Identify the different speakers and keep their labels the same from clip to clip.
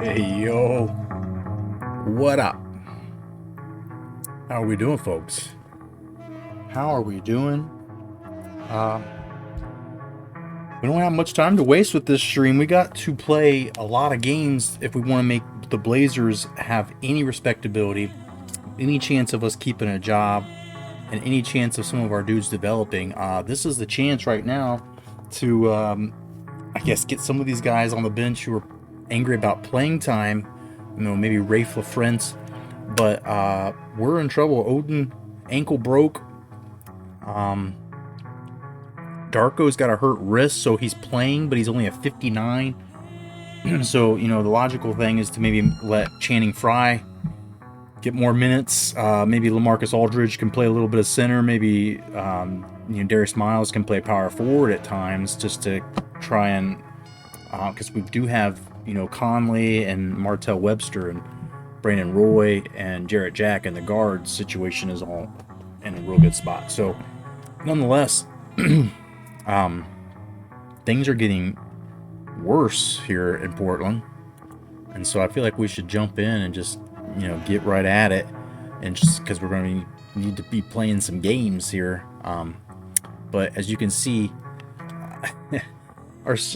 Speaker 1: Hey yo, what up? How are we doing, folks? How are we doing? Uh, we don't have much time to waste with this stream. We got to play a lot of games if we want to make the Blazers have any respectability, any chance of us keeping a job, and any chance of some of our dudes developing. This is the chance right now to, I guess, get some of these guys on the bench who are angry about playing time. You know, maybe Rafe LaFrentz, but we're in trouble. Odin ankle broke. Um, Darko's got a hurt wrist, so he's playing, but he's only at 59. So, you know, the logical thing is to maybe let Channing Frye get more minutes. Maybe LaMarcus Aldridge can play a little bit of center. Maybe, Darius Miles can play power forward at times just to try and, because we do have, Conley and Martell Webster and Brandon Roy and Jarrett Jack, and the guard situation is all in a real good spot. So, nonetheless, things are getting worse here in Portland, and so I feel like we should jump in and just get right at it, and just because we're going to need to be playing some games here. But as you can see,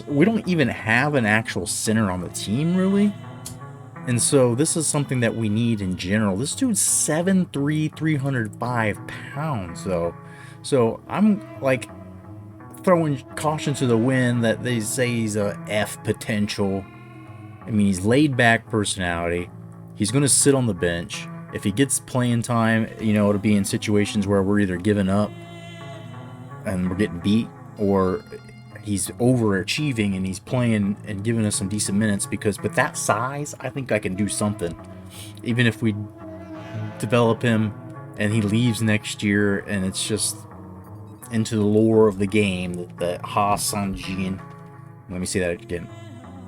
Speaker 1: we don't even have an actual center on the team really. And so this is something that we need in general. This dude's 7'3", 305 pounds, though. So I'm like throwing caution to the wind that they say he's a F potential. I mean, he's laid back personality. He's going to sit on the bench. If he gets playing time, it'll be in situations where we're either giving up and we're getting beat, or he's overachieving and he's playing and giving us some decent minutes, because with that size, I think I can do something. Even if we develop him and he leaves next year and it's just into the lore of the game that Ha Sung Jin, let me say that again,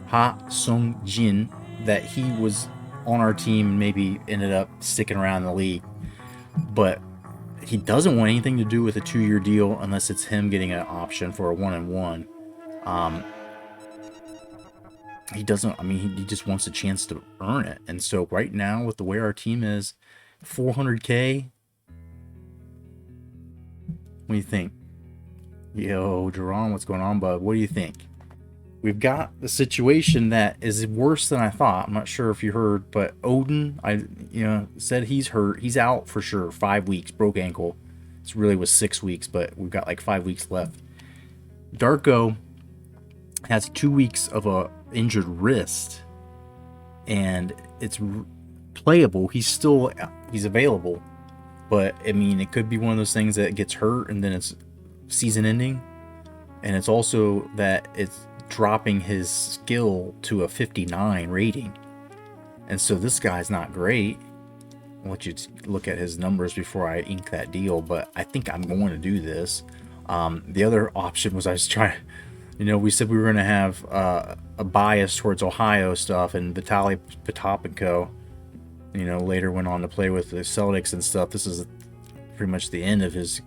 Speaker 1: Ha Sung Jin, that he was on our team and maybe ended up sticking around in the league, but he doesn't want anything to do with a 2-year deal unless it's him getting an option for a 1-and-1. He doesn't. I mean, he just wants a chance to earn it. And so right now, with the way our team is, 400K. What do you think? Yo, Jerron, what's going on, bud? What do you think? We've got the situation that is worse than I thought. I'm not sure if you heard, but Odin, said he's hurt. He's out for sure. 5 weeks, broke ankle. This really was 6 weeks, but we've got like 5 weeks left. Darko has 2 weeks of a injured wrist, and it's playable. He's available, but I mean, it could be one of those things that gets hurt and then it's season ending, and it's also that it's dropping his skill to a 59 rating, and so this guy's not great. I'll let you look at his numbers before I ink that deal, but I think I'm going to do this. The other option was I was trying, we said we were going to have a bias towards Ohio stuff, and Vitaly Potapenko, later went on to play with the Celtics and stuff. This is pretty much the end of his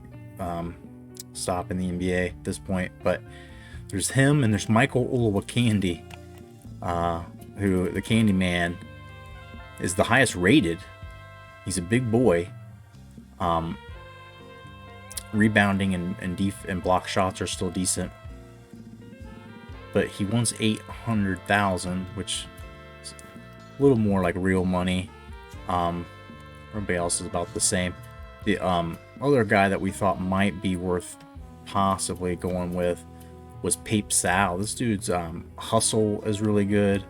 Speaker 1: stop in the NBA at this point, but there's him and there's Michael Olowokandi, who the Candy Man is the highest rated. He's a big boy. Rebounding and block shots are still decent, but he wants 800,000, which is a little more like real money. Everybody else is about the same. The other guy that we thought might be worth possibly going with was Pape Sal. This dude's hustle is really good.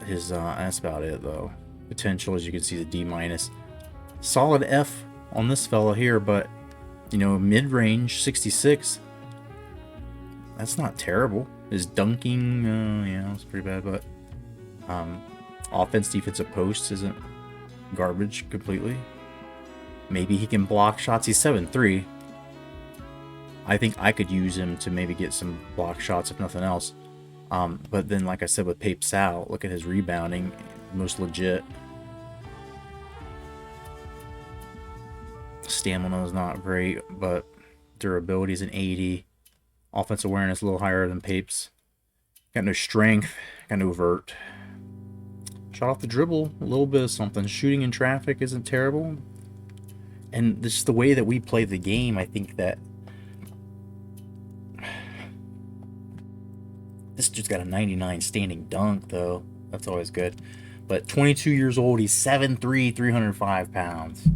Speaker 1: His that's about it though. Potential, as you can see, the D-. Solid F on this fella here, but mid-range 66. That's not terrible. His dunking, it's pretty bad, but offense, defensive posts isn't garbage completely. Maybe he can block shots. He's 7'3". I think I could use him to maybe get some block shots if nothing else. But then, like I said, with Pape Sal, look at his rebounding, most legit. Stamina is not great, but durability is an 80. Offensive awareness a little higher than Pape's. Got no strength, got no vert. Shot off the dribble, a little bit of something. Shooting in traffic isn't terrible. And this the way that we play the game, I think that this dude's got a 99 standing dunk, though. That's always good. But 22 years old, he's 7'3", 305 pounds.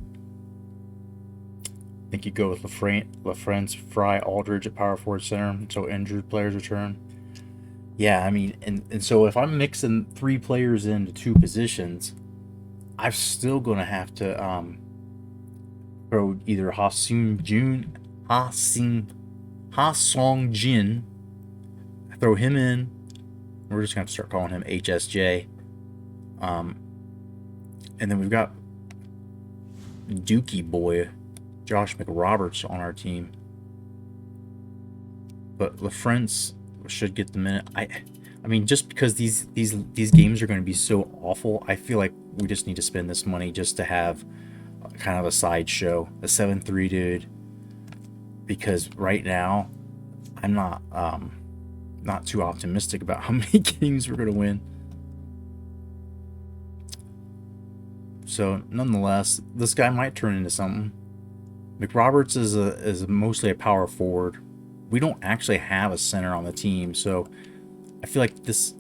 Speaker 1: I think you go with LaFrance, Fry, Aldridge at power forward center until injured players return. Yeah, I mean, and so if I'm mixing 3 players into 2 positions, I'm still going to have to throw either Ha-Sung Jin, throw him in. We're just going to start calling him HSJ. And then we've got Dookie Boy, Josh McRoberts on our team. But LaFrance should get the minute. I mean, just because these games are going to be so awful, I feel like we just need to spend this money just to have kind of a sideshow, a 7-3 dude. Because right now, I'm not too optimistic about how many games we're going to win. So nonetheless, this guy might turn into something. McRoberts is mostly a power forward. We don't actually have a center on the team, so I feel like this.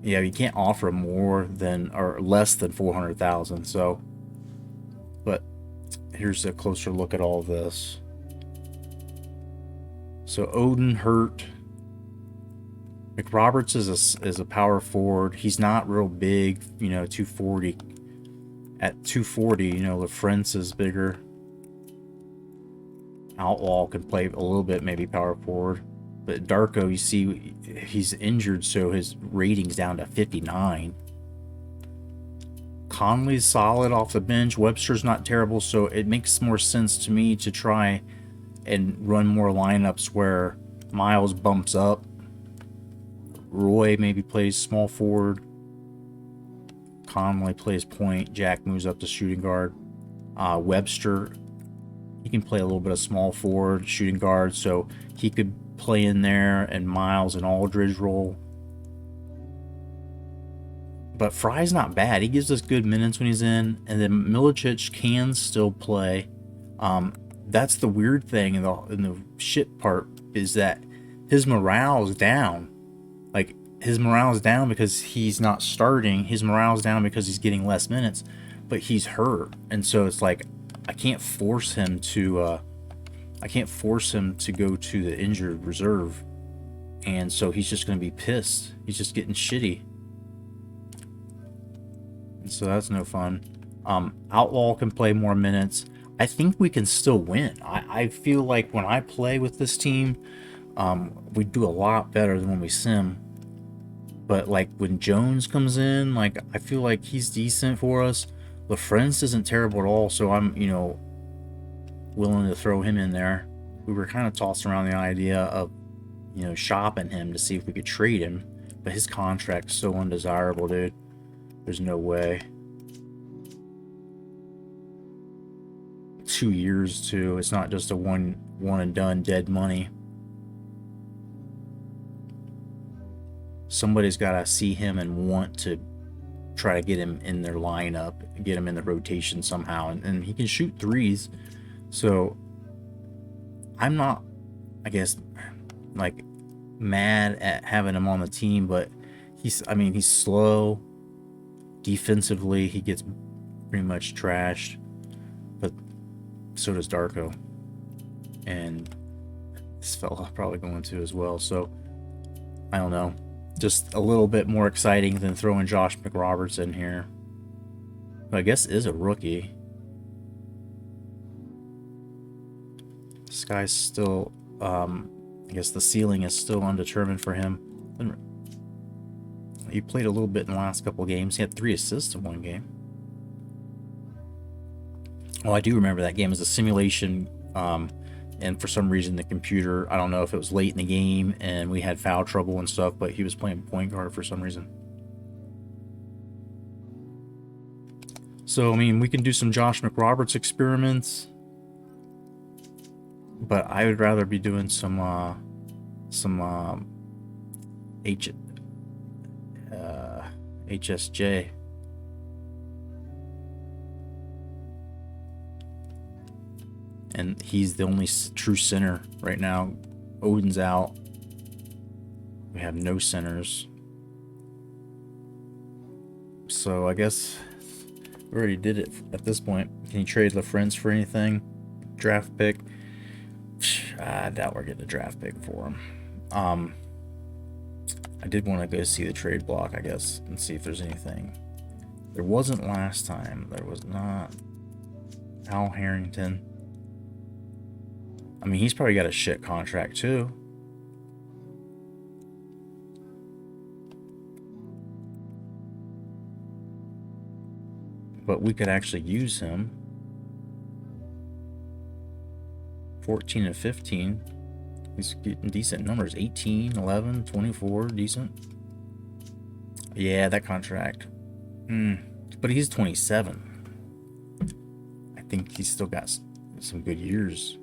Speaker 1: Yeah, you can't offer more than or less than 400,000. So, but here's a closer look at all of this. So Odin hurt. McRoberts is a power forward. He's not real big, 240. At 240, LaFrance is bigger. Outlaw can play a little bit, maybe power forward. But Darko, you see, he's injured, so his rating's down to 59. Conley's solid off the bench. Webster's not terrible, so it makes more sense to me to try and run more lineups where Miles bumps up. Roy maybe plays small forward. Conley plays point. Jack moves up to shooting guard. Webster, he can play a little bit of small forward, shooting guard, so he could play in there, and Miles and Aldridge roll. But Fry's not bad. He gives us good minutes when he's in, and then Milicic can still play. That's the weird thing, and the shit part is that his morale is down. Like, his morale is down because he's not starting. His morale is down because he's getting less minutes, but he's hurt, and so it's like I can't force him to. I can't force him to go to the injured reserve, and so he's just going to be pissed. He's just getting shitty, and so that's no fun. Outlaw can play more minutes. I think we can still win. I feel like when I play with this team, we do a lot better than when we sim. But like when Jones comes in, like I feel like he's decent for us. LaFrance isn't terrible at all, so I'm, willing to throw him in there. We were kind of tossing around the idea of, shopping him to see if we could trade him, but his contract's so undesirable, dude. There's no way. 2 years too. It's not just a one and done dead money. Somebody's got to see him and want to try to get him in their lineup, get him in the rotation somehow, and he can shoot threes. So I'm not, I guess, like mad at having him on the team, but he's slow. Defensively, he gets pretty much trashed, but so does Darko, and this fella probably going to as well. So I don't know. Just a little bit more exciting than throwing Josh McRoberts in here. But I guess is a rookie. This guy's still, I guess the ceiling is still undetermined for him. He played a little bit in the last couple of games. He had 3 assists in one game. Well, I do remember that game as a simulation, and for some reason the computer, I don't know if it was late in the game and we had foul trouble and stuff, but he was playing point guard for some reason. So, I mean, we can do some Josh McRoberts experiments, but I would rather be doing some HSJ. And he's the only true center right now. Odin's out. We have no centers. So I guess we already did it at this point. Can you trade LaFrance for anything? Draft pick? I doubt we're getting a draft pick for him. I did want to go see the trade block, I guess, and see if there's anything. There wasn't last time. There was not. Al Harrington. I mean, he's probably got a shit contract too. But we could actually use him. 14 and 15. He's getting decent numbers. 18, 11, 24, decent. Yeah, that contract. But he's 27. I think he's still got some good years.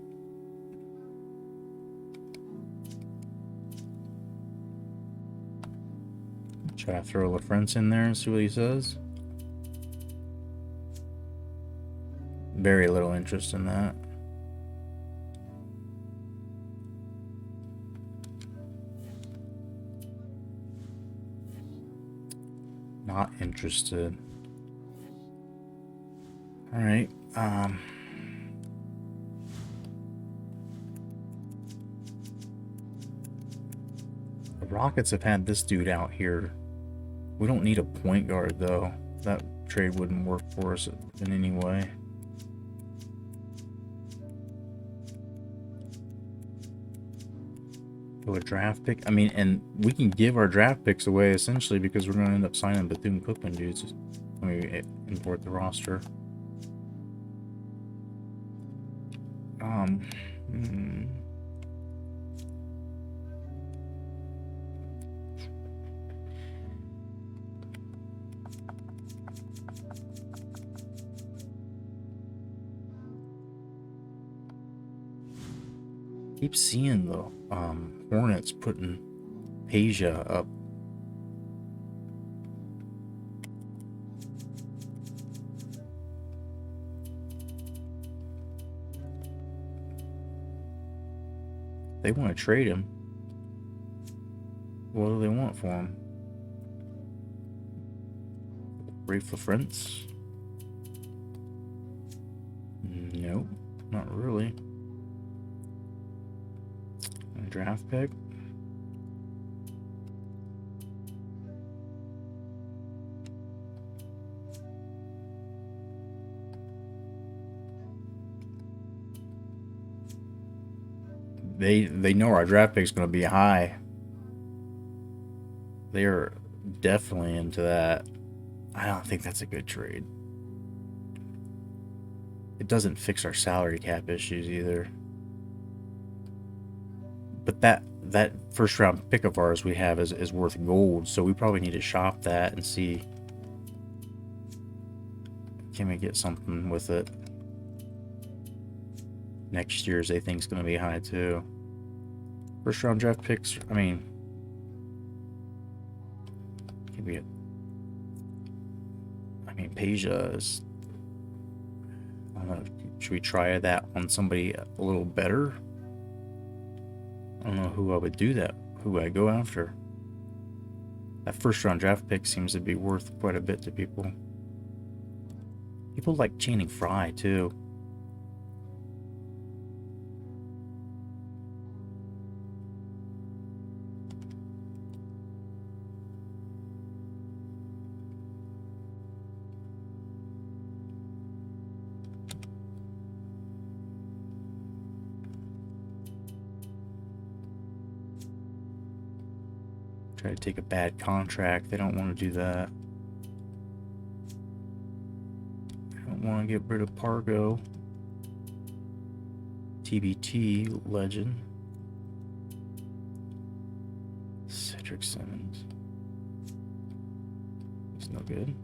Speaker 1: Try to throw LaFrance in there and see what he says. Very little interest in that. Not interested. All right. The Rockets have had this dude out here. We don't need a point guard, though. That trade wouldn't work for us in any way. A draft pick. I mean, and we can give our draft picks away essentially because we're going to end up signing Bethune-Cookman dudes when we import the roster. Keep seeing the Hornets putting Peja up. They want to trade him. What do they want for him? Rafe LaFrance? Nope, not really. A draft pick? They know our draft pick's going to be high. They are definitely into that. I don't think that's a good trade. It doesn't fix our salary cap issues either. But that first round pick of ours we have is worth gold, so we probably need to shop that and see, can we get something with it. Next year's they think is going to be high too. First round draft picks, I mean, can be Peja is, I don't know, should we try that on somebody a little better? I don't know who I would do that, who I go after. That first round draft pick seems to be worth quite a bit to people. People like Channing Frye too. Try to take a bad contract. They don't want to do that. They don't want to get rid of Pargo. TBT legend. Cedric Simmons. It's no good.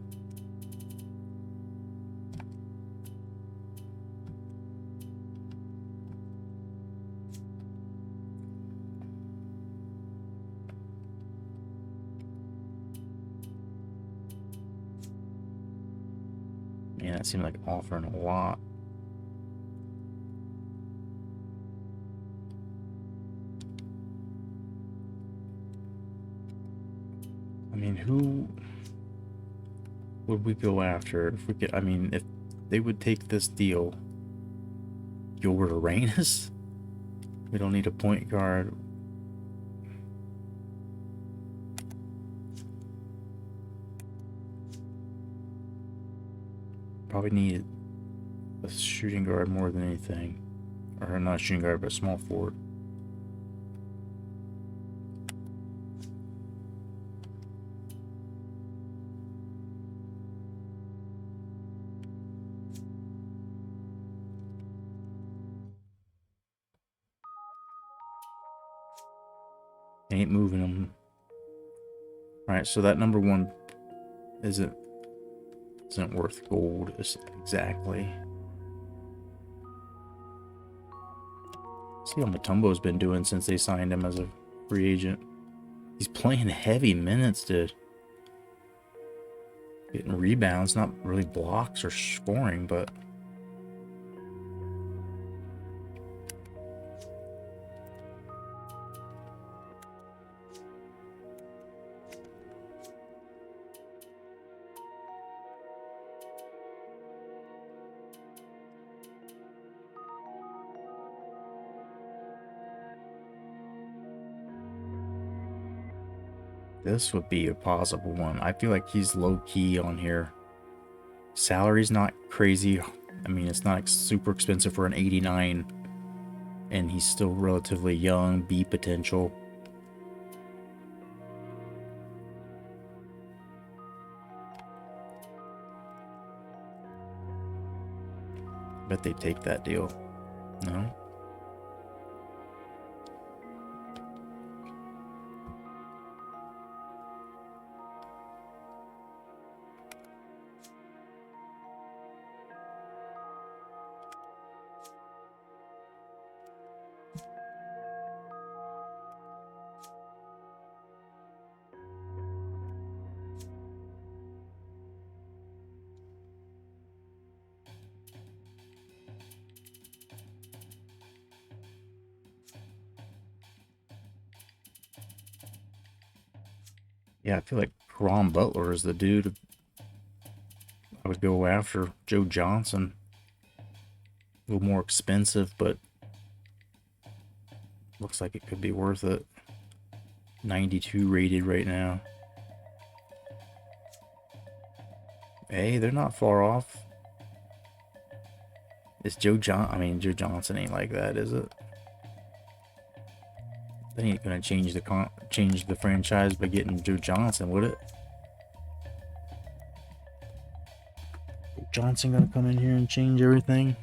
Speaker 1: That seemed like offering a lot. I mean, who would we go after if we could? I mean, if they would take this deal, Gilbert Arenas. We don't need a point guard. Probably need a shooting guard more than anything. Or not a shooting guard, but a small forward. Ain't moving them. Alright, so that number one isn't worth gold exactly. See how Mutombo's been doing since they signed him as a free agent. He's playing heavy minutes, dude. Getting rebounds, not really blocks or scoring, but this would be a possible one. I feel like he's low-key on here. Salary's not crazy. I mean, it's not super expensive for an 89. And he's still relatively young, B potential. Bet they take that deal. No? Yeah, I feel like Ron Butler is the dude I would go after. Joe Johnson. A little more expensive, but looks like it could be worth it. 92 rated right now. Hey, they're not far off. Is Joe Johnson ain't like that, is it? That ain't gonna change the franchise by getting Joe Johnson, would it? Johnson gonna come in here and change everything?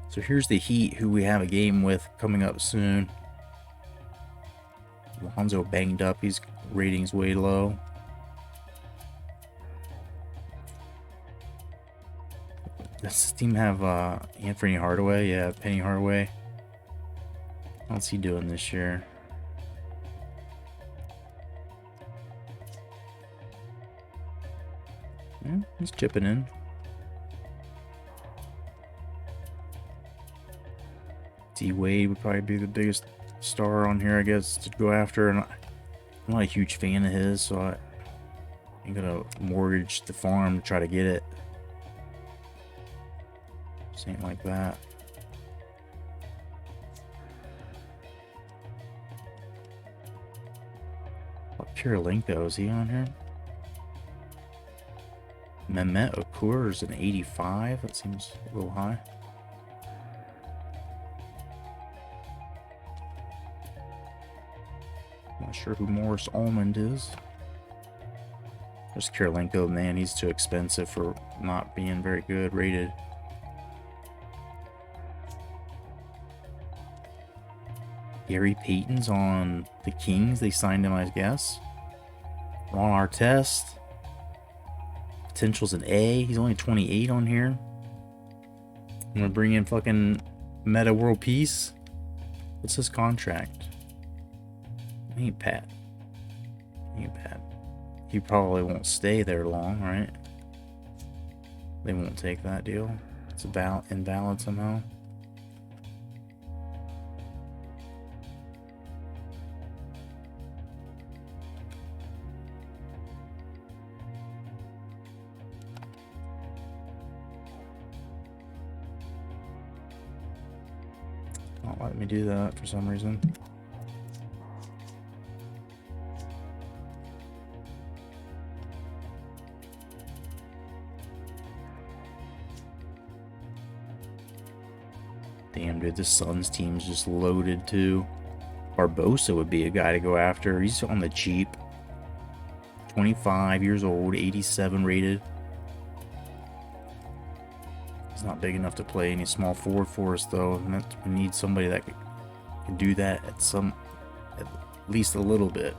Speaker 1: So here's the Heat, who we have a game with coming up soon. Lonzo banged up. His rating's way low. Does this team have Anthony Hardaway? Yeah, Penny Hardaway. What's he doing this year? Yeah, he's chipping in. D-Wade would probably be the biggest star on here, I guess, to go after. And I'm not a huge fan of his, so I ain't gonna mortgage the farm to try to get it. Just ain't like that. Kirilenko, is he on here? Mehmet Okur is an 85. That seems a little high. Not sure who Morris Almond is. There's Kirilenko, man, he's too expensive for not being very good rated. Gary Payton's on the Kings. They signed him, I guess. Ron Artest. Potential's an A. He's only 28 on here. I'm gonna bring in fucking Meta World Peace. What's his contract? Ain't bad. Ain't bad. He probably won't stay there long, right? They won't take that deal. It's about invalid somehow. Not letting me do that for some reason. Damn, dude, the Suns team's just loaded too. Barbosa would be a guy to go after. He's on the cheap. 25 years old, 87 rated. He's not big enough to play any small forward for us, though. And we need somebody that can do that at least a little bit.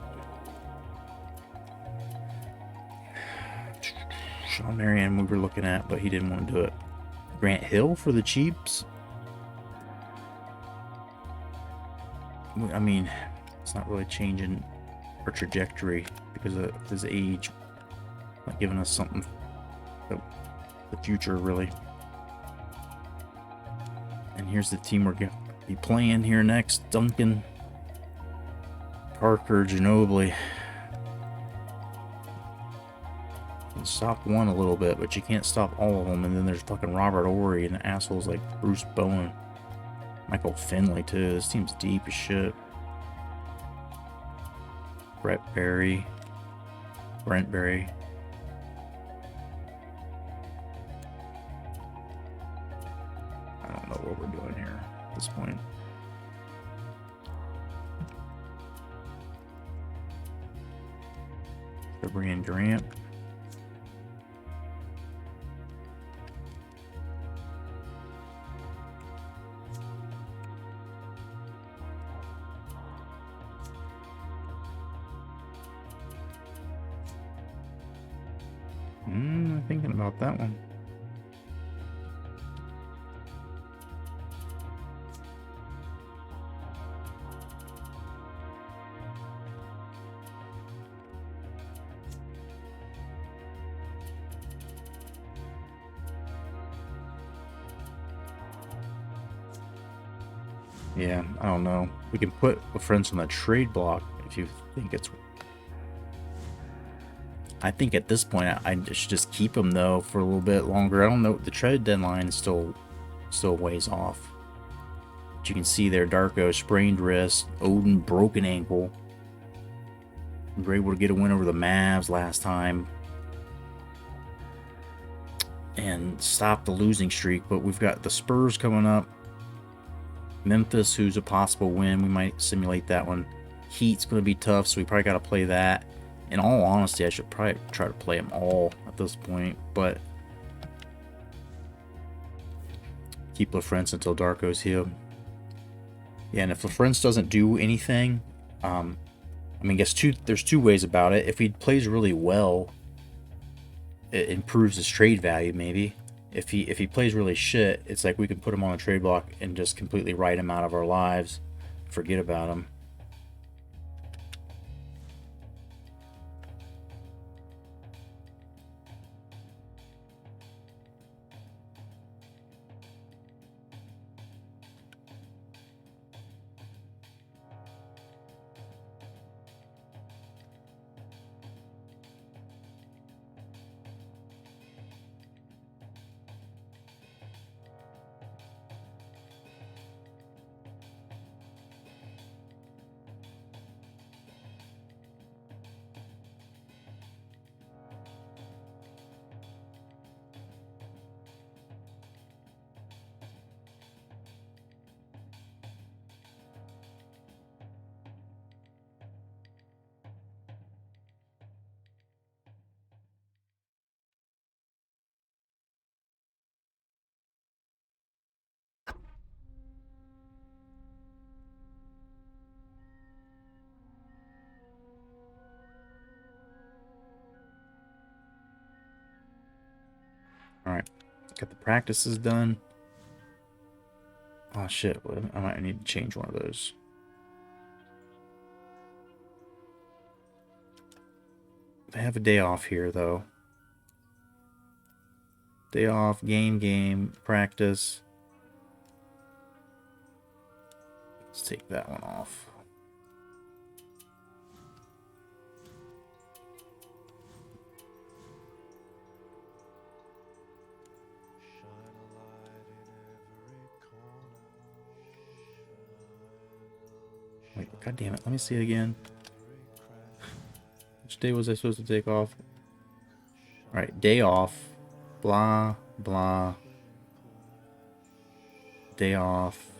Speaker 1: Sean Marion we were looking at, but he didn't want to do it. Grant Hill for the cheaps. I mean, it's not really changing our trajectory because of his age. Not giving us something for the future, really. And here's the team we're going to be playing here next. Duncan, Parker, Ginobili. You can stop one a little bit, but you can't stop all of them. And then there's fucking Robert Horry and assholes like Bruce Bowen. Michael Finley, too. This team's deep as shit. Brent Berry. I don't know what we're doing here at this point. They're bringing Durant. Thinking about that one. Yeah, I don't know. We can put the friends on the trade block if you think it's... I think at this point I should just keep him though for a little bit longer. I don't know. The trade deadline is still ways off. But you can see there, Darko sprained wrist, Odin broken ankle. We were able to get a win over the Mavs last time and stop the losing streak. But we've got the Spurs coming up. Memphis, who's a possible win. We might simulate that one. Heat's going to be tough, so we probably got to play that. In all honesty, I should probably try to play them all at this point, but keep LaFrance until Darko's here. Yeah, and if LaFrance doesn't do anything, I mean, there's two ways about it. If he plays really well, it improves his trade value, maybe. If he plays really shit, it's like we can put him on a trade block and just completely write him out of our lives, forget about him. Alright, got the practices done. Oh shit, I might need to change one of those. They have a day off here, though. Day off, game, practice. Let's take that one off. Wait, god damn it. Let me see it again. Which day was I supposed to take off? Alright, day off. Blah, blah. Day off.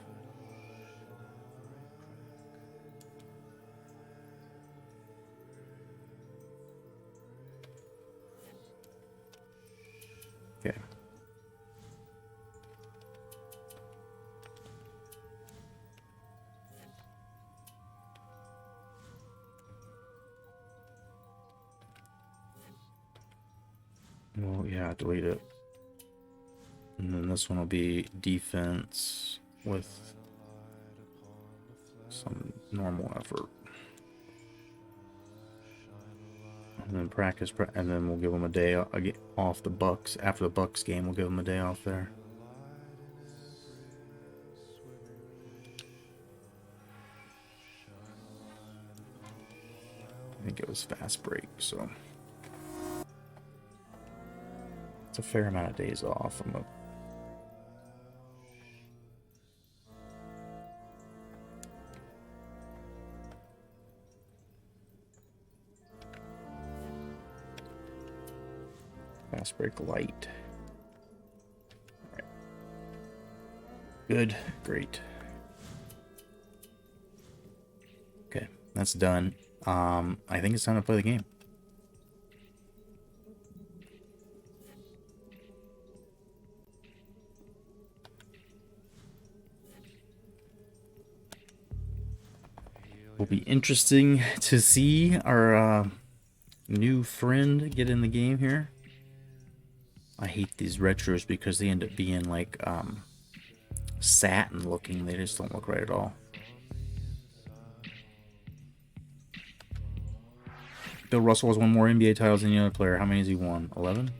Speaker 1: Okay. Well, yeah, delete it. And then this one will be defense with some normal effort. And then practice, and then we'll give them a day off the Bucks. After the Bucks game, we'll give them a day off there. I think it was fast break, so it's a fair amount of days off. Fast break light. All right. Good, great. Okay, that's done. I think it's time to play the game. Will be interesting to see our new friend get in the game here. I hate these retros because they end up being like satin looking. They just don't look right at all. Bill Russell has won more NBA titles than any other player. How many has he won? 11?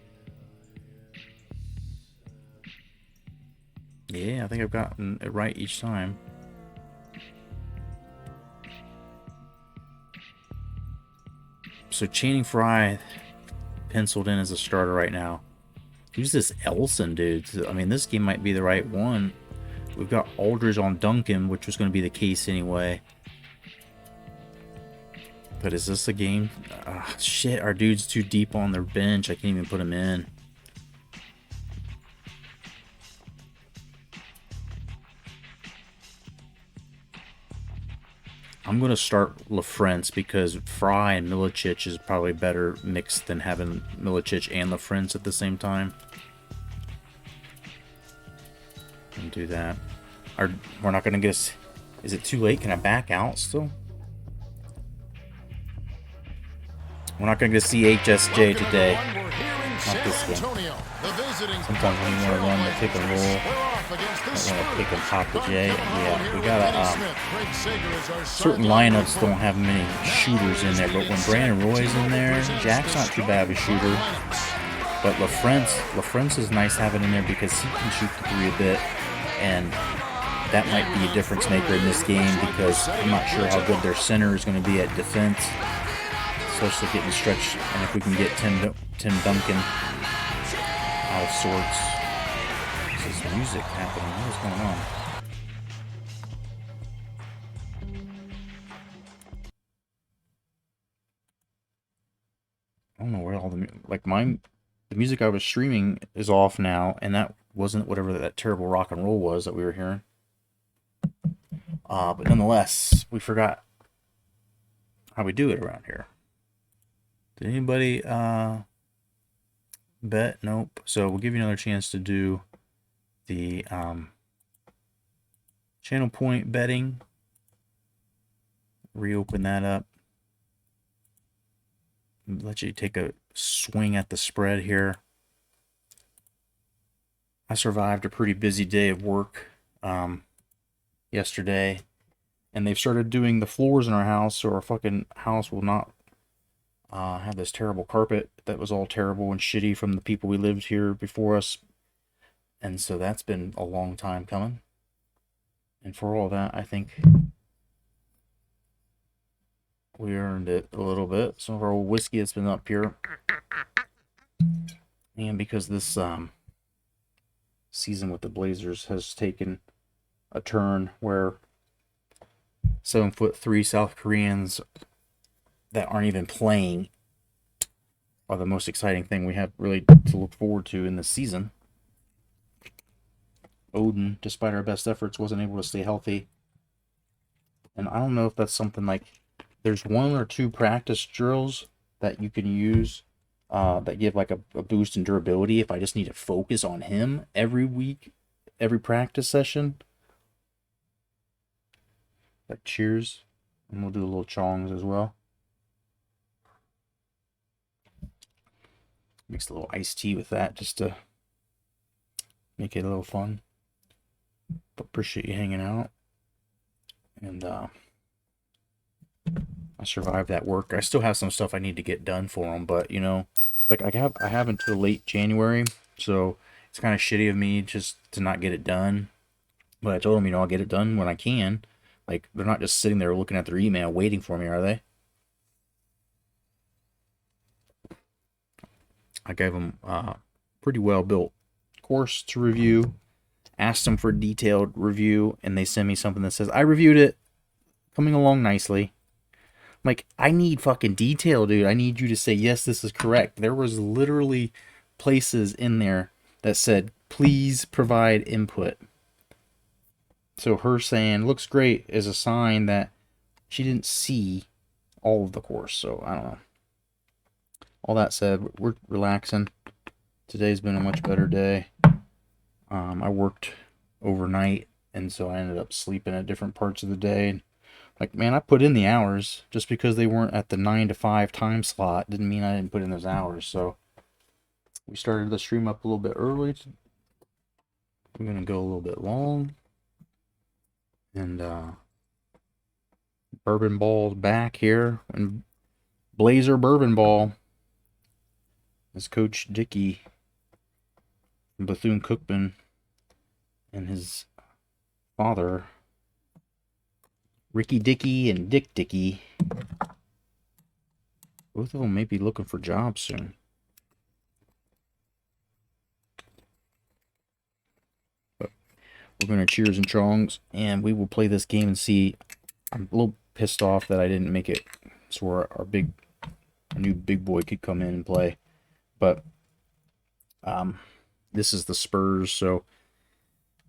Speaker 1: Yeah, I think I've gotten it right each time. So Channing Frye penciled in as a starter right now. Who's this Elson dude? I mean, this game might be the right one. We've got Aldridge on Duncan, which was going to be the case anyway. But is this a game? Shit, our dude's too deep on their bench. I can't even put him in. I'm going to start LaFrance because Fry and Milicic is probably better mixed than having Milicic and LaFrance at the same time. And do that. We're not going to get... Is it too late? Can I back out still? We're not going to get to see HSJ today. Not this game. Sometimes when you want to run the pick and roll, I want to pick and pop the J. Yeah, we got certain lineups don't have many shooters in there, but when Brandon Roy's in there, Jack's not too bad of a shooter. But LaFrance is nice having in there because he can shoot the three a bit, and that might be a difference maker in this game because I'm not sure how good their center is going to be at defense. Especially getting stretched, and if we can get Tim Duncan out of sorts. This is music happening. What is going on? I don't know where all the the music I was streaming is off now, and that wasn't whatever that terrible rock and roll was that we were hearing. But nonetheless, we forgot how we do it around here. Did anybody bet? Nope. So we'll give you another chance to do the channel point betting. Reopen that up. Let you take a swing at the spread here. I survived a pretty busy day of work yesterday, and they've started doing the floors in our house, so our fucking house will not Had this terrible carpet that was all terrible and shitty from the people we lived here before us. And so that's been a long time coming. And for all that, I think we earned it a little bit. Some of our old whiskey that's been up here. And because this season with the Blazers has taken a turn where 7'3" South Koreans that aren't even playing are the most exciting thing we have really to look forward to in this season. Odin, despite our best efforts, wasn't able to stay healthy. And I don't know if that's something like, there's 1 or 2 practice drills that you can use that give like a boost in durability if I just need to focus on him every week, every practice session. Like cheers. And we'll do a little chongs as well. Mix a little iced tea with that just to make it a little fun. But appreciate you hanging out. And I survived that work. I still have some stuff I need to get done for them, but you know, like I have until late January, so it's kind of shitty of me just to not get it done. But I told them, you know, I'll get it done when I can. Like, they're not just sitting there looking at their email waiting for me, are they? I gave them a pretty well built course to review. Asked them for a detailed review, and they send me something that says, I reviewed it, coming along nicely. I'm like, I need fucking detail, dude. I need you to say, yes, this is correct. There was literally places in there that said, please provide input. So her saying, looks great, is a sign that she didn't see all of the course. So, I don't know. All that said, we're relaxing. Today's been a much better day. I worked overnight, and so I ended up sleeping at different parts of the day. Like, man, I put in the hours. Just because they weren't at the 9 to 5 time slot didn't mean I didn't put in those hours. So we started the stream up a little bit early. We're going to go a little bit long. And Bourbon Ball's back here. And Blazer Bourbon Ball is Coach Dickey from Bethune-Cookman and his father, Ricky Dickey and Dick Dickey. Both of them may be looking for jobs soon. But we're going to cheers and chongs, and we will play this game and see. I'm a little pissed off that I didn't make it so our new big boy could come in and play. But this is the Spurs, so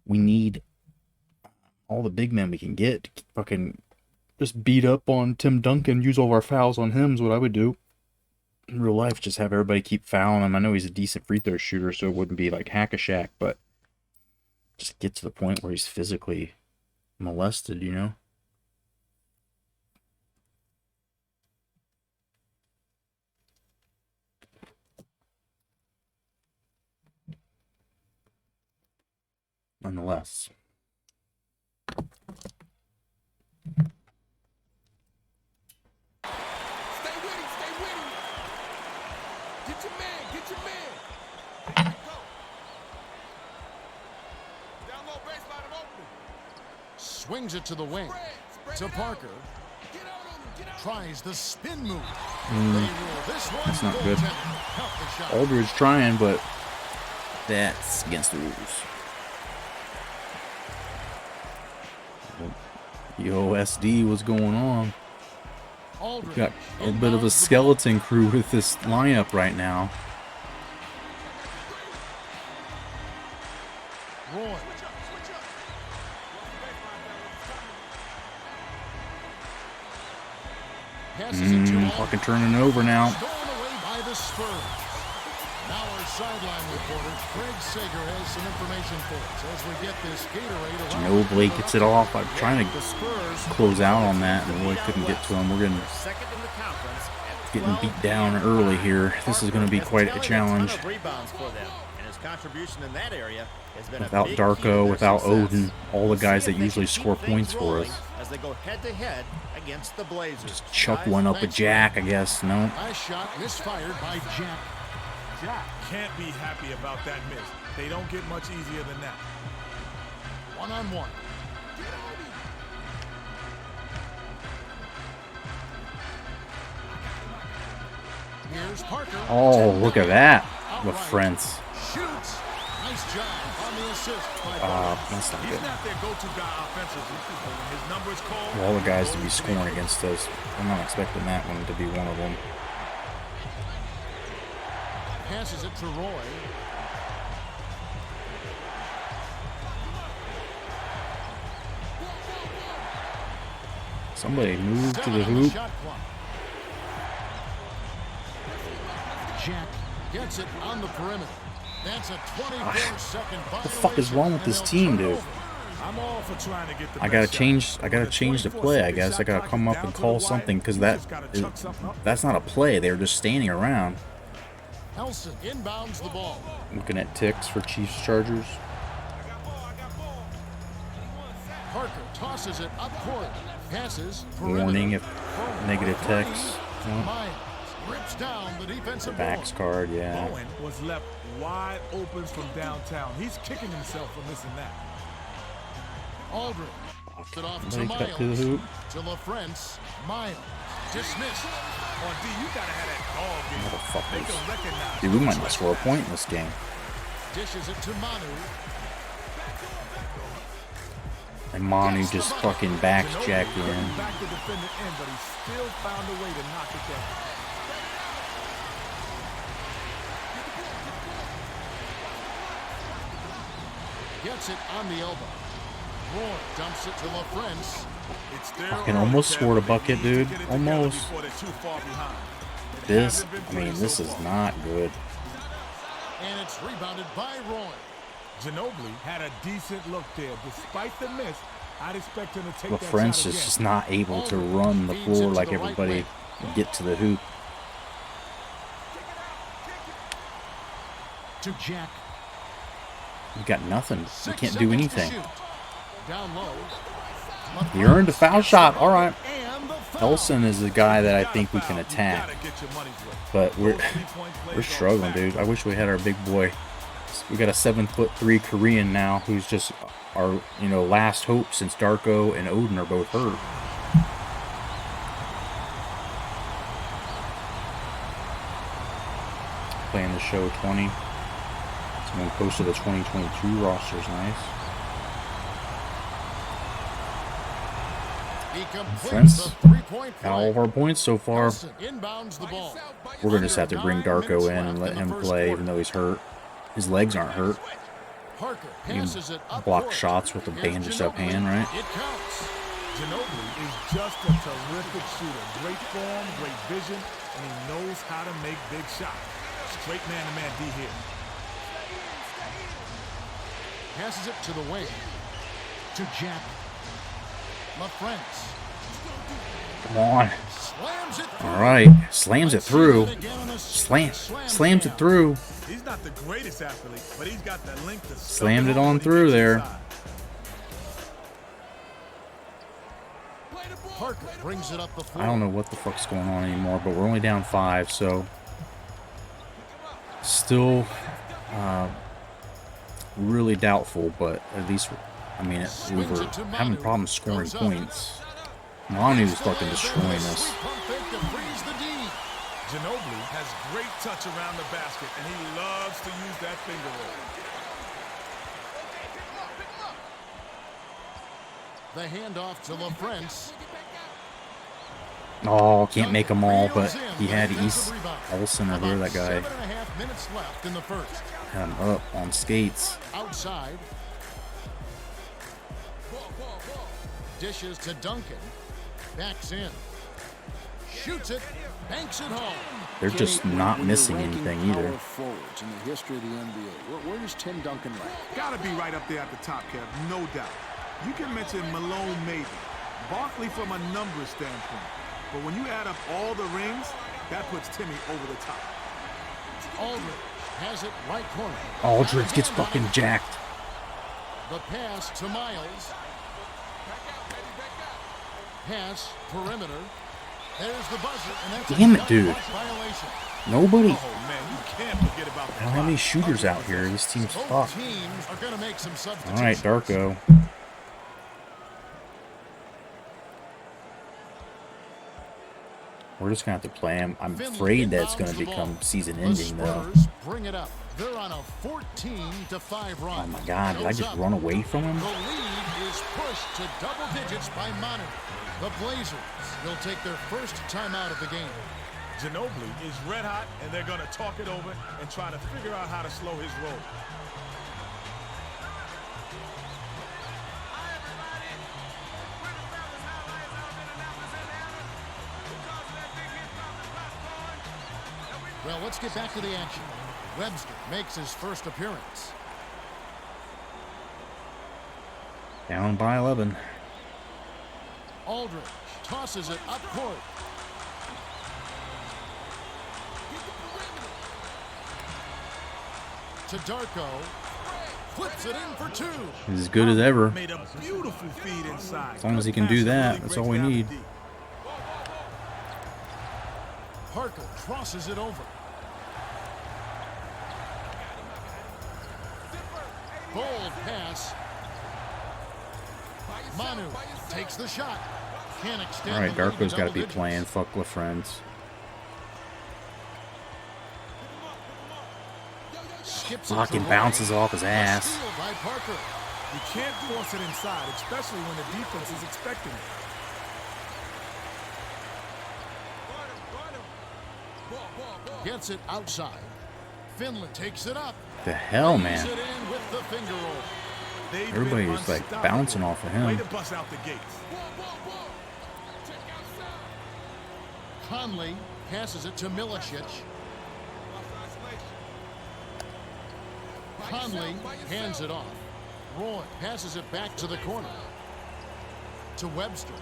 Speaker 1: we need all the big men we can get to fucking just beat up on Tim Duncan, use all of our fouls on him is what I would do. In real life, just have everybody keep fouling him. I know he's a decent free throw shooter, so it wouldn't be like hack-a-shack, but just get to the point where he's physically molested, you know? Nonetheless.
Speaker 2: Stay with him, stay with him. Get your man, get your man. Go. Down low, baseline, I'm open.
Speaker 3: Swings it to the wing.
Speaker 2: Spread
Speaker 3: To
Speaker 2: it
Speaker 3: Parker.
Speaker 2: out. Get out on him, get out.
Speaker 3: Tries the spin move. They rule this one.
Speaker 1: That's not good.
Speaker 3: Count the shot.
Speaker 1: Aldridge trying, but that's against the rules. Yo, SD, what's going on?
Speaker 3: Aldridge.
Speaker 1: Got a bit of a skeleton crew with this lineup right now.
Speaker 3: Roy. Passes it to Aldridge.
Speaker 1: Fucking turning over now.
Speaker 3: Stolen away by the Spurs. Now our sideline reporter, Craig Sager, has some information for us as we get this Gatorade around.
Speaker 1: Ginobili gets it off. I'm trying to
Speaker 4: The Spurs
Speaker 1: close out on that, and really couldn't get to him. We're
Speaker 4: second in the conference at
Speaker 1: getting
Speaker 4: 12
Speaker 1: beat down early here. This is going to be
Speaker 4: Has
Speaker 1: quite a
Speaker 4: tallied
Speaker 1: challenge.
Speaker 4: ton of rebounds for them, and his contribution in that area has been
Speaker 1: Without
Speaker 4: a big key to
Speaker 1: Darko,
Speaker 4: their
Speaker 1: without
Speaker 4: success.
Speaker 1: Odin, all the
Speaker 4: We'll
Speaker 1: guys
Speaker 4: see
Speaker 1: that
Speaker 4: if they
Speaker 1: usually
Speaker 4: can keep
Speaker 1: score
Speaker 4: things
Speaker 1: points for us.
Speaker 4: rolling as they go head-to-head against the Blazers.
Speaker 1: Just chuck
Speaker 4: Guys,
Speaker 1: one up with
Speaker 3: thanks,
Speaker 1: Jack, I guess. No.
Speaker 3: Last shot misfired by Jack.
Speaker 2: Jack can't be happy about that miss. They don't get much easier than that.
Speaker 3: One-on-one. Here's Parker.
Speaker 1: Oh, look at that. The
Speaker 3: Outright.
Speaker 1: friends.
Speaker 3: Shoots. Nice job on the assist by
Speaker 1: That's not
Speaker 2: He's
Speaker 1: good.
Speaker 2: not their go-to guy offensively, but when his number is called,
Speaker 1: All the guys to be scoring against us. I'm not expecting that one to be one of them.
Speaker 3: Passes it to Roy.
Speaker 1: Somebody move to
Speaker 3: 7
Speaker 1: the
Speaker 3: on
Speaker 1: hoop.
Speaker 3: shot clock. Jack gets it on the perimeter. That's a 24-second
Speaker 1: What the fuck is wrong with this team, dude?
Speaker 2: I'm all for trying to get the
Speaker 1: I gotta
Speaker 2: best shot.
Speaker 1: change. I gotta
Speaker 2: When
Speaker 1: change the
Speaker 2: 24
Speaker 1: play. I
Speaker 2: second
Speaker 1: guess I
Speaker 2: shot
Speaker 1: gotta
Speaker 2: clock
Speaker 1: come
Speaker 2: is
Speaker 1: up
Speaker 2: down
Speaker 1: and
Speaker 2: to
Speaker 1: call
Speaker 2: the wire,
Speaker 1: something because
Speaker 2: you
Speaker 1: that
Speaker 2: just gotta
Speaker 1: is,
Speaker 2: chuck something up.
Speaker 1: that's not a play. They were just standing around
Speaker 3: Nelson inbounds the ball.
Speaker 1: looking at ticks for Chiefs Chargers.
Speaker 3: Parker tosses it up court. Passes.
Speaker 1: Warning if
Speaker 3: perimeter.
Speaker 1: negative text.
Speaker 3: Myers rips down the defensive
Speaker 1: Backs
Speaker 3: board.
Speaker 1: card, yeah.
Speaker 2: Bowen was left wide open from downtown. He's kicking himself for missing that.
Speaker 3: Aldridge. It off to
Speaker 1: Somebody cut to the
Speaker 3: Miles.
Speaker 1: hoop.
Speaker 3: To LaFrance. Miles. Dismissed.
Speaker 2: On D, you gotta have that dog in you.
Speaker 1: Motherfuckers.
Speaker 2: They can recognize
Speaker 1: Dude, we might not score a point in this game.
Speaker 3: Dishes it to Manu.
Speaker 1: And Manu just fucking backs
Speaker 2: Ginobili
Speaker 1: Jack
Speaker 2: couldn't
Speaker 1: in.
Speaker 2: back the defender in, but he still found a way to knock it down.
Speaker 3: Gets it on the elbow. Roy dumps it to LaFrance.
Speaker 2: It's their
Speaker 1: Fucking
Speaker 2: early,
Speaker 1: almost
Speaker 2: Kev.
Speaker 1: scored a
Speaker 2: They
Speaker 1: bucket,
Speaker 2: need to
Speaker 1: dude.
Speaker 2: get it together
Speaker 1: Almost.
Speaker 2: before they're too far behind. It
Speaker 1: This,
Speaker 2: hasn't been
Speaker 1: I mean,
Speaker 2: pretty
Speaker 1: this
Speaker 2: so
Speaker 1: is
Speaker 2: far.
Speaker 1: not good.
Speaker 3: And it's rebounded by Roy.
Speaker 2: Ginobili had a decent look there. Despite the miss, I'd expect him to take that
Speaker 1: LaFrance
Speaker 2: shot
Speaker 1: is
Speaker 2: again.
Speaker 1: just not able to run the floor like everybody and get to the hoop.
Speaker 3: To Jack.
Speaker 1: We got nothing. We
Speaker 3: 6
Speaker 1: can't do
Speaker 3: seconds to
Speaker 1: anything.
Speaker 3: shoot. Down low.
Speaker 1: He earned a foul shot. All right.
Speaker 3: And the foul.
Speaker 1: Elson is the guy that I
Speaker 2: You
Speaker 1: think we
Speaker 2: gotta
Speaker 1: can
Speaker 2: foul. You
Speaker 1: attack,
Speaker 2: gotta get your money's worth.
Speaker 1: but
Speaker 2: Those three-point plays
Speaker 1: we're
Speaker 2: are
Speaker 1: struggling,
Speaker 2: back.
Speaker 1: dude. I wish we had our big boy. We got a 7'3" Korean now who's just our last hope since Darko and Odin are both hurt. Playing the show 20. Someone posted the 2022 roster's nice.
Speaker 3: He completes
Speaker 1: Friends,
Speaker 3: the three-point
Speaker 1: got all of
Speaker 3: play.
Speaker 1: our points so far.
Speaker 3: Nelson inbounds the ball.
Speaker 1: We're gonna just have to bring
Speaker 3: Under 9
Speaker 1: Darko in
Speaker 3: minutes
Speaker 1: and
Speaker 3: left
Speaker 1: let
Speaker 3: in the
Speaker 1: him
Speaker 3: first
Speaker 1: play,
Speaker 3: quarter.
Speaker 1: even though he's hurt. His legs aren't hurt.
Speaker 3: Parker
Speaker 1: You can
Speaker 3: passes it up
Speaker 1: block
Speaker 3: court.
Speaker 1: shots with a
Speaker 3: Here's
Speaker 1: bandaged up
Speaker 3: Ginobili.
Speaker 1: hand, right?
Speaker 3: It counts.
Speaker 2: Ginobili is just a terrific shooter. Great form, great vision, and he knows how to make big shots. Straight man-to-man D here.
Speaker 3: Passes it to the wing. To Jack. LaFrance.
Speaker 1: Come on.
Speaker 3: Slams it through.
Speaker 1: All right. Slams it through.
Speaker 3: Again on a
Speaker 1: Slams it through.
Speaker 2: He's not the greatest athlete, but he's got the length to
Speaker 1: Slammed it on through there.
Speaker 3: Parker brings it up the floor.
Speaker 1: I don't know what the fuck's going on anymore, but we're only down 5, so still really doubtful, but at least, I mean, we were having problems scoring points. Manu's fucking destroying us.
Speaker 2: Ginobili has great touch around the basket, and he loves to use that finger roll.
Speaker 3: The handoff to LaFrance.
Speaker 1: Oh, can't make them all, but he had East Olsen or whoever that guy
Speaker 3: 7.5 minutes left in the first.
Speaker 1: had him up on skates.
Speaker 3: Outside. Dishes to Duncan. Backs in. Shoots it. Banks it home.
Speaker 1: They're just not missing anything either.
Speaker 5: Forwards in the history of the NBA. Where does Tim Duncan rank?
Speaker 2: Gotta be right up there at the top, Kev, no doubt. You can mention Malone maybe, Barkley from a numbers standpoint, but when you add up all the rings, that puts Timmy over the top.
Speaker 3: Aldridge has it right corner.
Speaker 1: Aldridge gets fucking jacked.
Speaker 3: The pass to Miles. pass, perimeter. There's the buzzer, and that's
Speaker 1: Damn
Speaker 3: a
Speaker 1: it,
Speaker 3: shot
Speaker 1: dude.
Speaker 3: clock violation.
Speaker 1: Nobody.
Speaker 2: Oh, man, you can't forget about the
Speaker 1: I don't have any shooters out here. This team's
Speaker 3: Both
Speaker 1: fucked.
Speaker 3: teams are going to make some
Speaker 1: All
Speaker 3: substitutions.
Speaker 1: right, Darko. We're just gonna have to play him. I'm afraid that's gonna become season-ending, though.
Speaker 3: Spurs bring it up. They're on a 14-5 run.
Speaker 1: Oh my God! Did I just run away from him?
Speaker 3: The lead is pushed to double digits by Manu. The Blazers will take their first timeout of the game.
Speaker 2: Ginobili is red hot, and they're going to talk it over and try to figure out how to slow his roll.
Speaker 3: Well, let's get back to the action. Webster makes his first appearance.
Speaker 1: Down by 11.
Speaker 3: Aldridge tosses it up court. To Darko. Flips it in for two.
Speaker 1: He's as good as ever.
Speaker 2: Made a beautiful feed inside.
Speaker 1: As long as he can do that, that's all we need.
Speaker 3: Parker crosses it over. Bold pass. Manu takes the shot. Can't extend.
Speaker 1: All right,
Speaker 3: the lead
Speaker 1: Darko's got to
Speaker 3: double
Speaker 1: be
Speaker 3: digits.
Speaker 1: playing. Fuck with friends.
Speaker 3: Skips it
Speaker 1: Fucking
Speaker 3: to
Speaker 1: bounces
Speaker 3: Roy.
Speaker 1: off his
Speaker 3: A
Speaker 1: ass.
Speaker 3: steal by Parker.
Speaker 2: You can't force it inside, especially when the defense is expecting it.
Speaker 3: Gets it outside. Finland takes it up.
Speaker 1: The hell, man.
Speaker 3: Lays it in with the finger roll.
Speaker 2: They've
Speaker 1: Everybody
Speaker 2: been
Speaker 1: was like
Speaker 2: unstoppable.
Speaker 1: bouncing off of
Speaker 2: Way
Speaker 1: him.
Speaker 2: to bust out the gates.
Speaker 3: Conley passes it to Milicic. Conley hands it off. Roy passes it back to the corner. To Webster.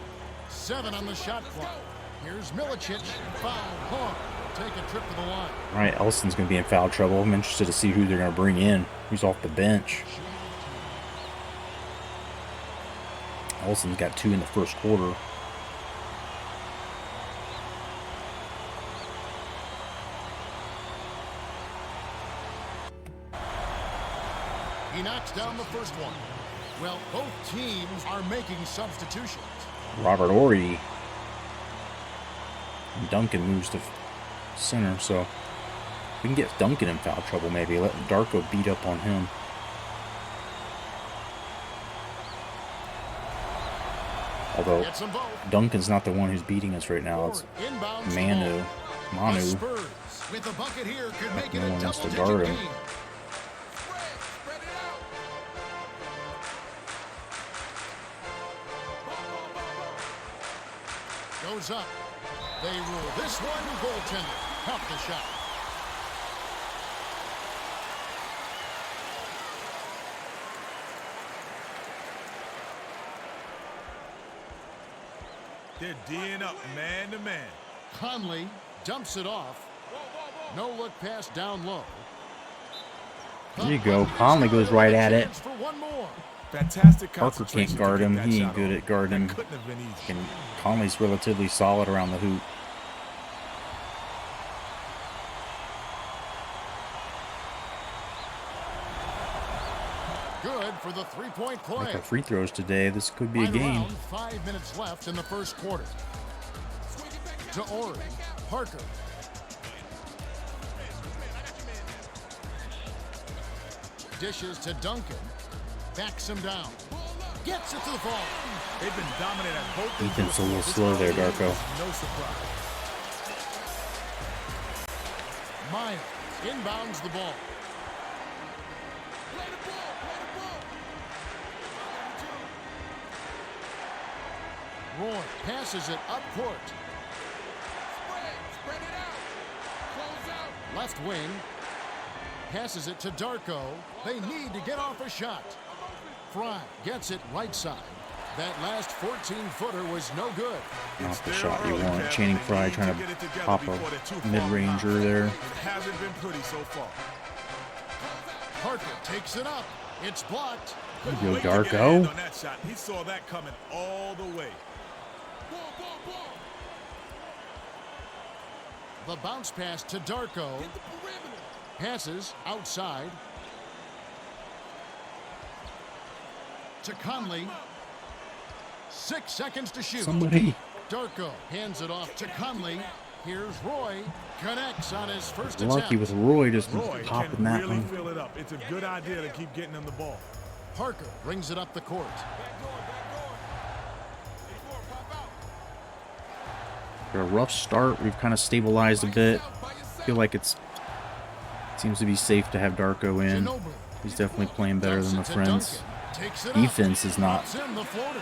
Speaker 3: 7 on the shot clock. Here's Milicic. Foul. Hard. Take a trip to the line.
Speaker 1: All right, Elston's going to be in foul trouble. I'm interested to see who they're going to bring in. Who's off the bench. Elston's got 2 in the first quarter.
Speaker 3: He knocks down the first one. Well, both teams are making substitutions.
Speaker 1: Robert Ory. And Duncan moves to center, so we can get Duncan in foul trouble maybe. Let Darko beat up on him. Although
Speaker 3: Gets them both.
Speaker 1: Duncan's not the one who's beating us right now. It's
Speaker 3: Inbounds the
Speaker 1: Manu.
Speaker 3: ball. The
Speaker 1: Manu.
Speaker 3: Spurs with a bucket here could make it
Speaker 1: No
Speaker 3: a
Speaker 1: one wants to
Speaker 3: double-digit
Speaker 1: guard him.
Speaker 3: game. Goes up. They rule this one goaltender. Tough the shot.
Speaker 2: They're D'ing up man to man.
Speaker 3: Conley dumps it off. No look pass down low.
Speaker 1: There you go. Conley goes right at it.
Speaker 3: For one more.
Speaker 2: Fantastic
Speaker 1: Parker
Speaker 2: concentration
Speaker 1: can't
Speaker 2: to
Speaker 1: guard
Speaker 2: get
Speaker 1: him.
Speaker 2: that
Speaker 1: He ain't
Speaker 2: shot
Speaker 1: good
Speaker 2: off.
Speaker 1: at guarding.
Speaker 2: That couldn't have been easy.
Speaker 1: And Conley's relatively solid around the hoop.
Speaker 3: Good for the three-point play.
Speaker 1: Like our free throws today. This could be a
Speaker 3: Right
Speaker 1: game.
Speaker 3: around 5 minutes left in the first quarter. To Ori. Parker. Dishes to Duncan. Backs him down. Gets it to the ball.
Speaker 2: They've been dominant at both ends.
Speaker 1: Ethan's a little slow there, Darko.
Speaker 2: No surprise.
Speaker 3: Myers inbounds the ball. Roy passes it up court. Left wing. Passes it to Darko. They need to get off a shot. Fry gets it right side. That last 14-footer was no good.
Speaker 1: Not the shot you want. Channing Frye trying to pop a mid-ranger there.
Speaker 2: It hasn't been pretty so far.
Speaker 3: Parker takes it up. It's blocked.
Speaker 1: There you
Speaker 2: Way
Speaker 1: go,
Speaker 2: to get a hand
Speaker 1: Darko.
Speaker 2: on that shot. He saw that coming all the way.
Speaker 3: The bounce pass to Darko. Passes outside. To Conley. 6 seconds to shoot.
Speaker 1: Somebody.
Speaker 3: Darko hands it off to Conley. Here's Roy. Connects on his first
Speaker 1: Lucky
Speaker 3: attempt.
Speaker 1: with Roy just
Speaker 2: Roy
Speaker 1: popping
Speaker 2: can
Speaker 1: that
Speaker 2: really
Speaker 1: one.
Speaker 2: fill it up. It's a good idea to keep getting him the ball.
Speaker 3: Parker brings it up the court.
Speaker 1: For a rough start, we've kind of stabilized a bit. Feel like seems to be safe to have Darko in.
Speaker 3: Ginobili.
Speaker 1: He's definitely playing better than the
Speaker 3: Dumps it to
Speaker 1: friends.
Speaker 3: Duncan. Takes it
Speaker 1: Defense
Speaker 3: up.
Speaker 1: is not
Speaker 3: Drops in the floater.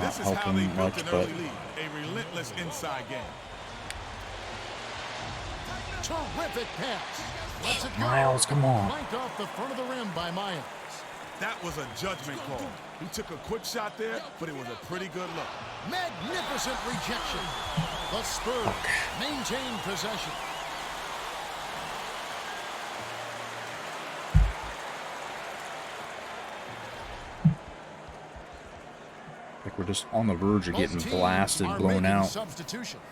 Speaker 2: This is how they
Speaker 1: helping
Speaker 2: built
Speaker 1: much,
Speaker 2: an
Speaker 1: but
Speaker 2: early lead. A relentless inside game.
Speaker 3: Terrific pass. Lets it go.
Speaker 1: Miles, come on.
Speaker 3: Flanked off the front of the rim by Miles.
Speaker 2: That was a judgment call. He took a quick shot there, but it was a pretty good look.
Speaker 3: Magnificent rejection. The Spurs maintain possession.
Speaker 1: like we're just on the verge of
Speaker 3: Both
Speaker 1: getting
Speaker 3: teams
Speaker 1: blasted,
Speaker 3: are
Speaker 1: blown
Speaker 3: making
Speaker 1: out.
Speaker 3: Substitutions.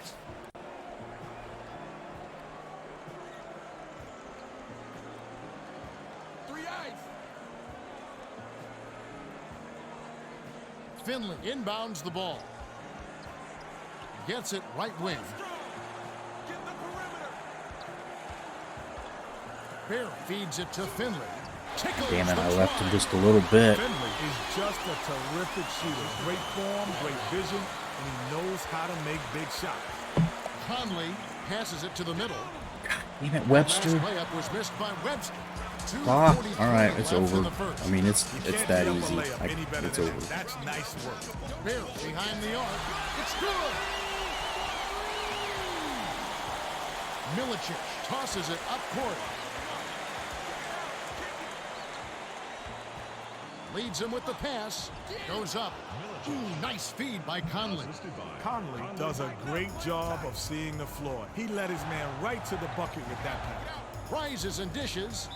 Speaker 3: Finley inbounds the ball. Gets it right wing. Bear feeds it to Finley. Tickles
Speaker 1: Damn it,
Speaker 3: the
Speaker 1: I left
Speaker 3: try.
Speaker 1: him just a little bit.
Speaker 2: Finley is just a terrific shooter. Great form, great vision, and he knows how to make big shots.
Speaker 3: Conley passes it to the middle.
Speaker 1: Damn it,
Speaker 3: Last
Speaker 1: Webster.
Speaker 3: layup was missed by Webster.
Speaker 1: Ah,
Speaker 3: 2:43
Speaker 1: all right, it's
Speaker 3: left in
Speaker 1: over.
Speaker 3: the first.
Speaker 1: I mean, it's
Speaker 2: You can't
Speaker 1: that
Speaker 2: give up a
Speaker 1: easy.
Speaker 2: layup any better
Speaker 1: It's
Speaker 2: than
Speaker 1: over.
Speaker 2: that. That's nice work.
Speaker 3: Bear behind the arc. It's good. Milicic tosses it up court. Leads him with the pass. Goes up. Ooh, nice feed by Conley.
Speaker 2: Conley does a great job of seeing the floor. He led his man right to the bucket with that pass.
Speaker 3: Rises and dishes.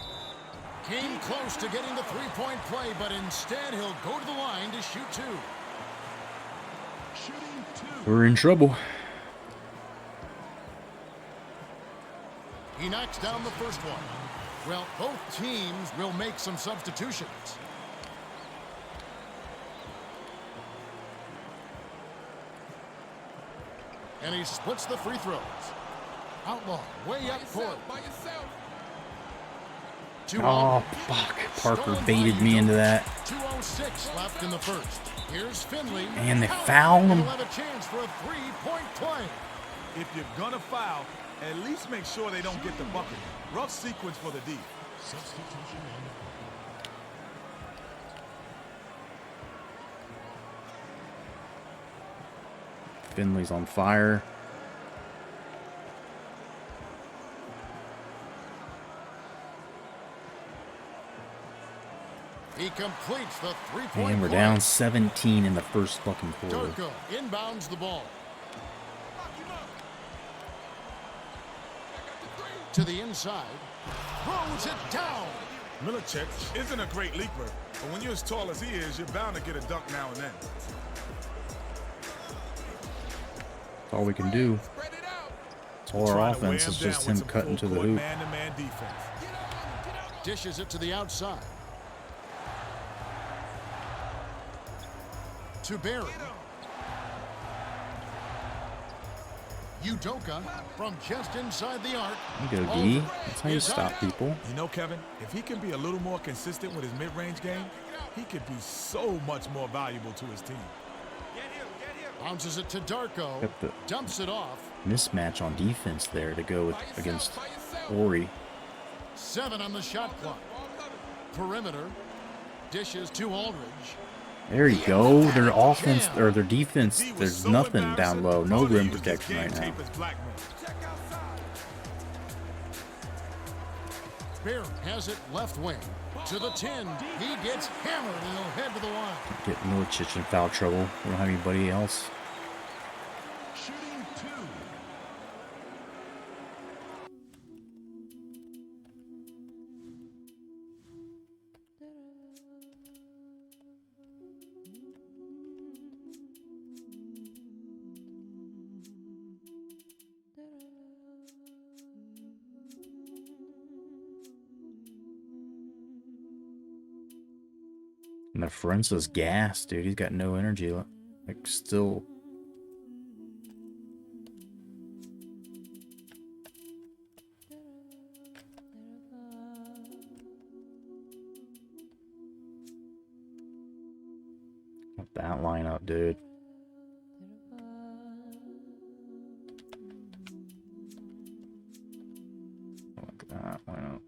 Speaker 3: Came close to getting the three-point play, but instead he'll go to the line to shoot two.
Speaker 1: We're in trouble.
Speaker 3: He knocks down the first one. Well, both teams will make some substitutions. And he splits the free throws. Outlaw way up court.
Speaker 1: Oh, fuck. Parker baited me into that.
Speaker 3: 2:06 left in the first. Here's Finley.
Speaker 1: And they foul him.
Speaker 3: He'll have a chance for a three-point play.
Speaker 2: If you're gonna foul, at least make sure they don't get the bucket. Rough sequence for the D.
Speaker 1: Finley's on fire.
Speaker 3: He completes the three-point
Speaker 1: And we're
Speaker 3: play.
Speaker 1: down 17 in the first fucking quarter.
Speaker 3: Darko inbounds the ball. To the inside. Throws it down.
Speaker 2: Milicic isn't a great leaper, but when you're as tall as he is, you're bound to get a dunk now and then.
Speaker 1: That's all we can do. All our
Speaker 2: Trying to wear
Speaker 1: offense is
Speaker 2: down
Speaker 1: just
Speaker 2: with
Speaker 1: him
Speaker 2: some
Speaker 1: cutting to the
Speaker 2: full-court
Speaker 1: hoop.
Speaker 2: man-to-man defense.
Speaker 3: Dishes it to the outside. To Barry. Udoka from just inside the arc.
Speaker 1: You go, D.
Speaker 3: Over.
Speaker 1: That's how you
Speaker 3: Is
Speaker 1: stop
Speaker 3: up.
Speaker 1: people.
Speaker 2: You know, Kevin, if he can be a little more consistent with his mid-range game, he could be so much more valuable to his team.
Speaker 3: Bounces it to Darko.
Speaker 1: Got the
Speaker 3: Dumps it off.
Speaker 1: mismatch on defense there to go against Ori.
Speaker 3: 7 on the shot clock. Perimeter. Dishes to Aldridge.
Speaker 1: There you go. Their offense
Speaker 3: Jam.
Speaker 1: or their defense.
Speaker 2: D was
Speaker 1: There's
Speaker 2: so
Speaker 1: nothing
Speaker 2: embarrassing,
Speaker 1: down low. No
Speaker 2: Tony
Speaker 1: rim
Speaker 2: used his
Speaker 1: protection
Speaker 2: game
Speaker 1: right now.
Speaker 2: tape as blackmail.
Speaker 3: Bear has it left wing. To the 10. He gets hammered and he'll head to the line.
Speaker 1: Get Milicic in foul trouble. We don't have anybody else. And the Ferenza's gas, dude. He's got no energy. Like, still. With that lineup, dude. Look at that lineup.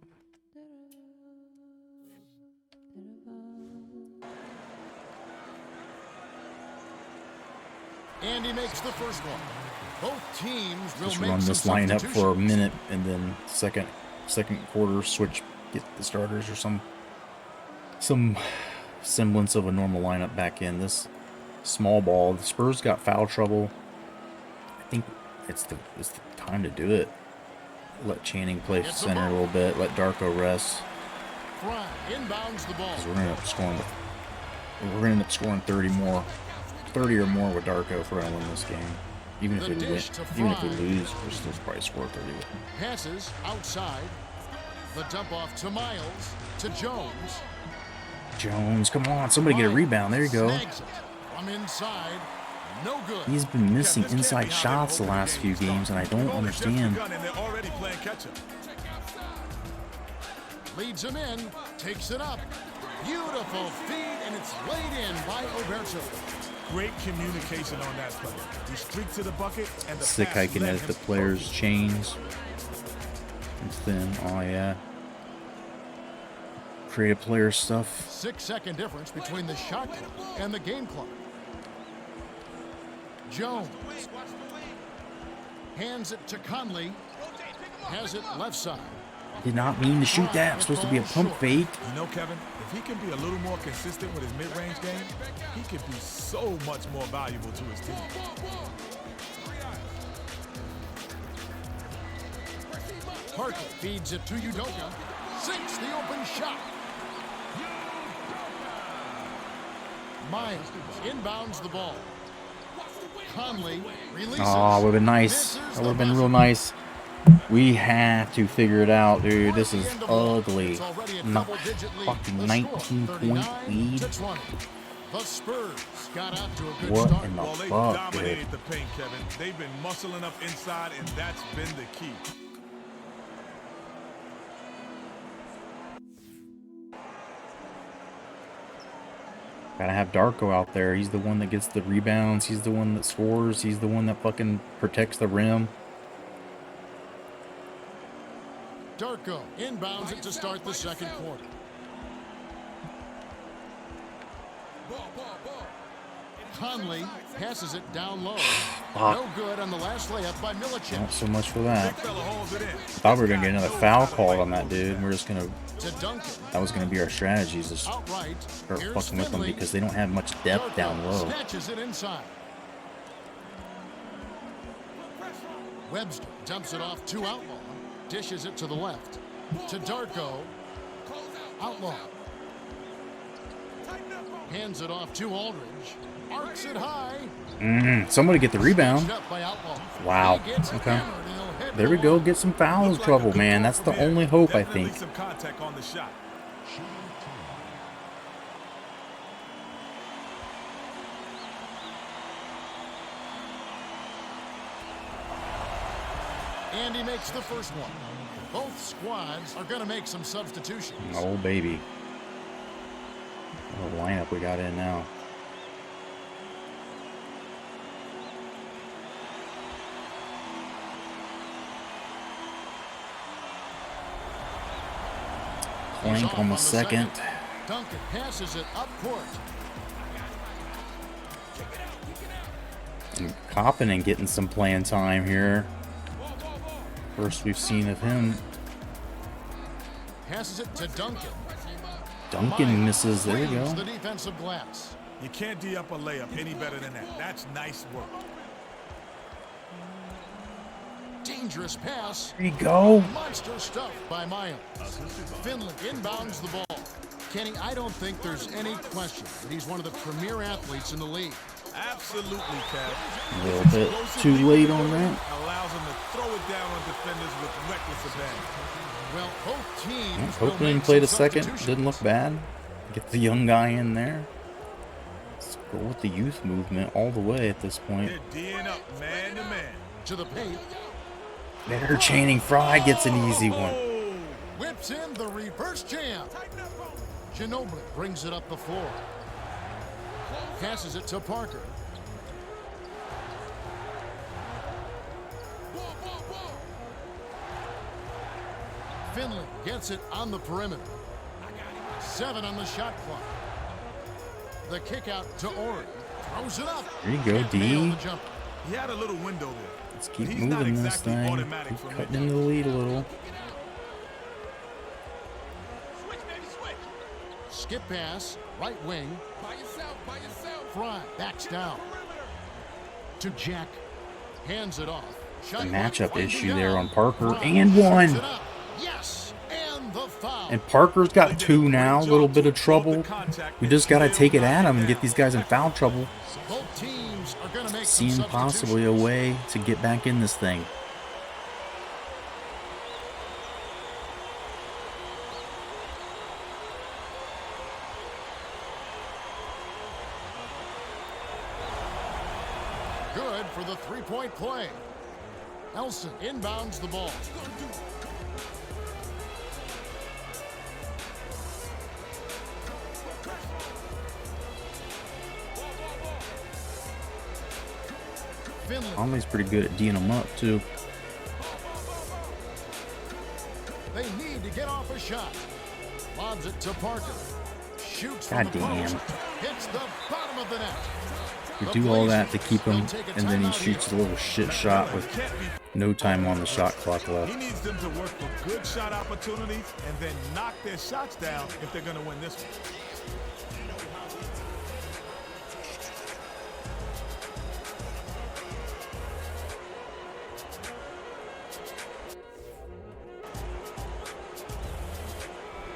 Speaker 3: And he makes the first one. Both teams will
Speaker 1: Just
Speaker 3: make
Speaker 1: run
Speaker 3: some
Speaker 1: this lineup for a
Speaker 3: substitutions.
Speaker 1: minute, and then second quarter switch, get the starters or some semblance of a normal lineup back in. This small ball, the Spurs got foul trouble. I think it's the time to do it. Let Channing play center a little bit. Let Darko rest.
Speaker 3: Fry inbounds the ball.
Speaker 1: Because we're gonna end up scoring 30 or more with Darko if we're gonna win this game. Even if we lose, we'll still probably score 30 with him.
Speaker 3: Passes outside. The dump off to Miles, to Jones.
Speaker 1: Jones, come on, somebody get a rebound. There you go.
Speaker 3: Snags it from inside. No good.
Speaker 1: He's been missing inside shots the last few games, and I don't understand.
Speaker 3: Leads him in, takes it up. Beautiful feed, and it's laid in by Oberto.
Speaker 2: Great communication on that play. He streaked to the bucket, and the
Speaker 1: Sick
Speaker 2: pass
Speaker 1: hiking
Speaker 2: led
Speaker 1: as
Speaker 2: him
Speaker 1: the players' chains. It's thin. Oh, yeah. Creative player stuff.
Speaker 3: 6-second difference between the shot clock and the game clock. Jones hands it to Conley. Has it left side.
Speaker 1: Did not mean to shoot that. It's supposed to be a pump fake.
Speaker 2: You know, Kevin, if he can be a little more consistent with his mid-range game, he could be so much more valuable to his team.
Speaker 3: Parker feeds it to Udoka. Sinks the open shot. Miles inbounds the ball. Conley releases.
Speaker 1: Oh, would have been nice. That would have been real nice. We have to figure it out, dude. This is ugly. Not fucking 19-point lead.
Speaker 3: The Spurs got out to a good
Speaker 1: What
Speaker 3: start.
Speaker 1: in the
Speaker 2: Well, they
Speaker 1: fuck, dude?
Speaker 2: dominated the paint, Kevin. They've been muscling up inside, and that's been the key.
Speaker 1: Gotta have Darko out there. He's the one that gets the rebounds. He's the one that scores. He's the one that fucking protects the rim.
Speaker 3: Darko inbounds it to start the second quarter. Conley passes it down low. No good on the last layup by Milicic.
Speaker 1: Not so much for that.
Speaker 2: Big fella holds it in.
Speaker 1: Thought we were gonna get another foul called on that dude. We're just gonna.
Speaker 3: To Duncan.
Speaker 1: That was gonna be our strategy. Is just
Speaker 3: Outright.
Speaker 1: start
Speaker 3: Here's
Speaker 1: fucking with them
Speaker 3: Finley.
Speaker 1: because they don't have much depth down low.
Speaker 3: Snatches it inside. Webster dumps it off to Outlaw. Dishes it to the left. To Darko. Outlaw. Hands it off to Aldridge. Arcs it high.
Speaker 1: Somebody get the rebound.
Speaker 3: Up by Outlaw.
Speaker 1: Wow.
Speaker 3: He gets
Speaker 1: Okay.
Speaker 3: hammered and he'll head
Speaker 1: There we
Speaker 3: for
Speaker 1: go.
Speaker 3: one.
Speaker 1: Get some fouls trouble, man. That's the only hope, I
Speaker 2: Definitely
Speaker 1: think.
Speaker 2: some contact on the shot.
Speaker 3: And he makes the first one. Both squads are going to make some substitutions.
Speaker 1: Oh, baby. What a lineup we got in now.
Speaker 3: He's
Speaker 1: Plank
Speaker 3: off
Speaker 1: on the second.
Speaker 3: Duncan passes it up court.
Speaker 1: And Coppin and getting some playing time here. First we've seen of him.
Speaker 3: Passes it to Duncan.
Speaker 1: Duncan misses. There you
Speaker 3: Cleans
Speaker 1: go.
Speaker 3: the defensive glass.
Speaker 2: You can't D up a layup any better than that. That's nice work.
Speaker 3: Dangerous pass.
Speaker 1: There you go.
Speaker 3: Monster stuff by Miles. Finley inbounds the ball. Kenny, I don't think there's any question that he's one of the premier athletes in the league.
Speaker 2: Absolutely, Kev.
Speaker 1: A little bit too late on that.
Speaker 2: Allows him to throw it down on defenders with reckless abandon.
Speaker 3: Well, both teams will
Speaker 1: Copeland
Speaker 3: make
Speaker 1: played a
Speaker 3: some
Speaker 1: second.
Speaker 3: substitutions.
Speaker 1: Didn't look bad. Get the young guy in there. Let's go with the youth movement all the way at this point.
Speaker 2: They're D'ing up man to man.
Speaker 3: To the paint.
Speaker 1: There, Channing Frye gets an easy one.
Speaker 3: Whips in the reverse jam. Ginobili brings it up the floor. Passes it to Parker. Finley gets it on the perimeter. 7 on the shot clock. The kick out to Ori. Throws it up.
Speaker 1: There you go,
Speaker 3: Can't nail
Speaker 1: D.
Speaker 3: the jumper.
Speaker 2: He had a little window there.
Speaker 1: Let's keep
Speaker 2: He's not
Speaker 1: moving
Speaker 2: exactly
Speaker 1: this thing.
Speaker 2: automatic
Speaker 1: Keep
Speaker 2: from
Speaker 1: cutting
Speaker 2: mid.
Speaker 1: into the lead a little.
Speaker 3: Skip pass, right wing. Fry backs down. To Jack. Hands it off. Shot
Speaker 1: The
Speaker 3: clock
Speaker 1: matchup
Speaker 3: winding
Speaker 1: issue
Speaker 3: down.
Speaker 1: there on Parker.
Speaker 3: Fry
Speaker 1: And
Speaker 3: shoots
Speaker 1: one.
Speaker 3: it up. Yes, and the foul.
Speaker 1: And Parker's got 2 now. A little bit of trouble. We just got to take it at him and get these guys in foul trouble.
Speaker 3: Both teams are going to make
Speaker 1: Seeing
Speaker 3: some
Speaker 1: possibly a
Speaker 3: substitutions.
Speaker 1: way to get back in this thing.
Speaker 3: Good for the three-point play. Elson inbounds the ball. Finley.
Speaker 1: Conley's pretty good at D'ing them up, too.
Speaker 3: They need to get off a shot. Lobs it to Parker. Shoots from
Speaker 1: God
Speaker 3: the
Speaker 1: damn.
Speaker 3: post. Hits the bottom of the net.
Speaker 1: We
Speaker 3: The
Speaker 1: do all that to
Speaker 3: Blazers
Speaker 1: keep him,
Speaker 3: will take a
Speaker 1: and then he
Speaker 3: timeout
Speaker 1: shoots a
Speaker 3: here.
Speaker 1: little shit shot with no time on the shot clock left.
Speaker 2: He needs them to work for good shot opportunities and then knock their shots down if they're going to win this one.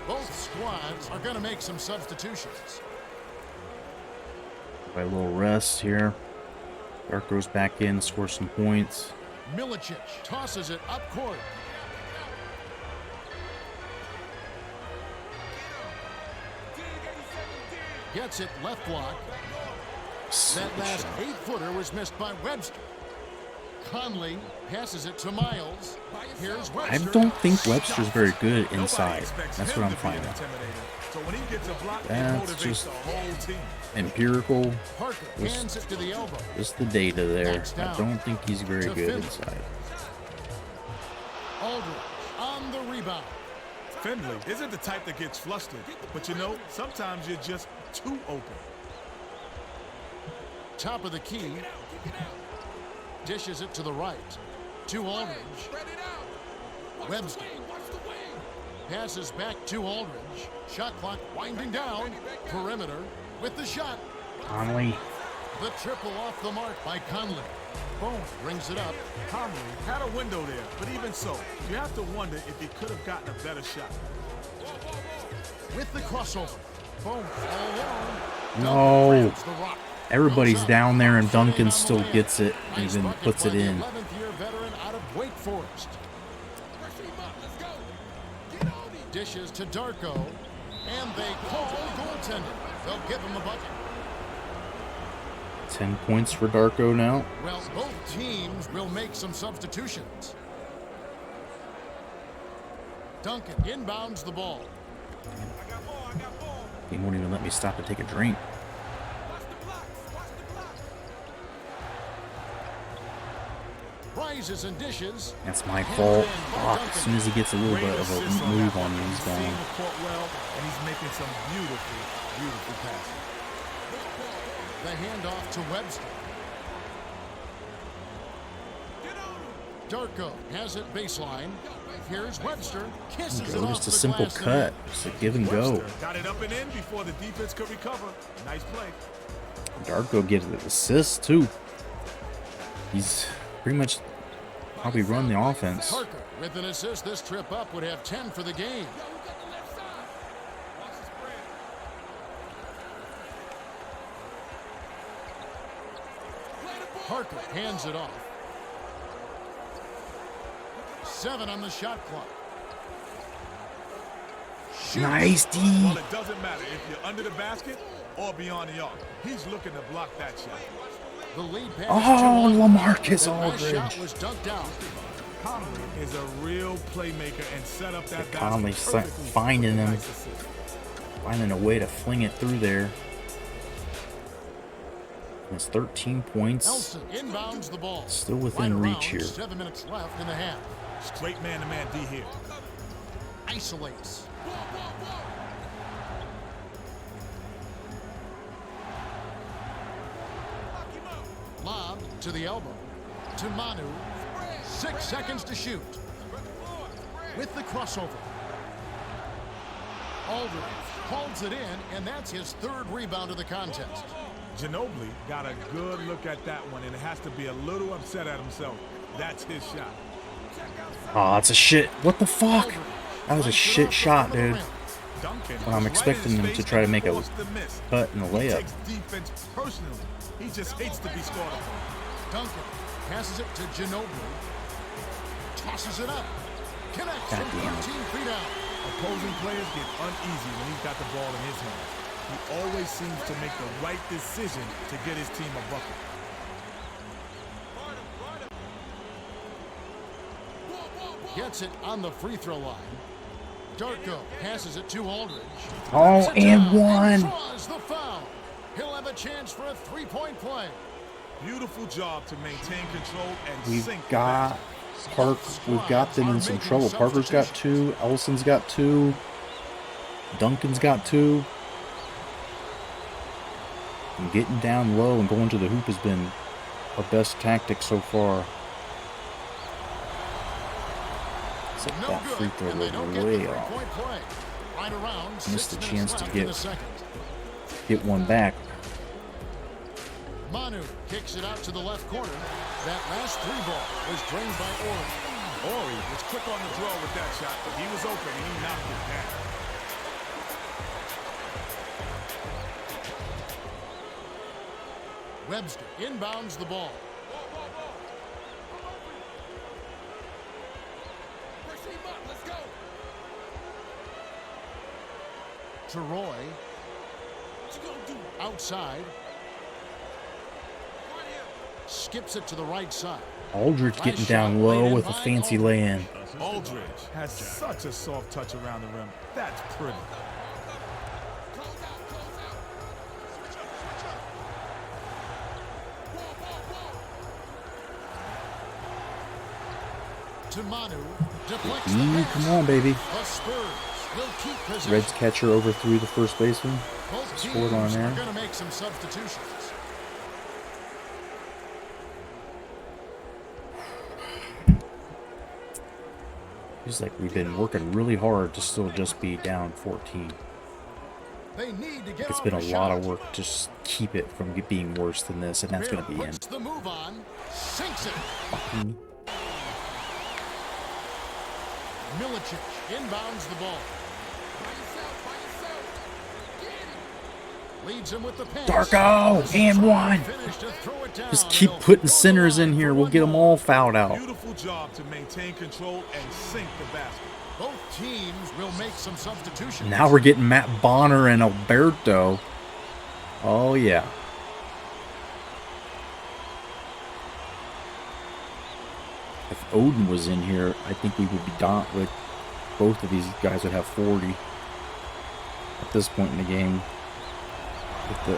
Speaker 3: Both squads are going to make some substitutions.
Speaker 1: By a little rest here. Dark goes back in, scores some points.
Speaker 3: Milicic tosses it up court. Gets it left block. That last 8-footer was missed by Webster. Conley passes it to Miles. Here's
Speaker 1: I
Speaker 3: Webster.
Speaker 1: don't think Webster's very good
Speaker 2: Nobody
Speaker 1: inside.
Speaker 2: expects
Speaker 1: That's
Speaker 2: him
Speaker 1: what I'm
Speaker 2: to be an
Speaker 1: finding.
Speaker 2: intimidator. So when he gets a block, it
Speaker 1: That's
Speaker 2: motivates
Speaker 1: just
Speaker 2: the whole team.
Speaker 1: empirical.
Speaker 3: Parker
Speaker 1: Just-
Speaker 3: hands it to the elbow.
Speaker 1: Just the data there.
Speaker 3: Backs
Speaker 1: I
Speaker 3: down.
Speaker 1: don't think he's very
Speaker 3: To
Speaker 1: good
Speaker 3: Finley.
Speaker 1: inside.
Speaker 3: Aldridge on the rebound.
Speaker 2: Finley isn't the type that gets flustered, but you know, sometimes you're just too open.
Speaker 3: Top of the key. Dishes it to the right. To Aldridge. Webster. Passes back to Aldridge. Shot clock winding down. Perimeter with the shot.
Speaker 1: Conley.
Speaker 3: The triple off the mark by Conley. Bowen brings it up.
Speaker 2: Conley had a window there, but even so, you have to wonder if he could have gotten a better shot.
Speaker 3: With the crossover. Bowen all alone.
Speaker 1: No.
Speaker 3: Grabs the rock.
Speaker 1: Everybody's
Speaker 3: Goes up.
Speaker 1: down there and
Speaker 3: Finley
Speaker 1: Duncan
Speaker 3: on the
Speaker 1: still
Speaker 3: layup.
Speaker 1: gets it and
Speaker 3: Nice
Speaker 1: even
Speaker 3: bucket
Speaker 1: puts
Speaker 3: by
Speaker 1: it
Speaker 3: the
Speaker 1: in.
Speaker 3: 11th-year veteran out of Wake Forest. Dishes to Darko. And they call goaltending. They'll give him the bucket.
Speaker 1: 10 points for Darko now.
Speaker 3: Well, both teams will make some substitutions. Duncan inbounds the ball.
Speaker 1: He won't even let me stop to take a drink.
Speaker 3: Rises and dishes.
Speaker 1: That's my fault. Fuck. As soon as he gets a little bit of a move on me, he's
Speaker 2: Seeing
Speaker 1: gone.
Speaker 2: the court well, and he's making some beautiful, beautiful passes.
Speaker 3: The handoff to Webster. Darko has it baseline. Here's Webster. Kisses it
Speaker 1: Go
Speaker 3: off
Speaker 1: just a
Speaker 3: the
Speaker 1: simple
Speaker 3: glass
Speaker 1: cut.
Speaker 3: net.
Speaker 1: Just a give and go.
Speaker 2: Webster got it up and in before the defense could recover. Nice play.
Speaker 1: Darko gets an assist too. He's pretty much probably run the offense.
Speaker 3: Parker with an assist this trip up would have 10 for the game. Parker hands it off. 7 on the shot clock.
Speaker 1: Nice D.
Speaker 2: Well, it doesn't matter if you're under the basket or beyond the arc. He's looking to block that shot.
Speaker 3: The lead pass
Speaker 1: Oh,
Speaker 3: to
Speaker 1: LaMarcus
Speaker 3: That last shot
Speaker 1: Aldridge.
Speaker 3: was dunked out.
Speaker 2: Conley is a real playmaker and set up that
Speaker 1: Conley
Speaker 2: basket perfectly.
Speaker 1: finding him.
Speaker 2: Nice assist.
Speaker 1: Finding a way to fling it through there. It's 13 points.
Speaker 3: Nelson inbounds the ball.
Speaker 1: Still within
Speaker 3: Right
Speaker 1: reach
Speaker 3: around
Speaker 1: here.
Speaker 3: 7 minutes left in the half.
Speaker 2: Straight man-to-man D here.
Speaker 3: Isolates. Lob to the elbow. To Manu. 6 seconds to shoot. With the crossover. Aldridge holds it in, and that's his 3rd rebound of the contest.
Speaker 2: Ginobili got a good look at that one, and has to be a little upset at himself. That's his shot.
Speaker 1: Oh, that's a shit. What the fuck? That was a shit shot, dude.
Speaker 2: Duncan
Speaker 1: Well, I'm
Speaker 2: was
Speaker 1: expecting
Speaker 2: in
Speaker 1: him
Speaker 2: his
Speaker 1: to
Speaker 2: face
Speaker 1: try to
Speaker 2: and
Speaker 1: make a
Speaker 2: forced the miss.
Speaker 1: cut and a
Speaker 2: He
Speaker 1: layup.
Speaker 2: takes defense personally. He just hates to be scored upon.
Speaker 3: Duncan passes it to Ginobili. Tosses it up. Connects from
Speaker 1: Goddamn.
Speaker 3: 13 feet out.
Speaker 2: Opposing players get uneasy when he's got the ball in his hands. He always seems to make the right decision to get his team a bucket.
Speaker 3: Gets it on the free throw line. Darko passes it to Aldridge.
Speaker 1: Oh,
Speaker 3: Knocks it
Speaker 1: and
Speaker 3: down
Speaker 1: one.
Speaker 3: Draws the foul. He'll have a chance for a 3-point play.
Speaker 2: Beautiful job to maintain control and
Speaker 1: We've
Speaker 2: sink the
Speaker 1: got we've got them in some trouble. Parker's got 2, Ellison's got 2, Duncan's got 2. And getting down low and going to the hoop has been our best tactic so far. Except
Speaker 3: No
Speaker 1: that free
Speaker 3: good,
Speaker 1: throw
Speaker 3: and they
Speaker 1: was
Speaker 3: don't get the
Speaker 1: way off.
Speaker 3: 3-point play. Right around
Speaker 1: Missed
Speaker 3: 6
Speaker 1: the
Speaker 3: minutes
Speaker 1: chance to
Speaker 3: left in
Speaker 1: get-
Speaker 3: the second.
Speaker 1: Get one back.
Speaker 3: Manu kicks it out to the left corner. That last 3 ball was drained by Ori.
Speaker 2: Ori was quick on the draw with that shot, but he was open and he knocked it down.
Speaker 3: Webster inbounds the ball. To Roy. Outside. Skips it to the right side.
Speaker 1: Aldridge getting down low with a fancy lay-in.
Speaker 2: Aldridge has such a soft touch around the rim. That's pretty.
Speaker 3: To Manu. Deflects the pass.
Speaker 1: Come on, baby.
Speaker 3: The Spurs will keep possession.
Speaker 1: Red's catcher overthrew the first baseman.
Speaker 3: Both
Speaker 1: Scored on
Speaker 3: teams
Speaker 1: there.
Speaker 3: are going to make some substitutions.
Speaker 1: Feels like we've been working really hard to still just be down 14.
Speaker 3: They need to get
Speaker 1: It's
Speaker 3: off
Speaker 1: been a
Speaker 3: the
Speaker 1: lot
Speaker 3: shot.
Speaker 1: of work to just keep it from being worse than this, and that's going to be in.
Speaker 3: Puts the move on. Sinks it.
Speaker 1: Fucking
Speaker 3: Milicic inbounds the ball. Leads him with the pass.
Speaker 1: Darko, and one.
Speaker 3: Finish to throw it down.
Speaker 1: Just keep
Speaker 3: They'll
Speaker 1: putting
Speaker 3: go
Speaker 1: centers in
Speaker 3: line
Speaker 1: here.
Speaker 3: for
Speaker 1: We'll
Speaker 3: one
Speaker 1: get them
Speaker 3: more.
Speaker 1: all fouled out.
Speaker 2: Beautiful job to maintain control and sink the basket.
Speaker 3: Both teams will make some substitutions.
Speaker 1: Now we're getting Matt Bonner and Alberto. Oh, yeah. If Odin was in here, I think we would be done with both of these guys would have 40 at this point in the game with the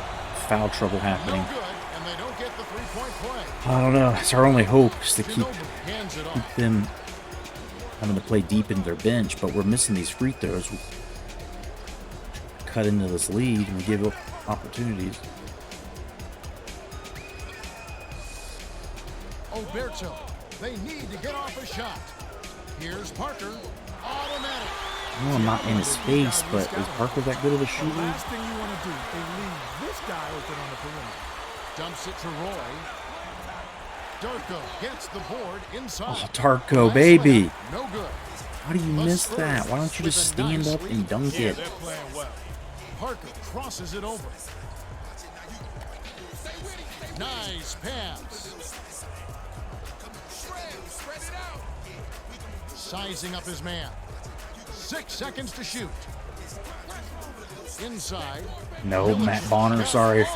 Speaker 1: foul trouble happening.
Speaker 3: No good, and they don't get the 3-point play.
Speaker 1: I don't know. It's our only hope is to keep
Speaker 3: Ginobili hands it off.
Speaker 1: keep them having to play deep into their bench, but we're missing these free throws. We cut into this lead and we give up opportunities.
Speaker 3: Oberto. They need to get off a shot. Here's Parker. Automatic.
Speaker 1: I know I'm not in his face, but is Parker that good of a
Speaker 2: The
Speaker 1: shooter?
Speaker 2: last thing you want to do is leave this guy open on the perimeter.
Speaker 3: Dumps it to Roy. Darko gets the board inside.
Speaker 1: Oh, Darko, baby.
Speaker 3: Left, no good.
Speaker 1: How do you miss that? Why don't you just stand up and dunk
Speaker 2: Yeah,
Speaker 1: it?
Speaker 2: they're playing well.
Speaker 3: Parker crosses it over. Nice pass. Sizing up his man. 6 seconds to shoot. Inside.
Speaker 1: No, Matt Bonner, sorry.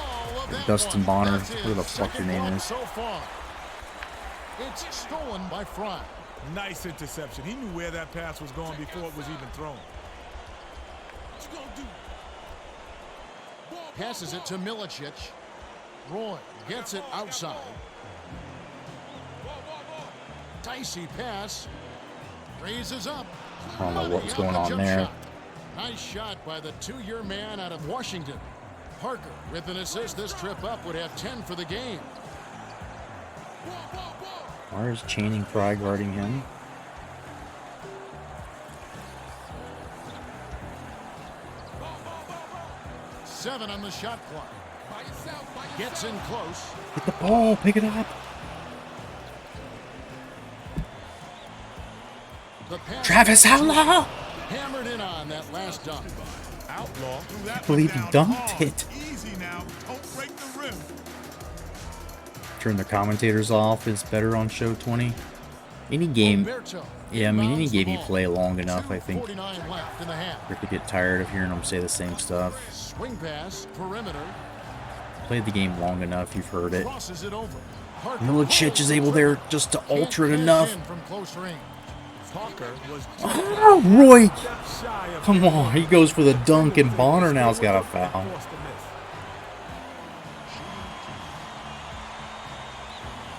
Speaker 1: Dustin Bonner, who the fuck your name is.
Speaker 3: So far. It's stolen by Fry.
Speaker 2: Nice interception. He knew where that pass was going before it was even thrown.
Speaker 3: Passes it to Milicic. Roy gets it outside. Dicey pass. Raises up.
Speaker 1: I don't know what's going on there.
Speaker 3: Shot. Nice shot by the 2-year man out of Washington. Parker with an assist this trip up would have 10 for the game.
Speaker 1: Why is Channing Frye guarding him?
Speaker 3: Seven on the shot clock. Gets in close.
Speaker 1: Get the ball, pick it up. Travis Outlaw!
Speaker 3: Hammered in on that last dunk.
Speaker 2: Outlaw.
Speaker 1: I believe he dunked it.
Speaker 2: Easy now. Don't break the rim.
Speaker 1: Turn the commentators off. It's better on show 20. Any game. Yeah, I mean, any game you play long enough, I think you have to get tired of hearing them say the same stuff.
Speaker 3: Swing pass, perimeter.
Speaker 1: Played the game long enough, you've heard it.
Speaker 3: Crosses it over.
Speaker 1: Milicic is able there just to alter it enough.
Speaker 3: From close range.
Speaker 2: Parker was
Speaker 1: Oh, Roy! Come on, he goes for the dunk, and Bonner now's got a foul.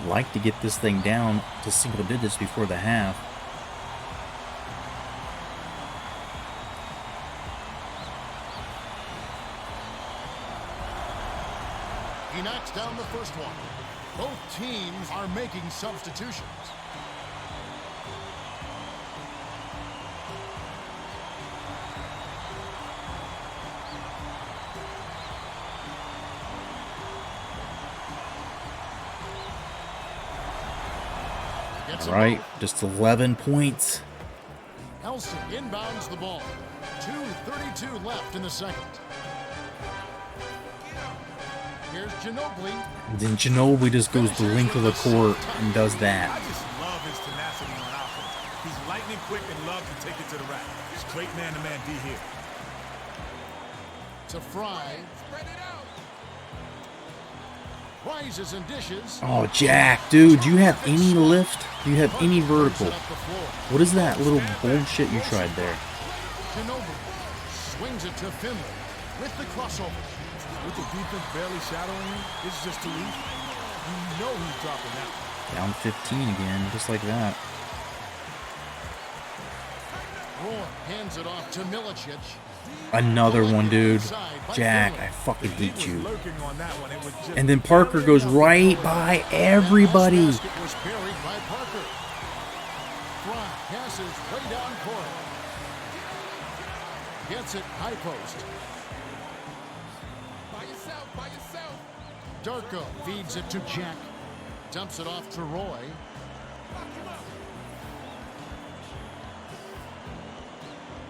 Speaker 1: Like to get this thing down to single digits before the half.
Speaker 3: He knocks down the first one. Both teams are making substitutions.
Speaker 1: All right, just 11 points.
Speaker 3: Elson inbounds the ball. 2:32 left in the second. Here's Ginobili.
Speaker 1: And then Ginobili just goes the length of the court and does that.
Speaker 2: I just love his tenacity on offense. He's lightning quick and loves to take it to the rack. Straight man-to-man D here.
Speaker 3: To Fry. Spread it out. Rises and dishes.
Speaker 1: Oh, Jack, dude, do you have any lift? Do you have any vertical? What is that little bullshit you tried there?
Speaker 3: Ginobili swings it to Finley with the crossover.
Speaker 2: With the defense barely shadowing him, it's just too easy. You know he's dropping that.
Speaker 1: Down 15 again, just like that.
Speaker 3: Roy hands it off to Milicic.
Speaker 1: Another one, dude. Jack, I fucking hate you. And then Parker goes right by everybody.
Speaker 3: Was buried by Parker. Fry passes way down court. Gets it high post. By yourself. Darko feeds it to Jack. Dumps it off to Roy.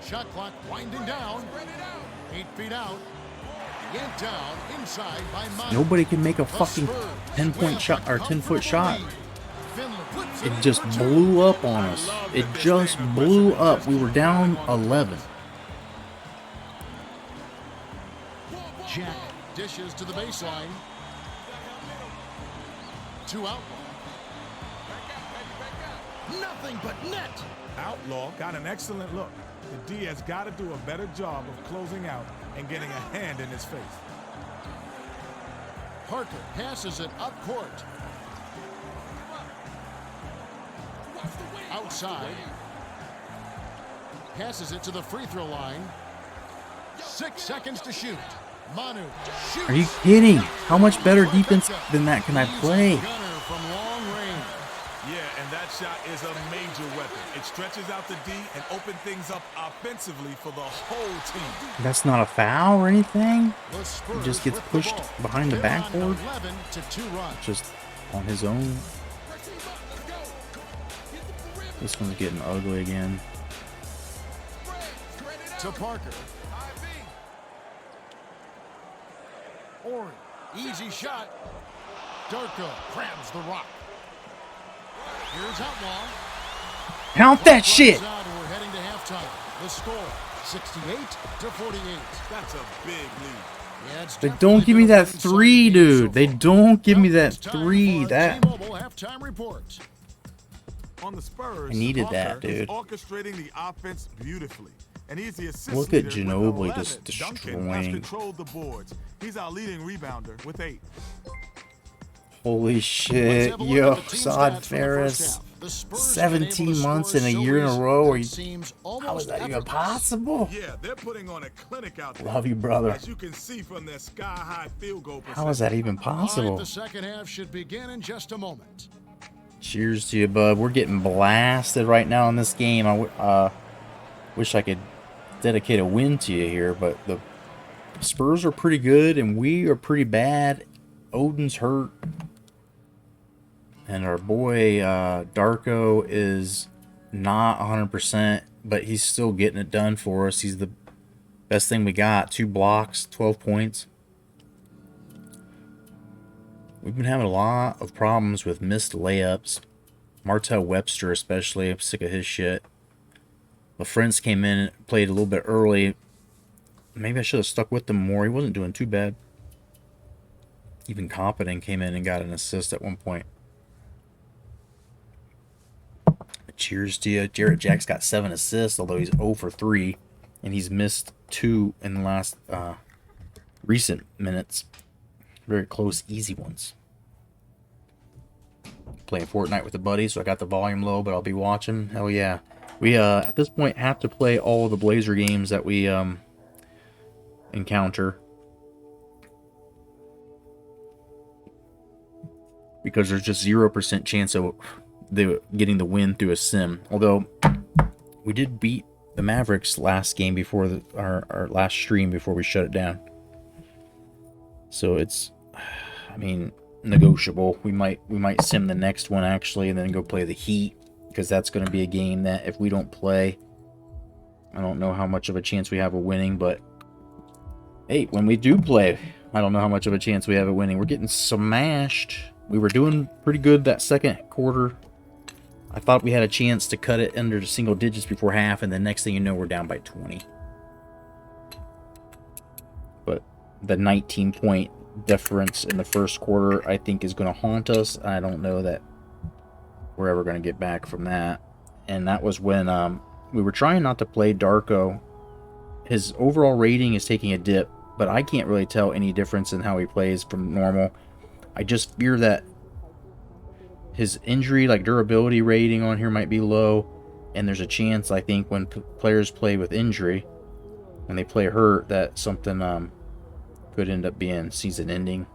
Speaker 3: Shot clock winding down. 8 feet out. Yanked down inside by Manu.
Speaker 1: Nobody can make a fucking 10-point shot or 10-foot shot. It just blew up on us. It just blew up. We were down 11.
Speaker 3: Jack dishes to the baseline. To Outlaw. Nothing but net.
Speaker 2: Outlaw got an excellent look. The D has got to do a better job of closing out and getting a hand in his face.
Speaker 3: Parker passes it up court. Outside. Passes it to the free throw line. 6 seconds to shoot. Manu shoots.
Speaker 1: Are you kidding? How much better defense than that can I play?
Speaker 3: Gunner from long range.
Speaker 2: Yeah, and that shot is a major weapon. It stretches out the D and opens things up offensively for the whole team.
Speaker 1: That's not a foul or anything.
Speaker 3: The Spurs
Speaker 1: He just gets
Speaker 3: with the
Speaker 1: pushed
Speaker 3: ball.
Speaker 1: behind the
Speaker 3: They're on
Speaker 1: backboard.
Speaker 3: 11 to 2 runs.
Speaker 1: Just on his own. This one's getting ugly again.
Speaker 3: To Parker. Oren, easy shot. Darko crabs the rock. Here's Outlaw.
Speaker 1: Count that shit.
Speaker 3: We're heading to halftime. The score, 68-48.
Speaker 2: That's a big lead.
Speaker 3: Yeah, it's
Speaker 1: They
Speaker 3: definitely
Speaker 1: don't give me
Speaker 3: been a
Speaker 1: that
Speaker 3: winning
Speaker 1: 3,
Speaker 3: side game so
Speaker 1: dude. They
Speaker 3: far.
Speaker 1: don't give me
Speaker 3: Well,
Speaker 1: that
Speaker 3: it's time
Speaker 1: 3.
Speaker 3: for
Speaker 1: That
Speaker 3: T-Mobile halftime report.
Speaker 2: On the Spurs,
Speaker 1: I needed
Speaker 2: Parker
Speaker 1: that,
Speaker 2: is
Speaker 1: dude.
Speaker 2: orchestrating the offense beautifully. And he's the assist
Speaker 1: Look at
Speaker 2: leader with
Speaker 1: Ginobili
Speaker 2: 11.
Speaker 1: just
Speaker 2: Duncan has
Speaker 1: destroying.
Speaker 2: controlled the boards. He's our leading rebounder with 8.
Speaker 1: Holy
Speaker 3: Let's
Speaker 1: shit,
Speaker 3: have a look
Speaker 1: yo,
Speaker 3: at the team
Speaker 1: Sod
Speaker 3: stats from the first
Speaker 1: Ferris.
Speaker 3: half. The Spurs have been able to
Speaker 1: 17 months
Speaker 3: score
Speaker 1: in a
Speaker 3: so
Speaker 1: year in a
Speaker 3: easily
Speaker 1: row.
Speaker 3: that
Speaker 1: Are
Speaker 3: it
Speaker 1: you,
Speaker 3: seems
Speaker 1: how is
Speaker 3: almost
Speaker 1: that even
Speaker 3: effortless.
Speaker 1: possible?
Speaker 2: Yeah, they're putting on a clinic out there.
Speaker 1: Love you, brother.
Speaker 2: As you can see from their sky-high field goal percentage.
Speaker 1: How is that even
Speaker 3: All right,
Speaker 1: possible?
Speaker 3: the second half should begin in just a moment.
Speaker 1: Cheers to you, bud. We're getting blasted right now in this game. I wish I could dedicate a win to you here, but the Spurs are pretty good and we are pretty bad. Odin's hurt. And our boy Darko is not 100%, but he's still getting it done for us. He's the best thing we got. 2 blocks, 12 points. We've been having a lot of problems with missed layups. Martell Webster especially. I'm sick of his shit. LaFrance came in and played a little bit early. Maybe I should have stuck with him more. He wasn't doing too bad. Even Competent came in and got an assist at one point. Cheers to you. Jarrett Jack's got 7 assists, although he's 0 for 3. And he's missed 2 in the last recent minutes. Very close, easy ones. Playing Fortnite with a buddy, so I got the volume low, but I'll be watching. Hell yeah. We, at this point, have to play all of the Blazer games that we encounter. Because there's just 0% chance of getting the win through a sim. Although, we did beat the Mavericks last game before our last stream before we shut it down. So it's, I mean, negotiable. We might sim the next one actually, and then go play the Heat, because that's going to be a game that if we don't play, I don't know how much of a chance we have of winning. But hey, when we do play, I don't know how much of a chance we have of winning. We're getting smashed. We were doing pretty good that second quarter. I thought we had a chance to cut it under the single digits before half, and the next thing you know, we're down by 20. But the 19-point difference in the first quarter, I think, is going to haunt us. I don't know that we're ever going to get back from that. And that was when we were trying not to play Darko. His overall rating is taking a dip, but I can't really tell any difference in how he plays from normal. I just fear that his injury, like durability rating on here, might be low, and there's a chance, I think, when players play with injury, when they play hurt, that something could end up being season-ending.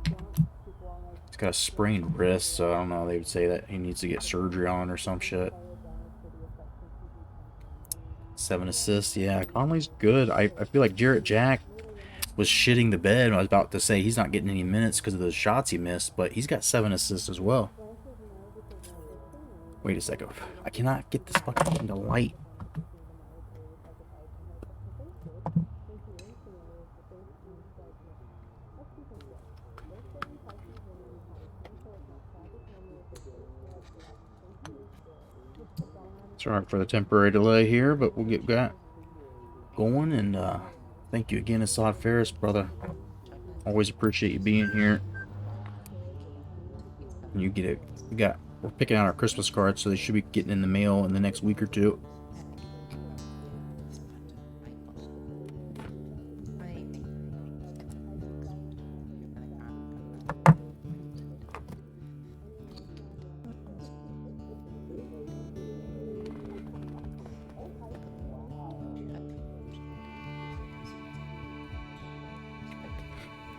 Speaker 1: He's got a sprained wrist, so I don't know. They would say that he needs to get surgery on or some shit. 7 assists, yeah. Conley's good. I feel like Jarrett Jack was shitting the bed. I was about to say he's not getting any minutes because of the shots he missed, but he's got 7 assists as well. Wait a second. I cannot get this fucking thing to light. Sorry for the temporary delay here, but we'll get that going. And thank you again, Assad Ferris, brother. Always appreciate you being here. And you get it. We're picking out our Christmas cards, so they should be getting in the mail in the next week or two.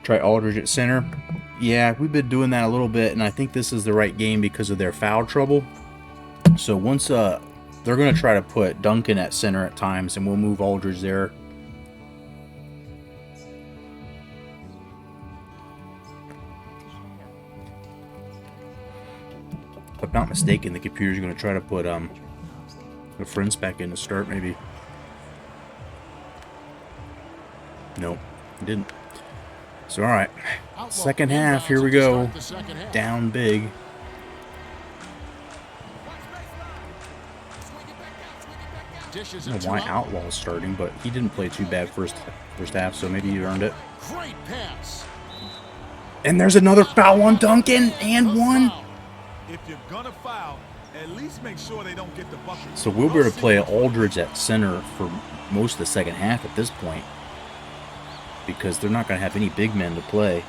Speaker 1: Try Aldridge at center. Yeah, we've been doing that a little bit, and I think this is the right game because of their foul trouble. So once they're going to try to put Duncan at center at times, and we'll move Aldridge there. If I'm not mistaken, the computer's going to try to put the friends back in to start, maybe. Nope, it didn't. So, all right, second half, here we go, down big.
Speaker 3: Dishes
Speaker 1: I
Speaker 3: it
Speaker 1: don't
Speaker 3: to
Speaker 1: know why
Speaker 3: Outlaw.
Speaker 1: Outlaw starting, but he didn't play too bad first half, so maybe he earned it.
Speaker 3: Great pass.
Speaker 1: And there's another foul on Duncan, and
Speaker 3: The
Speaker 1: one.
Speaker 3: foul.
Speaker 2: If you're gonna foul, at least make sure they don't get the bucket.
Speaker 1: So we'll be able
Speaker 2: We'll
Speaker 1: to play
Speaker 2: see which one.
Speaker 1: Aldridge at center for most of the second half at this point, because they're not going to have any big men to play.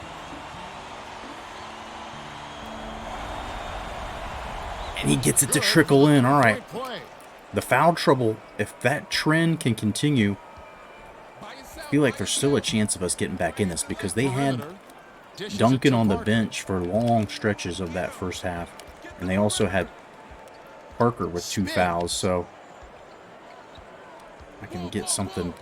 Speaker 1: And he gets it to
Speaker 3: Good
Speaker 1: trickle in. All right.
Speaker 3: point play.
Speaker 1: The foul trouble, if that trend can continue, I feel like there's still a chance of us getting back in this, because they had
Speaker 3: Perimeter. Dishes it
Speaker 1: Duncan
Speaker 3: to
Speaker 1: on the
Speaker 3: Parker.
Speaker 1: bench for long stretches of that first half. And they also had Parker with 2 fouls, so I can get something,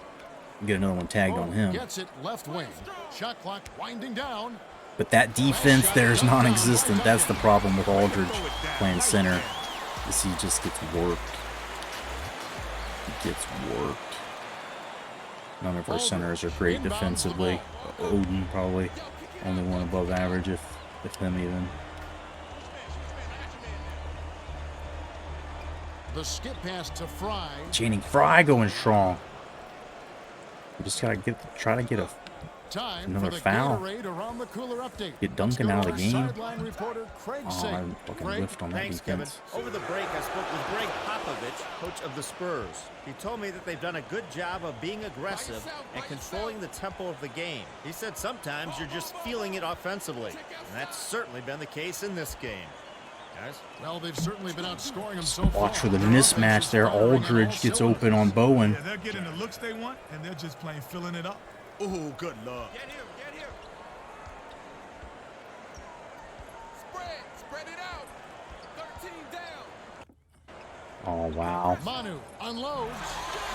Speaker 1: get another one tagged on him.
Speaker 3: Gets it left wing. Shot clock winding down.
Speaker 1: But that defense there is non-existent. That's the problem with Aldridge playing center, is he just gets worked. He gets worked. None of our centers are great defensively. Odin probably only one above average, if them even.
Speaker 3: The skip pass to Fry.
Speaker 1: Channing Frye going strong. We just gotta try to get a
Speaker 3: Time
Speaker 1: Another
Speaker 3: for the
Speaker 1: foul.
Speaker 3: Gatorade around the cooler update.
Speaker 1: Get Duncan
Speaker 3: Let's
Speaker 1: out
Speaker 3: go
Speaker 1: of
Speaker 3: to
Speaker 1: the
Speaker 3: our
Speaker 1: game.
Speaker 3: sideline reporter, Craig
Speaker 1: Oh,
Speaker 3: Sing.
Speaker 1: I fucking
Speaker 3: Craig,
Speaker 1: whiffed on that
Speaker 4: Thanks, Kevin.
Speaker 1: defense.
Speaker 4: Over the break, I spoke with Greg Popovich, coach of the Spurs. He told me that they've done a good job of being aggressive and controlling the tempo of the game. He said sometimes you're just feeling it offensively, and that's certainly been the case in this game. Guys?
Speaker 3: Well, they've certainly been outscoring them so far.
Speaker 1: Watch for the
Speaker 3: Their offense
Speaker 1: mismatch
Speaker 3: is
Speaker 1: there.
Speaker 3: firing on all
Speaker 1: Aldridge gets
Speaker 3: cylinders.
Speaker 1: open on Bowen.
Speaker 2: Yeah, they're getting the looks they want, and they're just plain filling it up. Ooh, good luck.
Speaker 6: Get him, get him. Spread it out. 13 down.
Speaker 1: Oh, wow.
Speaker 3: Manu unloads,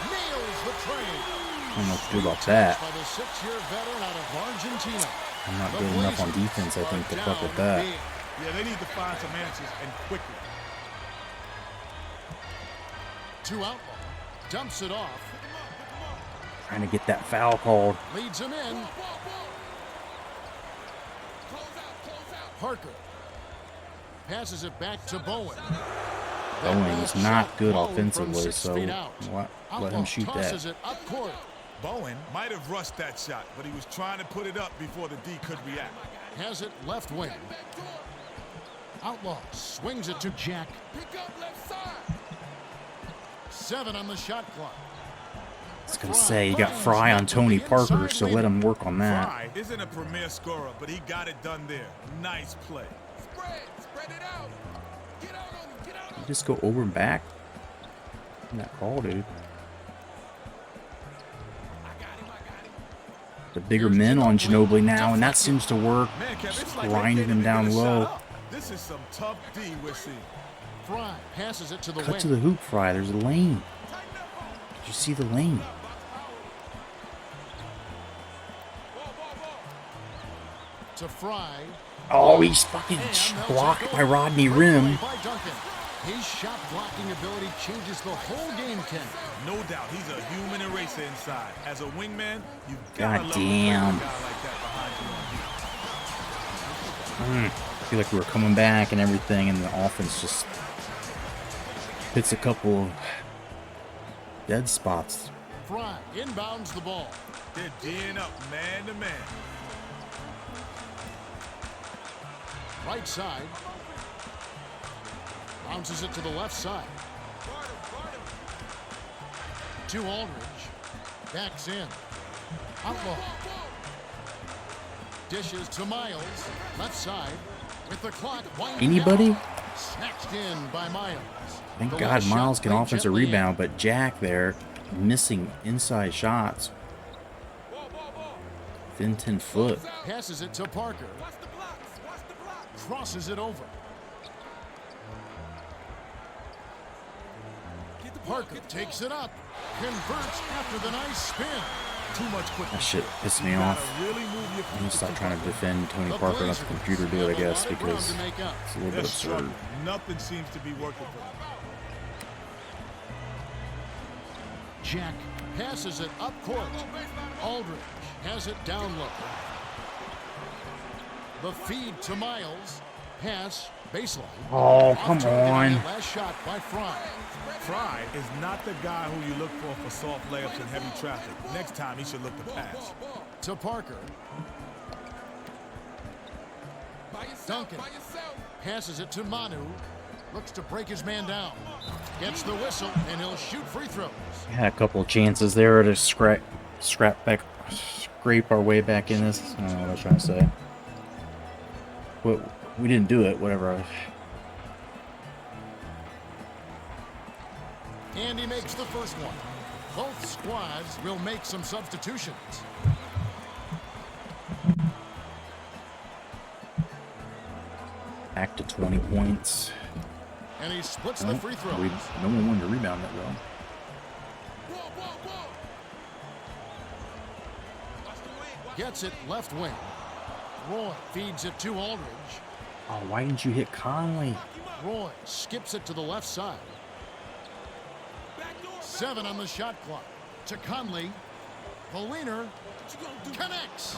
Speaker 3: nails the train.
Speaker 1: I don't know what to do about that.
Speaker 3: By the 6-year veteran out of Argentina.
Speaker 1: I'm not
Speaker 3: The
Speaker 1: good enough on
Speaker 3: Blazers
Speaker 1: defense, I think, to
Speaker 3: are
Speaker 1: fuck with
Speaker 3: down
Speaker 1: that.
Speaker 3: big.
Speaker 2: Yeah, they need to find some answers, and quickly.
Speaker 3: To Outlaw. Dumps it off.
Speaker 1: Trying to get that foul called.
Speaker 3: Leads him in. Parker. Passes it back to Bowen.
Speaker 1: Bowen is not good
Speaker 3: Bowen from
Speaker 1: offensively,
Speaker 3: 6
Speaker 1: so
Speaker 3: feet out.
Speaker 1: let
Speaker 3: Outlaw
Speaker 1: him shoot
Speaker 3: tosses
Speaker 1: that.
Speaker 3: it up court.
Speaker 2: Bowen might have rushed that shot, but he was trying to put it up before the D could react.
Speaker 3: Has it left wing. Outlaw swings it to Jack.
Speaker 6: Pick up left side.
Speaker 3: 7 on the shot clock.
Speaker 1: I was going to say, you got Fry on Tony Parker, so let him work on that.
Speaker 2: Fry isn't a premier scorer, but he got it done there. Nice play.
Speaker 6: Spread it out. Get out on him, get out on
Speaker 1: You
Speaker 6: him.
Speaker 1: just go over and back. In that call, dude. The bigger men on Ginobili now, and that seems to work.
Speaker 2: Man, Kev,
Speaker 1: Just
Speaker 2: it's like
Speaker 1: grinding him down low.
Speaker 2: This is some tough D we're seeing.
Speaker 3: Fry passes it to the
Speaker 1: Cut
Speaker 3: wing.
Speaker 1: to the hoop, Fry. There's a lane. Did you see the lane?
Speaker 3: To Fry.
Speaker 1: Oh, he's fucking blocked by Rodney Rim.
Speaker 3: By Duncan. His shot blocking ability changes the whole game, Ken.
Speaker 2: No doubt, he's a human eraser inside. As a wingman, you
Speaker 1: God
Speaker 2: gotta love
Speaker 1: damn.
Speaker 2: a guy like that behind you on defense.
Speaker 1: I feel like we were coming back and everything, and the offense just hits a couple of dead spots.
Speaker 3: Fry inbounds the ball.
Speaker 2: They're D'ing up man to man.
Speaker 3: Right side. Bounces it to the left side. To Aldridge. Backs in. Outlaw. Dishes to Miles. Left side. With the clock winding
Speaker 1: Anybody?
Speaker 3: down. Snatched in by Miles.
Speaker 1: Thank
Speaker 3: The
Speaker 1: God
Speaker 3: last
Speaker 1: Miles
Speaker 3: shot
Speaker 1: can
Speaker 3: played
Speaker 1: offensive
Speaker 3: gently in.
Speaker 1: rebound, but Jack there missing inside shots. Within 10 foot.
Speaker 3: Passes it to Parker. Crosses it over. Parker takes it up. Converts after the nice spin.
Speaker 2: Too much quickness.
Speaker 1: That shit pissed me
Speaker 2: You
Speaker 1: off.
Speaker 2: gotta really move your
Speaker 1: I'm
Speaker 2: feet
Speaker 1: gonna
Speaker 2: to
Speaker 1: stop
Speaker 2: keep
Speaker 1: trying
Speaker 2: up
Speaker 1: to
Speaker 2: with
Speaker 1: defend Tony
Speaker 3: The
Speaker 1: Parker, let the
Speaker 3: Blazers
Speaker 1: computer do it, I
Speaker 3: have a
Speaker 1: guess,
Speaker 3: lot of ground
Speaker 1: because
Speaker 3: to make up.
Speaker 1: it's a little
Speaker 2: They're
Speaker 1: bit absurd.
Speaker 2: struggling. Nothing seems to be working for them.
Speaker 3: Jack passes it up court. Aldridge has it down low. The feed to Miles. Pass, baseline.
Speaker 1: Oh, come
Speaker 3: Off target
Speaker 1: on.
Speaker 3: that last shot by Fry.
Speaker 2: Fry is not the guy who you look for soft layups in heavy traffic. Next time, he should look to pass.
Speaker 3: To Parker. Duncan passes it to Manu. Looks to break his man down. Gets the whistle, and he'll shoot free throws.
Speaker 1: Had a couple of chances there to scrape our way back in this. I don't know what I was trying to say. We didn't do it, whatever.
Speaker 3: And he makes the first one. Both squads will make some substitutions.
Speaker 1: Back to 20 points.
Speaker 3: And he splits the free throws.
Speaker 1: No one wanted to rebound that well.
Speaker 3: Gets it left wing. Roy feeds it to Aldridge.
Speaker 1: Oh, why didn't you hit Conley?
Speaker 3: Roy skips it to the left side. 7 on the shot clock. To Conley. The leaner connects.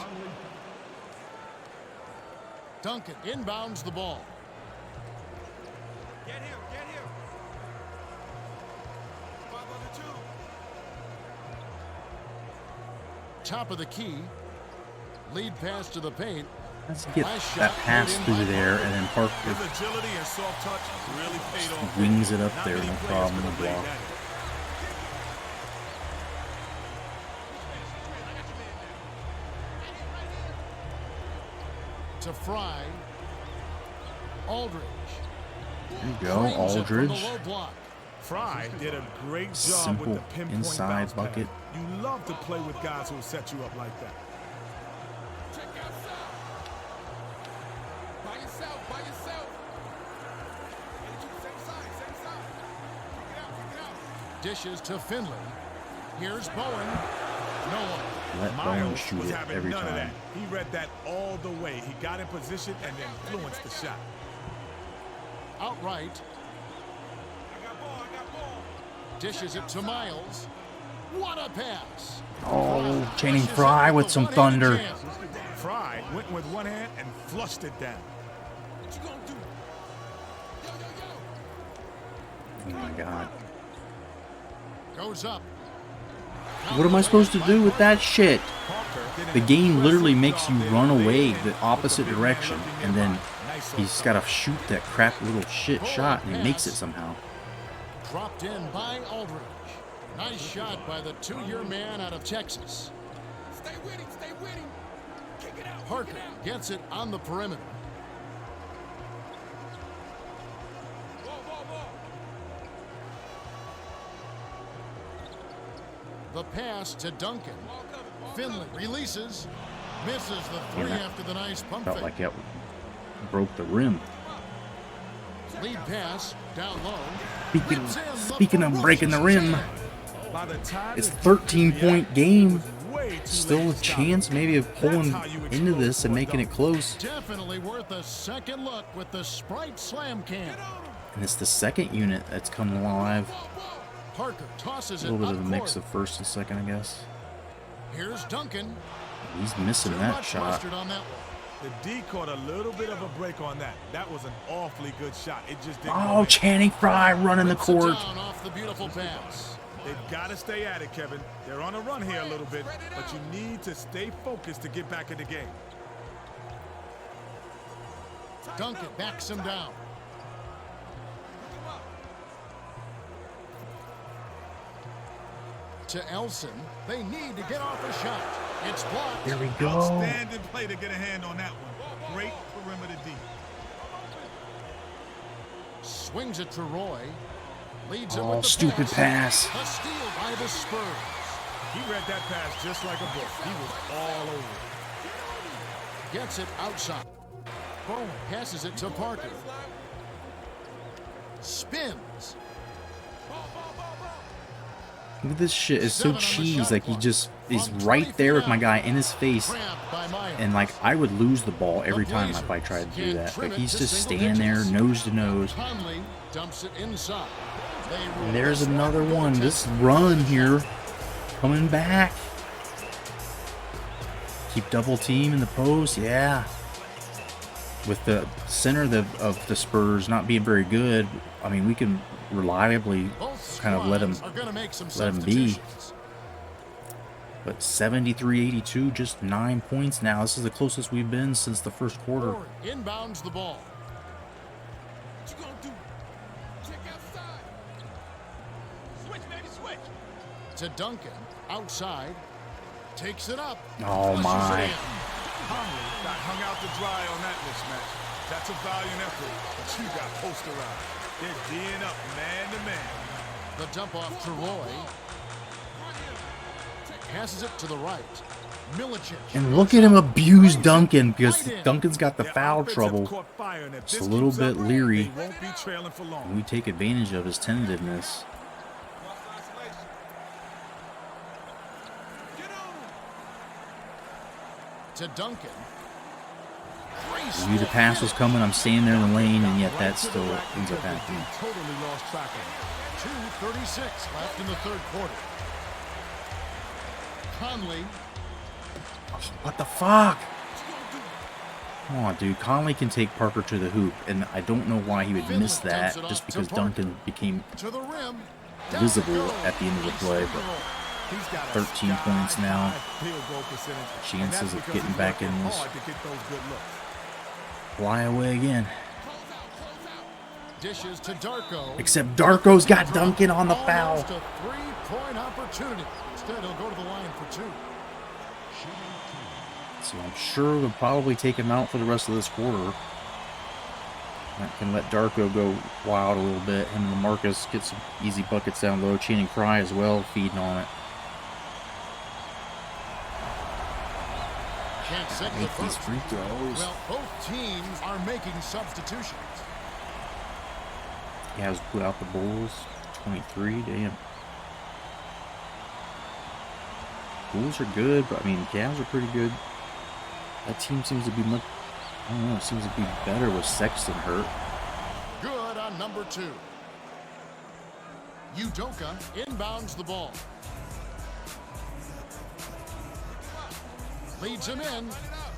Speaker 3: Duncan inbounds the ball.
Speaker 6: Get him, get him. 5 on the 2.
Speaker 3: Top of the key. Lead pass to the paint.
Speaker 1: Let's get that pass through there, and then Parker
Speaker 2: His agility and soft touch really paid off.
Speaker 1: wings it up
Speaker 2: Not
Speaker 1: there,
Speaker 2: many
Speaker 1: no
Speaker 2: players
Speaker 1: problem,
Speaker 2: could
Speaker 1: no
Speaker 2: have laid
Speaker 1: block.
Speaker 2: that in.
Speaker 3: To Fry. Aldridge.
Speaker 1: There you go,
Speaker 3: Frames it from the
Speaker 1: Aldridge.
Speaker 3: low block.
Speaker 2: Fry did a great job
Speaker 1: Simple
Speaker 2: with the pinpoint
Speaker 1: inside
Speaker 2: bounce
Speaker 1: bucket.
Speaker 2: pass. You love to play with guys who set you up like that.
Speaker 6: Check outside. By yourself, by yourself. Get to the same side, same side. Kick it out, kick it out.
Speaker 3: Dishes to Finley. Here's Bowen. No one.
Speaker 1: Let Bowen
Speaker 2: Miles
Speaker 1: shoot
Speaker 2: was
Speaker 1: it
Speaker 2: having
Speaker 1: every
Speaker 2: none of that.
Speaker 1: time.
Speaker 2: He read that all the way. He got in position and influenced the shot.
Speaker 3: Outright.
Speaker 6: I got ball.
Speaker 3: Dishes it to Miles. What a pass.
Speaker 1: Oh, Channing
Speaker 3: Flushes
Speaker 1: Fry
Speaker 3: it
Speaker 1: with
Speaker 3: the
Speaker 1: some
Speaker 3: one-handed
Speaker 1: thunder.
Speaker 3: jam.
Speaker 2: Fry went with one hand and flushed it down.
Speaker 6: What you gonna do? Yo, yo, yo.
Speaker 1: Oh my God.
Speaker 3: Goes up.
Speaker 1: What am I supposed to do with that shit?
Speaker 2: Parker did an
Speaker 1: The game literally
Speaker 2: impressive
Speaker 1: makes you
Speaker 2: job
Speaker 1: run
Speaker 2: there
Speaker 1: away
Speaker 2: with
Speaker 1: the opposite
Speaker 2: big man
Speaker 1: direction,
Speaker 2: looking
Speaker 1: and then
Speaker 2: nearby. Nice
Speaker 1: he's
Speaker 2: soft
Speaker 1: got to
Speaker 2: touch.
Speaker 1: shoot that crap little shit shot, and he makes it somehow.
Speaker 3: Dropped in by Aldridge. Nice shot by the 2-year man out of Texas.
Speaker 6: Stay with him, stay with him. Kick it out.
Speaker 3: Parker
Speaker 6: Kick it out.
Speaker 3: gets it on the perimeter.
Speaker 6: Ball.
Speaker 3: The pass to Duncan.
Speaker 6: Ball coming.
Speaker 3: Finley releases. Misses the 3
Speaker 1: Yeah.
Speaker 3: after the nice pump
Speaker 1: Felt
Speaker 3: fake.
Speaker 1: like it broke the rim.
Speaker 3: Lead pass down low.
Speaker 1: Speaking of breaking the rim,
Speaker 2: By the time
Speaker 1: it's a
Speaker 2: the
Speaker 1: 13-point game.
Speaker 2: way too
Speaker 1: Still
Speaker 2: late
Speaker 1: a
Speaker 2: to stop.
Speaker 1: chance maybe of pulling
Speaker 2: That's how you
Speaker 1: into
Speaker 2: explode
Speaker 1: this and
Speaker 2: for a
Speaker 1: making it
Speaker 2: dunk.
Speaker 1: close.
Speaker 3: Definitely worth a second look with the Sprite Slam can.
Speaker 1: And it's the second unit that's coming alive.
Speaker 3: Parker tosses
Speaker 1: A
Speaker 3: it
Speaker 1: little bit
Speaker 3: up
Speaker 1: of a mix
Speaker 3: court.
Speaker 1: of first and second, I guess.
Speaker 3: Here's Duncan.
Speaker 1: He's missing
Speaker 3: Too
Speaker 1: that
Speaker 3: much
Speaker 1: shot.
Speaker 3: mustard on that one.
Speaker 2: The D caught a little bit of a break on that. That was an awfully good shot. It just didn't.
Speaker 1: Oh,
Speaker 2: go in.
Speaker 1: Channing Fry running the
Speaker 3: Rips it
Speaker 1: court.
Speaker 3: down off the beautiful pass.
Speaker 2: They've got to stay at it, Kevin. They're on a run here a little bit, but you need to stay focused to get back in the game.
Speaker 3: Duncan backs him down. To Elson. They need to get off a shot. It's blocked.
Speaker 1: There we go.
Speaker 2: Outstanding play to get a hand on that one. Great perimeter D.
Speaker 3: Swings it to Roy. Leads him
Speaker 1: Oh,
Speaker 3: with the
Speaker 1: stupid pass.
Speaker 3: A steal by the Spurs.
Speaker 2: He read that pass just like a book. He was all over it.
Speaker 3: Gets it outside. Bowen passes it to Parker. Spins.
Speaker 1: Look at this shit. It's so cheese. Like, he just is right there with my guy in his face.
Speaker 3: Grabbed by Miles.
Speaker 1: And, like, I would lose the ball every time if I tried to do that. But he's just staying there, nose to nose.
Speaker 3: Conley dumps it inside.
Speaker 1: And there's another one. This run here coming back. Keep double team in the post. Yeah. with the center of the Spurs not being very good, I mean, we can reliably
Speaker 3: Both
Speaker 1: kind of let him
Speaker 3: squads are gonna make some
Speaker 1: let him be.
Speaker 3: substitutions.
Speaker 1: But 73-82, just 9 points now. This is the closest we've been since the first quarter.
Speaker 3: Ford inbounds the ball.
Speaker 6: What you gonna do? Check outside. Switch, baby, switch.
Speaker 3: To Duncan, outside, takes it up.
Speaker 1: Oh
Speaker 3: flushes
Speaker 1: my.
Speaker 3: it in.
Speaker 2: Conley got hung out to dry on that mismatch. That's a valiant effort, but you got posterized. They're D'ing up man to man.
Speaker 3: The dump off to Roy. Passes it to the right. Milicic.
Speaker 1: And look at him abuse Duncan because Duncan's got the
Speaker 2: Their
Speaker 1: foul
Speaker 2: offense
Speaker 1: trouble.
Speaker 2: have caught fire, and if
Speaker 1: Just
Speaker 2: this
Speaker 1: a little
Speaker 2: keeps
Speaker 1: bit
Speaker 2: up,
Speaker 1: leery.
Speaker 2: They won't be trailing for long.
Speaker 1: And we take advantage of his tentativeness.
Speaker 6: Get on.
Speaker 3: To Duncan.
Speaker 1: I knew the pass was coming. I'm staying there in the lane, and yet that still ends up
Speaker 2: He
Speaker 1: happening.
Speaker 2: totally lost track of it.
Speaker 3: 2:36 left in the third quarter. Conley.
Speaker 1: What the fuck? Come on, dude. Conley can take Parker to the hoop, and I don't know why he would miss that just because Duncan became
Speaker 3: To the rim.
Speaker 1: visible at the end of the play. But
Speaker 2: He's got a
Speaker 1: 13 points
Speaker 2: sky
Speaker 1: now.
Speaker 2: high field goal percentage, and
Speaker 1: Chances
Speaker 2: that's
Speaker 1: of
Speaker 2: because
Speaker 1: getting
Speaker 2: he's
Speaker 1: back in
Speaker 2: working
Speaker 1: this.
Speaker 2: hard to get those good looks.
Speaker 1: Fly away again.
Speaker 3: Dishes to Darko.
Speaker 1: Except Darko's got Duncan on the foul.
Speaker 3: Almost a three-point opportunity. Instead, he'll go to the line for two.
Speaker 1: So I'm sure they'll probably take him out for the rest of this quarter. That can let Darko go wild a little bit. Him and Marcus get some easy buckets down low. Channing Frye as well, feeding on it.
Speaker 3: Can't set the
Speaker 1: Make these
Speaker 3: first.
Speaker 1: free throws.
Speaker 3: Well, both teams are making substitutions.
Speaker 1: Cavs put out the Bulls. 23, damn. Bulls are good, but I mean, Cavs are pretty good. That team seems to be much, I don't know, it seems to be better with Sexton hurt.
Speaker 3: Good on number two. Udoka inbounds the ball. Leads him in.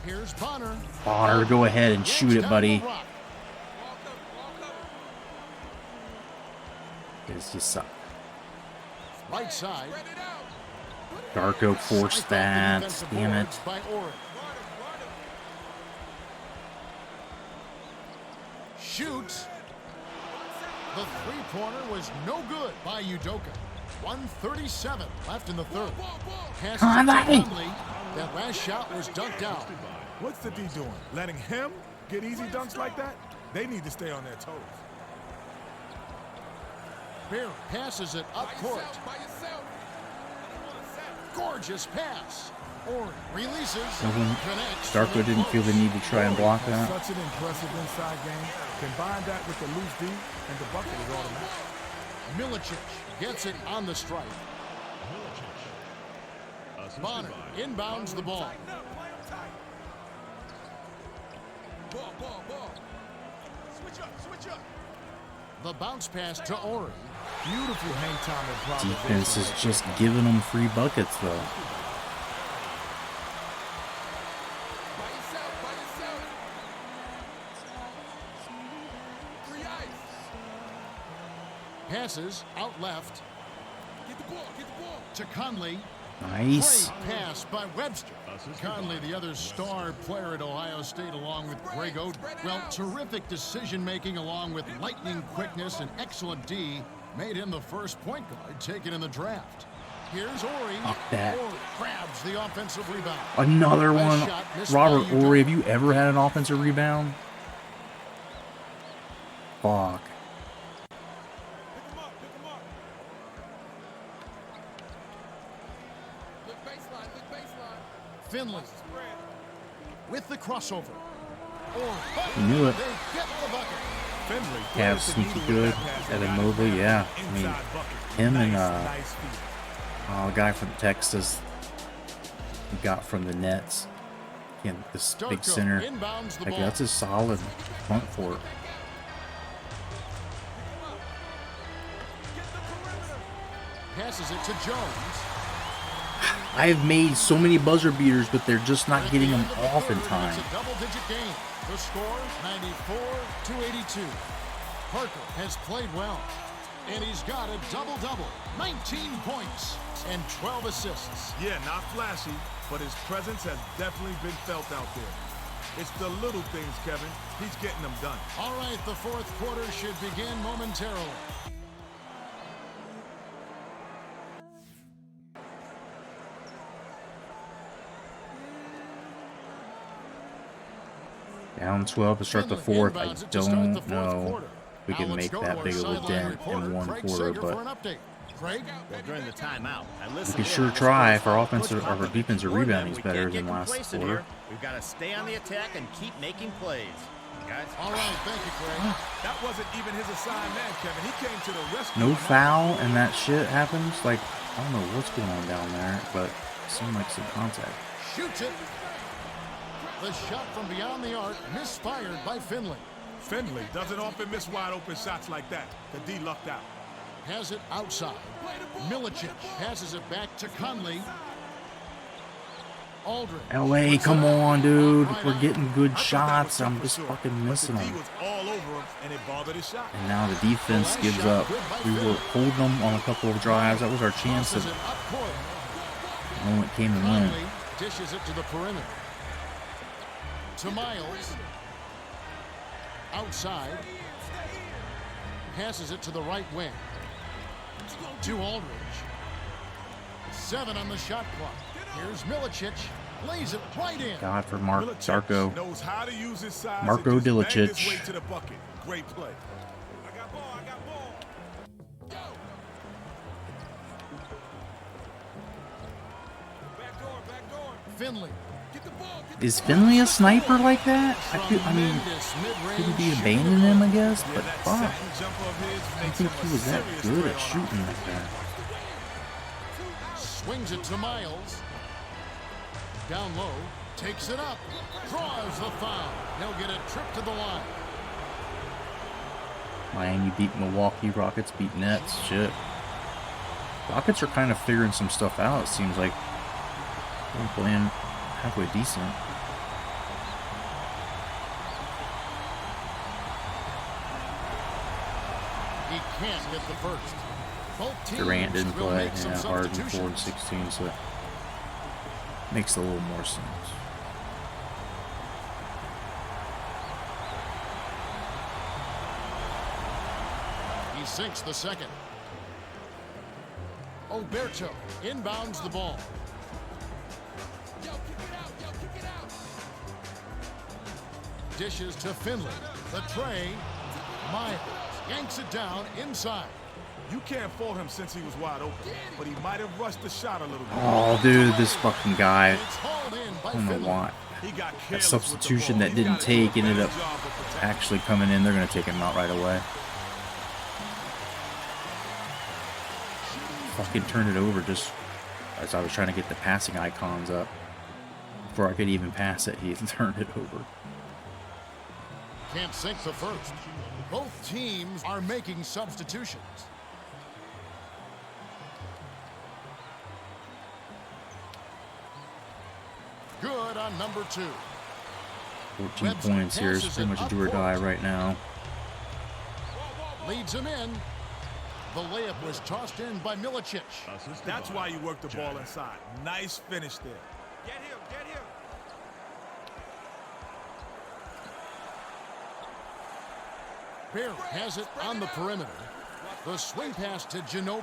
Speaker 3: Here's Bonner.
Speaker 1: Bonner, go ahead and shoot it, buddy. It's just suck.
Speaker 3: Right side.
Speaker 1: Darko forced that. Damn it.
Speaker 3: By Oren. Shoots. The three-pointer was no good by Udoka. 1:37 left in the third. Passes it to Conley. That last shot was dunked out.
Speaker 2: What's the D doing? Letting him get easy dunks like that? They need to stay on their toes.
Speaker 3: Barry passes it up court.
Speaker 6: By yourself.
Speaker 3: Gorgeous pass. Oren releases. Connects.
Speaker 1: Darko didn't feel the need to try and block that.
Speaker 2: Such an impressive inside game. Combine that with the loose D, and the bucket is automatic.
Speaker 3: Milicic gets it on the strike. Bonner inbounds the ball.
Speaker 6: Ball. Switch up.
Speaker 3: The bounce pass to Ori.
Speaker 2: Beautiful hang time and
Speaker 1: Defense is just giving them free buckets, though.
Speaker 6: By yourself. Free ice.
Speaker 3: Passes out left
Speaker 6: Get the ball.
Speaker 3: to Conley.
Speaker 1: Nice.
Speaker 3: Great pass by Webster. Conley, the other star player at Ohio State, along with Greg Oden. Well, terrific decision-making along with lightning quickness and excellent D made him the first point guard taken in the draft. Here's Ori.
Speaker 1: Fuck that.
Speaker 3: Ori grabs the offensive rebound.
Speaker 1: Another
Speaker 3: Last
Speaker 1: one.
Speaker 3: shot missed
Speaker 1: Robert
Speaker 3: by Udoka.
Speaker 1: Horry, have you ever had an offensive rebound? Fuck.
Speaker 6: Pick him up. Look baseline.
Speaker 3: Finley
Speaker 6: Spread.
Speaker 3: with the crossover. Ori.
Speaker 1: You knew it.
Speaker 3: They get the bucket.
Speaker 2: Finley.
Speaker 1: Cavs sneaky good. Evan Mobley, yeah. I mean, him and
Speaker 2: Nice feed.
Speaker 1: the guy from Texas he got from the Nets. Again, this big
Speaker 3: Darko
Speaker 1: center.
Speaker 3: inbounds the
Speaker 1: Like,
Speaker 3: ball.
Speaker 1: that's a solid front court.
Speaker 3: Passes it to Jones.
Speaker 1: I've made so many buzzer beaters, but they're just not
Speaker 3: At
Speaker 1: getting
Speaker 3: the
Speaker 1: them
Speaker 3: end of the
Speaker 1: off in
Speaker 3: third,
Speaker 1: time.
Speaker 3: It's a double-digit game. The score, 94-82. Parker has played well, and he's got a double-double, 19 points and 12 assists.
Speaker 2: Yeah, not flashy, but his presence has definitely been felt out there. It's the little things, Kevin. He's getting them done.
Speaker 3: All right, the fourth quarter should begin momentarily.
Speaker 1: Down 12 to start the
Speaker 3: Finley
Speaker 1: fourth. I
Speaker 3: inbounds it to start the
Speaker 1: don't
Speaker 3: fourth
Speaker 1: know
Speaker 3: quarter.
Speaker 1: if we
Speaker 3: Now
Speaker 1: can
Speaker 3: let's
Speaker 1: make
Speaker 3: go to
Speaker 1: that
Speaker 3: our
Speaker 1: big of a
Speaker 3: sideline
Speaker 1: dent
Speaker 3: reporter,
Speaker 1: in one
Speaker 3: Craig
Speaker 1: quarter,
Speaker 3: Sager, for
Speaker 1: but
Speaker 3: an update. Craig?
Speaker 4: Well, during the timeout, I listened
Speaker 1: we can
Speaker 4: in
Speaker 1: sure
Speaker 4: on the
Speaker 1: try.
Speaker 4: Spurs
Speaker 1: If our
Speaker 4: talk.
Speaker 1: offensive
Speaker 4: Coach
Speaker 1: or our
Speaker 4: Popovich
Speaker 1: defensive
Speaker 4: warned them
Speaker 1: rebounding is
Speaker 4: we
Speaker 1: better
Speaker 4: can't
Speaker 1: than
Speaker 4: get
Speaker 1: last
Speaker 4: complacent
Speaker 1: quarter.
Speaker 4: here. We've got to stay on the attack and keep making plays. Guys,
Speaker 3: All right, thank you, Craig.
Speaker 2: That wasn't even his assigned man, Kevin. He came to the rescue.
Speaker 1: No
Speaker 2: on that.
Speaker 1: foul and that shit happens. Like, I don't know what's going on down there, but it seemed like some contact.
Speaker 3: Shoots it. The shot from beyond the arc, misfired by Finley.
Speaker 2: Finley doesn't often miss wide open shots like that. The D lucked out.
Speaker 3: Has it outside. Milicic passes it back to Conley. Aldridge.
Speaker 1: LA,
Speaker 3: puts
Speaker 1: come
Speaker 3: it up.
Speaker 1: on, dude.
Speaker 3: Right
Speaker 1: We're
Speaker 3: on.
Speaker 1: getting good
Speaker 2: I thought that was
Speaker 1: shots.
Speaker 2: tough
Speaker 1: I'm
Speaker 2: for
Speaker 1: just
Speaker 2: sure,
Speaker 1: fucking
Speaker 2: but
Speaker 1: missing
Speaker 2: the D
Speaker 1: them.
Speaker 2: was all over him, and it bothered his shot.
Speaker 1: And now the defense
Speaker 3: The last
Speaker 1: gives
Speaker 3: shot
Speaker 1: up.
Speaker 3: good by
Speaker 1: We were
Speaker 3: Finley.
Speaker 1: holding them on a couple of drives. That was our chance
Speaker 3: Tosses
Speaker 1: to
Speaker 3: it up court.
Speaker 1: moment came and went.
Speaker 3: Conley dishes it to the perimeter. To Miles. Outside. Passes it to the right wing. To Aldridge. 7 on the shot clock. Here's Milicic. Lays it right in.
Speaker 1: God for Mark
Speaker 2: Milicic
Speaker 1: Darko.
Speaker 2: knows how to use his size
Speaker 1: Marko
Speaker 2: and just bang
Speaker 1: Dilicic.
Speaker 2: his way to the bucket. Great play.
Speaker 6: I got ball, I got ball. Go. Back door, back door.
Speaker 3: Finley.
Speaker 6: Get the ball, get the
Speaker 1: Is Finley a sniper like that? I mean,
Speaker 3: Tremendous mid-range
Speaker 1: couldn't be
Speaker 3: shooting
Speaker 1: abandoning him, I guess,
Speaker 2: Yeah,
Speaker 1: but
Speaker 2: that
Speaker 1: fuck.
Speaker 2: second jumper of his
Speaker 1: I
Speaker 2: makes
Speaker 1: think
Speaker 2: him
Speaker 1: he
Speaker 2: a
Speaker 1: was that
Speaker 2: serious
Speaker 1: good
Speaker 2: threat
Speaker 1: at
Speaker 2: on
Speaker 1: shooting
Speaker 2: offense.
Speaker 1: like that.
Speaker 3: Swings it to Miles. Down low. Takes it up. Draws the foul. He'll get a trip to the line.
Speaker 1: Miami beat Milwaukee. Rockets beat Nets. Shit. Rockets are kind of figuring some stuff out, it seems like. They're playing halfway decent.
Speaker 3: He can't hit the first. Both teams
Speaker 1: Durant didn't
Speaker 3: will
Speaker 1: play.
Speaker 3: make some
Speaker 1: Yeah, Harden 4 and
Speaker 3: substitutions.
Speaker 1: 16, so it makes a little more sense.
Speaker 3: He sinks the second. Oberto inbounds the ball.
Speaker 6: Yo, kick it out, yo, kick it out.
Speaker 3: Dishes to Finley. The tray. Miles yanks it down inside.
Speaker 2: You can't fault him since he was wide open, but he might have rushed the shot a little bit.
Speaker 1: Oh, dude, this fucking guy.
Speaker 3: It's hauled in by
Speaker 1: I don't know
Speaker 3: Finley.
Speaker 1: why.
Speaker 2: He got
Speaker 1: That
Speaker 2: careless
Speaker 1: substitution
Speaker 2: with
Speaker 1: that
Speaker 2: the ball.
Speaker 1: didn't
Speaker 2: He gotta
Speaker 1: take
Speaker 2: do a
Speaker 1: ended
Speaker 2: better
Speaker 1: up
Speaker 2: job of protecting.
Speaker 1: actually coming in. They're going to take him out right away. Fucking turn it over just as I was trying to get the passing icons up. Before I could even pass it, he turned it over.
Speaker 3: Can't sink the first. Both teams are making substitutions. Good on number 2.
Speaker 1: 14
Speaker 3: Webster
Speaker 1: points here is
Speaker 3: passes
Speaker 1: pretty
Speaker 3: it
Speaker 1: much
Speaker 3: up
Speaker 1: do or die
Speaker 3: court.
Speaker 1: right now.
Speaker 3: Leads him in. The layup was tossed in by Milicic.
Speaker 2: That's why you work the ball inside. Nice finish there.
Speaker 6: Get him, get him.
Speaker 3: Bear has it on the perimeter. The swing pass to Ginobili.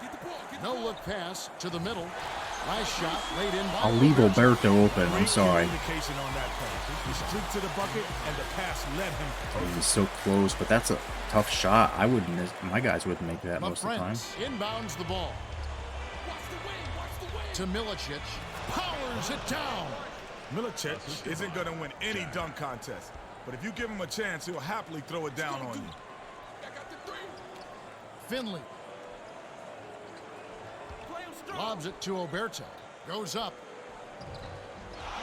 Speaker 6: Get the ball, get the
Speaker 3: No
Speaker 6: ball.
Speaker 3: look pass to the middle. Nice shot laid in by
Speaker 1: I'll leave Alberto open. I'm
Speaker 2: Great
Speaker 1: sorry.
Speaker 2: communication on that play. He streaked to the bucket, and the pass led him
Speaker 1: He was so close, but that's a tough shot. I wouldn't. My guys wouldn't make that most of the time.
Speaker 3: LaFrance inbounds the ball
Speaker 6: Watch the wing, watch the wing.
Speaker 3: to Milicic. Powers it down.
Speaker 2: Milicic isn't going to win any dunk contest, but if you give him a chance, he'll happily throw it down on you.
Speaker 6: I got the 3.
Speaker 3: Finley
Speaker 6: Play him strong.
Speaker 3: lobs it to Oberto. Goes up.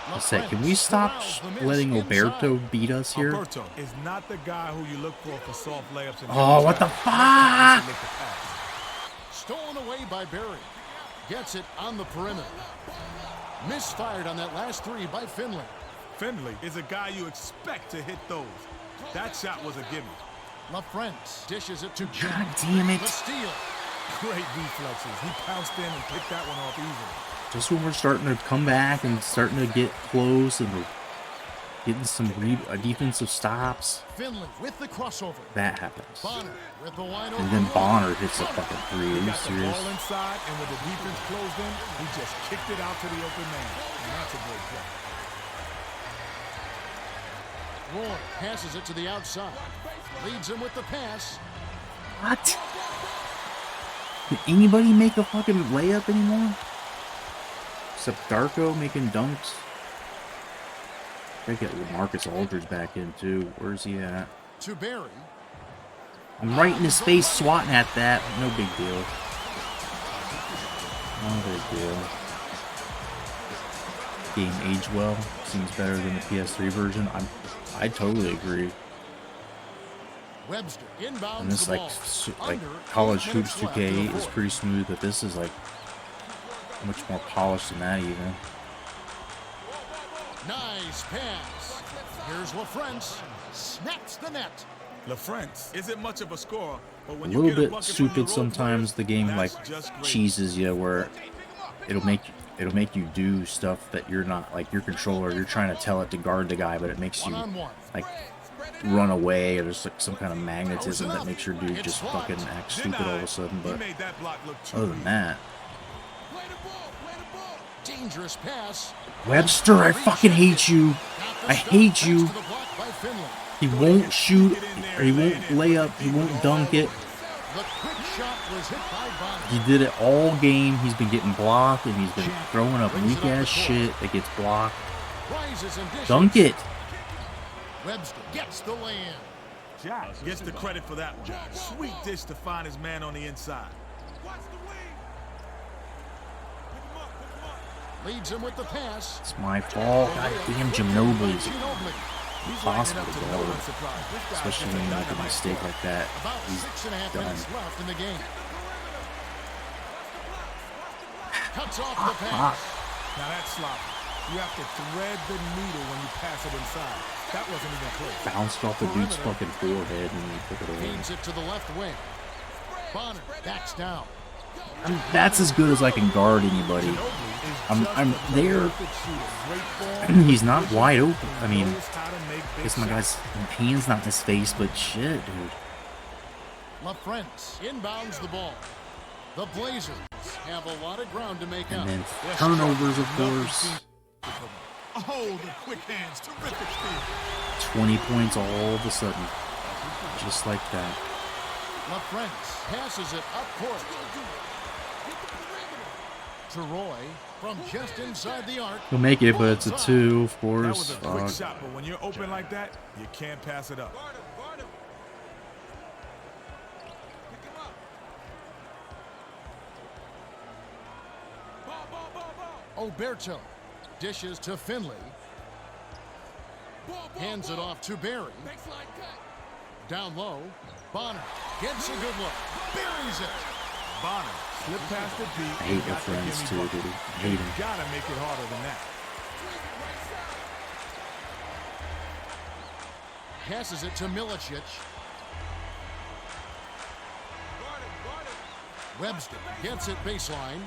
Speaker 1: I said, can we
Speaker 3: LaFrance
Speaker 1: stop
Speaker 3: corrals the miss
Speaker 1: letting Alberto
Speaker 3: inside.
Speaker 1: beat us here?
Speaker 2: Alberto is not the guy who you look for soft layups. And
Speaker 1: Oh, what the
Speaker 2: fuck?
Speaker 3: Stolen away by Barry. Gets it on the perimeter. Misfired on that last three by Finley.
Speaker 2: Finley is a guy you expect to hit those. That shot was a gimme.
Speaker 3: LaFrentz dishes it to
Speaker 1: God
Speaker 3: Jack.
Speaker 1: damn it.
Speaker 3: The steal.
Speaker 2: Great reflexes. He pounced in and picked that one off easily.
Speaker 1: Just when we're starting to come back and starting to get close and we're getting some defensive stops,
Speaker 3: Finley with the crossover.
Speaker 1: that happens.
Speaker 3: Bonner with the wide
Speaker 1: And
Speaker 3: open
Speaker 1: then
Speaker 3: look.
Speaker 1: Bonner hits a fucking three. Are
Speaker 2: He
Speaker 1: you
Speaker 2: got the
Speaker 1: serious?
Speaker 2: ball inside, and with the defense closed in, he just kicked it out to the open man. And that's a great play.
Speaker 3: Roy passes it to the outside. Leads him with the pass.
Speaker 1: What? Can anybody make a fucking layup anymore? Except Darko making dunks. I get LaMarcus Aldridge back in too. Where's he at?
Speaker 3: To Barry.
Speaker 1: I'm right in his face swatting at that. No big deal. No big deal. Game aged well. Seems better than the PS3 version. I totally agree.
Speaker 3: Webster inbounds
Speaker 1: And this
Speaker 3: the
Speaker 1: like
Speaker 3: ball.
Speaker 1: like
Speaker 3: Under
Speaker 1: college
Speaker 3: 8
Speaker 1: hoops
Speaker 3: minutes left in
Speaker 1: 2K
Speaker 3: the
Speaker 1: is
Speaker 3: fourth.
Speaker 1: pretty smooth, but this is like much more polished than that even.
Speaker 3: Nice pass. Here's LaFrentz. Snaps the net.
Speaker 2: LaFrentz isn't much of a scorer, but
Speaker 1: A
Speaker 2: when you
Speaker 1: little
Speaker 2: get a
Speaker 1: bit
Speaker 2: bucket from your
Speaker 1: stupid
Speaker 2: role
Speaker 1: sometimes.
Speaker 2: players,
Speaker 1: The game like
Speaker 2: that's just great.
Speaker 1: cheeses you where it'll make you do stuff that you're not like your controller. You're trying to tell it to guard the guy, but it makes you
Speaker 3: One-on-one.
Speaker 1: like run away, or there's like some kind of magnetism that makes your dude just fucking act stupid all of a sudden.
Speaker 2: He
Speaker 1: But
Speaker 2: made that block look too
Speaker 1: other than
Speaker 2: easy.
Speaker 1: that,
Speaker 6: Play the ball. Play the ball.
Speaker 3: Dangerous pass.
Speaker 1: Webster, I fucking hate you.
Speaker 3: Got the
Speaker 1: I
Speaker 3: stop
Speaker 1: hate
Speaker 3: next
Speaker 1: you.
Speaker 3: to the block by Finley.
Speaker 1: He won't shoot, or he won't lay up, he won't dunk it.
Speaker 3: The quick shot was hit by Bonner.
Speaker 1: He did it all game. He's been getting blocked, and he's been throwing up weak ass shit that gets blocked.
Speaker 3: Rises and dishes.
Speaker 1: Dunk it.
Speaker 3: Webster gets the land.
Speaker 2: Jack gets the credit for that one. Sweet dish to find his man on the inside.
Speaker 6: Watch the wing. Pick him up. Pick him up.
Speaker 3: Leads him with the pass.
Speaker 1: It's my fault. Goddamn Ginobili's
Speaker 3: Ginobili.
Speaker 2: He's
Speaker 1: impossible
Speaker 2: lining
Speaker 1: to
Speaker 2: up
Speaker 1: go.
Speaker 2: no one's surprise. This guy's
Speaker 1: Especially
Speaker 2: just
Speaker 1: when you make a
Speaker 2: dynamite
Speaker 1: mistake
Speaker 2: scorer.
Speaker 1: like that.
Speaker 3: About
Speaker 1: He's
Speaker 3: 6.5
Speaker 1: done.
Speaker 3: minutes left in the game. Cuts off
Speaker 1: Ah,
Speaker 3: the pass.
Speaker 2: Now that's sloppy. You have to thread the needle when you pass it inside. That wasn't even close.
Speaker 1: Bounced off the dude's fucking forehead and he took it away.
Speaker 3: Feeds it to the left wing. Bonner backs down.
Speaker 1: That's as good as I can guard anybody.
Speaker 2: Ginobili is
Speaker 1: I'm
Speaker 2: just a
Speaker 1: there.
Speaker 2: perfect shooter. Great form.
Speaker 1: He's not wide open. I mean,
Speaker 2: Knows how to make
Speaker 1: I
Speaker 2: big
Speaker 1: guess my
Speaker 2: shots.
Speaker 1: guy's hand's not in his face, but shit, dude.
Speaker 3: LaFrentz inbounds the ball. The Blazers have a lot of ground to make up.
Speaker 1: And then turnovers, of course.
Speaker 2: Oh, the quick hands. Terrific steal.
Speaker 1: 20 points all of a sudden. Just like that.
Speaker 3: LaFrentz passes it up court to Roy from just inside the arc.
Speaker 1: He'll make it, but it's a 2, of
Speaker 2: That was
Speaker 1: course.
Speaker 2: a quick
Speaker 1: Fuck.
Speaker 2: shot, but when you're open like that, you can't pass it up.
Speaker 6: Guard him. Guard him. Pick him up. Ball, ball, ball, ball.
Speaker 3: Oberto dishes to Finley.
Speaker 6: Ball, ball,
Speaker 3: Hands it
Speaker 6: ball.
Speaker 3: off to Barry.
Speaker 6: Baseline cut.
Speaker 3: Down low. Bonner gets a good look. Buries it.
Speaker 2: Bonner slipped past the beat.
Speaker 1: I hate your friends too, dude. I hate him.
Speaker 2: Gotta make it harder than that.
Speaker 3: Passes it to Milicic.
Speaker 6: Guard him. Guard him.
Speaker 3: Webster gets it baseline.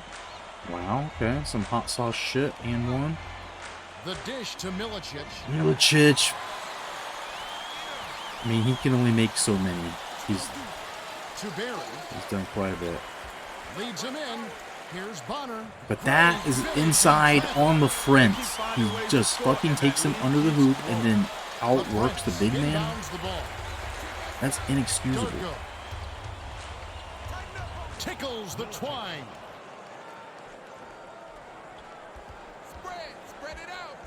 Speaker 1: Wow, okay. Some hot sauce shit and one.
Speaker 3: The dish to Milicic.
Speaker 1: Milicic. I mean, he can only make so many. He's
Speaker 3: To Barry.
Speaker 1: done quite a bit.
Speaker 3: Leads him in. Here's Bonner.
Speaker 1: But that is inside on the fence. He just fucking takes him under the hoop and then outworks the big man.
Speaker 3: Inbounds the ball.
Speaker 1: That's inexcusable.
Speaker 3: Darko. Tickles the twine.
Speaker 6: Spread. Spread it out.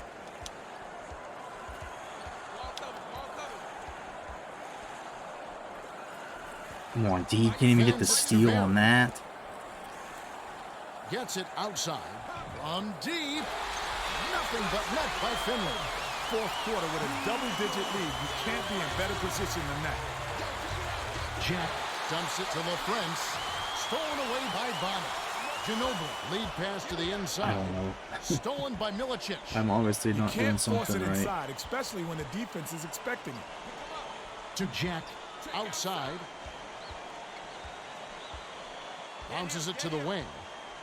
Speaker 6: Ball covered. Ball covered.
Speaker 1: Come on, D. Can't even get the steal on that.
Speaker 3: Gets it outside. From deep. Nothing but net by Finley.
Speaker 2: Fourth quarter with a double-digit lead. You can't be in better position than that.
Speaker 3: Jack dumps it to LaFrentz. Stolen away by Bonner. Ginobili, lead pass to the inside.
Speaker 1: I don't know.
Speaker 3: Stolen by Milicic.
Speaker 1: I'm obviously
Speaker 2: You
Speaker 1: not doing
Speaker 2: can't force
Speaker 1: something
Speaker 2: it
Speaker 1: right.
Speaker 2: inside, especially when the defense is expecting it.
Speaker 3: To Jack, outside. Bounces it to the wing.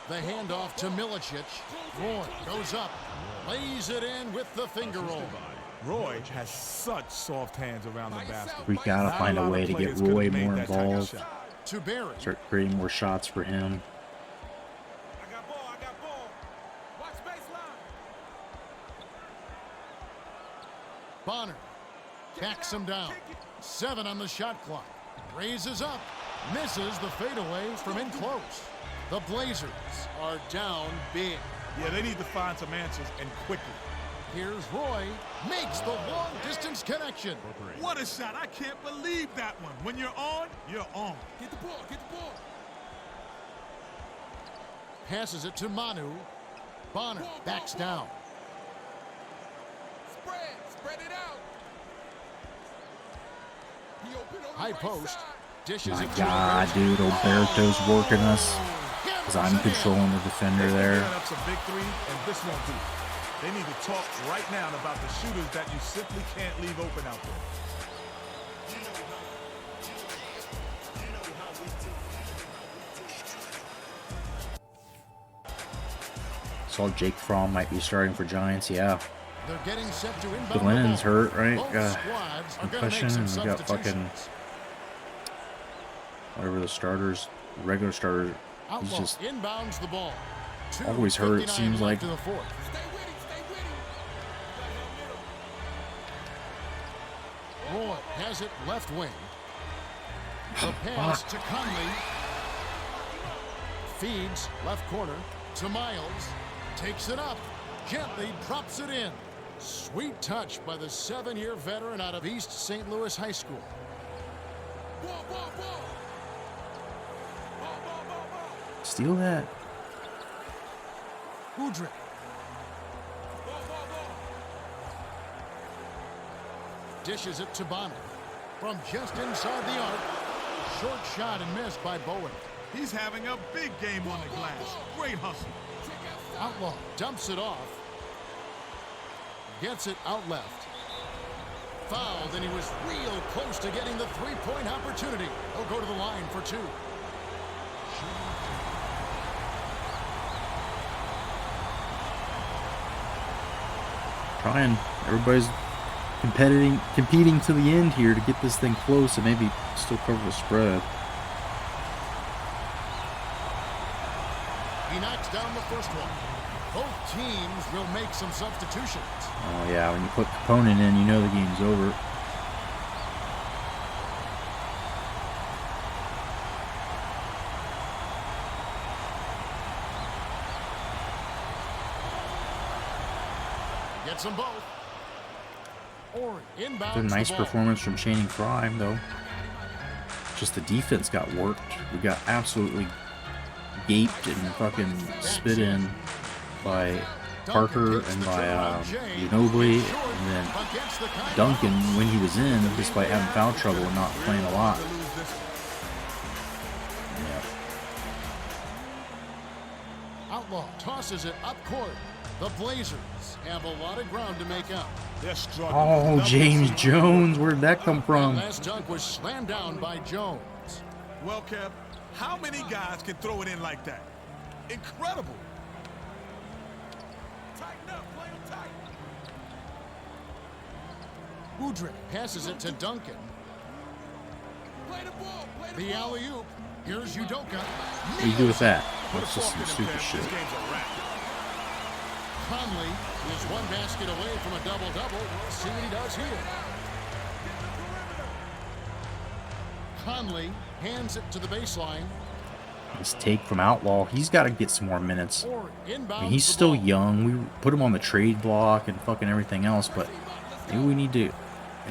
Speaker 3: The handoff to Milicic. Roy goes up, lays it in with the finger roll.
Speaker 2: Roy has such soft hands around the basket.
Speaker 1: We gotta
Speaker 2: Not
Speaker 1: find a
Speaker 2: lot of
Speaker 1: way to get
Speaker 2: players could've
Speaker 1: Roy
Speaker 2: made
Speaker 1: more
Speaker 2: that type of
Speaker 1: involved.
Speaker 2: shot.
Speaker 3: To Barry.
Speaker 1: Start creating more shots for him.
Speaker 6: I got ball. Watch baseline.
Speaker 3: Bonner backs him down. 7 on the shot clock. Raises up. Misses the fadeaway from in close. The Blazers are down big.
Speaker 2: Yeah, they need to find some answers, and quickly.
Speaker 3: Here's Roy. Makes the long-distance connection.
Speaker 2: What a shot. I can't believe that one. When you're on, you're on.
Speaker 6: Get the ball.
Speaker 3: Passes it to Manu. Bonner backs down.
Speaker 6: Spread it out. He open on the
Speaker 3: High
Speaker 6: right
Speaker 3: post.
Speaker 6: side.
Speaker 3: Dishes
Speaker 1: My
Speaker 3: it to
Speaker 1: God, dude, Alberto's working us. Because I'm controlling the defender there.
Speaker 2: Set up some big threes, and this won't do. They need to talk right now about the shooters that you simply can't leave open out there.
Speaker 1: Saw Jake Fromm might be starting for Giants. Yeah,
Speaker 3: They're getting set to inbound.
Speaker 1: Glennon's
Speaker 3: the ball.
Speaker 1: hurt, right?
Speaker 3: Both
Speaker 1: Got
Speaker 3: squads are gonna make
Speaker 1: concussion,
Speaker 3: some
Speaker 1: and we got fucking
Speaker 3: substitutions.
Speaker 1: whatever the starters, regular starters. He's
Speaker 3: Outlaw
Speaker 1: just
Speaker 3: inbounds the ball.
Speaker 1: always hurt, it
Speaker 3: 2:59
Speaker 1: seems like.
Speaker 3: left in the fourth.
Speaker 6: Stay with him.
Speaker 3: Roy has it left wing. The pass to Conley. Feeds left corner to Miles. Takes it up. Gently drops it in. Sweet touch by the 7-year veteran out of East St. Louis High School.
Speaker 6: Ball.
Speaker 1: steal that.
Speaker 3: Udrih. Dishes it to Bonner. From just inside the arc. Short shot and missed by Bowen.
Speaker 2: He's having a big game on the glass. Great hustle.
Speaker 3: Outlaw dumps it off. Gets it out left. Fouled, and he was real close to getting the three-point opportunity. He'll go to the line for 2.
Speaker 1: Trying. Everybody's competing to the end here to get this thing close and maybe still cover the spread.
Speaker 3: He knocks down the first one. Both teams will make some substitutions.
Speaker 1: Oh yeah, when you put Capone in, you know the game's over.
Speaker 3: Gets them both. Or inbounds
Speaker 1: It's a nice
Speaker 3: the ball.
Speaker 1: performance from Channing Frye, though. Just the defense got worked. We got absolutely gaped and fucking spit in by Parker and by Ginobili, and then Duncan when he was in, despite having foul trouble and not playing a lot. Yeah.
Speaker 3: Outlaw tosses it up court. The Blazers have a lot of ground to make up.
Speaker 2: They're struggling.
Speaker 1: Oh, James Jones, where'd that come from?
Speaker 3: Last dunk was slammed down by Jones.
Speaker 2: Well, Kev, how many guys can throw it in like that? Incredible.
Speaker 6: Tighten up. Play him tight.
Speaker 3: Udrih passes it to Duncan.
Speaker 6: Play the ball.
Speaker 3: The alley-oop. Here's Udoka.
Speaker 1: What do you do with that? That's just some stupid shit.
Speaker 2: This game's a wrap.
Speaker 3: Conley is one basket away from a double-double. We'll see what he does here. Conley hands it to the baseline.
Speaker 1: This take from Outlaw, he's got to get some more minutes.
Speaker 3: Or inbounds
Speaker 1: I mean, he's
Speaker 3: the
Speaker 1: still
Speaker 3: ball.
Speaker 1: young. We put him on the trade block and fucking everything else, but maybe we need to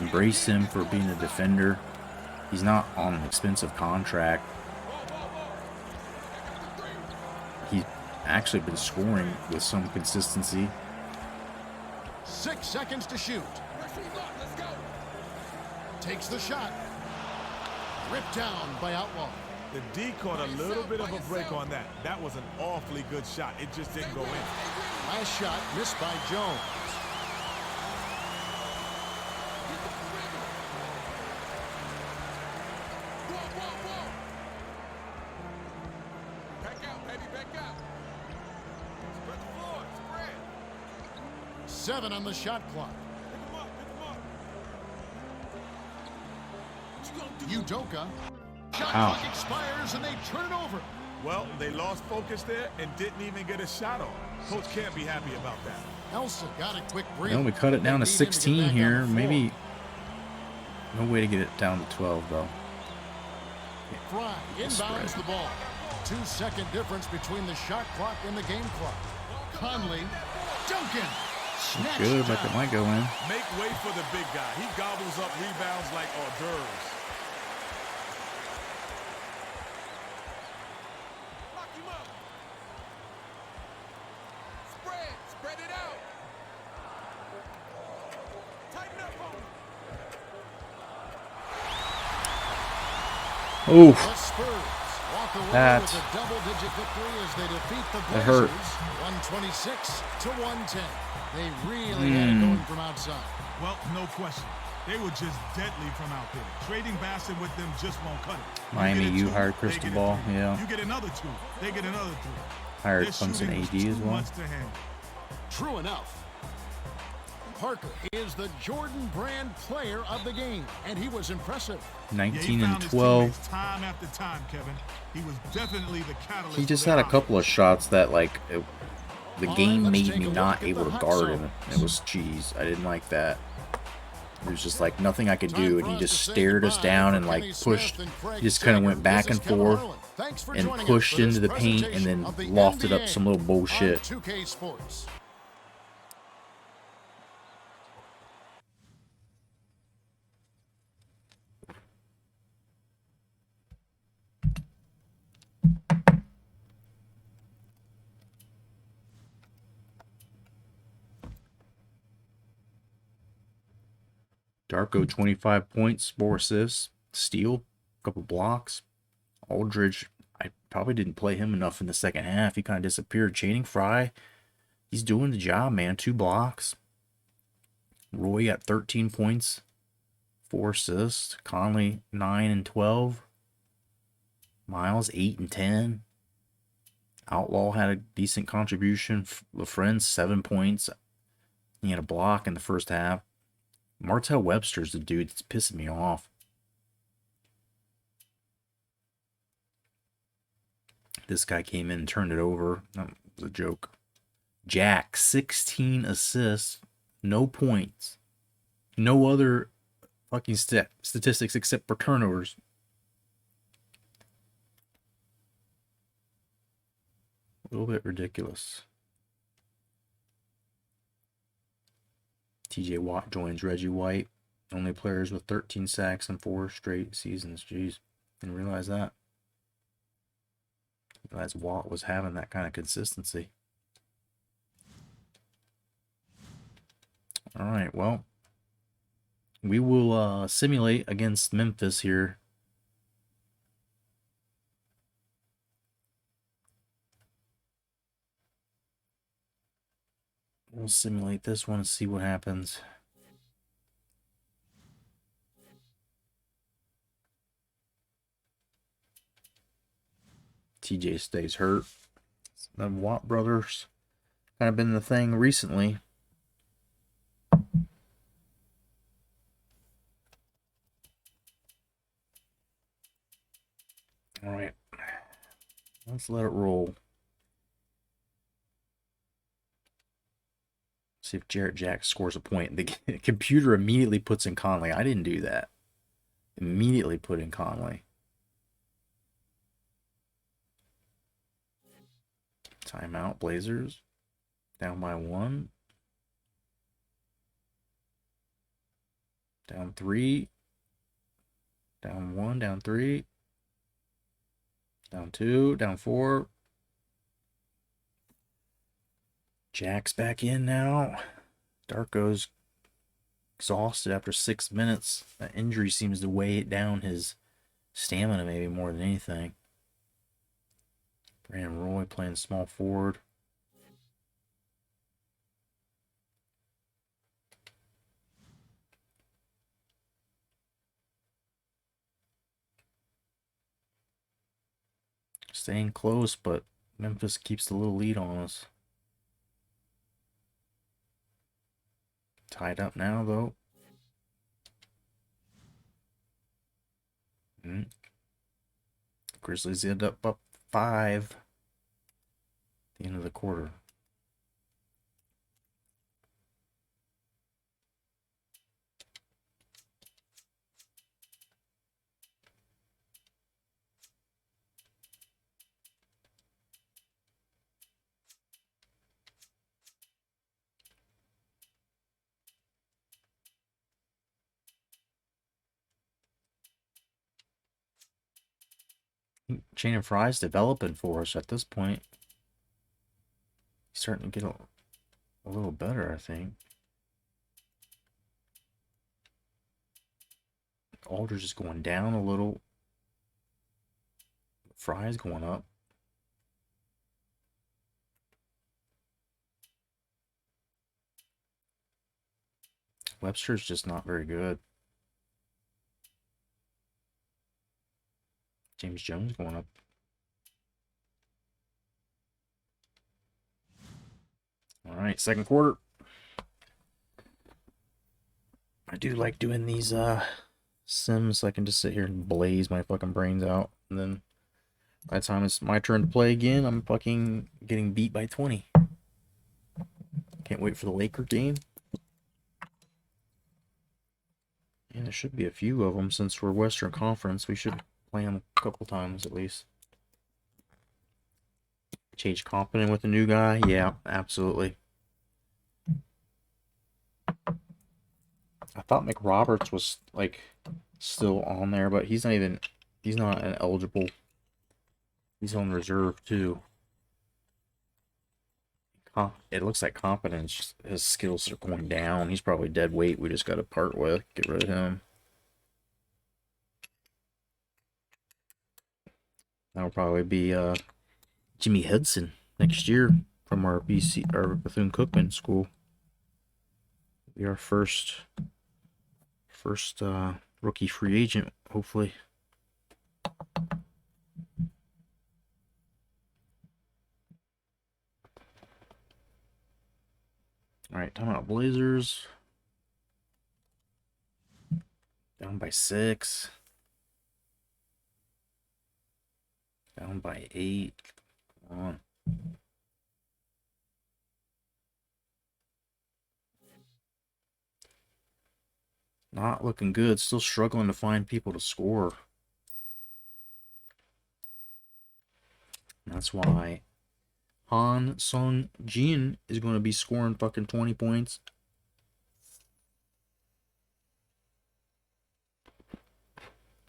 Speaker 1: embrace him for being a defender. He's not on an expensive contract. He's actually been scoring with some consistency.
Speaker 3: 6 seconds to shoot.
Speaker 6: Let's go.
Speaker 3: Takes the shot. Ripped down by Outlaw.
Speaker 2: The D caught a little bit of a break on that. That was an awfully good shot. It just didn't go in.
Speaker 3: Last shot missed by Jones.
Speaker 6: Back out, baby, back out. Spread the floor, spread.
Speaker 3: 7 on the shot clock.
Speaker 6: Pick him up, pick him up. What you gonna do?
Speaker 3: Udoka. Shot
Speaker 1: Ow.
Speaker 3: clock expires and they turn it over.
Speaker 2: Well, they lost focus there and didn't even get a shot on. Coach can't be happy about that.
Speaker 3: Elsa got a quick break.
Speaker 1: You know, we cut it down to 16 here. Maybe no way to get it down to 12 though.
Speaker 3: Fry inbounds the ball. 2-second difference between the shot clock and the game clock. Conley. Duncan. Snatched
Speaker 1: Good, but
Speaker 3: down.
Speaker 1: it might go in.
Speaker 2: Make way for the big guy. He gobbles up rebounds like hors d'oeuvres.
Speaker 6: Lock him up. Spread it out. Tighten up on him.
Speaker 1: Oof.
Speaker 3: The Spurs walk away
Speaker 1: That-
Speaker 3: with a double-digit victory as they defeat the
Speaker 1: That hurt.
Speaker 3: Blazers 126 to 110. They really had it going from outside.
Speaker 2: Well, no question. They were just deadly from out there. Trading Bassett with them just won't cut it.
Speaker 1: Miami,
Speaker 2: get a
Speaker 1: you
Speaker 2: two,
Speaker 1: hired
Speaker 2: they
Speaker 1: Crystal
Speaker 2: get a
Speaker 1: Ball,
Speaker 2: three.
Speaker 1: yeah.
Speaker 2: You get another 2, they get another 3.
Speaker 1: Hired
Speaker 2: Their
Speaker 1: Clemson
Speaker 2: shooting was
Speaker 1: AD as
Speaker 2: too
Speaker 1: well.
Speaker 2: much to handle.
Speaker 3: True enough. Parker is the Jordan Brand player of the game, and he was impressive.
Speaker 2: Yeah,
Speaker 1: 19
Speaker 2: he
Speaker 1: and
Speaker 2: found his
Speaker 1: 12.
Speaker 2: teammates time after time, Kevin. He was definitely the catalyst.
Speaker 1: He
Speaker 2: for
Speaker 1: just
Speaker 2: their
Speaker 1: had a couple of shots that the
Speaker 3: All right,
Speaker 1: game
Speaker 3: let's
Speaker 1: made
Speaker 3: take
Speaker 1: me
Speaker 3: a
Speaker 1: not
Speaker 3: look at
Speaker 1: able
Speaker 3: the
Speaker 1: to
Speaker 3: hot
Speaker 1: guard him.
Speaker 3: zones.
Speaker 1: It was cheese. I didn't like that. It was just like nothing I could
Speaker 3: Time
Speaker 1: do,
Speaker 3: for
Speaker 1: and he
Speaker 3: us
Speaker 1: just
Speaker 3: to say
Speaker 1: stared us
Speaker 3: goodbye
Speaker 1: down
Speaker 3: for
Speaker 1: and like
Speaker 3: Kenny
Speaker 1: pushed.
Speaker 3: Smith and Craig
Speaker 1: He just kind of
Speaker 3: Sager.
Speaker 1: went back
Speaker 3: This
Speaker 1: and
Speaker 3: is Kevin
Speaker 1: forth
Speaker 3: Harlan. Thanks for
Speaker 1: and
Speaker 3: joining us
Speaker 1: pushed
Speaker 3: for this
Speaker 1: into the paint and
Speaker 3: presentation
Speaker 1: then
Speaker 3: of the
Speaker 1: lofted up
Speaker 3: NBA
Speaker 1: some little bullshit.
Speaker 3: on 2K Sports.
Speaker 1: Darko 25 points, 4 assists, steal, couple blocks. Aldridge, I probably didn't play him enough in the second half. He kind of disappeared. Channing Frye, he's doing the job, man. 2 blocks. Roy got 13 points, 4 assists. Conley 9 and 12. Miles 8 and 10. Outlaw had a decent contribution. LaFrance 7 points. He had a block in the first half. Martell Webster's the dude that's pissing me off. This guy came in and turned it over. That was a joke. Jack, 16 assists, no points. No other fucking statistics except for turnovers. A little bit ridiculous. TJ Watt joins Reggie White. Only players with 13 sacks in 4 straight seasons. Jeez. Didn't realize that. Realized Watt was having that kind of consistency. All right, well, we will simulate against Memphis here. We'll simulate this one and see what happens. TJ stays hurt. The Watt brothers kind of been the thing recently. All right, let's let it roll. See if Jarrett Jack scores a point. The computer immediately puts in Conley. I didn't do that. Immediately put in Conley. Timeout, Blazers. Down by 1. Down 3. Down 1, down 3. Down 2, down 4. Jack's back in now. Darko's exhausted after 6 minutes. That injury seems to weigh down his stamina maybe more than anything. Brandon Roy playing small forward. Staying close, but Memphis keeps the little lead on us. Tied up now, though. Grizzlies end up 5 at the end of the quarter. Chain of Fries developing for us at this point. He's starting to get a little better, I think. Aldridge is going down a little. Fry's going up. Webster's just not very good. James Jones going up. All right, second quarter. I do like doing these sims so I can just sit here and blaze my fucking brains out. And then by the time it's my turn to play again, I'm fucking getting beat by 20. Can't wait for the Laker game. And there should be a few of them since we're Western Conference. We should play them a couple times at least. Change competent with a new guy? Yeah, absolutely. I thought McRoberts was like still on there, but he's not an eligible. He's on reserve too. It looks like competence, his skills are going down. He's probably dead weight. We just got to part with. Get rid of him. That'll probably be Jimmy Hudson next year from our Bethune-Cookman school. Be our first rookie free agent, hopefully. All right, timeout Blazers. Down by 6. Down by 8. Come on. Not looking good. Still struggling to find people to score. And that's why Han Sung-jin is going to be scoring fucking 20 points.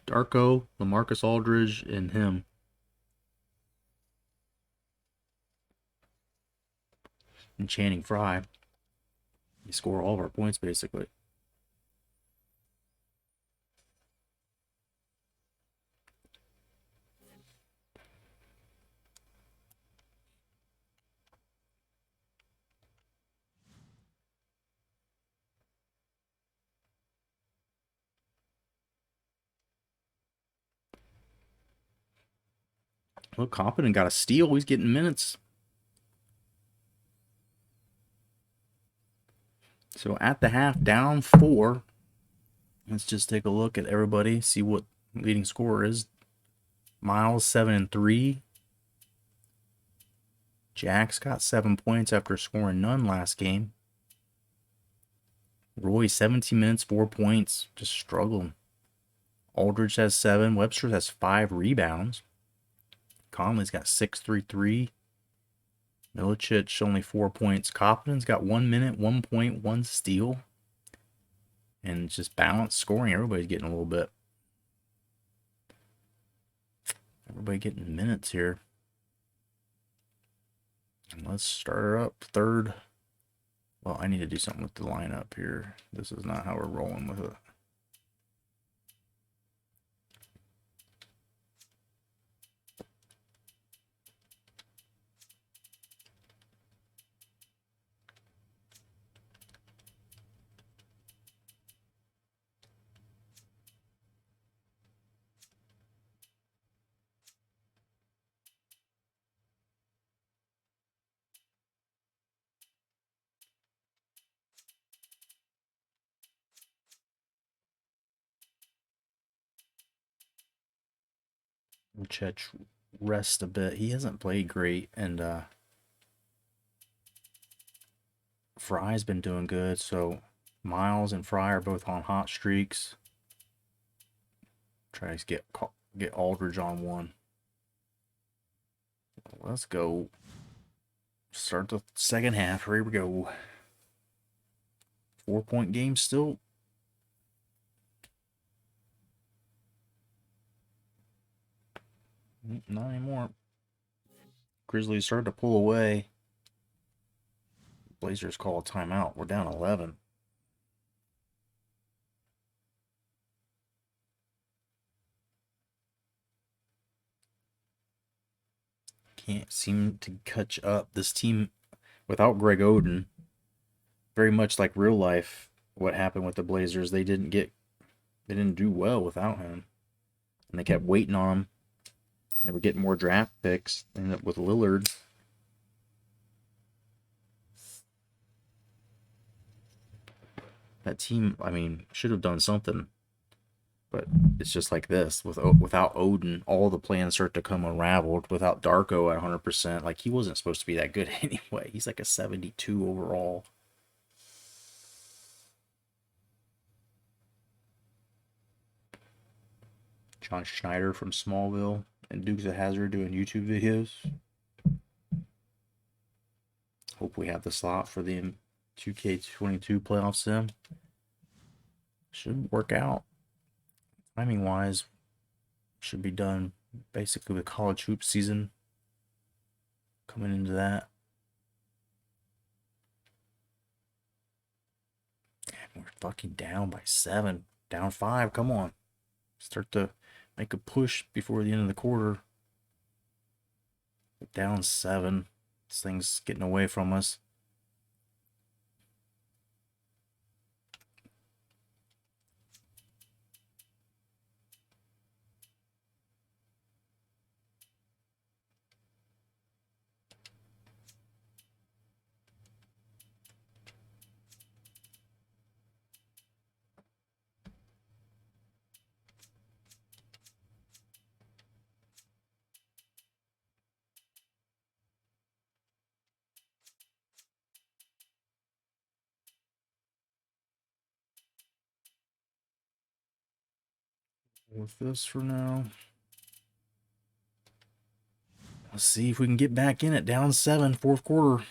Speaker 1: Darko, LaMarcus Aldridge, and him. And Channing Frye. They score all of our points, basically. Look, Competent got a steal. He's getting minutes. So at the half, down 4. Let's just take a look at everybody, see what leading scorer is. Miles, 7 and 3. Jack's got 7 points after scoring none last game. Roy, 17 minutes, 4 points. Just struggling. Aldridge has 7. Webster has 5 rebounds. Conley's got 6, 3, 3. Milicic only 4 points. Coppin's got 1 minute, 1 point, 1 steal. And just balanced scoring. Everybody's getting a little bit. Everybody getting minutes here. And let's start her up. Third. Well, I need to do something with the lineup here. This is not how we're rolling with it. Chet rest a bit. He hasn't played great, and Fry's been doing good. So Miles and Fry are both on hot streaks. Try to get Aldridge on one. Let's go. Start the second half. Here we go. 4-point game still. Not anymore. Grizzlies started to pull away. Blazers call a timeout. We're down 11. Can't seem to catch up. This team, without Greg Oden, very much like real life, what happened with the Blazers, they didn't do well without him. And they kept waiting on him. They were getting more draft picks. Ended up with Lillard. That team, I mean, should have done something. But it's just like this. Without Odin, all the plans start to come unraveled. Without Darko at 100%, like he wasn't supposed to be that good anyway. He's like a 72 overall. John Schneider from Smallville and Dukes of Hazzard doing YouTube videos. Hope we have the slot for the 2K22 playoff sim. Should work out. Timing wise, should be done basically with college hoop season coming into that. And we're fucking down by 7, down 5. Come on, start to make a push before the end of the quarter. Down 7. This thing's getting away from us. With this for now. Let's see if we can get back in it. Down 7, fourth quarter.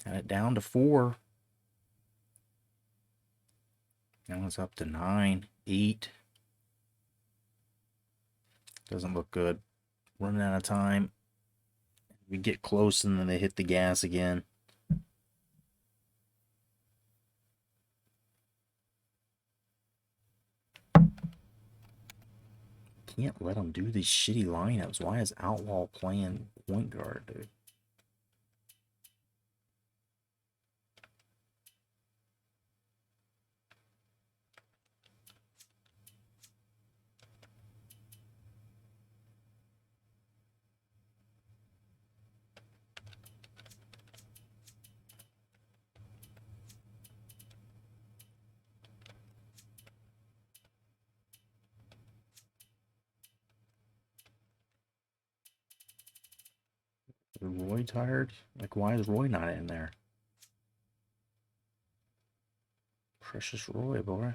Speaker 1: Got it down to 4. Now it's up to 9, 8. Doesn't look good. Running out of time. We get close and then they hit the gas again. Can't let them do these shitty lineups. Why is Outlaw playing point guard, dude? Is Roy tired? Like, why is Roy not in there? Precious Roy, boy.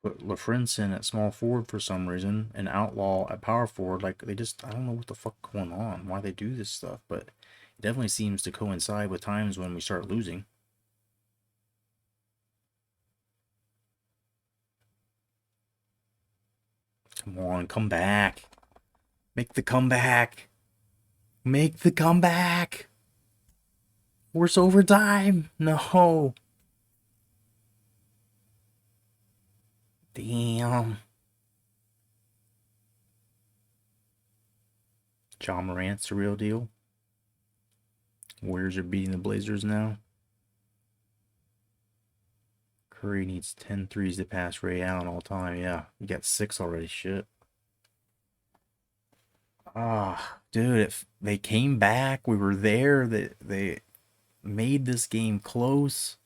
Speaker 1: Put LaFrinson at small forward for some reason, and Outlaw at power forward. Like, they just, I don't know what the fuck going on, why they do this stuff, but it definitely seems to coincide with times when we start losing. Come on, come back. Make the comeback. Make the comeback. Force overtime. No. Damn. John Morant's the real deal. Warriors are beating the Blazers now. Curry needs 10 threes to pass Ray Allen all time. Yeah, you got 6 already. Shit. Ah, dude, if they came back, we were there. They made this game close.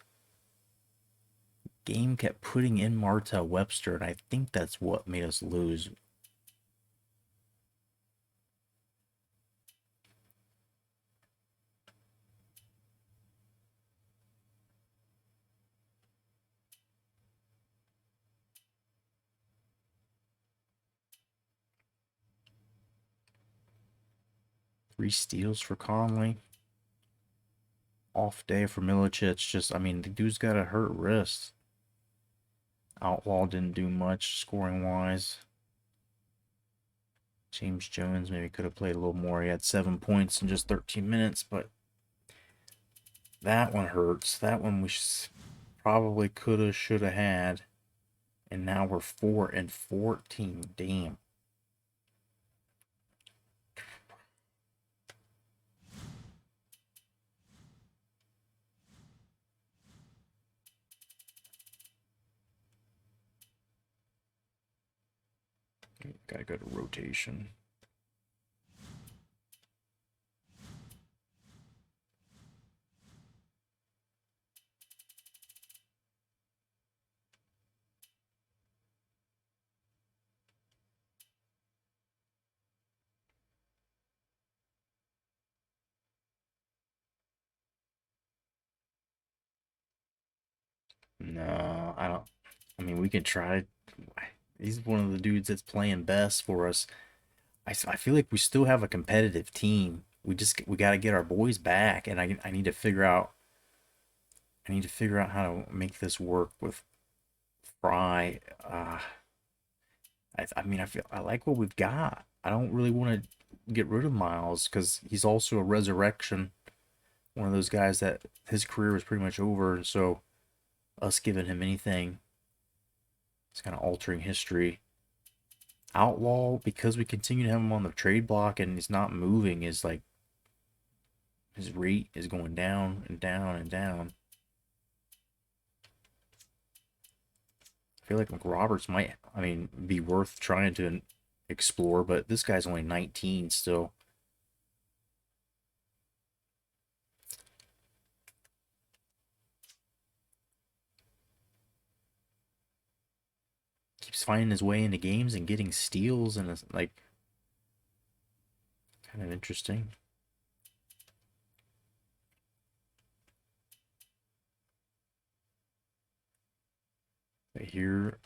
Speaker 1: Game kept putting in Martell Webster, and I think that's what made us lose. Three steals for Conley. Off day for Milicic. Just, I mean, the dude's got a hurt wrist. Outlaw didn't do much scoring wise. James Jones maybe could have played a little more. He had 7 points in just 13 minutes, but that one hurts. That one we probably could have, should have had. And now we're 4-14. Damn. Gotta go to rotation. No, I don't. I mean, we can try. He's one of the dudes that's playing best for us. I feel like we still have a competitive team. We got to get our boys back, and I need to figure out. I need to figure out how to make this work with Fry. I mean, I like what we've got. I don't really want to get rid of Miles because he's also a resurrection. One of those guys that his career was pretty much over, and so us giving him anything, it's kind of altering history. Outlaw, because we continue to have him on the trade block and he's not moving, is like his rate is going down and down and down. I feel like McRoberts might, I mean, be worth trying to explore, but this guy's only 19 still. Keeps finding his way into games and getting steals, and it's like kind of interesting. But here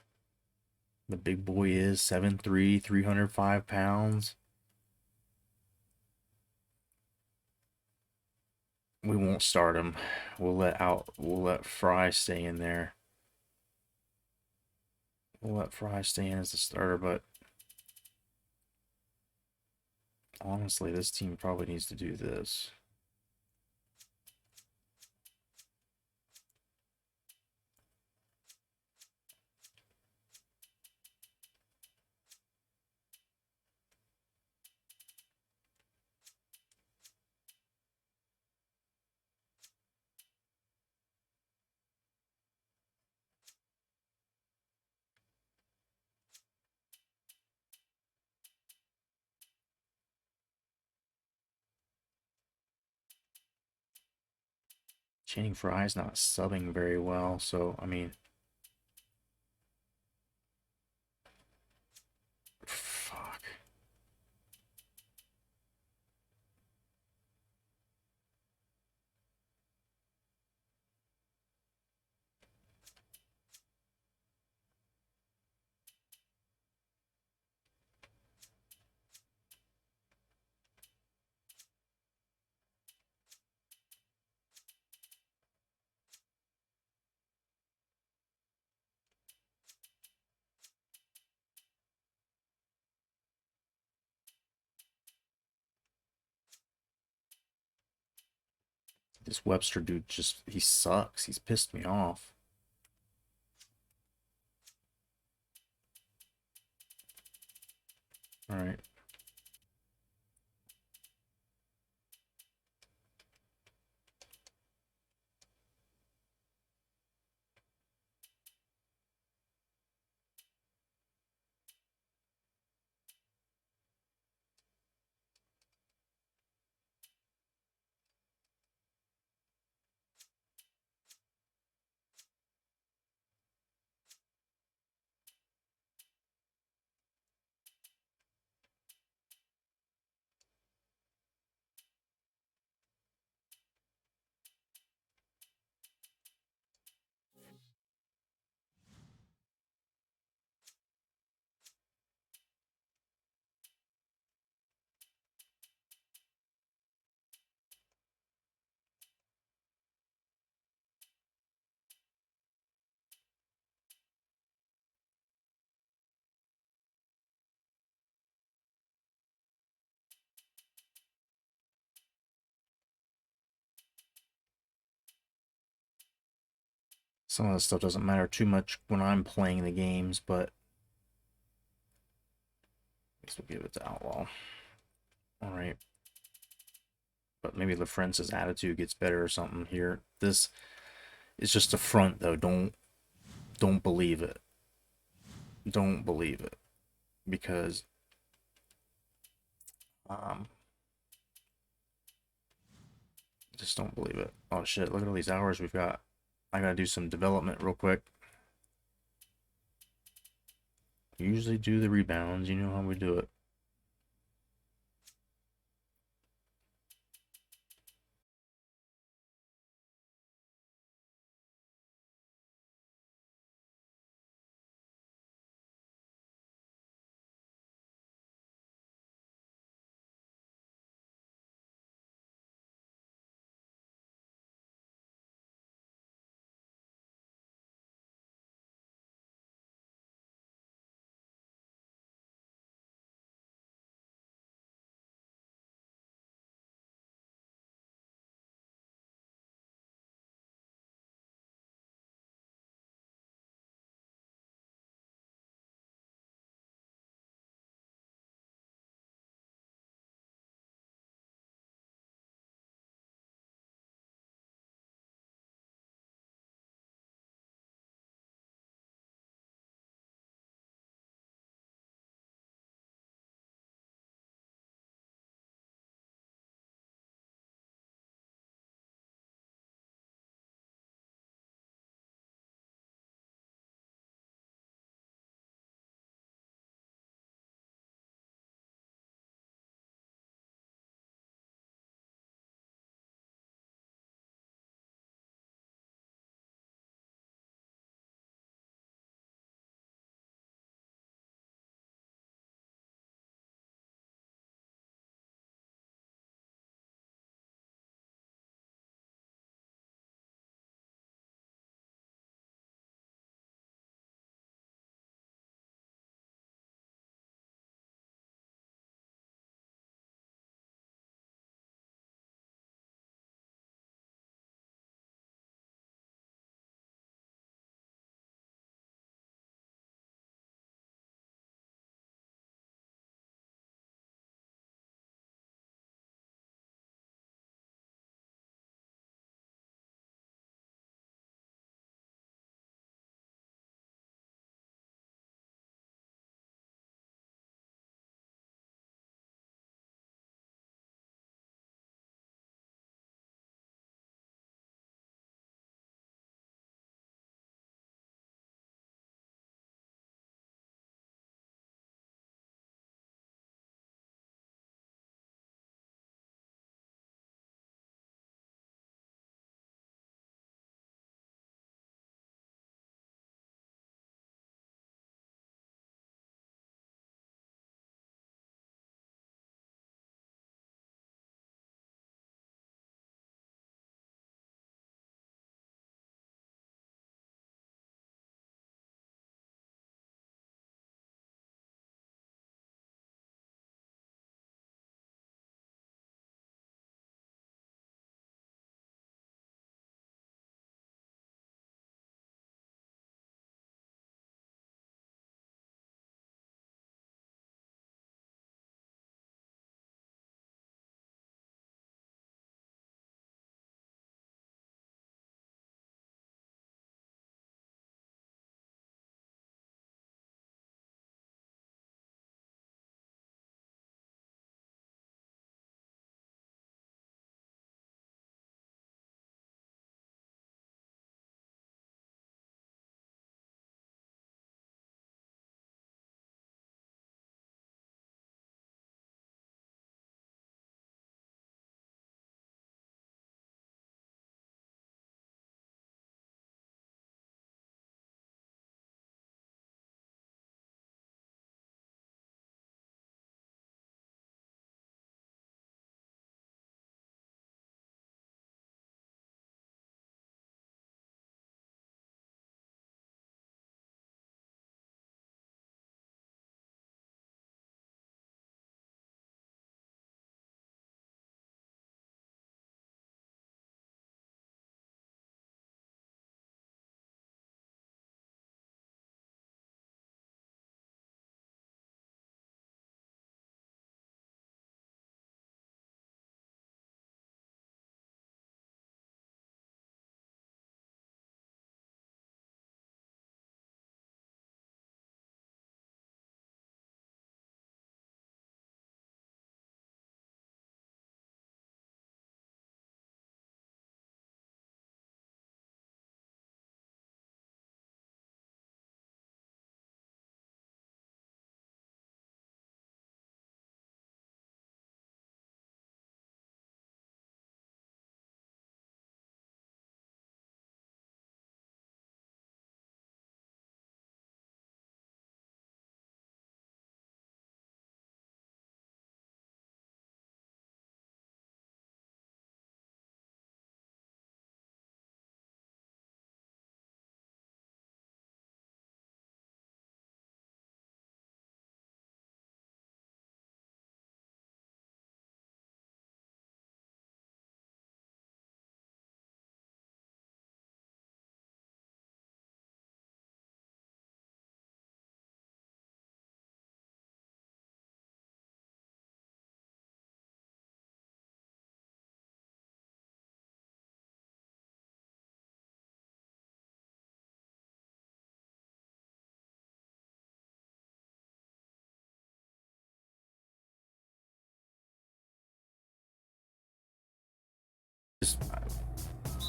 Speaker 1: the big boy is 7'3", 305 pounds. We won't start him. We'll let Fry stay in there. We'll let Fry stay in as the starter, but honestly, this team probably needs to do this. Channing Frye's not subbing very well, so I mean, fuck. This Webster dude he sucks. He's pissed me off. All right. Some of this stuff doesn't matter too much when I'm playing the games, but I guess we'll give it to Outlaw. All right. But maybe LaFrence's attitude gets better or something here. This is just a front, though. Don't believe it. Don't believe it. Because just don't believe it. Oh shit, look at all these hours we've got. I gotta do some development real quick. Usually do the rebounds, you know how we do it.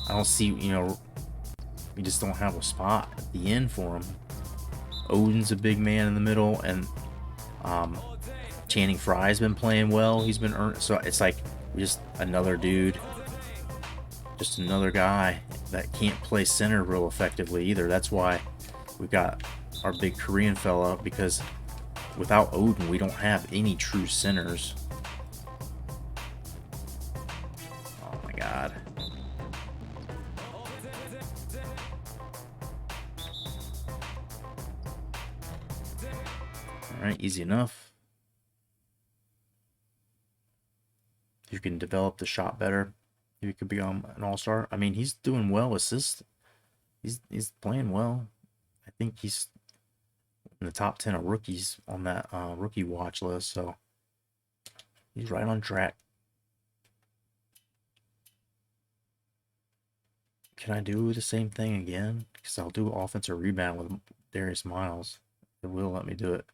Speaker 1: I don't see, we just don't have a spot at the end for him. Odin's a big man in the middle, and Channing Frye's been playing well. He's been earned, so it's like just another dude, just another guy that can't play center real effectively either. That's why we got our big Korean fella, because without Odin, we don't have any true centers. Oh my god. Alright, easy enough. You can develop the shot better. You could become an all-star. I mean, he's doing well. Assists. He's playing well. I think he's in the top 10 of rookies on that rookie watch list, so he's right on track. Can I do the same thing again? Because I'll do offensive rebound with Darius Miles. It will let me do it.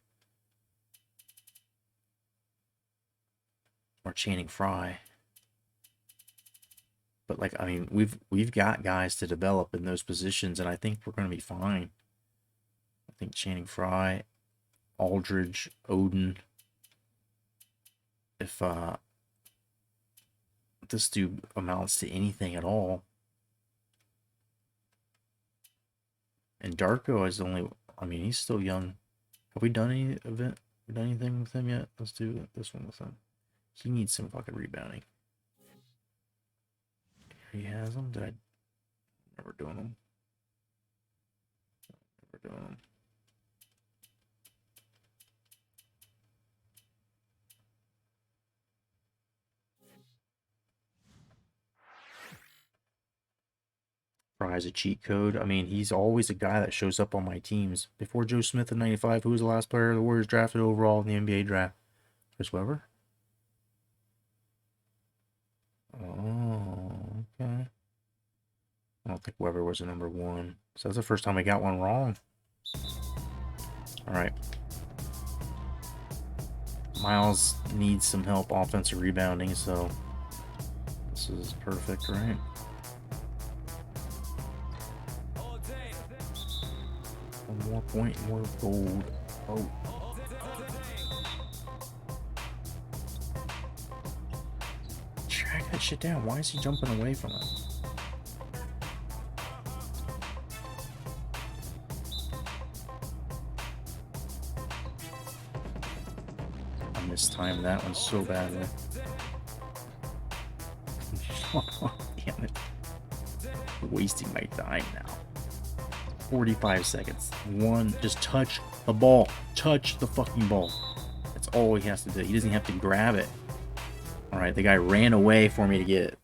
Speaker 1: Or Channing Frye. But like, I mean, we've got guys to develop in those positions, and I think we're going to be fine. I think Channing Frye, Aldridge, Odin. If this dude amounts to anything at all. And Darko is only, I mean, he's still young. Have we done any event? Have we done anything with him yet? Let's do this one with him. He needs some fucking rebounding. He has them. Did I never doing them? Never doing them. Fry's a cheat code. I mean, he's always a guy that shows up on my teams. Before Joe Smith in '95, who was the last player the Warriors drafted overall in the NBA draft? Chris Webber? Oh, okay. I don't think Webber was a number one. So that's the first time I got one wrong. All right. Miles needs some help offensive rebounding, so this is perfect, right? One more point, more gold. Oh. Track that shit down. Why is he jumping away from it? I mistimed that one so badly. Damn it. Wasting my time now. 45 seconds. One, just touch the ball. Touch the fucking ball. That's all he has to do. He doesn't have to grab it. Alright, the guy ran away for me to get it.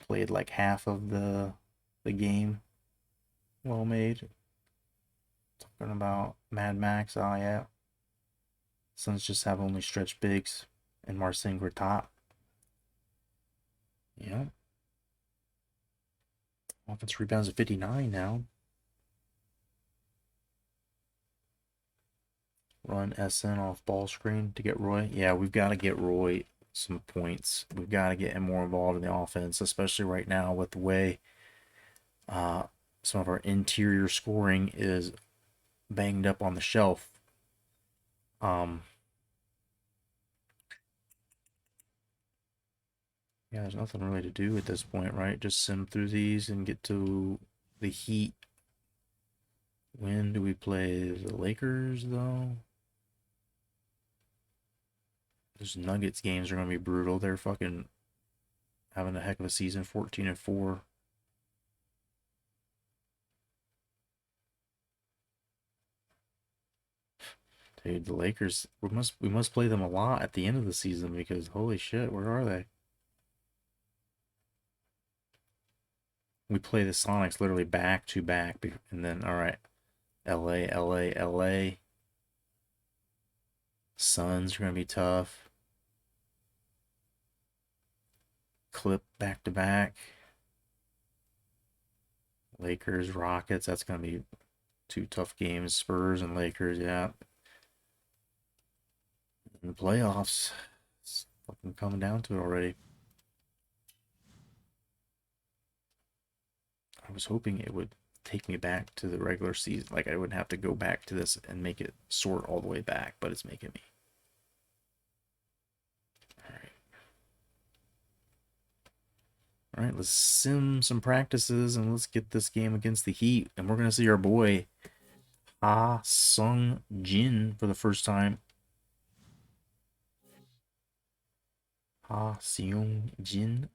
Speaker 1: Played like half of the game. Well made. Talking about Mad Max. Oh yeah. Suns just have only stretch bigs and Marcin Gortat. Yeah. Offense rebounds at 59 now. Run SN off ball screen to get Roy. Yeah, we've got to get Roy some points. We've got to get him more involved in the offense, especially right now with the way some of our interior scoring is banged up on the shelf. Yeah, there's nothing really to do at this point, right? Just sim through these and get to the Heat. When do we play the Lakers, though? Those Nuggets games are going to be brutal. They're fucking having a heck of a season, 14-4. Dude, the Lakers, we must play them a lot at the end of the season because holy shit, where are they? We play the Sonics literally back to back, and then all right, LA. Suns are gonna be tough. Clip back to back. Lakers, Rockets. That's gonna be two tough games. Spurs and Lakers, yeah. In the playoffs, it's I'm coming down to it already. I was hoping it would take me back to the regular season. Like I wouldn't have to go back to this and make it sort all the way back, but it's making me. All right, let's sim some practices and let's get this game against the Heat. And we're going to see our boy Ha Sung Jin for the first time. Ha Seung Jin.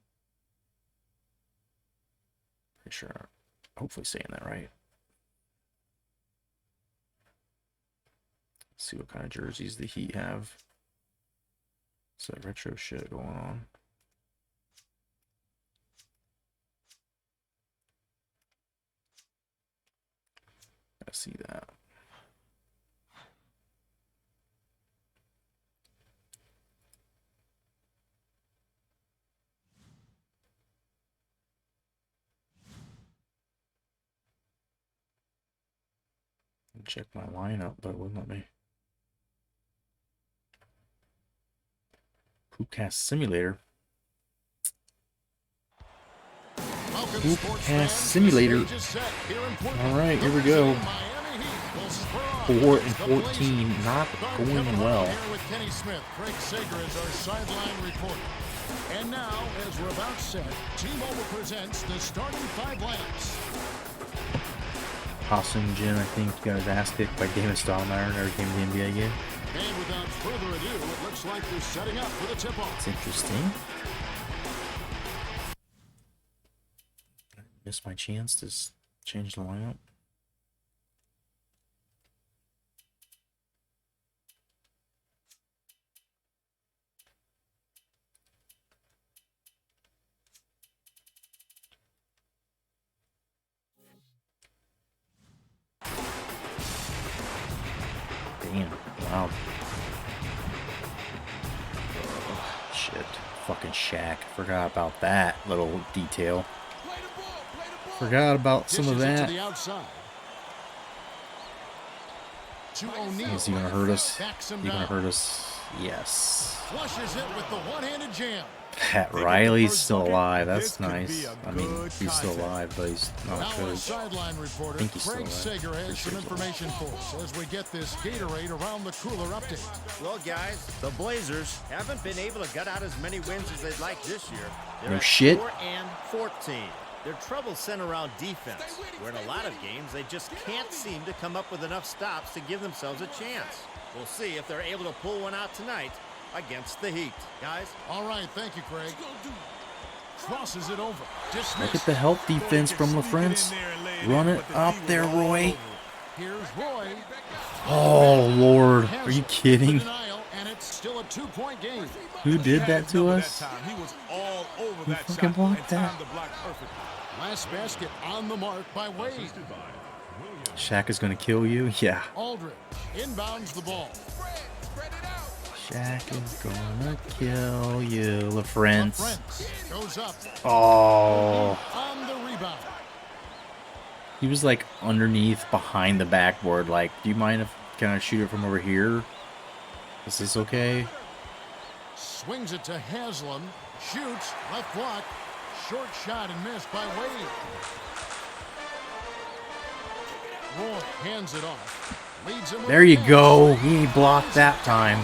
Speaker 1: Pretty sure, hopefully saying that right. Let's see what kind of jerseys the Heat have. It's that retro shit going on. I see that. Check my lineup, but it wouldn't let me. Hoopcast Simulator. Hoopcast Simulator. All right, here we go. 4 and 14, not going well.
Speaker 3: And now, as we're about set, T-Mobile presents the starting 5 lineups.
Speaker 1: Ha Sung Jin, I think, got his ass kicked by Damon Stoudemire in every game of the NBA game.
Speaker 3: And without further ado, it looks like they're setting up for the tip-off.
Speaker 1: It's interesting. Missed my chance to change the lineup. Damn, wow. Oh, shit. Fucking Shaq. Forgot about that little detail. Forgot about some of that. Is he gonna hurt us? He gonna hurt us? Yes.
Speaker 3: Flushes it with the one-handed jam.
Speaker 1: Pat Riley's still alive. That's nice. I mean, he's still alive, but he's not a coach.
Speaker 3: Sideline reporter
Speaker 1: I think he's still
Speaker 3: Craig
Speaker 1: alive.
Speaker 3: Sager has some information for us as we get this Gatorade around the cooler update.
Speaker 4: Well, guys, the Blazers haven't been able to gut out as many wins as they'd like this year. They're
Speaker 1: No
Speaker 4: at
Speaker 1: shit.
Speaker 4: 4 and 14. Their trouble centers around defense, where in a lot of games they just can't seem to come up with enough stops to give themselves a chance. We'll see if they're able to pull one out tonight against the Heat. Guys?
Speaker 3: All right, thank you, Craig. Crosses it over. Dismissed.
Speaker 1: Look at the help defense from LaFrance. Run it up there, Roy.
Speaker 3: Here's Roy.
Speaker 1: Oh, Lord. Are you kidding?
Speaker 3: And it's still a 2-point game.
Speaker 1: Who did that to us?
Speaker 2: He was all over
Speaker 1: Who
Speaker 2: that
Speaker 1: fucking
Speaker 2: shot
Speaker 1: blocked
Speaker 2: and
Speaker 1: that?
Speaker 2: timed the block perfectly.
Speaker 3: Last basket on the mark by Wade.
Speaker 1: Shaq is going to kill you? Yeah.
Speaker 3: Aldridge inbounds the ball.
Speaker 1: Shaq is going to kill you. LaFrance.
Speaker 3: LaFrance goes up
Speaker 1: Oh.
Speaker 3: on the rebound.
Speaker 1: He was like underneath, behind the backboard. Like, do you mind if can I shoot it from over here? Is this okay?
Speaker 3: Swings it to Haslam. Shoots. Left block. Short shot and missed by Wade. Roy hands it off. Leads him.
Speaker 1: There you go. He blocked that time.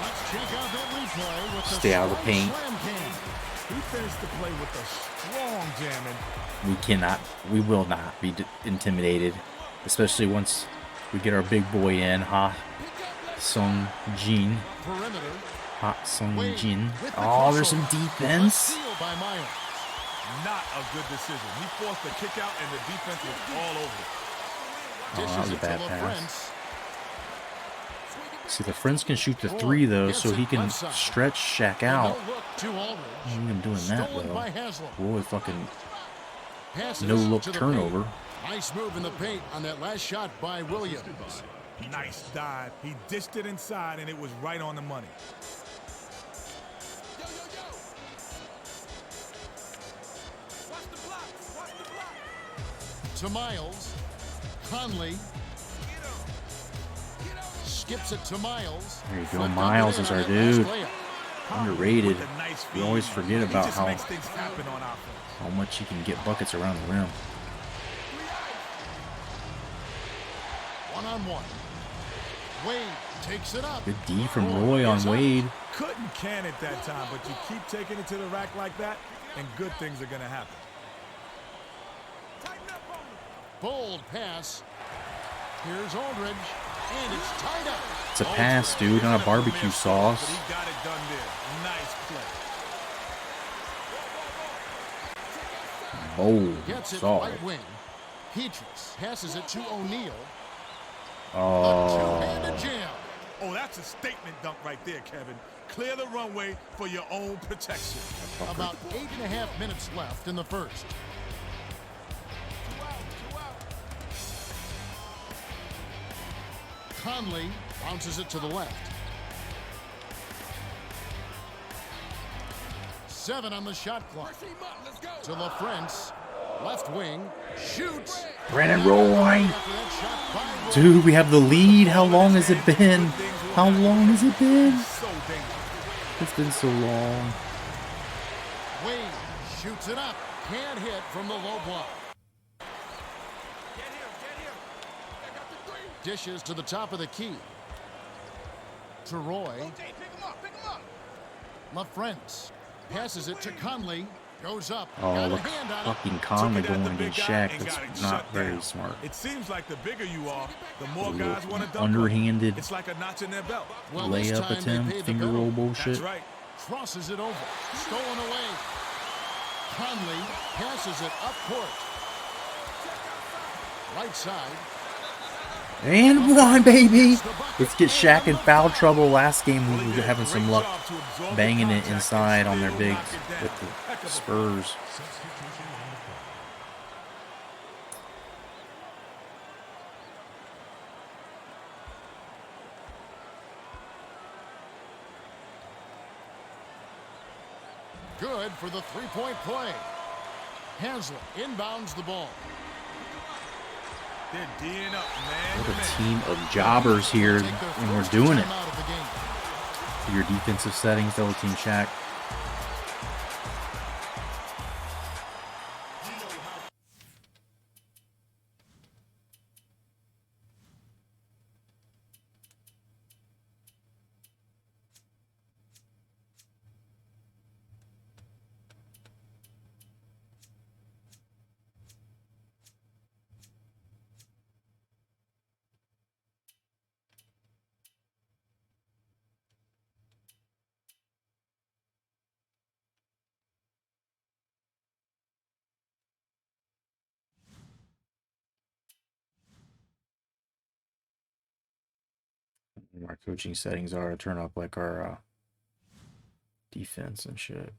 Speaker 3: Let's check out that replay with
Speaker 1: Stay out of the paint.
Speaker 3: slam can.
Speaker 2: He finished the play with a strong jamming.
Speaker 1: We will not be intimidated, especially once we get our big boy in, Ha Sung Jin.
Speaker 3: Perimeter.
Speaker 1: Ha Sung
Speaker 3: Wade
Speaker 1: Jin.
Speaker 3: with the
Speaker 1: Oh, there's
Speaker 3: crossover.
Speaker 1: some defense.
Speaker 3: Steal by Myers.
Speaker 2: Not a good decision. He forced the kick out and the defense was all over it.
Speaker 1: Oh, that was a
Speaker 3: Dishes it to
Speaker 1: bad pass.
Speaker 3: LaFrance.
Speaker 1: See, the friends can shoot the three, though, so he can stretch Shaq out.
Speaker 3: No look to Aldridge.
Speaker 1: Look at him doing that,
Speaker 3: Stolen by
Speaker 1: though.
Speaker 3: Haslam.
Speaker 1: Boy, fucking
Speaker 3: Passes
Speaker 1: no-look
Speaker 3: to the
Speaker 1: turnover.
Speaker 3: paint. Nice move in the paint on that last shot by Williams.
Speaker 2: Nice dive. He dished it inside and it was right on the money.
Speaker 3: To Miles. Conley. Skips it to Miles.
Speaker 1: There you go.
Speaker 3: Flipped up
Speaker 1: Miles
Speaker 3: and
Speaker 1: is
Speaker 3: in
Speaker 1: our
Speaker 3: on that last
Speaker 1: dude.
Speaker 3: layup.
Speaker 1: Underrated.
Speaker 2: With a nice
Speaker 1: We
Speaker 2: feed.
Speaker 1: always forget
Speaker 2: He
Speaker 1: about
Speaker 2: just
Speaker 1: how
Speaker 2: makes things happen on offense.
Speaker 1: much he can get buckets around the rim.
Speaker 3: 1-on-1. Wade takes it up.
Speaker 1: Good D from Roy on Wade.
Speaker 2: Couldn't can it that time, but you keep taking it to the rack like that, and good things are going to happen.
Speaker 3: Bold pass. Here's Aldridge, and it's tied up.
Speaker 1: It's a pass, dude, not a barbecue sauce.
Speaker 2: But he got it done there. Nice play.
Speaker 1: Bold,
Speaker 3: Gets it
Speaker 1: solid.
Speaker 3: right wing. Petrus passes it to O'Neal.
Speaker 1: Oh,
Speaker 3: Two-handed jam.
Speaker 2: Oh, that's a statement dunk right there, Kevin. Clear the runway for your own protection.
Speaker 3: About 8.5 minutes left in the first. Conley bounces it to the left. 7 on the shot clock. To LaFrance, left wing, shoots.
Speaker 1: Brandon Roy.
Speaker 3: After that shot by Roy.
Speaker 1: Dude, we have the lead. How long has it been? How long has it been?
Speaker 2: So dangerous.
Speaker 1: It's been so long.
Speaker 3: Wade shoots it up. Can't hit from the low block. Dishes to the top of the key. To Roy. LaFrance passes it to Conley. Goes up.
Speaker 1: Oh,
Speaker 3: Got a
Speaker 1: look,
Speaker 3: hand on it.
Speaker 1: fucking Conley
Speaker 2: Took it at the
Speaker 1: going
Speaker 2: big
Speaker 1: against
Speaker 2: guy
Speaker 1: Shaq.
Speaker 2: and got it
Speaker 1: That's not
Speaker 2: shut
Speaker 1: very
Speaker 2: down.
Speaker 1: smart.
Speaker 2: It seems like the bigger you are, the more
Speaker 1: Ooh,
Speaker 2: guys want to dunk.
Speaker 1: underhanded
Speaker 2: It's like a notch in their belt.
Speaker 3: Well, this
Speaker 1: Layup
Speaker 3: time they
Speaker 1: attempt,
Speaker 3: paid the
Speaker 1: finger
Speaker 3: bill.
Speaker 1: roll bullshit.
Speaker 2: That's right.
Speaker 3: Crosses it over. Stolen away. Conley passes it up court. Right side.
Speaker 1: And one, baby. Let's get Shaq in foul trouble. Last game we were having some luck banging it inside on their bigs with the Spurs.
Speaker 3: Good for the three-point play. Haslett inbounds the ball.
Speaker 2: They're D'ing up, man.
Speaker 1: What a team of jobbers here,
Speaker 3: Take their
Speaker 1: and we're
Speaker 3: first
Speaker 1: doing it.
Speaker 3: timeout of the game.
Speaker 1: Your defensive settings, double team Shaq. Our coaching settings are to turn up like our defense and shit.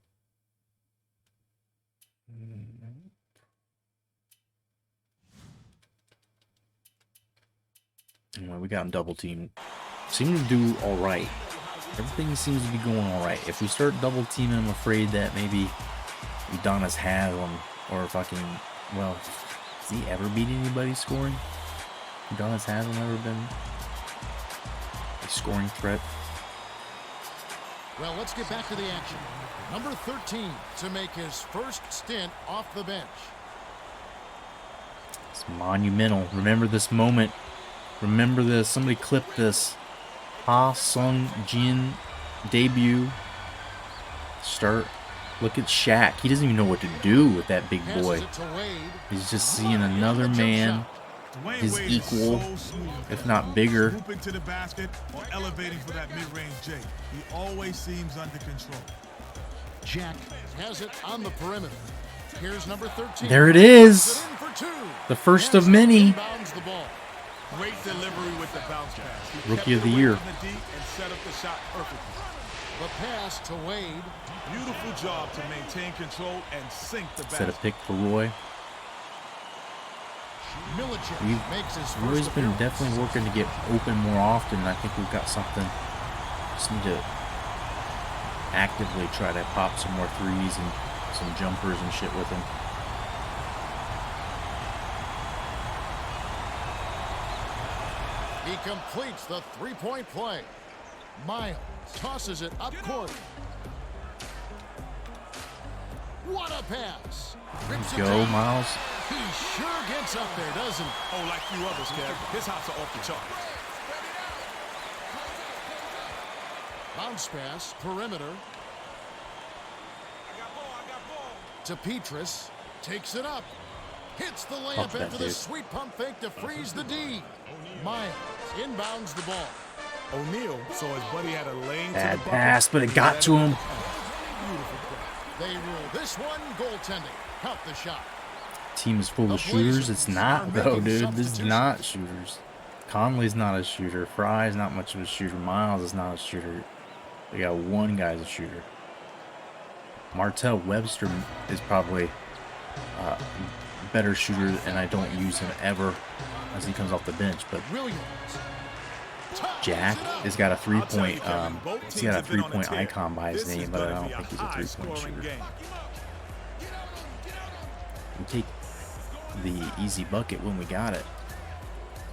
Speaker 1: Anyway, we got him double teamed. Seem to do all right. Everything seems to be going all right. If we start double teaming, I'm afraid that maybe Udonis Haslem or fucking, well, has he ever beat anybody scoring? Udonis Haslem ever been a scoring threat?
Speaker 3: Well, let's get back to the action. Number 13 to make his first stint off the bench.
Speaker 1: It's monumental. Remember this moment. Remember this. Somebody clip this. Ha Sung Jin debut. Start. Look at Shaq. He doesn't even know what to do with that big boy.
Speaker 3: Passes it to Wade.
Speaker 1: He's just seeing another man,
Speaker 2: Dwayne
Speaker 1: his
Speaker 2: Wade is
Speaker 1: equal,
Speaker 2: so smooth.
Speaker 1: if not bigger.
Speaker 2: Hooping to the basket or elevating for that mid-range J. He always seems under control.
Speaker 3: Jack has it on the perimeter. Here's number 13.
Speaker 1: There it is.
Speaker 3: Puts it in for two.
Speaker 1: The first of
Speaker 3: Haslem
Speaker 1: many.
Speaker 3: inbounds the ball.
Speaker 2: Great delivery with the bounce pass. He
Speaker 1: Rookie
Speaker 2: kept
Speaker 1: of
Speaker 2: it
Speaker 1: the
Speaker 2: away
Speaker 1: year.
Speaker 2: from the deep and set up the shot perfectly.
Speaker 3: The pass to Wade.
Speaker 2: Beautiful job to maintain control and sink the
Speaker 1: Set a
Speaker 2: basket.
Speaker 1: pick for Roy.
Speaker 3: Milicic makes his
Speaker 1: Roy's
Speaker 3: first
Speaker 1: been
Speaker 3: appearance.
Speaker 1: definitely working to get open more often. I think we've got something. Just need to actively try to pop some more threes and some jumpers and shit with him.
Speaker 3: He completes the three-point play. Miles tosses it up court. What a pass.
Speaker 1: Go, Miles.
Speaker 3: He sure gets up there, doesn't he?
Speaker 2: Oh, like few others, Kev. His hops are off the charts.
Speaker 3: Bounce pass, perimeter. To Petrus. Takes it up. Hits the layup
Speaker 1: that
Speaker 3: after the
Speaker 1: dude.
Speaker 3: sweet pump fake to freeze the D. Miles inbounds the ball.
Speaker 2: O'Neal saw his buddy had a lane to
Speaker 1: Bad
Speaker 2: the bucket.
Speaker 1: pass, but it got to him.
Speaker 3: They rule this one goaltending. Help the shot.
Speaker 1: Team is full of shooters. It's not, though, dude. This is not shooters. Conley's not a shooter. Fry's not much of a shooter. Miles is not a shooter. They got one guy's a shooter. Martell Webster is probably a better shooter, and I don't use him ever as he comes off the bench. But
Speaker 3: Williams.
Speaker 1: Jack has got a three-point. He's got a three-point icon by his name, but I don't think he's a three-point shooter. We take the easy bucket when we got it.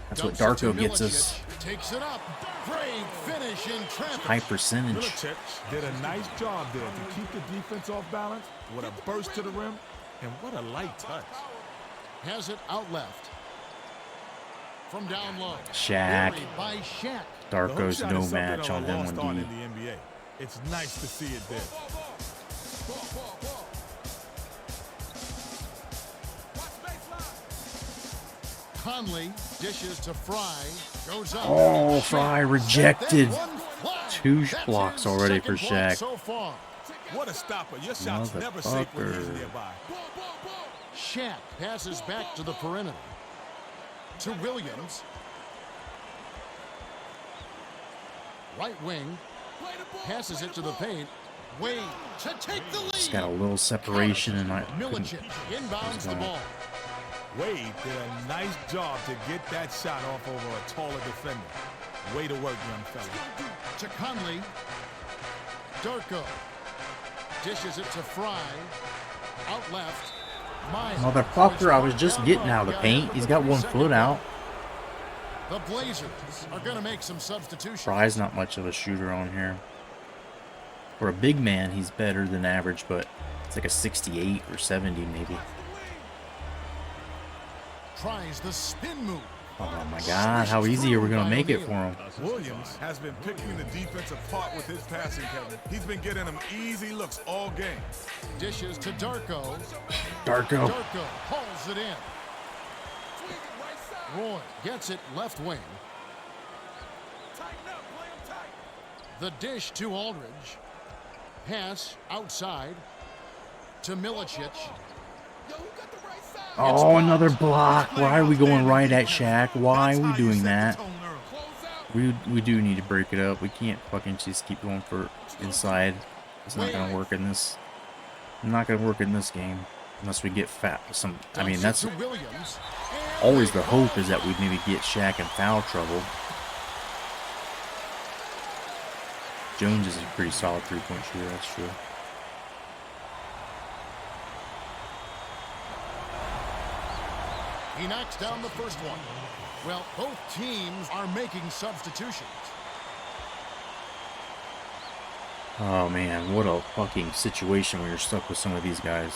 Speaker 1: That's what Darko gets us.
Speaker 3: Takes it up. Great finish in traffic.
Speaker 1: High percentage.
Speaker 2: Milicic did a nice job there to keep the defense off balance with a burst to the rim, and what a light touch.
Speaker 3: Has it out left. From down low.
Speaker 1: Shaq.
Speaker 3: Buried by Shaq.
Speaker 1: Darko's
Speaker 2: The hook shot
Speaker 1: no
Speaker 2: is something
Speaker 1: match
Speaker 2: of
Speaker 1: on
Speaker 2: a
Speaker 1: them
Speaker 2: lost art
Speaker 1: on D.
Speaker 2: in the NBA. It's nice to see it there.
Speaker 3: Conley dishes to Fry. Goes up.
Speaker 1: Oh, Fry rejected.
Speaker 3: That one fly.
Speaker 1: Two
Speaker 3: That's
Speaker 1: blocks
Speaker 3: his
Speaker 1: already
Speaker 3: second
Speaker 1: for
Speaker 3: block
Speaker 1: Shaq.
Speaker 3: So far.
Speaker 2: What a stopper. Your shot's never safe when he's nearby.
Speaker 3: Shaq passes back to the perimeter. To Williams. Right wing. Passes it to the paint. Wade to take the lead.
Speaker 1: Just got a little separation, and I couldn't.
Speaker 3: Milicic inbounds the ball.
Speaker 2: Wade did a nice job to get that shot off over a taller defender. Way to work, young fella.
Speaker 3: To Conley. Darko. Dishes it to Fry. Out left. Miles.
Speaker 1: Motherfucker, I was just getting out of the paint. He's got 1 foot out.
Speaker 3: The Blazers are going to make some substitutions.
Speaker 1: Fry's not much of a shooter on here. For a big man, he's better than average, but it's like a 68 or 70 maybe.
Speaker 3: Tries the spin move.
Speaker 1: Oh my God, how easy are we going to make it for him?
Speaker 2: Williams has been picking the defense apart with his passing, Kevin. He's been getting them easy looks all game.
Speaker 3: Dishes to Darko.
Speaker 1: Darko.
Speaker 3: Darko hauls it in. Roy gets it left wing. The dish to Aldridge. Pass outside to Milicic.
Speaker 1: Oh, another block. Why are we going right at Shaq? Why are we doing that? We do need to break it up. We can't fucking just keep going for inside. It's not gonna work in this. Not gonna work in this game unless we get fat. I mean, that's always the hope, is that we maybe get Shaq in foul trouble. Jones is a pretty solid three-point shooter. That's true.
Speaker 3: He knocks down the first one. Well, both teams are making substitutions.
Speaker 1: Oh man, what a fucking situation when you're stuck with some of these guys.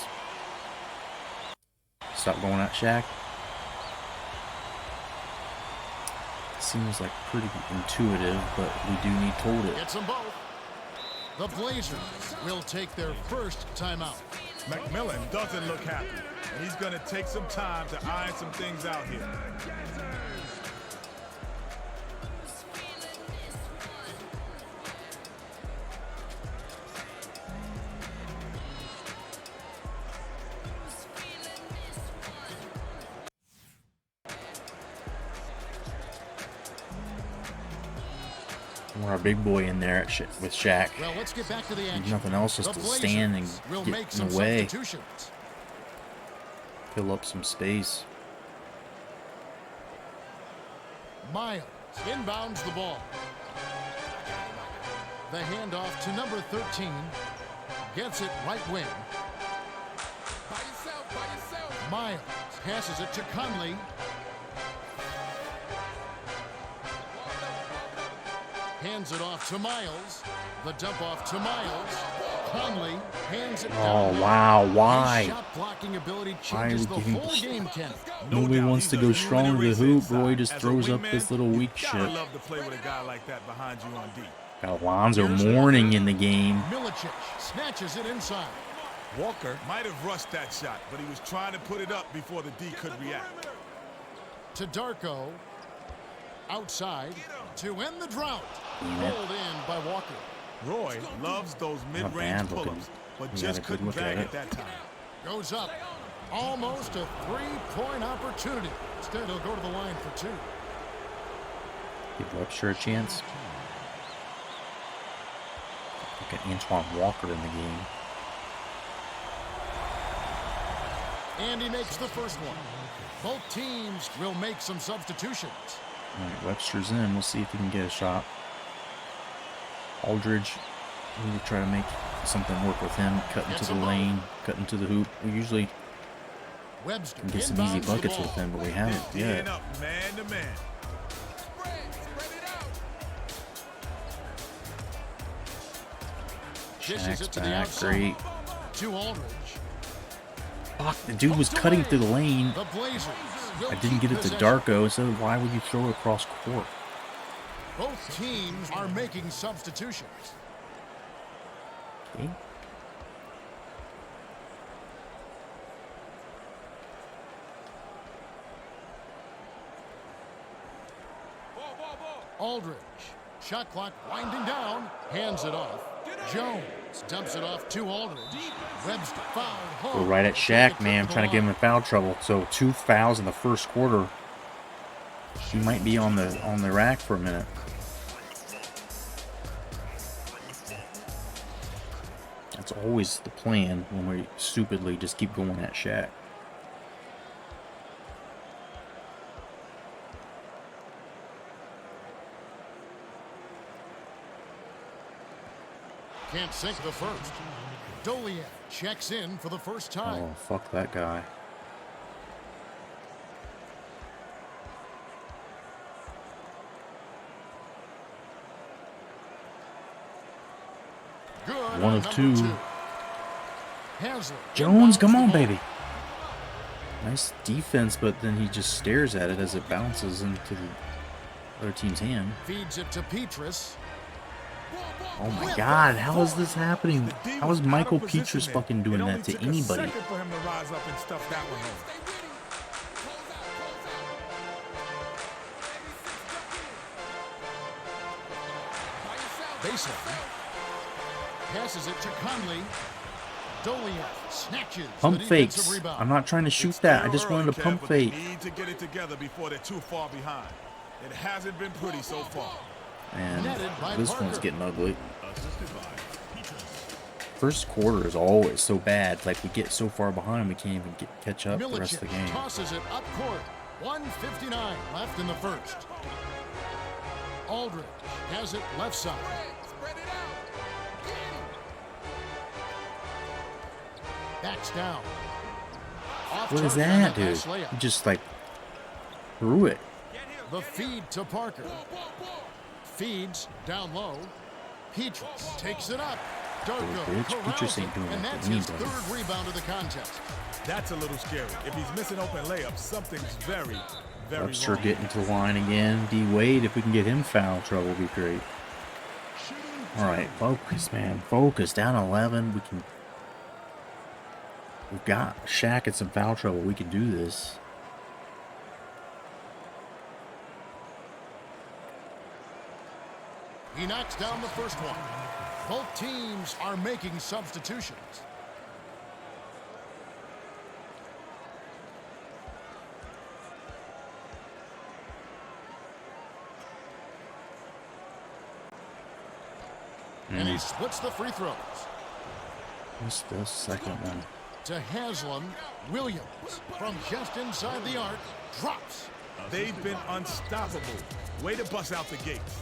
Speaker 1: Stop going at Shaq. Seems like pretty intuitive, but we do need told it.
Speaker 3: Gets them both. The Blazers will take their first timeout.
Speaker 2: McMillan doesn't look happy, and he's going to take some time to iron some things out here.
Speaker 1: We're our big boy in there with Shaq.
Speaker 3: Well, let's get back to the action.
Speaker 1: There's nothing else just
Speaker 3: The
Speaker 1: to stand and
Speaker 3: Blazers will
Speaker 1: get
Speaker 3: make
Speaker 1: in
Speaker 3: some
Speaker 1: the way.
Speaker 3: substitutions.
Speaker 1: Fill up some space.
Speaker 3: Miles inbounds the ball. The handoff to number 13. Gets it right wing.
Speaker 6: By yourself.
Speaker 3: Miles passes it to Conley. Hands it off to Miles. The dump off to Miles. Conley hands it
Speaker 1: Oh,
Speaker 3: down.
Speaker 1: wow.
Speaker 3: His
Speaker 1: Why?
Speaker 3: shot blocking ability
Speaker 1: Why are
Speaker 3: changes
Speaker 1: we
Speaker 3: the
Speaker 1: giving
Speaker 3: whole game, Ken.
Speaker 1: Nobody
Speaker 2: doubt
Speaker 1: wants
Speaker 2: he's
Speaker 1: to
Speaker 2: a
Speaker 1: go
Speaker 2: human
Speaker 1: strong to the
Speaker 2: eraser
Speaker 1: hoop.
Speaker 2: inside.
Speaker 1: Roy just
Speaker 2: As a
Speaker 1: throws up
Speaker 2: wingman,
Speaker 1: this little
Speaker 2: you
Speaker 1: weak
Speaker 2: gotta
Speaker 1: shit.
Speaker 2: love to play with a guy like that behind you on D.
Speaker 1: Got Alonzo
Speaker 3: Here's
Speaker 1: Mourning
Speaker 3: Walker.
Speaker 1: in the game.
Speaker 3: Milicic snatches it inside.
Speaker 2: Walker might have rushed that shot, but he was trying to put it up before the D could react.
Speaker 3: To Darko. Outside to end the drought.
Speaker 1: Damn it.
Speaker 3: Pulled in by Walker.
Speaker 2: Roy loves those
Speaker 1: Not
Speaker 2: mid-range
Speaker 1: bad looking.
Speaker 2: pull-ups, but
Speaker 1: He
Speaker 2: just
Speaker 1: had a good
Speaker 2: couldn't
Speaker 1: look
Speaker 2: bag
Speaker 1: at
Speaker 2: it
Speaker 1: it.
Speaker 2: that time.
Speaker 3: Goes up. Almost a three-point opportunity. Instead, he'll go to the line for two.
Speaker 1: Give Webster a chance. Look at Antoine Walker in the game.
Speaker 3: And he makes the first one. Both teams will make some substitutions.
Speaker 1: All right, Webster's in. We'll see if he can get a shot. Aldridge, we need to try to make something work with him. Cut into the lane, cut into the hoop. We usually
Speaker 3: Webster
Speaker 1: can get some easy
Speaker 3: inbounds the
Speaker 1: buckets
Speaker 3: ball.
Speaker 1: with him, but we haven't
Speaker 2: D'ing
Speaker 1: yet.
Speaker 2: up man to man.
Speaker 6: Spread it out.
Speaker 3: Dishes
Speaker 1: Shaq's
Speaker 3: it to the
Speaker 1: back,
Speaker 3: outside.
Speaker 1: great.
Speaker 3: To Aldridge.
Speaker 1: Fuck, the dude was cutting through the lane.
Speaker 3: The Blazers. will
Speaker 1: I didn't
Speaker 3: keep
Speaker 1: get it to
Speaker 3: possession.
Speaker 1: Darko, so why would you throw it across court?
Speaker 3: Both teams are making substitutions.
Speaker 1: Okay.
Speaker 3: Aldridge. Shot clock winding down. Hands it off. Jones dumps it off to Aldridge. Webster fouled home.
Speaker 1: We're right at Shaq, man. I'm trying to get him in foul trouble. So 2 fouls in the first quarter. He might be on the rack for a minute. That's always the plan when we stupidly just keep going at Shaq.
Speaker 3: Can't sink the first. Dolian checks in for the first time.
Speaker 1: Oh, fuck that guy.
Speaker 3: Good
Speaker 1: One
Speaker 3: on
Speaker 1: of
Speaker 3: number
Speaker 1: two.
Speaker 3: Haslem
Speaker 1: Jones,
Speaker 3: inbounds
Speaker 1: come
Speaker 3: the
Speaker 1: on,
Speaker 3: ball.
Speaker 1: baby. Nice defense, but then he just stares at it as it bounces into the other team's hand.
Speaker 3: Feeds it to Petrus.
Speaker 1: Oh my god, how is this happening?
Speaker 2: The D
Speaker 1: How
Speaker 2: was
Speaker 1: is
Speaker 2: out of
Speaker 1: Michael
Speaker 2: position
Speaker 1: Petrus
Speaker 2: there.
Speaker 1: fucking doing
Speaker 2: It only
Speaker 1: that to
Speaker 2: took a
Speaker 1: anybody?
Speaker 2: second for him to rise up and stuff that one home.
Speaker 3: Baseline. Passes it to Conley. Dolian snatches
Speaker 1: Pump
Speaker 3: the defensive
Speaker 1: fakes.
Speaker 3: rebound.
Speaker 1: I'm not trying to shoot
Speaker 2: It's
Speaker 1: that. I
Speaker 2: still
Speaker 1: just wanted
Speaker 2: early,
Speaker 1: to pump
Speaker 2: Kev, but they
Speaker 1: fake.
Speaker 2: need to get it together before they're too far behind. It hasn't been pretty so far.
Speaker 1: And
Speaker 3: Netted by
Speaker 1: this one's
Speaker 3: Parker.
Speaker 1: getting ugly. First quarter is always so bad. Like we get so far behind, we can't even catch up the rest of the
Speaker 3: Milicic
Speaker 1: game.
Speaker 3: tosses it up court. 1:59 left in the first. Aldridge has it left side.
Speaker 6: Spread it out.
Speaker 3: Backs down. Off
Speaker 1: What is
Speaker 3: target on
Speaker 1: that, dude?
Speaker 3: pass layup.
Speaker 1: He just like threw it.
Speaker 3: The feed to Parker. Feeds down low. Petrus takes it up. Darko
Speaker 1: bitch.
Speaker 3: corrals
Speaker 1: Petrus ain't
Speaker 3: it,
Speaker 1: doing
Speaker 3: and
Speaker 1: that to
Speaker 3: that's his
Speaker 1: anybody.
Speaker 3: third rebound of the contest.
Speaker 2: That's a little scary. If he's missing open layups, something's very, very
Speaker 1: Webster
Speaker 2: wrong.
Speaker 1: getting to the line again. D Wade, if we can get him foul trouble, would be great. All right, focus, man. Focus. Down 11. We've got Shaq in some foul trouble. We can do this.
Speaker 3: He knocks down the first one. Both teams are making substitutions. And he splits the free throws.
Speaker 1: What's the second one?
Speaker 3: To Haslam. Williams from just inside the arc drops.
Speaker 2: They've been unstoppable. Way to bust out the gates.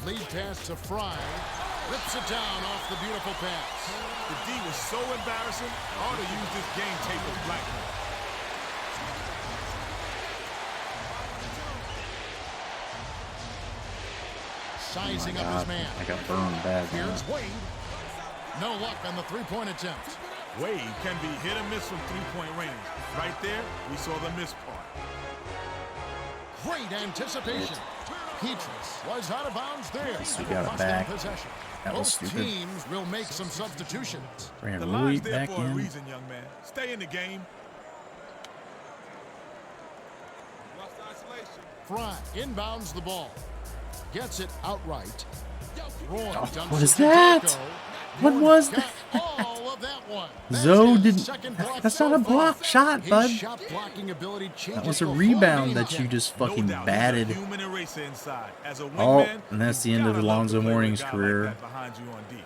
Speaker 3: Lead pass to Fry. Rips it down off the beautiful pass.
Speaker 2: The D was so embarrassing. Ought to use this game tape as blackmail.
Speaker 3: Sizing up his man.
Speaker 1: I got burned bad, man.
Speaker 3: Here's Wade. No luck on the three-point attempt.
Speaker 2: Wade can be hit or miss from three-point range. Right there, we saw the miss part.
Speaker 3: Great anticipation. Petrus was out of bounds there.
Speaker 1: We got it back.
Speaker 3: Possession.
Speaker 1: That was
Speaker 3: Both
Speaker 1: stupid.
Speaker 3: teams will make some substitutions.
Speaker 1: Bring
Speaker 2: The
Speaker 1: Rui
Speaker 2: line's there
Speaker 1: back
Speaker 2: for a
Speaker 1: in.
Speaker 2: reason, young man. Stay in the game.
Speaker 6: Lost isolation.
Speaker 3: Fry inbounds the ball. Gets it outright. Roy dumps
Speaker 1: what is
Speaker 3: it to
Speaker 1: that?
Speaker 3: Darko.
Speaker 1: What
Speaker 3: Roy
Speaker 1: was
Speaker 3: got all of that one. That's
Speaker 1: Zoe
Speaker 3: his
Speaker 1: didn't.
Speaker 3: second block
Speaker 1: That's
Speaker 3: so
Speaker 1: not a
Speaker 3: far.
Speaker 1: block shot,
Speaker 3: His
Speaker 1: bud.
Speaker 3: shot blocking ability changes
Speaker 1: That was a
Speaker 3: the
Speaker 1: rebound
Speaker 3: full
Speaker 1: that
Speaker 3: game
Speaker 1: you just
Speaker 2: No
Speaker 1: fucking
Speaker 2: doubt,
Speaker 1: batted.
Speaker 2: he's a human eraser inside. As a
Speaker 1: Oh,
Speaker 2: wingman,
Speaker 1: and that's the
Speaker 2: you
Speaker 1: end of
Speaker 2: gotta love
Speaker 1: Alonzo
Speaker 2: to play with a
Speaker 1: Mourning's
Speaker 2: guy like
Speaker 1: career.
Speaker 2: that behind you on D.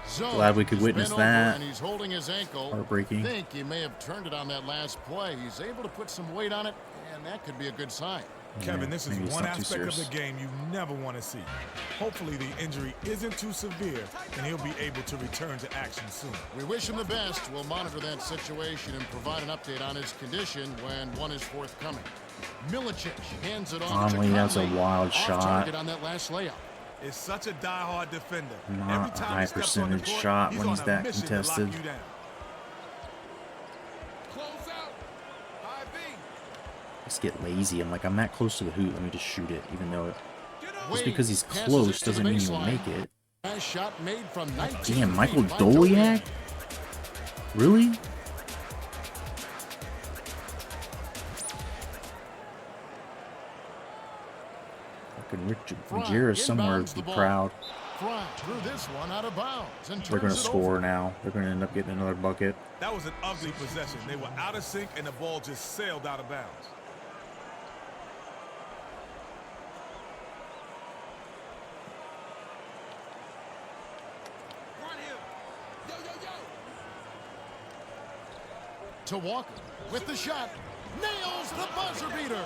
Speaker 3: Zoe
Speaker 1: Glad we could
Speaker 3: is
Speaker 1: witness
Speaker 3: bent over
Speaker 1: that.
Speaker 3: And he's holding his ankle.
Speaker 1: Heartbreaking.
Speaker 3: I think he may have turned it on that last play. He's able to put some weight on it, and that could be a good sign.
Speaker 2: Kevin, this is
Speaker 1: maybe it's
Speaker 2: one
Speaker 1: not too
Speaker 2: aspect of
Speaker 1: serious.
Speaker 2: the game you never want to see. Hopefully the injury isn't too severe and he'll be able to return to action soon.
Speaker 3: We wish him the best. We'll monitor that situation and provide an update on his condition when one is forthcoming. Milicic hands it off to
Speaker 1: Conley, that's a
Speaker 3: Conley.
Speaker 1: wild
Speaker 3: Off
Speaker 1: shot.
Speaker 3: target on that last layup.
Speaker 2: Is such a die-hard defender.
Speaker 1: Not
Speaker 2: Every
Speaker 1: a
Speaker 2: time
Speaker 1: high
Speaker 2: he steps on the
Speaker 1: percentage
Speaker 2: court,
Speaker 1: shot
Speaker 2: he's
Speaker 1: when
Speaker 2: on
Speaker 1: he's
Speaker 2: a
Speaker 1: that
Speaker 2: mission to lock
Speaker 1: contested.
Speaker 2: you down.
Speaker 6: Close out. High V.
Speaker 1: Just get lazy. I'm like, I'm that close to the hoop. Let me just shoot it, even though
Speaker 6: Get up.
Speaker 1: just
Speaker 3: Wade
Speaker 1: because he's
Speaker 3: passes
Speaker 1: close
Speaker 3: it to the
Speaker 1: doesn't mean he will
Speaker 3: baseline.
Speaker 1: make it.
Speaker 3: Last shot made from 19
Speaker 1: Damn, Michael
Speaker 3: feet by Jordan.
Speaker 1: Doliak? Really? Fucking Richard
Speaker 3: Fry
Speaker 1: Jairus somewhere in
Speaker 3: inbounds the
Speaker 1: the
Speaker 3: ball.
Speaker 1: crowd.
Speaker 3: Fry threw this one out of bounds and
Speaker 1: They're going to
Speaker 3: turns it
Speaker 1: score
Speaker 3: over.
Speaker 1: now. They're going to end up getting another bucket.
Speaker 2: That was an ugly possession. They were out of sync and the ball just sailed out of bounds.
Speaker 6: Run him. Yo, yo, yo.
Speaker 3: To Walker with the shot. Nails the buzzer beater.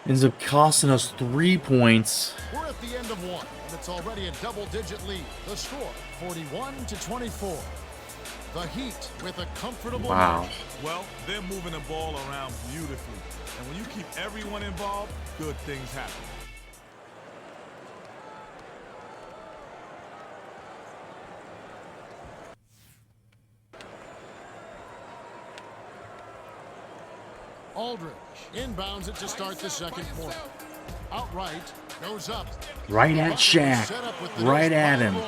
Speaker 1: Ends up costing us 3 points.
Speaker 3: We're at the end of one, and it's already a double-digit lead. The score, 41-24. The Heat with a comfortable
Speaker 1: Wow.
Speaker 3: margin.
Speaker 2: Well, they're moving the ball around beautifully. And when you keep everyone involved, good things happen.
Speaker 3: Aldridge inbounds it to start the second quarter. Outright goes up.
Speaker 1: Right at Shaq.
Speaker 3: Set up with the
Speaker 1: Right
Speaker 3: dish
Speaker 1: at
Speaker 3: by
Speaker 1: him.
Speaker 3: Roy.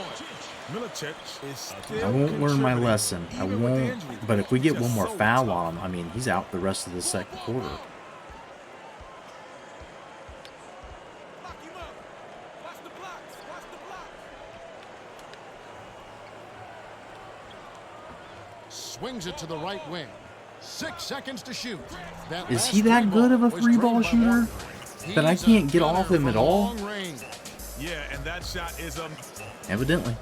Speaker 2: Milicic is still
Speaker 1: I won't learn my
Speaker 2: contributing,
Speaker 1: lesson. I
Speaker 2: even with the
Speaker 1: won't.
Speaker 2: injury.
Speaker 1: But if we get
Speaker 2: Just
Speaker 1: one more
Speaker 2: so
Speaker 1: foul
Speaker 2: tough.
Speaker 1: on him, I mean, he's out the rest of the second quarter.
Speaker 6: Lock him up. Watch the blocks. Watch the blocks.
Speaker 3: Swings it to the right wing. 6 seconds to shoot. That
Speaker 1: Is
Speaker 3: last
Speaker 1: he that
Speaker 3: three
Speaker 1: good
Speaker 3: ball
Speaker 1: of a
Speaker 3: was
Speaker 1: three-ball
Speaker 3: drained by
Speaker 1: shooter
Speaker 3: Walker.
Speaker 1: that I
Speaker 3: He's a
Speaker 1: can't get
Speaker 3: gunner
Speaker 1: off him
Speaker 3: from
Speaker 1: at all?
Speaker 3: long range.
Speaker 2: Yeah, and that shot is a
Speaker 1: Evidently.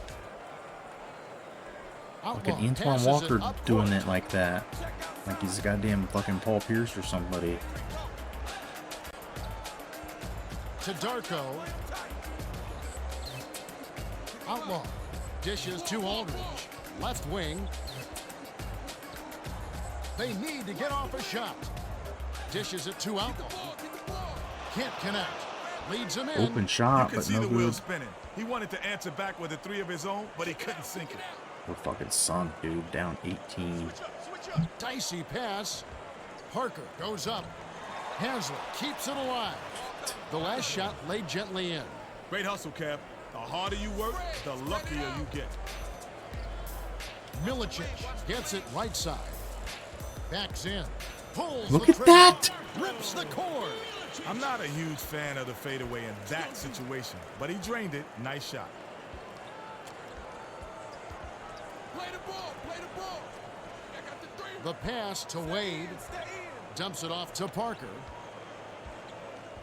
Speaker 3: Outlaw
Speaker 1: Fucking Antoine
Speaker 3: passes
Speaker 1: Walker
Speaker 3: it up
Speaker 1: doing
Speaker 3: court.
Speaker 1: it like that. Like he's a goddamn fucking Paul Pierce or somebody.
Speaker 3: To Darko. Outlaw dishes to Aldridge. Left wing. They need to get off a shot. Dishes it to Outlaw. Can't connect. Leads him in.
Speaker 1: Open
Speaker 2: You
Speaker 1: shot,
Speaker 2: can
Speaker 1: but
Speaker 2: see
Speaker 1: no
Speaker 2: the wheel
Speaker 1: good.
Speaker 2: spinning. He wanted to answer back with a three of his own, but he couldn't sink it.
Speaker 1: We're fucking sunk, dude. Down 18.
Speaker 3: Dicey pass. Parker goes up. Haslett keeps it alive. The last shot laid gently in.
Speaker 2: Great hustle, Kev. The harder you work, the luckier you get.
Speaker 3: Milicic gets it right side. Backs in. Pulls
Speaker 1: Look
Speaker 3: the
Speaker 1: at
Speaker 3: trigger.
Speaker 1: that!
Speaker 3: Rips the cord.
Speaker 2: I'm not a huge fan of the fadeaway in that situation, but he drained it. Nice shot.
Speaker 6: Play the ball. Play the ball. I got the three.
Speaker 3: The pass to Wade.
Speaker 6: Stay in.
Speaker 3: Dumps it off to Parker.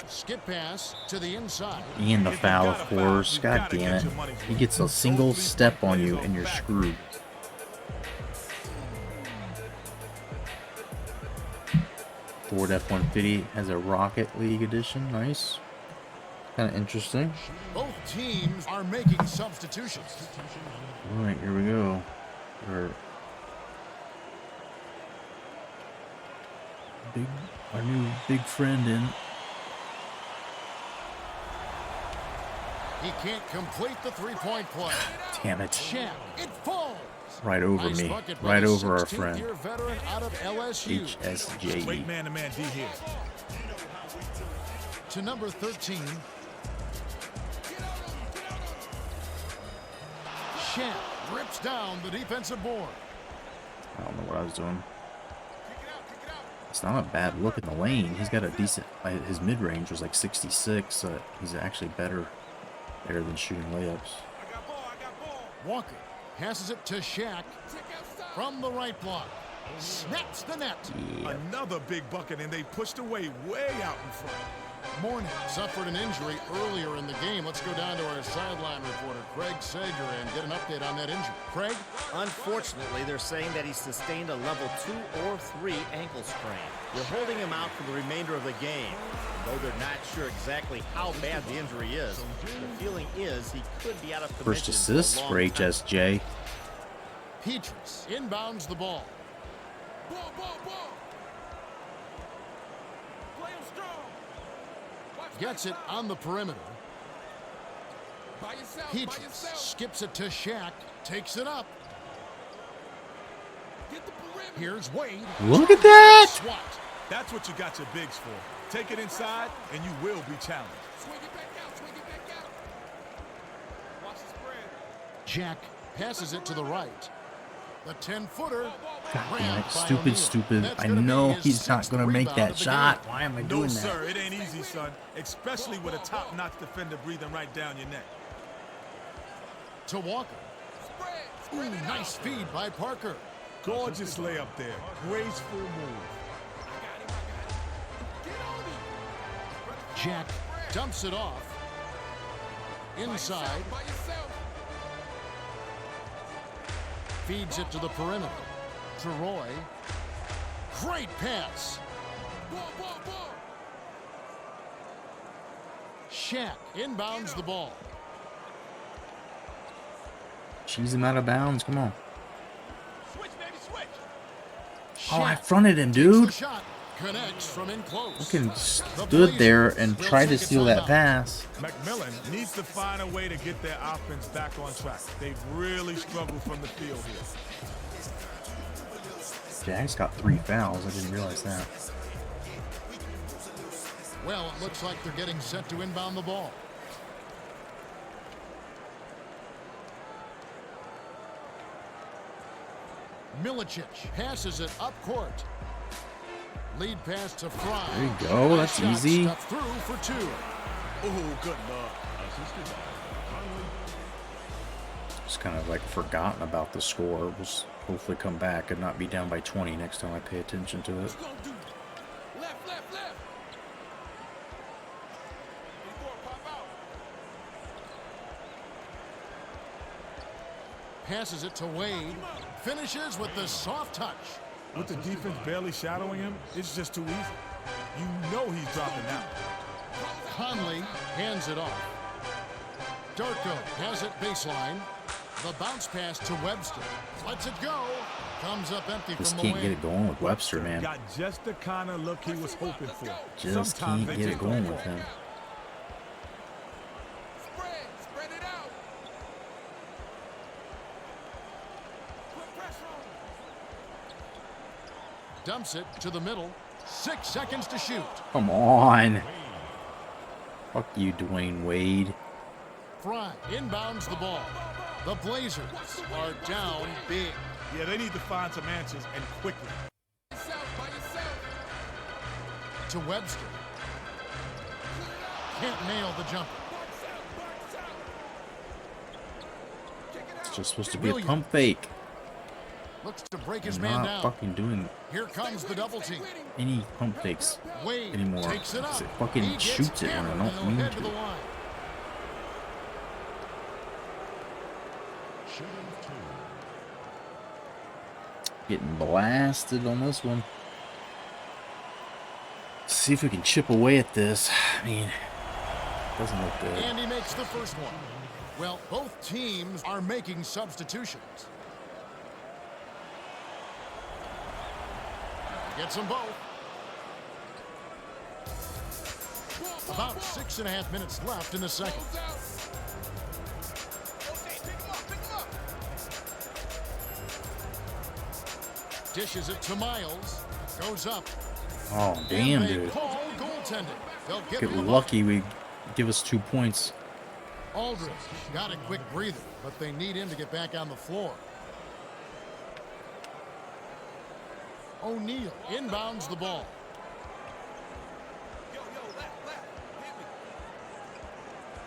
Speaker 3: Skip pass to the inside.
Speaker 1: And the
Speaker 2: If you
Speaker 1: foul,
Speaker 2: got
Speaker 1: of
Speaker 2: a foul,
Speaker 1: course.
Speaker 2: you
Speaker 1: God
Speaker 2: gotta
Speaker 1: damn
Speaker 2: get
Speaker 1: it.
Speaker 2: your money's
Speaker 1: He
Speaker 2: worth.
Speaker 1: gets a single
Speaker 2: Those
Speaker 1: step on
Speaker 2: three-point
Speaker 1: you
Speaker 2: plays
Speaker 1: and
Speaker 2: are
Speaker 1: you're
Speaker 2: back.
Speaker 1: screwed. Ford F-150 has a Rocket League edition. Nice. Kind of interesting.
Speaker 3: Both teams are making substitutions.
Speaker 1: All right, here we go. Our new big friend in.
Speaker 3: He can't complete the three-point play.
Speaker 1: Damn it.
Speaker 3: Shaq, it falls.
Speaker 1: Right over
Speaker 3: Nice
Speaker 1: me.
Speaker 3: bucket by
Speaker 1: Right
Speaker 3: the
Speaker 1: over our
Speaker 3: 16th
Speaker 1: friend.
Speaker 3: year veteran out of LSU.
Speaker 1: HSJE.
Speaker 2: Great man-to-man D here.
Speaker 3: To number 13. Shaq rips down the defensive board.
Speaker 1: I don't know what I was doing. It's not a bad look in the lane. He's got a decent. His mid-range was like 66. So he's actually better than shooting layups.
Speaker 3: Walker passes it to Shaq from the right block. Snaps the net.
Speaker 1: Yeah.
Speaker 2: Another big bucket, and they pushed away way out in front.
Speaker 3: Mourning suffered an injury earlier in the game. Let's go down to our sideline reporter, Craig Sager, and get an update on that injury. Craig?
Speaker 4: Unfortunately, they're saying that he sustained a level 2 or 3 ankle sprain. They're holding him out for the remainder of the game. Though they're not sure exactly how bad the injury is, the feeling is he could be out of commission.
Speaker 1: First assist for HSJ.
Speaker 3: Petrus inbounds the ball.
Speaker 6: Ball, ball, ball. Play him strong. Watch
Speaker 3: Gets
Speaker 6: that
Speaker 3: it
Speaker 6: side.
Speaker 3: on the perimeter.
Speaker 6: By yourself, by
Speaker 3: Petrus
Speaker 6: yourself.
Speaker 3: skips it to Shaq. Takes it up.
Speaker 6: Get the perimeter.
Speaker 3: Here's Wade.
Speaker 1: Look at that!
Speaker 3: Swat.
Speaker 2: That's what you got your bigs for. Take it inside, and you will be challenged.
Speaker 6: Swing it back out, swing it back out. Watch the spread.
Speaker 3: Jack passes it to the right. The 10-footer.
Speaker 1: God damn it. Stupid. I know he's not going to make that shot. Why am I
Speaker 2: No,
Speaker 1: doing that?
Speaker 2: sir, it ain't easy, son. Especially with a top-notch defender breathing right down your neck.
Speaker 3: To Walker.
Speaker 6: Spread,
Speaker 3: Ooh,
Speaker 6: spread it
Speaker 3: nice
Speaker 6: out.
Speaker 3: feed by Parker.
Speaker 2: Gorgeous layup there. Graceful move.
Speaker 6: Get on him.
Speaker 3: Jack dumps it off. Inside.
Speaker 6: By yourself.
Speaker 3: Feeds it to the perimeter. To Roy. Great pass.
Speaker 6: Ball, ball, ball.
Speaker 3: Shaq inbounds the ball.
Speaker 1: Cheese him out of bounds. Come on.
Speaker 6: Switch, baby, switch.
Speaker 1: Oh, I
Speaker 3: Shaq
Speaker 1: fronted him,
Speaker 3: takes the
Speaker 1: dude.
Speaker 3: shot. Connects from in close.
Speaker 1: Fucking stood there and tried to steal that pass.
Speaker 2: McMillan needs to find a way to get their offense back on track. They've really struggled from the field here.
Speaker 1: Jack's got 3 fouls. I didn't realize that.
Speaker 3: Well, it looks like they're getting set to inbound the ball. Milicic passes it up court. Lead pass to Fry.
Speaker 1: There you go. That's
Speaker 3: Shot
Speaker 1: easy.
Speaker 3: stuffed through for 2.
Speaker 2: Oh, good luck.
Speaker 1: Just kind of like forgotten about the score. We'll just hopefully come back and not be down by 20 next time I pay attention to it.
Speaker 6: What you gonna do? Left, left, left. He's going to pop out.
Speaker 3: Passes it to Wade. Finishes with the soft touch.
Speaker 2: With the defense barely shadowing him, it's just too easy. You know he's dropping out.
Speaker 3: Conley hands it off. Darko has it baseline. The bounce pass to Webster. Lets it go. Comes up empty
Speaker 1: Just
Speaker 3: from the
Speaker 1: can't
Speaker 3: wing.
Speaker 1: get it going with Webster, man.
Speaker 2: Got just the kind of look he was hoping for.
Speaker 1: Just
Speaker 2: Sometimes
Speaker 1: can't
Speaker 2: they
Speaker 1: get it
Speaker 2: take
Speaker 1: going
Speaker 2: over.
Speaker 1: with him.
Speaker 6: Spread it out. Put pressure on him.
Speaker 3: Dumps it to the middle. 6 seconds to shoot.
Speaker 1: Come on. Fuck you, Dwayne Wade.
Speaker 3: Fry inbounds the ball. The Blazers are down big.
Speaker 2: Yeah, they need to find some answers and quickly.
Speaker 6: By yourself.
Speaker 3: To Webster. Can't nail the jumper.
Speaker 6: Box out. Kick it out.
Speaker 1: It's just supposed to be a pump fake.
Speaker 3: Looks to break his
Speaker 1: I'm
Speaker 3: man
Speaker 1: not
Speaker 3: down.
Speaker 1: fucking doing
Speaker 3: Here comes the double team.
Speaker 1: any pump fakes
Speaker 3: Wade
Speaker 1: anymore.
Speaker 3: takes it up.
Speaker 1: It fucking
Speaker 3: He gets
Speaker 1: shoots it when I
Speaker 3: hammered,
Speaker 1: don't
Speaker 3: and they'll
Speaker 1: mean
Speaker 3: head
Speaker 1: to.
Speaker 3: the line.
Speaker 1: Getting blasted on this one. See if we can chip away at this. I mean, doesn't look good.
Speaker 3: And he makes the first one. Well, both teams are making substitutions. Gets them both. About 6.5 minutes left in the second. Dishes it to Miles. Goes up.
Speaker 1: Oh, damn,
Speaker 3: And they
Speaker 1: dude.
Speaker 3: call goaltending. They'll give
Speaker 1: Get
Speaker 3: him the ball.
Speaker 1: lucky we give us 2 points.
Speaker 3: Aldridge got a quick breather, but they need him to get back on the floor. O'Neal inbounds the ball.
Speaker 6: Yo, left. Hit me.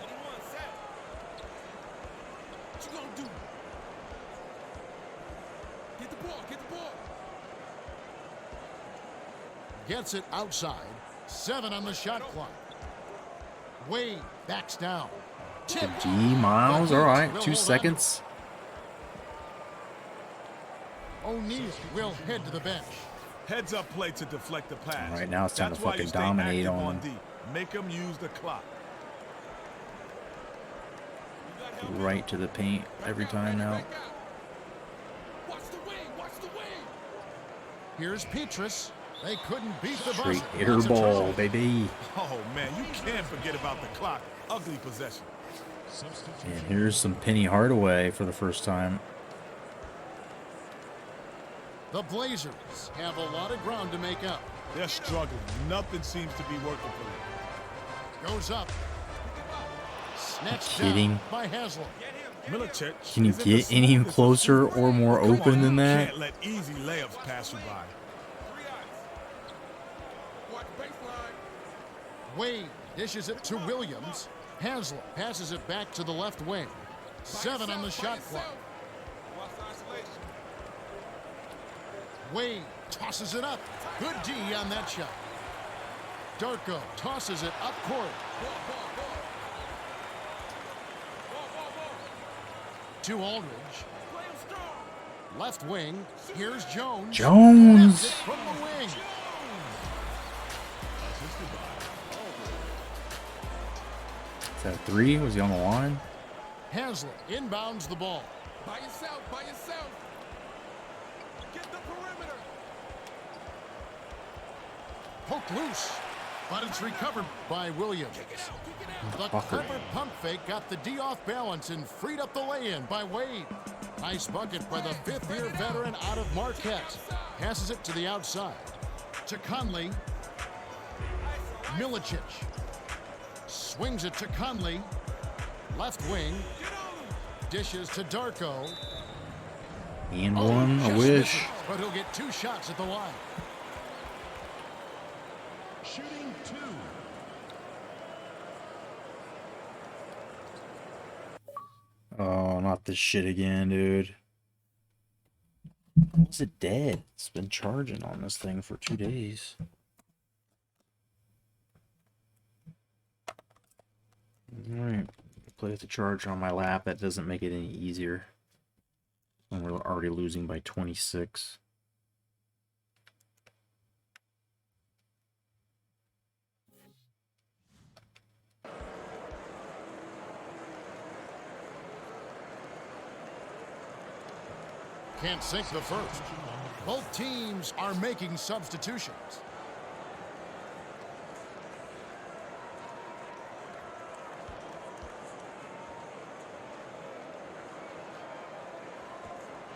Speaker 6: 81 set. What you gonna do? Get the ball.
Speaker 3: Gets it outside. 7 on the shot clock. Wade backs down.
Speaker 1: Good D, Miles. All right, 2 seconds.
Speaker 3: O'Neal will head to the bench.
Speaker 2: Heads up play to deflect the pass.
Speaker 1: All right, now it's time to
Speaker 2: That's why you
Speaker 1: fucking
Speaker 2: stay
Speaker 1: dominate
Speaker 2: active
Speaker 1: on
Speaker 2: D. Make them use the clock.
Speaker 1: right to the paint every time now.
Speaker 6: Watch the wing.
Speaker 3: Here's Petrus. They couldn't beat the
Speaker 1: Straight
Speaker 3: buzzer.
Speaker 1: hitter
Speaker 3: That's a
Speaker 1: ball,
Speaker 3: turnover.
Speaker 1: baby.
Speaker 2: Oh, man, you can't forget about the clock. Ugly possession.
Speaker 1: And here's some Penny Hardaway for the first time.
Speaker 3: The Blazers have a lot of ground to make up.
Speaker 2: They're struggling. Nothing seems to be working for them.
Speaker 3: Goes up. Snatched
Speaker 1: Kidding.
Speaker 3: down by Haslam.
Speaker 2: Milicic
Speaker 1: Can you
Speaker 2: is in the
Speaker 1: get any
Speaker 2: smoothest of
Speaker 1: closer
Speaker 2: smooth.
Speaker 1: or more
Speaker 2: Come
Speaker 1: open
Speaker 2: on,
Speaker 1: than
Speaker 2: you
Speaker 1: that?
Speaker 2: Can't let easy layups pass you by.
Speaker 6: 3 eyes. Watch baseline.
Speaker 3: Wade dishes it to Williams. Haslam passes it back to the left wing. 7 on the shot clock.
Speaker 6: Watch the isolation.
Speaker 3: Wade tosses it up. Good D on that shot. Darko tosses it up court.
Speaker 6: Ball.
Speaker 3: To Aldridge.
Speaker 6: Play him strong.
Speaker 3: Left wing. Here's Jones.
Speaker 1: Jones.
Speaker 3: Grabs it from the wing.
Speaker 1: Is that 3? Was he on the line?
Speaker 3: Haslam inbounds the ball.
Speaker 6: By yourself. Get the perimeter.
Speaker 3: Poked loose. But it's recovered by Williams.
Speaker 6: Kick it out.
Speaker 3: The
Speaker 1: Fucker.
Speaker 3: clever pump fake got the D off balance and freed up the lay-in by Wade. Nice bucket by the 5th-year veteran out of Marquette. Passes it to the outside. To Conley. Milicic. Swings it to Conley. Left wing. Dishes to Darko.
Speaker 1: And
Speaker 3: Oh,
Speaker 1: one, I
Speaker 3: just
Speaker 1: wish.
Speaker 3: misses, but he'll get 2 shots at the line. Shooting 2.
Speaker 1: Oh, not this shit again, dude. Is it dead? It's been charging on this thing for 2 days. Alright. Play with the charger on my lap. That doesn't make it any easier. And we're already losing by 26.
Speaker 3: Can't sink the first. Both teams are making substitutions.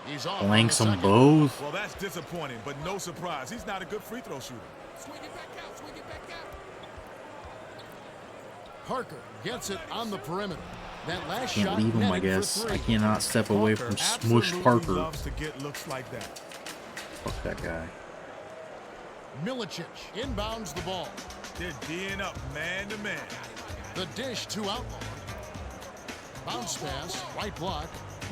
Speaker 3: He's off on the
Speaker 1: Blanks them
Speaker 3: second.
Speaker 1: both.
Speaker 2: Well, that's disappointing, but no surprise. He's not a good free throw shooter.
Speaker 6: Swing it back out.
Speaker 3: Parker gets it on the perimeter. That last
Speaker 1: Can't
Speaker 3: shot
Speaker 1: leave him, I
Speaker 3: netted for
Speaker 1: guess.
Speaker 3: 3.
Speaker 1: I cannot step away from Smush
Speaker 2: absolutely
Speaker 1: Parker.
Speaker 2: loves to get looks like that.
Speaker 1: Fuck that guy.
Speaker 3: Milicic inbounds the ball.
Speaker 2: They're D'ing up man to man.
Speaker 3: The dish to Outlaw. Bounce pass, right block.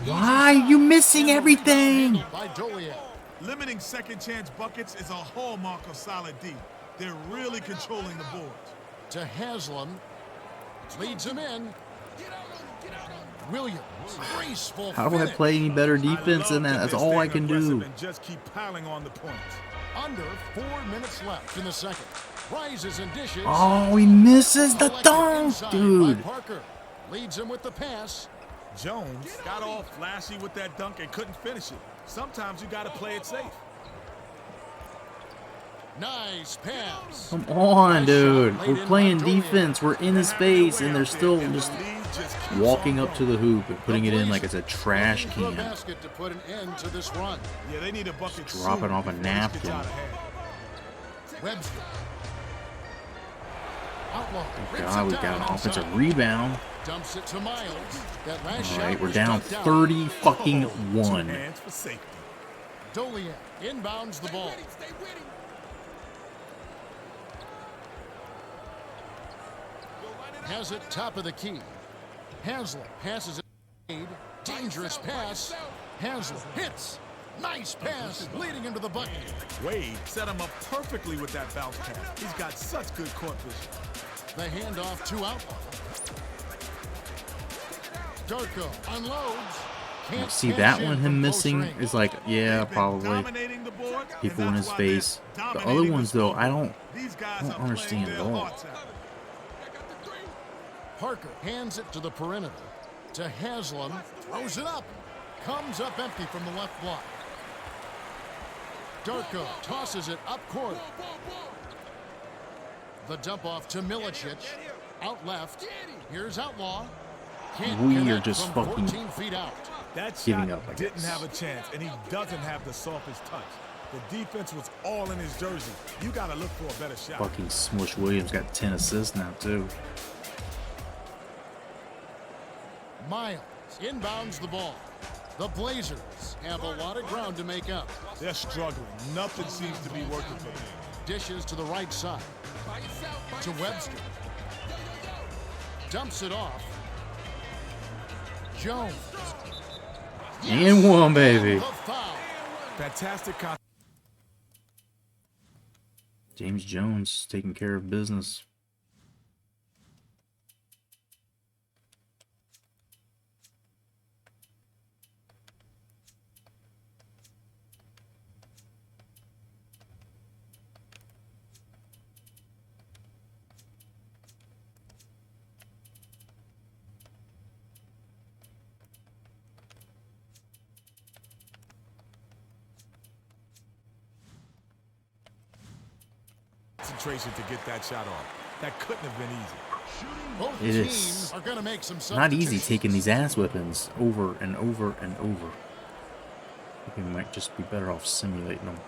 Speaker 1: Why are you missing everything?
Speaker 3: Handled by Dolian.
Speaker 2: Limiting second chance buckets is a hallmark of solid D. They're really controlling the boards.
Speaker 3: To Haslam. Leads him in. Williams. Graceful
Speaker 1: How do I
Speaker 3: finish.
Speaker 1: play any better defense
Speaker 2: I
Speaker 1: than
Speaker 2: love
Speaker 1: that? That's
Speaker 2: they
Speaker 1: all
Speaker 2: stay
Speaker 1: I can
Speaker 2: aggressive
Speaker 1: do.
Speaker 2: and just keep piling on the points.
Speaker 3: Under 4 minutes left in the second. Rises and dishes.
Speaker 1: Oh, he misses the
Speaker 3: Collected
Speaker 1: dunk,
Speaker 3: inside by
Speaker 1: dude.
Speaker 3: Parker. Leads him with the pass.
Speaker 2: Jones got all flashy with that dunk and couldn't finish it. Sometimes you got to play it safe.
Speaker 3: Nice pass.
Speaker 1: Come on, dude.
Speaker 3: Laid
Speaker 1: We're
Speaker 3: in
Speaker 1: playing
Speaker 3: by Julian.
Speaker 1: defense. We're in his face, and they're still just walking up to the hoop and putting it in like it's a trash
Speaker 3: Looking for a
Speaker 1: can.
Speaker 3: basket to put an end to this run.
Speaker 2: Yeah, they need a bucket
Speaker 1: Dropping
Speaker 2: soon
Speaker 1: off a
Speaker 2: before this gets
Speaker 1: napkin.
Speaker 2: out of hand.
Speaker 3: Webster. Outlaw.
Speaker 1: God, we've got an offensive rebound.
Speaker 3: Dumps it to Miles. That last
Speaker 1: All
Speaker 3: shot
Speaker 1: right, we're
Speaker 3: was
Speaker 1: down
Speaker 3: dunked out.
Speaker 1: 30 fucking
Speaker 2: Two
Speaker 1: 1.
Speaker 2: hands for safety.
Speaker 3: Dolian inbounds the ball.
Speaker 6: Stay with him.
Speaker 3: Has it top of the key. Haslem passes it. Dangerous pass. Haslem hits. Nice pass leading into the bucket.
Speaker 2: Wade set him up perfectly with that bounce pass. He's got such good court vision.
Speaker 3: The handoff to Outlaw. Darko unloads. Can't
Speaker 1: See
Speaker 3: cash
Speaker 1: that
Speaker 3: in
Speaker 1: one,
Speaker 3: from
Speaker 1: him
Speaker 3: close
Speaker 1: missing
Speaker 3: range.
Speaker 1: is like, yeah,
Speaker 2: They've been
Speaker 1: probably.
Speaker 2: dominating the board, and
Speaker 1: People in
Speaker 2: that's
Speaker 1: his
Speaker 2: why
Speaker 1: face.
Speaker 2: they're
Speaker 1: The
Speaker 2: dominating
Speaker 1: other
Speaker 2: the
Speaker 1: ones, though,
Speaker 2: scoreboard.
Speaker 1: I don't
Speaker 2: These guys
Speaker 1: don't
Speaker 2: are
Speaker 1: understand
Speaker 2: playing
Speaker 1: at
Speaker 2: their
Speaker 1: all.
Speaker 2: hearts out.
Speaker 3: Parker hands it to the perimeter. To Haslam. Throws it up. Comes up empty from the left block. Darko tosses it up court. The dump off to Milicic. Out left. Here's Outlaw. Can't
Speaker 1: We are
Speaker 3: connect
Speaker 1: just
Speaker 3: from
Speaker 1: fucking
Speaker 3: 14 feet out.
Speaker 2: That
Speaker 1: giving
Speaker 2: shot
Speaker 1: up, I
Speaker 2: didn't
Speaker 1: guess.
Speaker 2: have a chance, and he doesn't have the softest touch. The defense was all in his jersey. You got to look for a better shot.
Speaker 1: Fucking Smush Williams got 10 assists now, too.
Speaker 3: Miles inbounds the ball. The Blazers have a lot of ground to make up.
Speaker 2: They're struggling. Nothing seems to be working for them.
Speaker 3: Dishes to the right side. To Webster. Dumps it off. Jones.
Speaker 1: And one, baby.
Speaker 3: The foul.
Speaker 2: Fantastic con-
Speaker 1: James Jones taking care of business.
Speaker 2: concentration to get that shot off. That couldn't have been easy.
Speaker 3: Both
Speaker 1: It
Speaker 3: teams
Speaker 1: is
Speaker 3: are going to make some
Speaker 1: not easy
Speaker 3: substitutions.
Speaker 1: taking these ass whippings over and over and over. I think we might just be better off simulating them.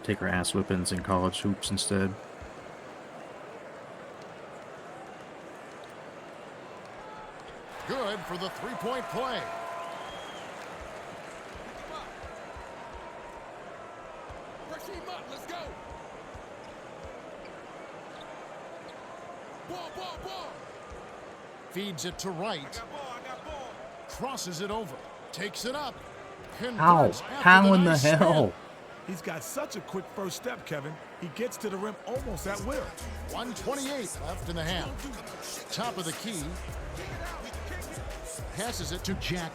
Speaker 1: Take our ass whippings in college hoops instead.
Speaker 3: Good for the three-point play.
Speaker 6: Press him up. Let's go. Ball.
Speaker 3: Feeds it to right.
Speaker 6: I got ball.
Speaker 3: Crosses it over. Takes it up.
Speaker 1: How?
Speaker 3: Converts after
Speaker 1: How in the
Speaker 3: nice spin.
Speaker 1: hell?
Speaker 2: He's got such a quick first step, Kevin. He gets to the rim almost at will.
Speaker 3: 1:28 left in the half. Top of the key. Passes it to Jack.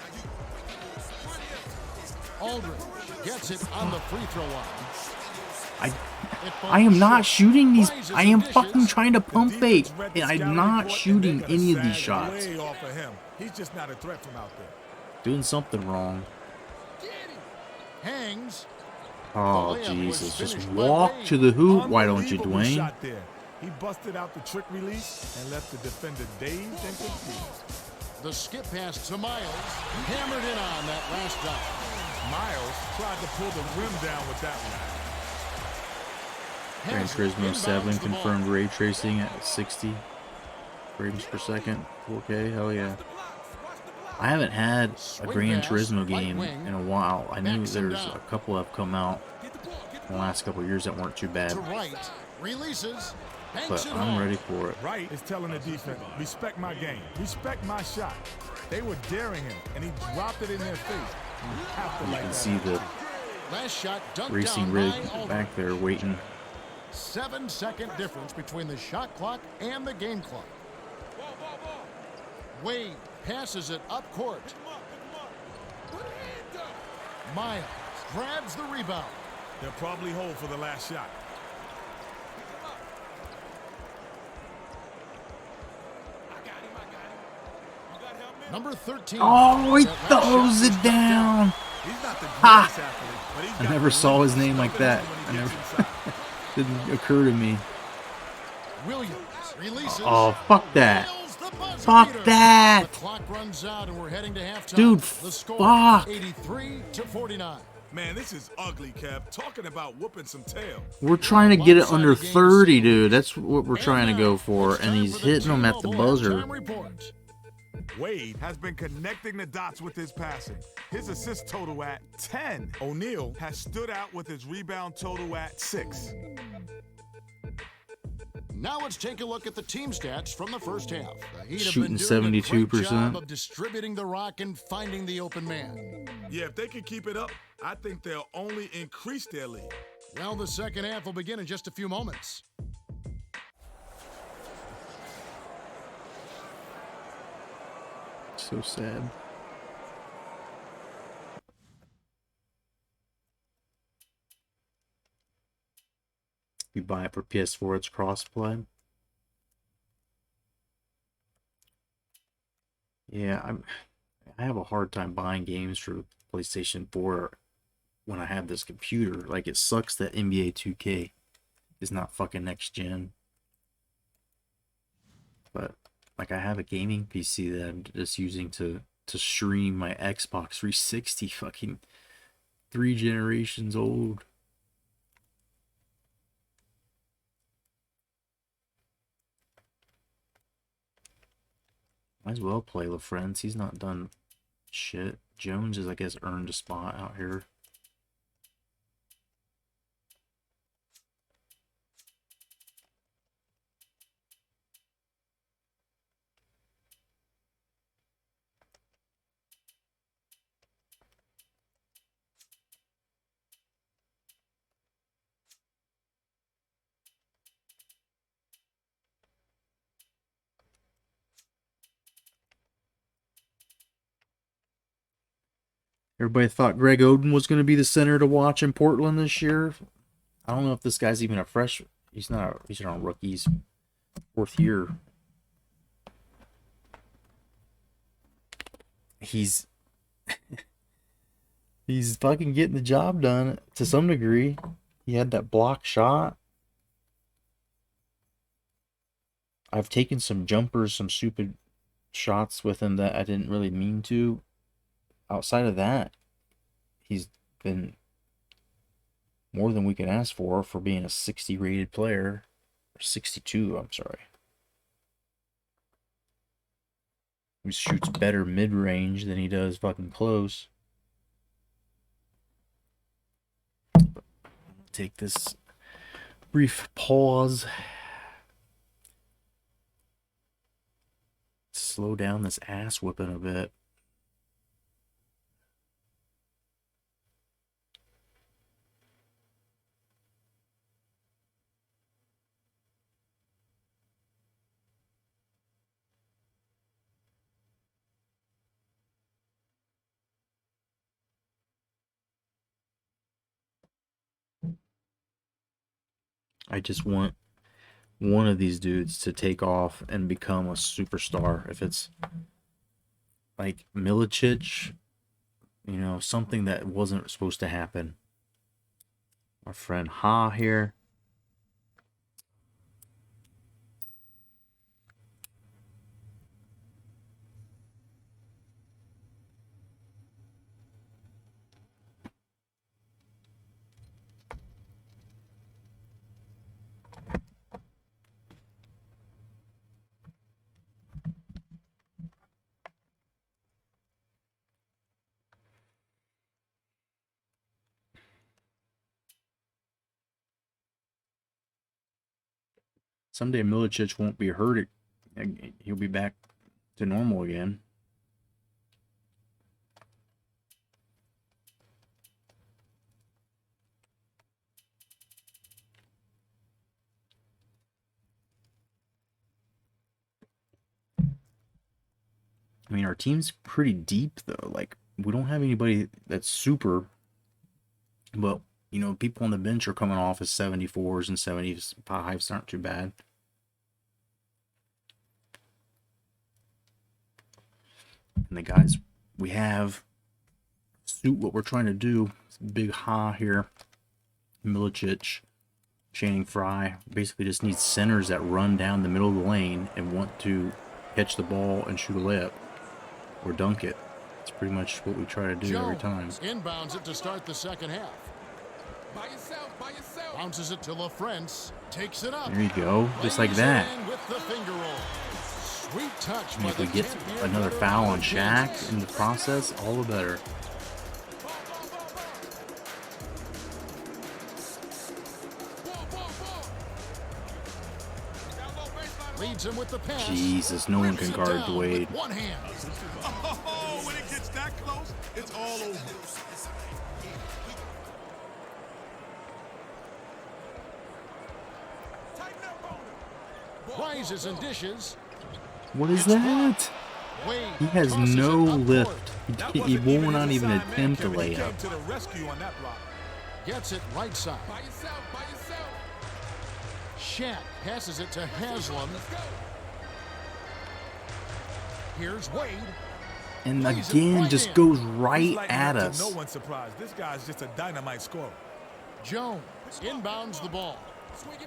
Speaker 3: Aldridge gets it on the free throw line.
Speaker 1: I am not shooting these. I am fucking trying to pump fake, and I'm not shooting any of these shots.
Speaker 2: Way off of him. He's just not a threat from out there.
Speaker 1: Doing something wrong.
Speaker 3: Hangs.
Speaker 1: Oh, Jesus. Just walk to the hoop. Why don't you,
Speaker 2: Unbelievable
Speaker 1: Dwayne?
Speaker 2: shot there. He busted out the trick release and left the defender dazed and confused.
Speaker 3: The skip pass to Miles. Hammered in on that last dunk.
Speaker 2: Miles tried to pull the rim down with that one.
Speaker 1: Gran
Speaker 3: Haslem
Speaker 1: Turismo
Speaker 3: inbounds
Speaker 1: 7
Speaker 3: the ball.
Speaker 1: confirmed ray tracing at 60 frames per second. 4K, hell yeah. I haven't had a Gran Turismo game in a while. I knew there's a couple have come out in the last couple of years that weren't too bad,
Speaker 3: To right. Releases. Banks
Speaker 1: but
Speaker 3: it
Speaker 1: I'm
Speaker 3: home.
Speaker 1: ready for it.
Speaker 2: Wright is telling the defense, respect my game, respect my shot. They were daring him, and he dropped it in their face. You have to
Speaker 1: You
Speaker 2: like
Speaker 1: can
Speaker 2: that.
Speaker 1: see the
Speaker 3: Last shot dunked
Speaker 1: racing
Speaker 3: down
Speaker 1: rig
Speaker 3: by Aldridge.
Speaker 1: back there waiting.
Speaker 3: 7-second difference between the shot clock and the game clock. Wade passes it up court. Miles grabs the rebound.
Speaker 2: They'll probably hold for the last shot.
Speaker 3: Number 13.
Speaker 1: Oh, he
Speaker 3: That last shot
Speaker 1: throws
Speaker 3: was
Speaker 1: it
Speaker 3: dunked
Speaker 1: down.
Speaker 2: He's not the
Speaker 1: Ha!
Speaker 2: greatest athlete, but he's
Speaker 1: I
Speaker 2: got
Speaker 1: never saw his name like
Speaker 2: nothing on
Speaker 1: that.
Speaker 2: him when he
Speaker 1: I
Speaker 2: gets
Speaker 1: never
Speaker 2: inside.
Speaker 1: didn't occur to me.
Speaker 3: Williams releases.
Speaker 1: Oh, fuck that.
Speaker 3: Nails the buzzer
Speaker 1: Fuck
Speaker 3: beater.
Speaker 1: that.
Speaker 3: The clock runs out and we're heading to halftime.
Speaker 1: Dude,
Speaker 3: The score,
Speaker 1: fuck.
Speaker 3: 83-49.
Speaker 2: Man, this is ugly, Kev. Talking about whooping some tail.
Speaker 1: We're trying to get it under 30, dude. That's what we're trying to go for. And he's hitting them at the buzzer.
Speaker 2: Wade has been connecting the dots with his passing. His assist total at 10. O'Neal has stood out with his rebound total at 6.
Speaker 3: Now let's take a look at the team stats from the first half. The Heat
Speaker 1: Shooting
Speaker 3: have been doing a great
Speaker 1: 72%.
Speaker 3: job of distributing the rock and finding the open man.
Speaker 2: Yeah, if they can keep it up, I think they'll only increase their lead.
Speaker 3: Well, the second half will begin in just a few moments.
Speaker 1: So sad. You buy it for PS4, it's crossplay. Yeah, I have a hard time buying games for PlayStation 4 when I have this computer. Like, it sucks that NBA 2K is not fucking next gen. But like, I have a gaming PC that I'm just using to stream my Xbox 360, fucking 3 generations old. Might as well play LaFrance. He's not done shit. Jones is, I guess, earned a spot out here. Everybody thought Greg Oden was going to be the center to watch in Portland this year. I don't know if this guy's even a fresh. He's not. He's not a rookie. He's 4th year. He's he's fucking getting the job done to some degree. He had that block shot. I've taken some jumpers, some stupid shots with him that I didn't really mean to. Outside of that, he's been more than we can ask for being a 60 rated player. Or 62, I'm sorry. He shoots better mid-range than he does fucking close. Take this brief pause. Slow down this ass whipping a bit. I just want one of these dudes to take off and become a superstar. If it's like Milicic, you know, something that wasn't supposed to happen. Our friend Ha here. Someday Milicic won't be hurt. He'll be back to normal again. I mean, our team's pretty deep, though. Like, we don't have anybody that's super. But, you know, people on the bench are coming off as 74s and 75s aren't too bad. And the guys we have suit what we're trying to do. It's a big ha here. Milicic, Channing Frye. Basically just need centers that run down the middle of the lane and want to catch the ball and shoot a layup or dunk it. It's pretty much what we try to do every time.
Speaker 3: Inbounds it to start the second half.
Speaker 6: By yourself, by yourself.
Speaker 3: Bounces it to LaFrance. Takes it up.
Speaker 1: There you go, just like
Speaker 3: Lays it
Speaker 1: that.
Speaker 3: in with the finger roll. Sweet touch
Speaker 1: And
Speaker 3: by
Speaker 1: if
Speaker 3: the
Speaker 1: we get
Speaker 3: champion
Speaker 1: another
Speaker 3: leader
Speaker 1: foul on
Speaker 3: of
Speaker 1: Shaq
Speaker 3: Kansas.
Speaker 1: in the process, all the better.
Speaker 3: Leads him with the pass.
Speaker 1: Jesus, no one
Speaker 3: Rips
Speaker 1: can
Speaker 3: it
Speaker 1: guard
Speaker 3: down
Speaker 1: Wade.
Speaker 3: with one hand.
Speaker 2: Oh, when it gets that close, it's all over.
Speaker 3: Rises and dishes.
Speaker 1: What is that?
Speaker 3: Wade
Speaker 1: He has
Speaker 3: tosses
Speaker 1: no
Speaker 3: it up
Speaker 1: lift.
Speaker 3: court.
Speaker 1: He will not even
Speaker 2: inside man,
Speaker 1: attempt to
Speaker 2: Kevin.
Speaker 1: lay
Speaker 2: He
Speaker 1: up.
Speaker 2: came to the rescue on that block.
Speaker 3: Gets it right side.
Speaker 6: By yourself, by yourself.
Speaker 3: Shaq passes it to Haslam.
Speaker 6: Let's go.
Speaker 3: Here's Wade.
Speaker 1: And again, just goes right
Speaker 2: He's like
Speaker 1: at
Speaker 2: not to
Speaker 1: us.
Speaker 2: no one's surprised. This guy's just a dynamite scorer.
Speaker 3: Jones inbounds the ball.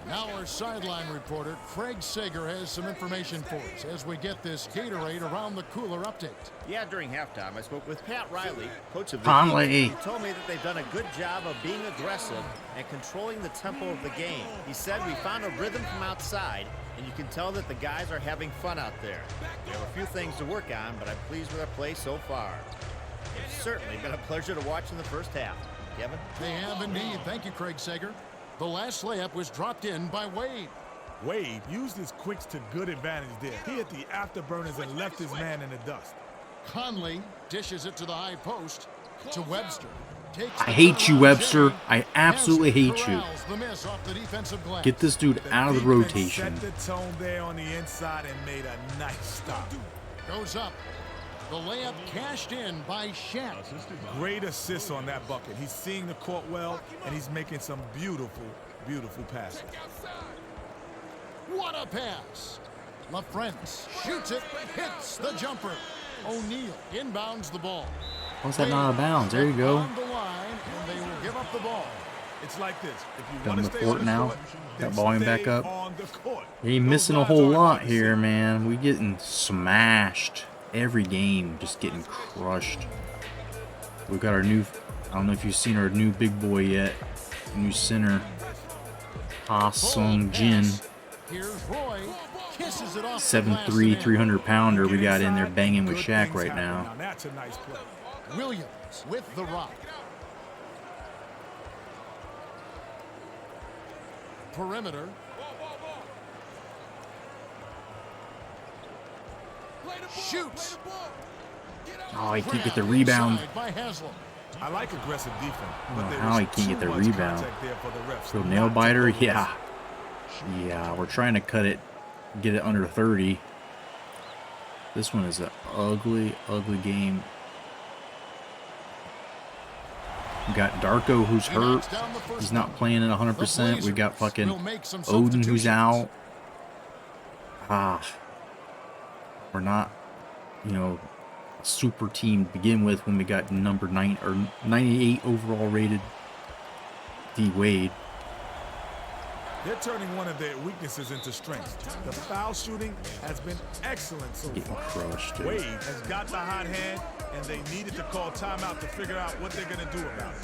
Speaker 3: Now our sideline reporter, Craig Sager, has some information for us as we get this Gatorade around the cooler update.
Speaker 4: Yeah, during halftime, I spoke with Pat Riley, coach of the
Speaker 1: Conley.
Speaker 4: team. He told me that they've done a good job of being aggressive and controlling the tempo of the game. He said we found a rhythm from outside, and you can tell that the guys are having fun out there. We have a few things to work on, but I'm pleased with our play so far. It's certainly been a pleasure to watch in the first half. Kevin?
Speaker 3: They have indeed. Thank you, Craig Sager. The last layup was dropped in by Wade.
Speaker 2: Wade used his quicks to good advantage there. He hit the afterburners and left his man in the dust.
Speaker 3: Conley dishes it to the high post to Webster. Takes
Speaker 1: I
Speaker 3: the
Speaker 1: hate you,
Speaker 3: turnaround
Speaker 1: Webster.
Speaker 3: jam.
Speaker 1: I absolutely hate you.
Speaker 3: Corrals the miss off the defensive glass.
Speaker 1: Get this dude out of the
Speaker 2: defense
Speaker 1: rotation.
Speaker 2: Set the tone there on the inside and made a nice stop.
Speaker 3: Goes up. The layup cashed in by Shaq.
Speaker 2: Great assist on that bucket. He's seeing the court well, and he's making some beautiful, beautiful passes.
Speaker 3: What a pass. LaFrance shoots it, hits the jumper. O'Neal inbounds the ball.
Speaker 1: How's that not out of bounds? There you go.
Speaker 3: On the line, and they will give up the ball.
Speaker 2: It's like this. If you
Speaker 1: Down
Speaker 2: want
Speaker 1: the
Speaker 2: to stay
Speaker 1: court
Speaker 2: on the
Speaker 1: now.
Speaker 2: court,
Speaker 1: Got
Speaker 2: then
Speaker 1: volume
Speaker 2: stay
Speaker 1: back up.
Speaker 2: on the court.
Speaker 1: He ain't
Speaker 2: Those
Speaker 1: missing a
Speaker 2: lines
Speaker 1: whole
Speaker 2: aren't
Speaker 1: lot
Speaker 2: hard to
Speaker 1: here,
Speaker 2: see.
Speaker 1: man. We getting smashed every game, just getting crushed. We've got our new, I don't know if you've seen our new big boy yet, new center, Ha Sung Jin,
Speaker 3: Here's Roy. Kisses it off.
Speaker 1: 7'3", 300-pounder we got in there banging with
Speaker 2: Good
Speaker 1: Shaq
Speaker 2: things
Speaker 1: right
Speaker 2: happen.
Speaker 1: now.
Speaker 2: That's a nice play.
Speaker 3: Williams with the rock. Perimeter. Shoots.
Speaker 1: Oh, he can't get the rebound.
Speaker 3: Inside by Haslam.
Speaker 2: I like aggressive defense,
Speaker 1: I
Speaker 2: but
Speaker 1: don't know
Speaker 2: there
Speaker 1: how
Speaker 2: was
Speaker 1: he can't get
Speaker 2: too
Speaker 1: the
Speaker 2: much
Speaker 1: rebound.
Speaker 2: contact there for the refs
Speaker 1: So
Speaker 2: not
Speaker 1: nail
Speaker 2: to
Speaker 1: biter,
Speaker 2: overlook.
Speaker 1: yeah. Yeah, we're trying to cut it, get it under 30. This one is an ugly, ugly game. We got Darko who's
Speaker 3: He
Speaker 1: hurt.
Speaker 3: knocks down the first
Speaker 1: He's not
Speaker 3: one.
Speaker 1: playing at
Speaker 3: The
Speaker 1: 100%. We got
Speaker 3: Blazers
Speaker 1: fucking
Speaker 3: will make some
Speaker 1: Odin who's
Speaker 3: substitutions.
Speaker 1: out. Ah. We're not, you know, super team to begin with when we got number 9 or 98 overall rated D Wade.
Speaker 2: They're turning one of their weaknesses into strengths. The foul shooting has been excellent so
Speaker 1: Getting
Speaker 2: far.
Speaker 1: crushed, dude.
Speaker 2: Wade has got the hot hand, and they needed to call timeout to figure out what they're going to do about it.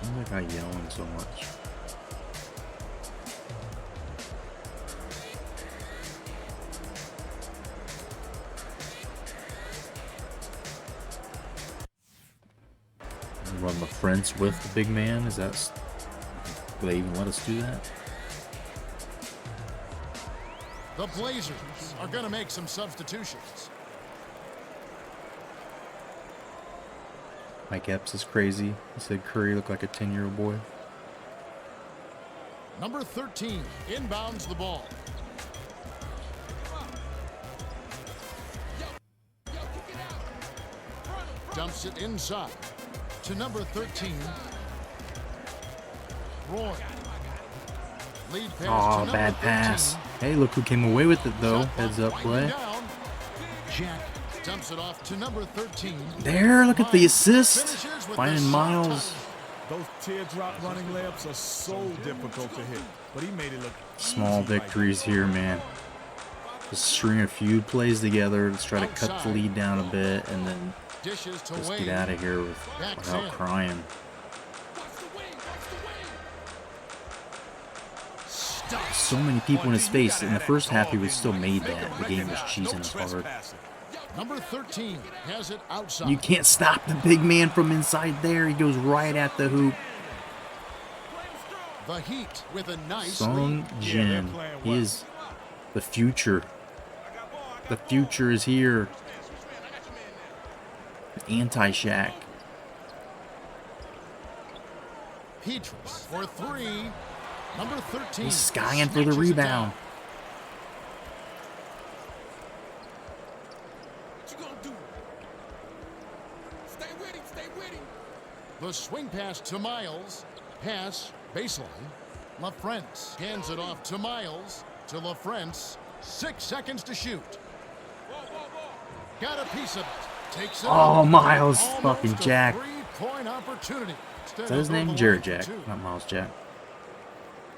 Speaker 1: Why is that guy yelling so much? Run the friends with the big man? Is that? Will they even let us do that?
Speaker 3: The Blazers are going to make some substitutions.
Speaker 1: Mike Epps is crazy. He said Curry looked like a 10-year-old boy.
Speaker 3: Number 13 inbounds the ball. Dumps it inside to number 13. Roy. Lead pass to
Speaker 1: Oh,
Speaker 3: number
Speaker 1: bad
Speaker 3: 13.
Speaker 1: pass. Hey, look who came away with it though.
Speaker 3: Shot clock
Speaker 1: Heads up
Speaker 3: winding
Speaker 1: play.
Speaker 3: down. Jack Dumps it off to number 13.
Speaker 1: There, look at the assist.
Speaker 3: Finishes with
Speaker 1: Finding
Speaker 3: the shot
Speaker 1: Miles.
Speaker 2: Those teardrop running layups are so difficult to hit, but he made it look
Speaker 1: Small
Speaker 2: easy right
Speaker 1: victories here, man. Just string a few plays together. Let's try to cut the lead down a bit, and then
Speaker 3: Dishes to
Speaker 1: just
Speaker 3: Wade.
Speaker 1: get out of here without crying. So many people in his face. In the first half, he was still made that. The game was cheesing us hard.
Speaker 3: Number 13 has it outside.
Speaker 1: You can't stop the big man from inside there. He goes right at the hoop.
Speaker 3: The Heat with a nice
Speaker 1: Sung
Speaker 3: lead.
Speaker 1: Jin. He is the future. The future is here. Anti-Shaq.
Speaker 3: Petrus for 3. Number 13.
Speaker 1: He's skying for the
Speaker 3: snatches it
Speaker 1: rebound.
Speaker 3: down.
Speaker 6: What you gonna do? Stay with him, stay with him.
Speaker 3: The swing pass to Miles. Pass baseline. LaFrentz hands it off to Miles. To LaFrentz. 6 seconds to shoot. Got a piece of it. Takes it.
Speaker 1: Oh,
Speaker 3: out.
Speaker 1: Miles
Speaker 3: Almost
Speaker 1: fucking
Speaker 3: a
Speaker 1: Jack.
Speaker 3: 3-point opportunity.
Speaker 1: Is that his name? Jared Jack, not Miles Jack.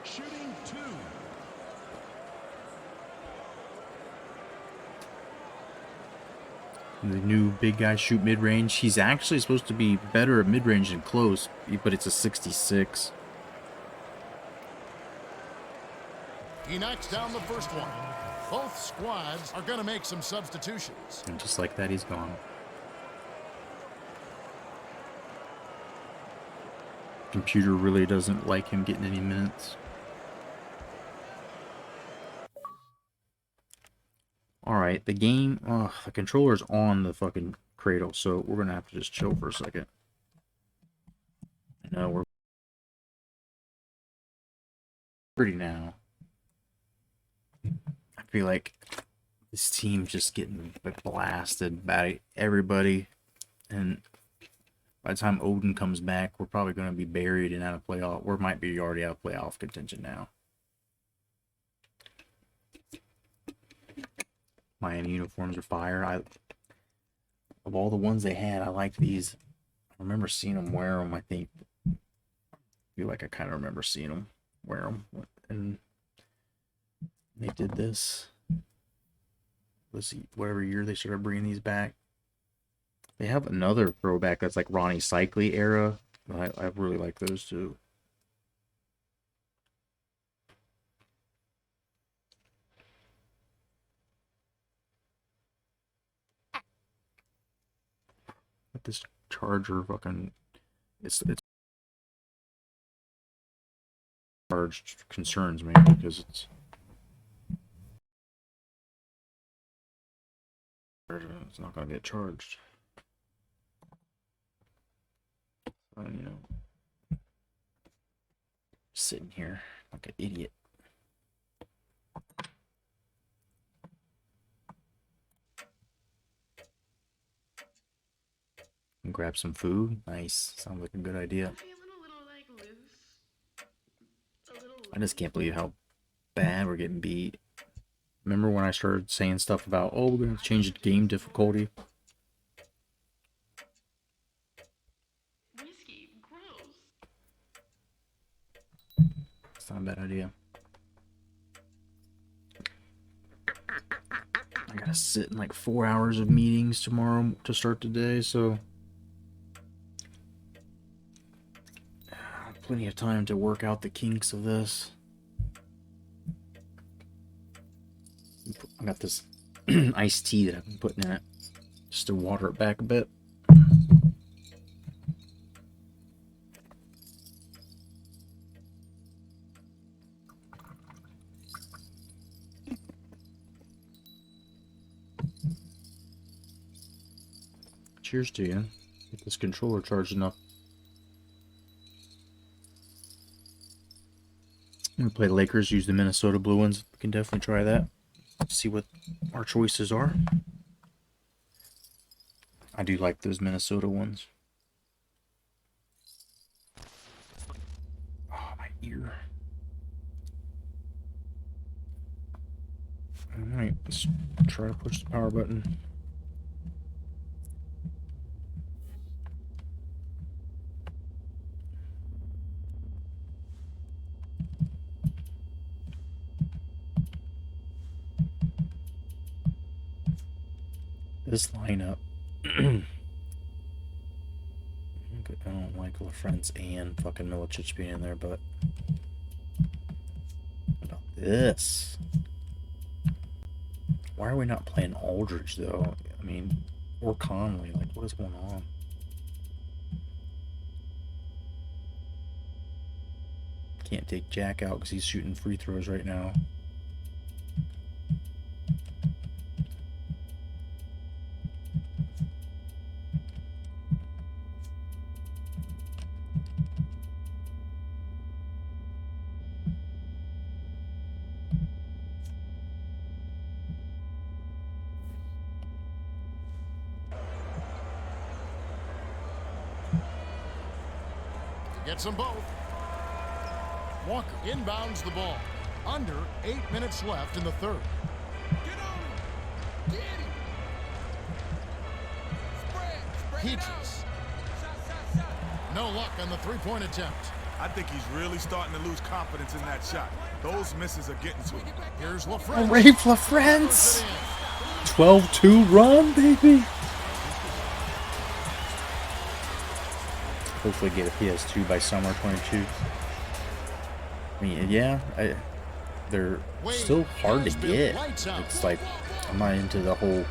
Speaker 3: Shooting 2.
Speaker 1: The new big guy shoot mid-range. He's actually supposed to be better at mid-range than close, but it's a 66.
Speaker 3: He knocks down the first one. Both squads are going to make some substitutions.
Speaker 1: And just like that, he's gone. Computer really doesn't like him getting any minutes. Alright, the game, the controller's on the fucking cradle, so we're gonna have to just chill for a second. I know we're pretty now. I feel like this team's just getting blasted by everybody, and by the time Odin comes back, we're probably going to be buried and out of playoff. We might be already out of playoff contention now. Miami uniforms are fire. Of all the ones they had, I like these. I remember seeing them wear them. I feel like I kind of remember seeing them wear them, and they did this. Let's see, whatever year they started bringing these back. They have another throwback that's like Ronnie Cycli era. I really like those too. But this charger fucking it's charged concerns me because it's not gonna get charged. You know, sitting here like an idiot. And grab some food. Nice. Sounds like a good idea. I just can't believe how bad we're getting beat. Remember when I started saying stuff about, oh, we're going to change the game difficulty?
Speaker 7: Whiskey, gross.
Speaker 1: It's not a bad idea. I gotta sit in like 4 hours of meetings tomorrow to start the day, so plenty of time to work out the kinks of this. I got this iced tea that I've been putting in it just to water it back a bit. Cheers to you. Get this controller charged enough. I'm gonna play the Lakers, use the Minnesota blue ones. We can definitely try that. See what our choices are. I do like those Minnesota ones. Oh, my ear. Alright, let's try to push the power button. This lineup. I don't like LaFrance and fucking Milicic being in there, but what about this? Why are we not playing Aldridge though? I mean, or Conley? Like, what is going on? Can't take Jack out because he's shooting free throws right now.
Speaker 3: Gets them both. Walker inbounds the ball. Under 8 minutes left in the third.
Speaker 6: Get on him. Get him. Spread it out.
Speaker 3: Peaches.
Speaker 6: Shot.
Speaker 3: No luck on the three-point attempt.
Speaker 2: I think he's really starting to lose confidence in that shot. Those misses are getting to him.
Speaker 3: Here's LaFrance.
Speaker 1: Rafe LaFrance! 12-2 run, baby! Hopefully get a PS2 by summer 22. I mean, yeah, they're still hard to get. It's like, I'm not into the whole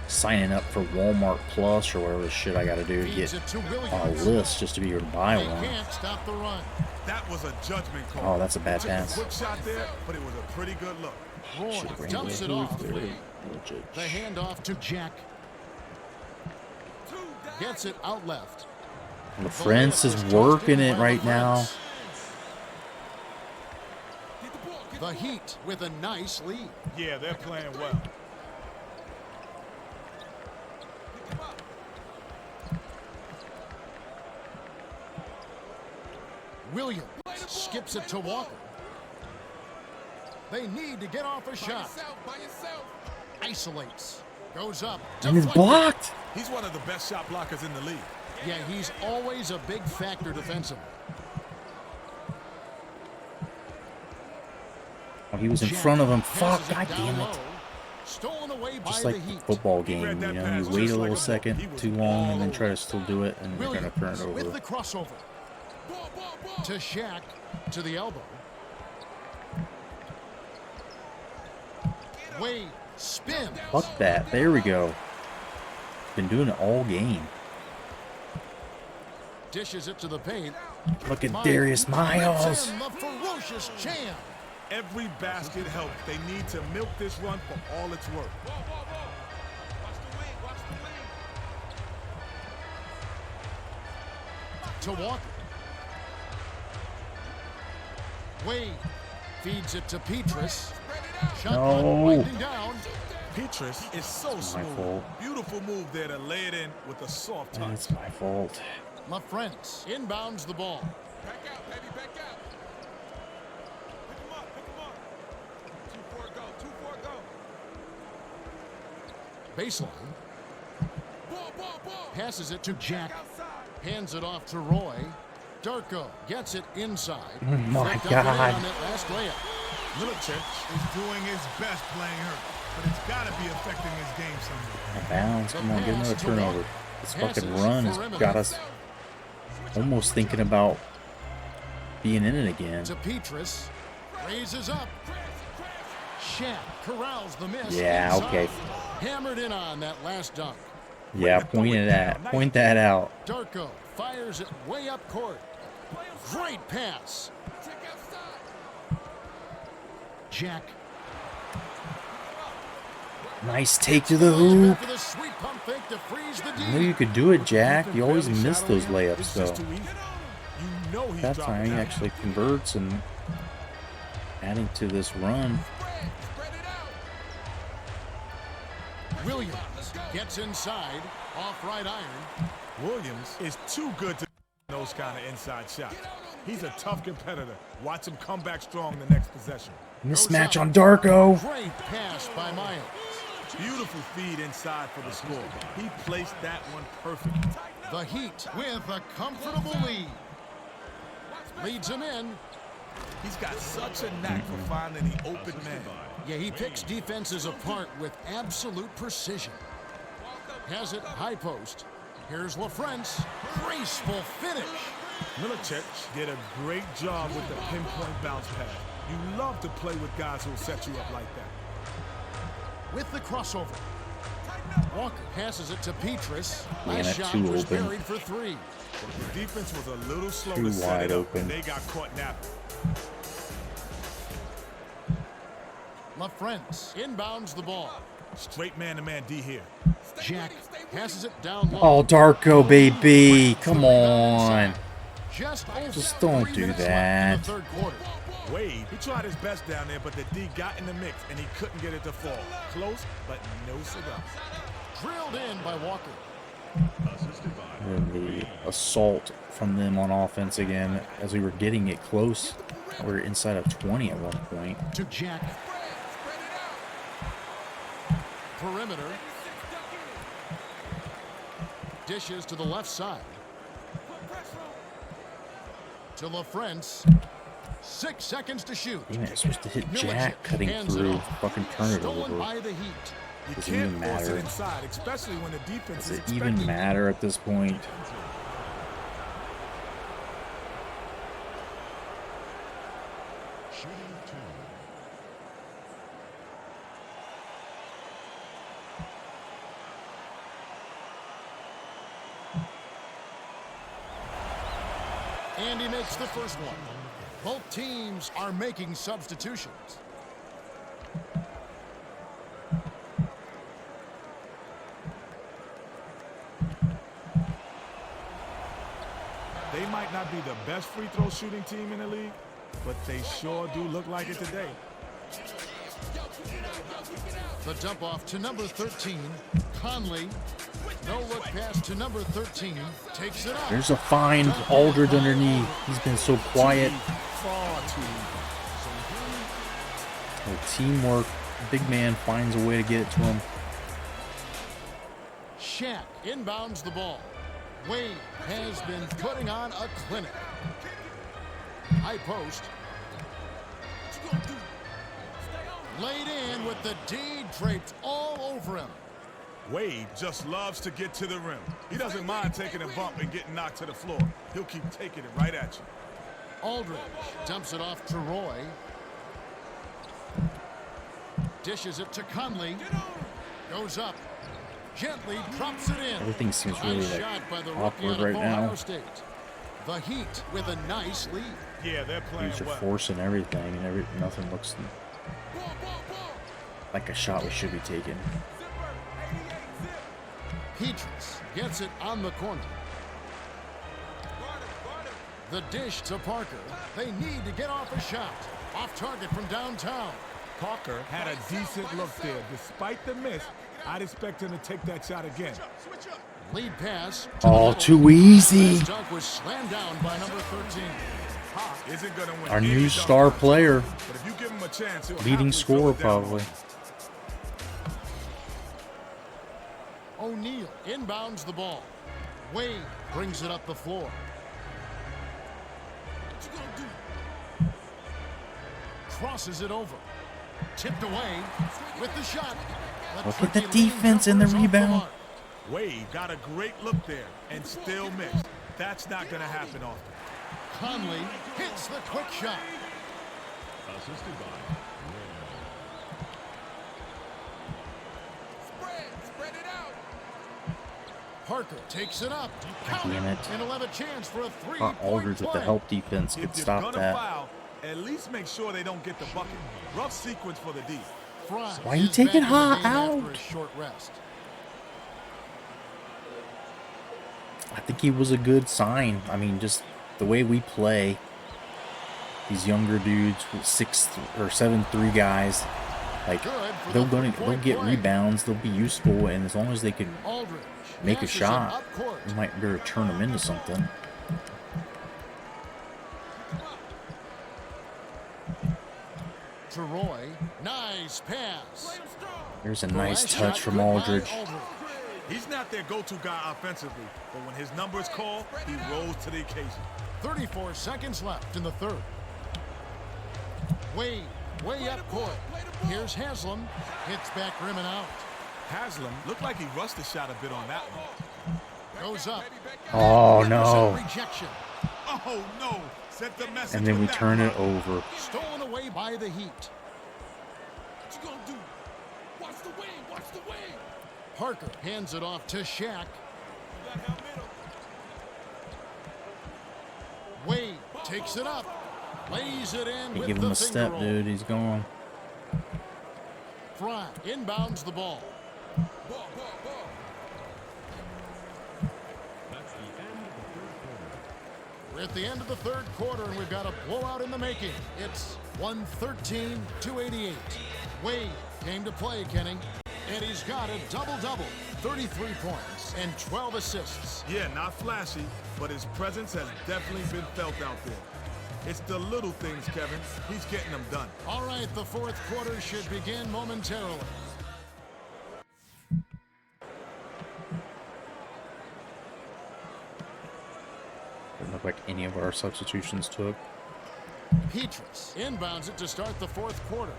Speaker 1: signing up for Walmart Plus or whatever shit I gotta do to get on a list just to be able to buy one.
Speaker 3: Can't stop the run.
Speaker 2: That was a judgment call.
Speaker 1: Oh, that's a bad pass.
Speaker 2: Quick shot there, but it was a pretty good look.
Speaker 3: Roy
Speaker 1: Should've
Speaker 3: dumps it off. The
Speaker 1: Legit.
Speaker 3: handoff to Jack. Gets it out left.
Speaker 1: LaFrance is working it right now.
Speaker 3: The Heat with a nice lead.
Speaker 2: Yeah, they're playing well.
Speaker 3: Williams skips it to Walker. They need to get off a shot.
Speaker 6: By yourself.
Speaker 3: Isolates. Goes up.
Speaker 1: And it's
Speaker 3: deflected.
Speaker 1: blocked!
Speaker 2: He's one of the best shot blockers in the league.
Speaker 3: Yeah, he's always a big factor defensively.
Speaker 1: Oh, he was in front of him. Fuck, god damn it.
Speaker 3: Stolen away by
Speaker 1: Just
Speaker 3: the
Speaker 1: like
Speaker 3: Heat.
Speaker 1: football game, you know, you wait a little second too long and then try to still do it, and you're gonna turn it
Speaker 3: With
Speaker 1: over.
Speaker 3: the crossover. To Shaq, to the elbow. Wade, spin.
Speaker 1: Fuck that. There we go. Been doing it all game.
Speaker 3: Dishes it to the paint.
Speaker 1: Look at Darius Miles.
Speaker 3: Whips in the ferocious jam.
Speaker 2: Every basket helps. They need to milk this run for all it's worth.
Speaker 6: Watch the wing. Watch the wing.
Speaker 3: To Walker. Wade feeds it to Petrus. Shot clock
Speaker 1: No.
Speaker 3: winding down.
Speaker 2: Petrus is so
Speaker 1: my
Speaker 2: smooth.
Speaker 1: fault.
Speaker 2: Beautiful move there to lay it in with a soft touch.
Speaker 1: That's my fault.
Speaker 3: LaFrance inbounds the ball.
Speaker 6: Back out, baby. Back out. Pick him up. Pick him up. 2-4 go. 2-4 go.
Speaker 3: Baseline.
Speaker 6: Ball.
Speaker 3: Passes it to Jack.
Speaker 6: Outside.
Speaker 3: Hands it off to Roy. Darko gets it inside.
Speaker 1: My
Speaker 3: Flipped up and in
Speaker 1: God.
Speaker 3: on that last layup.
Speaker 2: Milicic is doing his best playing hurt, but it's got to be affecting his game somewhere.
Speaker 1: Bounds. Come on, get another turnover. This fucking run has got us almost thinking about being in it again.
Speaker 3: To Petrus. Raises up. Shaq corrals the miss.
Speaker 1: Yeah,
Speaker 3: inside.
Speaker 1: okay.
Speaker 3: Hammered in on that last dunk.
Speaker 1: Yeah, point that out.
Speaker 3: Darko fires it way up court. Great pass.
Speaker 6: Check outside.
Speaker 3: Jack.
Speaker 1: Nice take to the
Speaker 3: Back
Speaker 1: hoop.
Speaker 3: for the sweet pump fake to freeze the
Speaker 1: I knew you
Speaker 3: D.
Speaker 1: could do it, Jack. You always miss those
Speaker 2: It's
Speaker 1: layups,
Speaker 2: just
Speaker 1: though.
Speaker 2: too easy. You know he's
Speaker 1: That
Speaker 2: dropping
Speaker 1: time he
Speaker 2: that.
Speaker 1: actually converts and adding to this run.
Speaker 6: Spread it out.
Speaker 3: Williams gets inside. Off right iron.
Speaker 2: Williams is too good to those kind of inside shots. He's a tough competitor. Watch him come back strong the next possession.
Speaker 1: Mismatch on Darko.
Speaker 3: Great pass by Miles.
Speaker 2: Beautiful feed inside for the score. He placed that one perfect.
Speaker 3: The Heat with a comfortable lead. Leads him in.
Speaker 2: He's got such a knack for finding the open man.
Speaker 3: Yeah, he picks defenses apart with absolute precision. has it high post. Here's LaFrance. Graceful finish.
Speaker 2: Milicic did a great job with the pinpoint bounce pass. You love to play with guys who'll set you up like that.
Speaker 3: With the crossover. Walker passes it to Petrus.
Speaker 1: Man,
Speaker 3: Nice
Speaker 1: that's
Speaker 3: shot
Speaker 1: too
Speaker 3: was
Speaker 1: open.
Speaker 3: buried for three.
Speaker 2: The defense was a little slow
Speaker 1: Too
Speaker 2: to set
Speaker 1: wide
Speaker 2: it up,
Speaker 1: open.
Speaker 2: and they got caught napping.
Speaker 3: LaFrance inbounds the ball.
Speaker 2: Straight man-to-man D here.
Speaker 3: Jack passes it down low.
Speaker 1: Oh, Darko, baby. Come on.
Speaker 3: Just
Speaker 1: don't do that.
Speaker 3: In the third quarter.
Speaker 2: Wade, he tried his best down there, but the D got in the mix, and he couldn't get it to fall. Close, but no cigar.
Speaker 3: Drilled in by Walker.
Speaker 1: And the assault from them on offense again as we were getting it close. We were inside of 20 at one point.
Speaker 3: To Jack. Perimeter. Dishes to the left side. To LaFrance. 6 seconds to shoot.
Speaker 1: Even it's supposed to hit
Speaker 3: Milicic
Speaker 1: Jack cutting
Speaker 3: hands it
Speaker 1: through.
Speaker 3: off.
Speaker 1: Fucking turn it
Speaker 3: Stolen
Speaker 1: over.
Speaker 3: by the Heat.
Speaker 2: You
Speaker 1: Does it
Speaker 2: can't
Speaker 1: even
Speaker 2: force
Speaker 1: matter?
Speaker 2: it inside, especially when the defense
Speaker 1: Does
Speaker 2: is
Speaker 1: it
Speaker 2: expecting
Speaker 1: even matter at this point?
Speaker 3: And he makes the first one. Both teams are making substitutions.
Speaker 2: They might not be the best free throw shooting team in the league, but they sure do look like it today.
Speaker 3: The dump off to number 13, Conley. No look pass to number 13. Takes it out.
Speaker 1: There's a fine Aldridge underneath. He's been so quiet.
Speaker 2: Far too
Speaker 1: Well, teamwork. Big man finds a way to get it to him.
Speaker 3: Shaq inbounds the ball. Wade has been putting on a clinic. High post. Laid in with the D draped all over him.
Speaker 2: Wade just loves to get to the rim. He doesn't mind taking a bump and getting knocked to the floor. He'll keep taking it right at you.
Speaker 3: Aldridge dumps it off to Roy. Dishes it to Conley. Goes up. Gently drops it in.
Speaker 1: Everything seems
Speaker 3: Nice
Speaker 1: really
Speaker 3: shot by the
Speaker 1: awkward
Speaker 3: rookie out of
Speaker 1: right now.
Speaker 3: Ohio State. The Heat with a nice lead.
Speaker 2: Yeah, they're playing
Speaker 1: Dudes are
Speaker 2: well.
Speaker 1: forcing everything, and nothing looks like a shot we should be taking.
Speaker 3: Petrus gets it on the corner. The dish to Parker. They need to get off a shot. Off target from downtown.
Speaker 2: Parker had a decent look there. Despite the miss, I'd expect him to take that shot again.
Speaker 3: Lead pass. To the
Speaker 1: Oh,
Speaker 3: middle.
Speaker 1: too easy.
Speaker 3: This dunk was slammed down by number 13.
Speaker 2: Isn't gonna win
Speaker 1: Our
Speaker 2: any
Speaker 1: new
Speaker 2: dunk
Speaker 1: star
Speaker 2: contest,
Speaker 1: player.
Speaker 2: But if you give him a chance, he'll
Speaker 1: Leading
Speaker 2: happily throw
Speaker 1: scorer,
Speaker 2: it down.
Speaker 1: probably.
Speaker 3: O'Neal inbounds the ball. Wade brings it up the floor. Crosses it over. Tipped away with the shot.
Speaker 1: Look at the
Speaker 3: tricky leading
Speaker 1: defense and the
Speaker 3: jumper is off
Speaker 1: rebound.
Speaker 3: mark.
Speaker 2: Wade got a great look there and still missed. That's not gonna happen often.
Speaker 3: Conley hits the quick shot.
Speaker 6: Spread it out.
Speaker 3: Parker takes it up. Count
Speaker 1: Damn it.
Speaker 3: And he'll have a chance for a three-point
Speaker 1: Thought Aldridge with the
Speaker 3: play.
Speaker 1: help defense
Speaker 2: If
Speaker 1: could
Speaker 2: you're
Speaker 1: stop
Speaker 2: gonna
Speaker 1: that.
Speaker 2: foul, at least make sure they don't get the bucket. Rough sequence for the D.
Speaker 3: Fry
Speaker 1: Why you
Speaker 3: is
Speaker 1: taking
Speaker 3: back in the
Speaker 1: Ha
Speaker 3: game after
Speaker 1: out?
Speaker 3: a short rest.
Speaker 1: I think he was a good sign. I mean, just the way we play. These younger dudes, 7'3" guys, like
Speaker 3: Good for
Speaker 1: they'll
Speaker 3: the
Speaker 1: they'll
Speaker 3: three-point
Speaker 1: get
Speaker 3: play.
Speaker 1: rebounds. They'll be useful, and as long as they can
Speaker 3: Aldridge
Speaker 1: make a
Speaker 3: passes it
Speaker 1: shot,
Speaker 3: up court.
Speaker 1: we might be able to turn them into something.
Speaker 3: To Roy. Nice pass.
Speaker 1: There's a
Speaker 3: The
Speaker 1: nice
Speaker 3: last
Speaker 1: touch
Speaker 3: shot
Speaker 1: from
Speaker 3: good by
Speaker 1: Aldridge.
Speaker 2: He's not their go-to guy offensively, but when his number is called, he rose to the occasion.
Speaker 3: 34 seconds left in the third. Wade, way up court. Here's Haslam. Hits back rim and out.
Speaker 2: Haslam looked like he rushed the shot a bit on that one.
Speaker 3: Goes up.
Speaker 1: Oh,
Speaker 3: 100%
Speaker 1: no.
Speaker 3: rejection.
Speaker 2: Oh, no. Sent the message
Speaker 1: And then we
Speaker 2: with that
Speaker 1: turn it
Speaker 2: one.
Speaker 1: over.
Speaker 3: Stolen away by the Heat.
Speaker 6: What you gonna do? Watch the wing. Watch the wing.
Speaker 3: Parker hands it off to Shaq.
Speaker 6: You got him middle.
Speaker 3: Wade takes it up. Lays it in
Speaker 1: Hey,
Speaker 3: with
Speaker 1: give
Speaker 3: the
Speaker 1: him a
Speaker 3: finger
Speaker 1: step,
Speaker 3: roll.
Speaker 1: dude. He's gone.
Speaker 3: Fry inbounds the ball.
Speaker 6: Ball, ball, ball.
Speaker 3: We're at the end of the third quarter, and we've got a blowout in the making. It's 113-88. Wade came to play, Kenny, and he's got a double-double, 33 points and 12 assists.
Speaker 2: Yeah, not flashy, but his presence has definitely been felt out there. It's the little things, Kevin. He's getting them done.
Speaker 3: All right, the fourth quarter should begin momentarily.
Speaker 1: Doesn't look like any of our substitutions took.
Speaker 3: Petrus inbounds it to start the fourth quarter.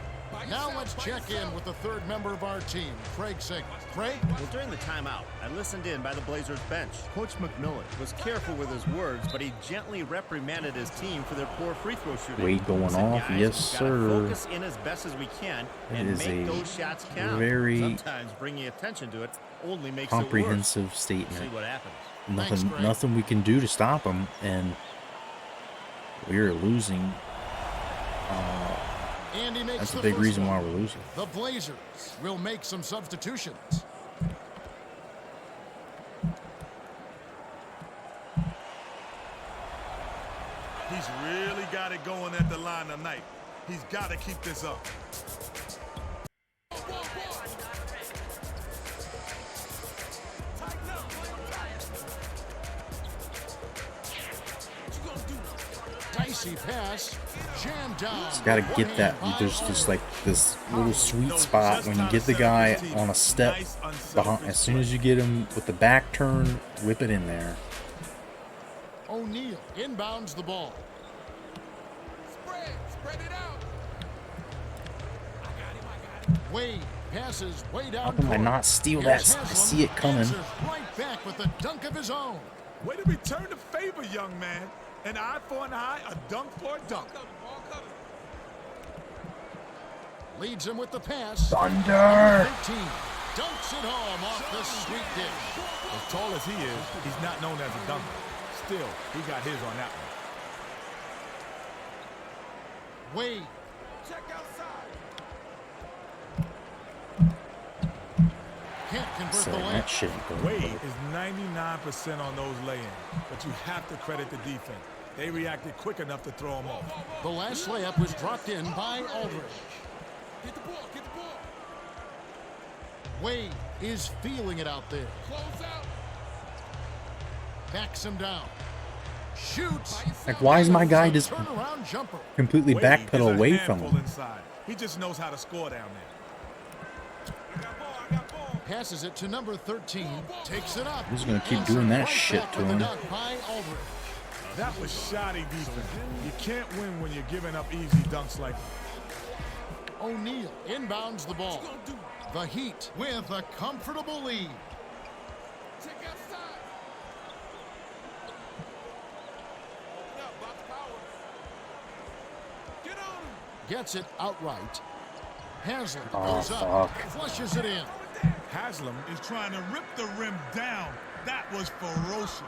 Speaker 3: Now let's check in with the third member of our team, Craig Sigmund. Craig?
Speaker 4: Well, during the timeout, I listened in by the Blazers bench. Coach McMillan was careful with his words, but he gently reprimanded his team for their poor free throw shooting.
Speaker 1: Wade going
Speaker 4: He said,
Speaker 1: off.
Speaker 4: "Guys,
Speaker 1: Yes,
Speaker 4: we've gotta
Speaker 1: sir.
Speaker 4: Focus in as best as we can
Speaker 1: It
Speaker 4: and
Speaker 1: is
Speaker 4: make
Speaker 1: a
Speaker 4: those shots count.
Speaker 1: very
Speaker 4: Sometimes bringing attention to it only makes
Speaker 1: Comprehensive
Speaker 4: it worse.
Speaker 1: statement.
Speaker 4: See what happens.
Speaker 1: Nothing,
Speaker 3: Craig.
Speaker 1: nothing we can do to stop him, and we're losing.
Speaker 3: And he makes
Speaker 1: That's a
Speaker 3: the
Speaker 1: big
Speaker 3: first
Speaker 1: reason why
Speaker 3: one.
Speaker 1: we're losing.
Speaker 3: The Blazers will make some substitutions.
Speaker 2: He's really got it going at the line tonight. He's got to keep this up.
Speaker 3: Dicey pass, jammed down.
Speaker 1: Just gotta get that. There's just like this little sweet spot when you get the guy on a step behind. As soon as you get him with the back turn, whip it in there.
Speaker 3: O'Neal inbounds the ball.
Speaker 6: Spread it out. I got him.
Speaker 3: Wade passes way down.
Speaker 1: How can I
Speaker 3: court.
Speaker 1: not steal
Speaker 3: Here's
Speaker 1: that? I
Speaker 3: Haslam,
Speaker 1: see it coming.
Speaker 3: answers right back with a dunk of his own.
Speaker 2: Way to return the favor, young man. An eye for an eye, a dunk for a dunk.
Speaker 6: Ball covered.
Speaker 3: Leads him with the pass.
Speaker 1: Thunder!
Speaker 3: 13. Dunks it home off the sweet dish.
Speaker 2: As tall as he is, he's not known as a dunker. Still, he got his on that one.
Speaker 3: Wade
Speaker 6: Check outside.
Speaker 3: can't convert
Speaker 1: So
Speaker 3: the
Speaker 1: that
Speaker 3: layup.
Speaker 1: shit ain't going
Speaker 2: Wade
Speaker 1: good.
Speaker 2: is 99% on those lay-ins, but you have to credit the defense. They reacted quick enough to throw him off.
Speaker 3: The last layup was dropped in by Aldridge.
Speaker 6: Get the ball. Get the ball.
Speaker 3: Wade is feeling it out there.
Speaker 6: Close out.
Speaker 3: Backs him down. Shoots.
Speaker 1: Like, why is my guy just
Speaker 3: Turnaround jumper.
Speaker 1: completely
Speaker 2: Wade is
Speaker 1: backpedal
Speaker 2: a
Speaker 1: away from
Speaker 2: handful
Speaker 1: him?
Speaker 2: inside. He just knows how to score down there.
Speaker 6: I got ball. I got ball.
Speaker 3: Passes it to number 13. Takes it up.
Speaker 1: He's gonna keep
Speaker 3: Answered
Speaker 1: doing that
Speaker 3: right
Speaker 1: shit
Speaker 3: back
Speaker 1: to
Speaker 3: with a
Speaker 1: him.
Speaker 3: dunk by Aldridge.
Speaker 2: That was shoddy defense. You can't win when you're giving up easy dunks like that.
Speaker 3: O'Neal inbounds the ball.
Speaker 6: What you gonna do?
Speaker 3: The Heat with a comfortable lead.
Speaker 6: Check outside. Open up. Box power. Get on him.
Speaker 3: Gets it outright. Haslam
Speaker 1: Oh,
Speaker 3: goes up.
Speaker 1: fuck.
Speaker 3: Flushes it in.
Speaker 2: Haslam is trying to rip the rim down. That was ferocious.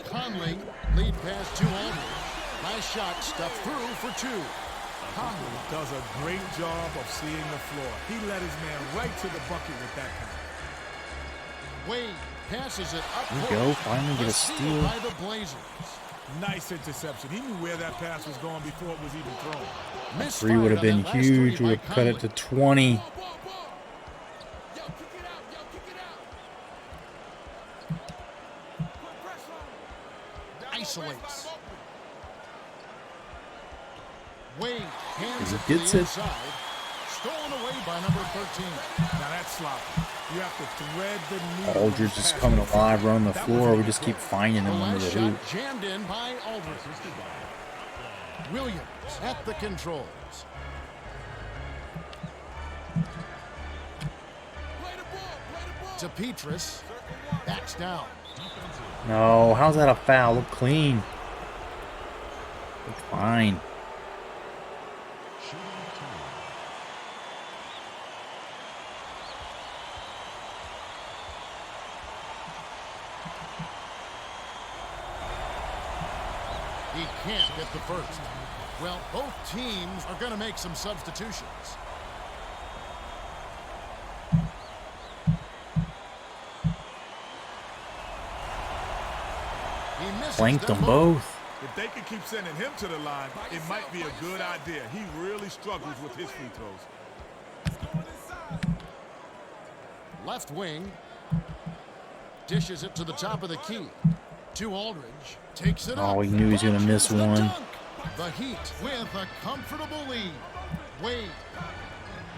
Speaker 3: Conley, lead pass to Aldridge. Nice shot, stuffed through for two. Conley
Speaker 2: Does a great job of seeing the floor. He led his man right to the bucket with that pass.
Speaker 3: Wade passes it up.
Speaker 1: There you
Speaker 3: court.
Speaker 1: go, finally get a steal.
Speaker 3: By the Blazers.
Speaker 2: Nice interception. He knew where that pass was going before it was even thrown.
Speaker 3: Misfired
Speaker 1: Three would have
Speaker 3: on
Speaker 1: been
Speaker 3: that last three
Speaker 1: huge.
Speaker 3: by
Speaker 1: Would have cut it
Speaker 3: Conley.
Speaker 1: to 20.
Speaker 6: Ball, ball, ball. Yo, kick it out. Yo, kick it out. Put pressure on him. Down low,
Speaker 3: Isolates.
Speaker 6: baseline open.
Speaker 3: Wade hands
Speaker 1: He
Speaker 3: it to
Speaker 1: gets
Speaker 3: the
Speaker 1: it.
Speaker 3: inside. Stolen away by number 13.
Speaker 2: Now that's sloppy. You have to thread the needle.
Speaker 1: Aldridge is coming alive, running the floor. We just keep finding
Speaker 3: The
Speaker 1: him under
Speaker 3: last
Speaker 1: the
Speaker 3: shot
Speaker 1: hoop.
Speaker 3: jammed in by Aldridge. Williams at the controls.
Speaker 6: Play the ball.
Speaker 3: to Petrus. Backs down.
Speaker 1: No, how's that a foul? Look clean. Look fine.
Speaker 3: He can't get the first. Well, both teams are going to make some substitutions. He misses
Speaker 1: Blanked them
Speaker 3: both.
Speaker 1: both.
Speaker 2: If they can keep sending him to the line, it might be a good idea. He really struggles with his free throws.
Speaker 3: Left wing. Dishes it to the top of the key. To Aldridge. Takes it up.
Speaker 1: Oh, he knew he was going to miss
Speaker 3: The
Speaker 1: one.
Speaker 3: dunk. The Heat with a comfortable lead. Wade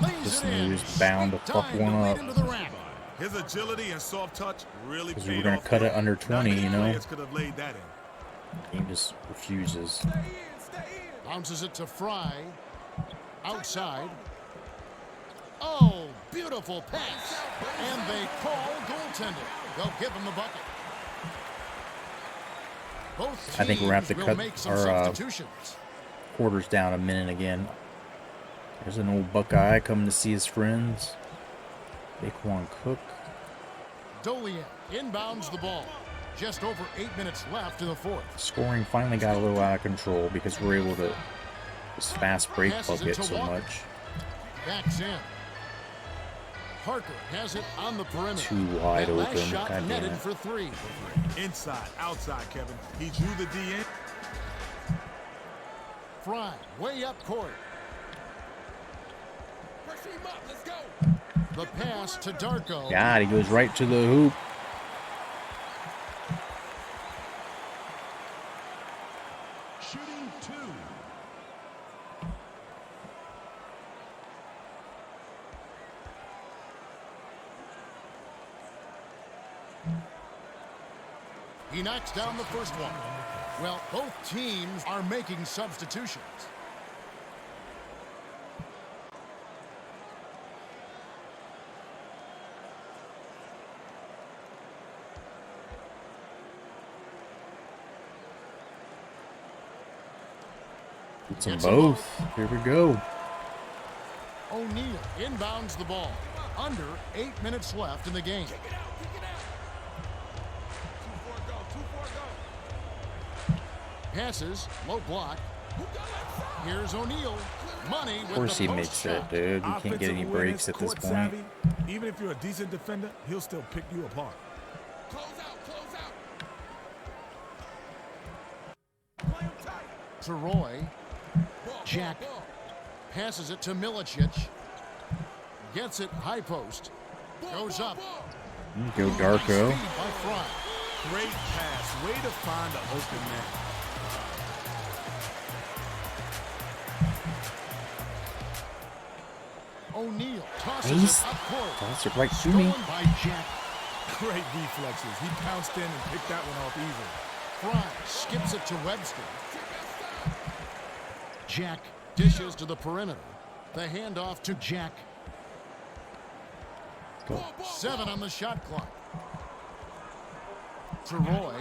Speaker 3: lays
Speaker 1: Just
Speaker 3: it
Speaker 1: knew he
Speaker 3: in.
Speaker 1: was bound to
Speaker 3: Sweet
Speaker 1: fuck
Speaker 3: time
Speaker 1: one
Speaker 3: to lead
Speaker 1: up.
Speaker 3: into the rack.
Speaker 2: His agility and soft touch really
Speaker 1: Because
Speaker 2: paid
Speaker 1: we were going
Speaker 2: off
Speaker 1: to cut
Speaker 2: for
Speaker 1: it
Speaker 2: him.
Speaker 1: under
Speaker 2: Not
Speaker 1: 20,
Speaker 2: many
Speaker 1: you know.
Speaker 2: players could have laid that in.
Speaker 1: He just refuses.
Speaker 3: Bounces it to Fry. Outside. Oh, beautiful pass. And they call goaltending. They'll give him the bucket. Both
Speaker 1: I think we're going to have to
Speaker 3: teams will
Speaker 1: cut
Speaker 3: make some
Speaker 1: our
Speaker 3: substitutions.
Speaker 1: quarters down a minute again. There's an old Buckeye coming to see his friends. Daquan Cook.
Speaker 3: Dolian inbounds the ball. Just over 8 minutes left in the fourth.
Speaker 1: Scoring finally got a little out of control because we're able to just fast break
Speaker 3: Passes it
Speaker 1: bucket
Speaker 3: to
Speaker 1: so
Speaker 3: Walker.
Speaker 1: much.
Speaker 3: Backs in. Parker has it on the perimeter.
Speaker 1: Too wide
Speaker 3: That last
Speaker 1: open.
Speaker 3: shot
Speaker 1: God damn
Speaker 3: netted
Speaker 1: it.
Speaker 3: for three.
Speaker 2: Inside, outside, Kevin. He drew the D in.
Speaker 3: Fry way up court.
Speaker 6: Pressure him up. Let's go.
Speaker 3: The pass to Darko.
Speaker 1: God, he goes right to the hoop.
Speaker 6: Shooting two.
Speaker 3: He knocks down the first one. Well, both teams are making substitutions.
Speaker 1: It's them
Speaker 3: Gets them
Speaker 1: both. Here we go.
Speaker 3: O'Neal inbounds the ball. Under 8 minutes left in the game.
Speaker 6: Kick it out. Kick it out. 2-4 go. 2-4 go.
Speaker 3: Passes, low block.
Speaker 6: Who got that shot?
Speaker 3: Here's O'Neal. Money with
Speaker 1: Of course
Speaker 3: the
Speaker 1: he
Speaker 3: post
Speaker 1: makes
Speaker 3: shot.
Speaker 1: it, dude. You can't get any
Speaker 2: Offensive
Speaker 1: breaks
Speaker 2: awareness,
Speaker 1: at this
Speaker 2: court
Speaker 1: point.
Speaker 2: savvy. Even if you're a decent defender, he'll still pick you apart.
Speaker 6: Close out. Close out. Play him tight.
Speaker 3: To Roy.
Speaker 6: Ball,
Speaker 3: Jack.
Speaker 6: ball,
Speaker 3: Passes it to Milicic. Gets it high post.
Speaker 6: ball.
Speaker 3: Goes
Speaker 6: Ball,
Speaker 3: up.
Speaker 6: ball.
Speaker 1: Go Darko.
Speaker 3: Speed by Fry.
Speaker 2: Great pass. Way to find the open man.
Speaker 3: O'Neal tosses
Speaker 1: He's-
Speaker 3: it up court.
Speaker 1: Toss it right to me.
Speaker 3: Stolen by Jack.
Speaker 2: Great reflexes. He pounced in and picked that one off easily.
Speaker 3: Fry skips it to Webster. Jack dishes to the perimeter. The handoff to Jack.
Speaker 1: Go.
Speaker 3: 7 on the shot clock. To Roy.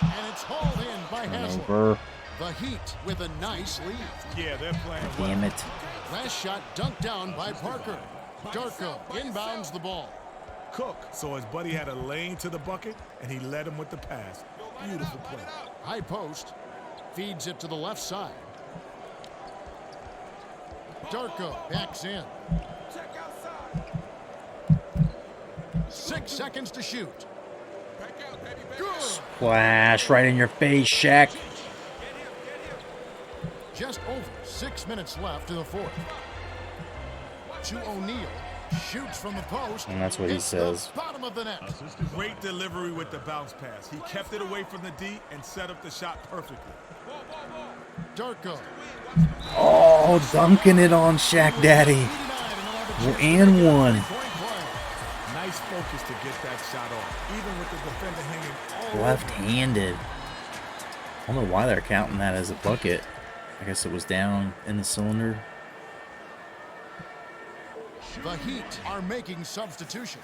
Speaker 3: And it's hauled in by Haslett.
Speaker 1: Over.
Speaker 3: The Heat with a nice lead.
Speaker 2: Yeah, they're playing well.
Speaker 1: Damn it.
Speaker 3: Last shot dunked down by Parker. Darko inbounds the ball.
Speaker 2: Cook saw his buddy had a lane to the bucket, and he led him with the pass. Beautiful play.
Speaker 3: High post. Feeds it to the left side. Darko backs in.
Speaker 6: Check outside.
Speaker 3: 6 seconds to shoot.
Speaker 6: Back out, baby. Back
Speaker 3: Good.
Speaker 6: out.
Speaker 1: Flash right in your face, Shaq.
Speaker 3: Just over 6 minutes left in the fourth. To O'Neal. Shoots from the post.
Speaker 1: And that's what he
Speaker 3: Hits the
Speaker 1: says.
Speaker 3: bottom of the net.
Speaker 2: Great delivery with the bounce pass. He kept it away from the D and set up the shot perfectly.
Speaker 3: Darko.
Speaker 1: Oh, dunking it on Shaq Daddy.
Speaker 3: 89
Speaker 1: And one.
Speaker 3: point play.
Speaker 2: Nice focus to get that shot off, even with the defender hanging all over.
Speaker 1: Left-handed. I don't know why they're counting that as a bucket. I guess it was down in the cylinder.
Speaker 3: The Heat are making substitutions.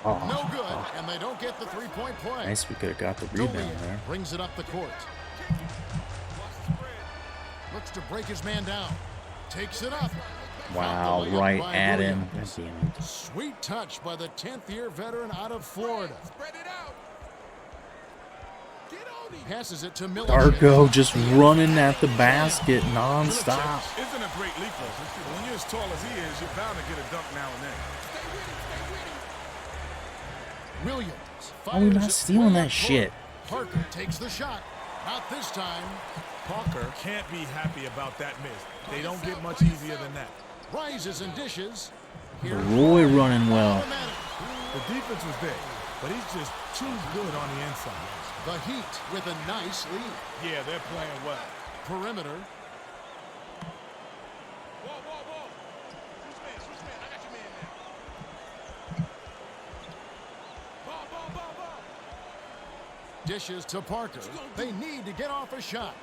Speaker 3: No good, and they don't get the three-point play.
Speaker 1: Nice, we could have got the rebound
Speaker 3: Dolia
Speaker 1: there.
Speaker 3: brings it up the court. Looks to break his man down. Takes it up.
Speaker 1: Wow,
Speaker 3: Fouled the layup
Speaker 1: right
Speaker 3: by
Speaker 1: at
Speaker 3: Williams.
Speaker 1: him. God damn it.
Speaker 3: Sweet touch by the 10th-year veteran out of Florida.
Speaker 6: Spread it out. Get on him.
Speaker 3: Passes it to Milicic.
Speaker 1: Darko just running at the basket nonstop.
Speaker 2: Isn't a great leaper. But when you're as tall as he is, you're bound to get a dunk now and then.
Speaker 6: Stay with him. Stay with him.
Speaker 3: Williams.
Speaker 1: Why are we not
Speaker 3: fires it
Speaker 1: stealing
Speaker 3: way
Speaker 1: that
Speaker 3: up
Speaker 1: shit?
Speaker 3: court. Parker takes the shot. Not this time.
Speaker 2: Parker can't be happy about that miss. They don't get much easier than that.
Speaker 3: Rises and dishes. Here
Speaker 1: Roy running well.
Speaker 3: automatic.
Speaker 2: The defense was there, but he's just too good on the inside.
Speaker 3: The Heat with a nice lead.
Speaker 2: Yeah, they're playing well.
Speaker 3: Perimeter.
Speaker 6: Whoa, whoa, whoa. Switch man. I got your man now. Ball.
Speaker 3: Dishes to Parker. They need to get off a shot.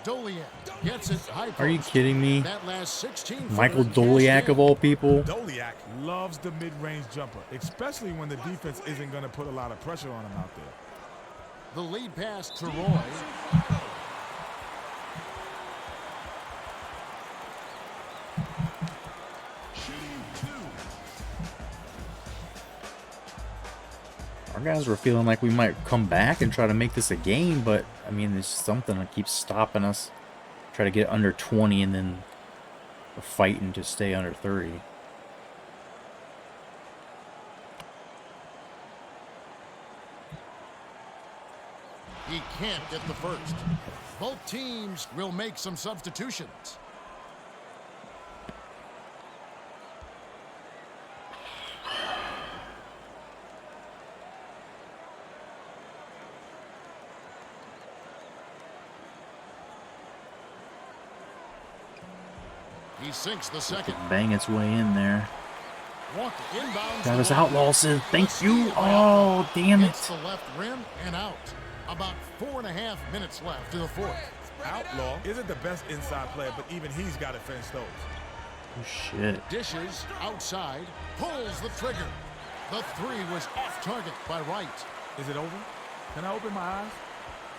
Speaker 3: Doliak gets it high post.
Speaker 1: Are you kidding me?
Speaker 3: That last 16
Speaker 1: Michael
Speaker 3: footer
Speaker 1: Doliak
Speaker 3: cashed
Speaker 1: of
Speaker 3: in.
Speaker 1: all people.
Speaker 2: Doliak loves the mid-range jumper, especially when the defense isn't going to put a lot of pressure on him out there.
Speaker 3: The lead pass to Roy.
Speaker 1: Our guys were feeling like we might come back and try to make this a game, but I mean, there's something that keeps stopping us. Try to get under 20 and then we're fighting to stay under 30.
Speaker 3: He can't get the first. Both teams will make some substitutions. He sinks the second.
Speaker 1: Bang its way in there.
Speaker 3: Walker inbounds.
Speaker 1: Travis
Speaker 3: the ball.
Speaker 1: Outlaw says, thank you. Oh, damn
Speaker 3: Hits
Speaker 1: it.
Speaker 3: the left rim and out. About 4.5 minutes left to the fourth.
Speaker 2: Outlaw isn't the best inside player, but even he's got to finish those.
Speaker 1: Oh, shit.
Speaker 3: Dishes outside. Pulls the trigger. The three was off target by Wright.
Speaker 2: Is it over? Can I open my eyes?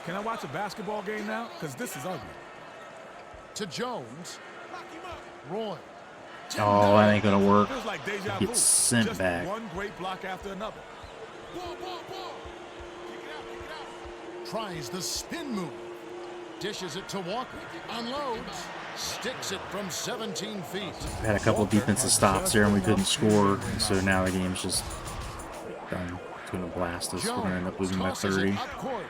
Speaker 2: Can I watch a basketball game now? Because this is ugly.
Speaker 3: To Jones.
Speaker 6: Lock him up.
Speaker 3: Roy.
Speaker 1: Oh, that ain't going to work.
Speaker 2: Feels like deja
Speaker 1: Gets
Speaker 2: vu.
Speaker 1: sent
Speaker 2: Just
Speaker 1: back.
Speaker 2: one great block after another.
Speaker 6: Ball. Kick it out.
Speaker 3: Tries the spin move. Dishes it to Walker. Unloads. Sticks it from 17 feet.
Speaker 1: We had a couple of defensive stops there and we couldn't score. And so now the game's just done. It's going to blast us. We're going to end up losing by
Speaker 3: tosses it
Speaker 1: 30.
Speaker 3: up court.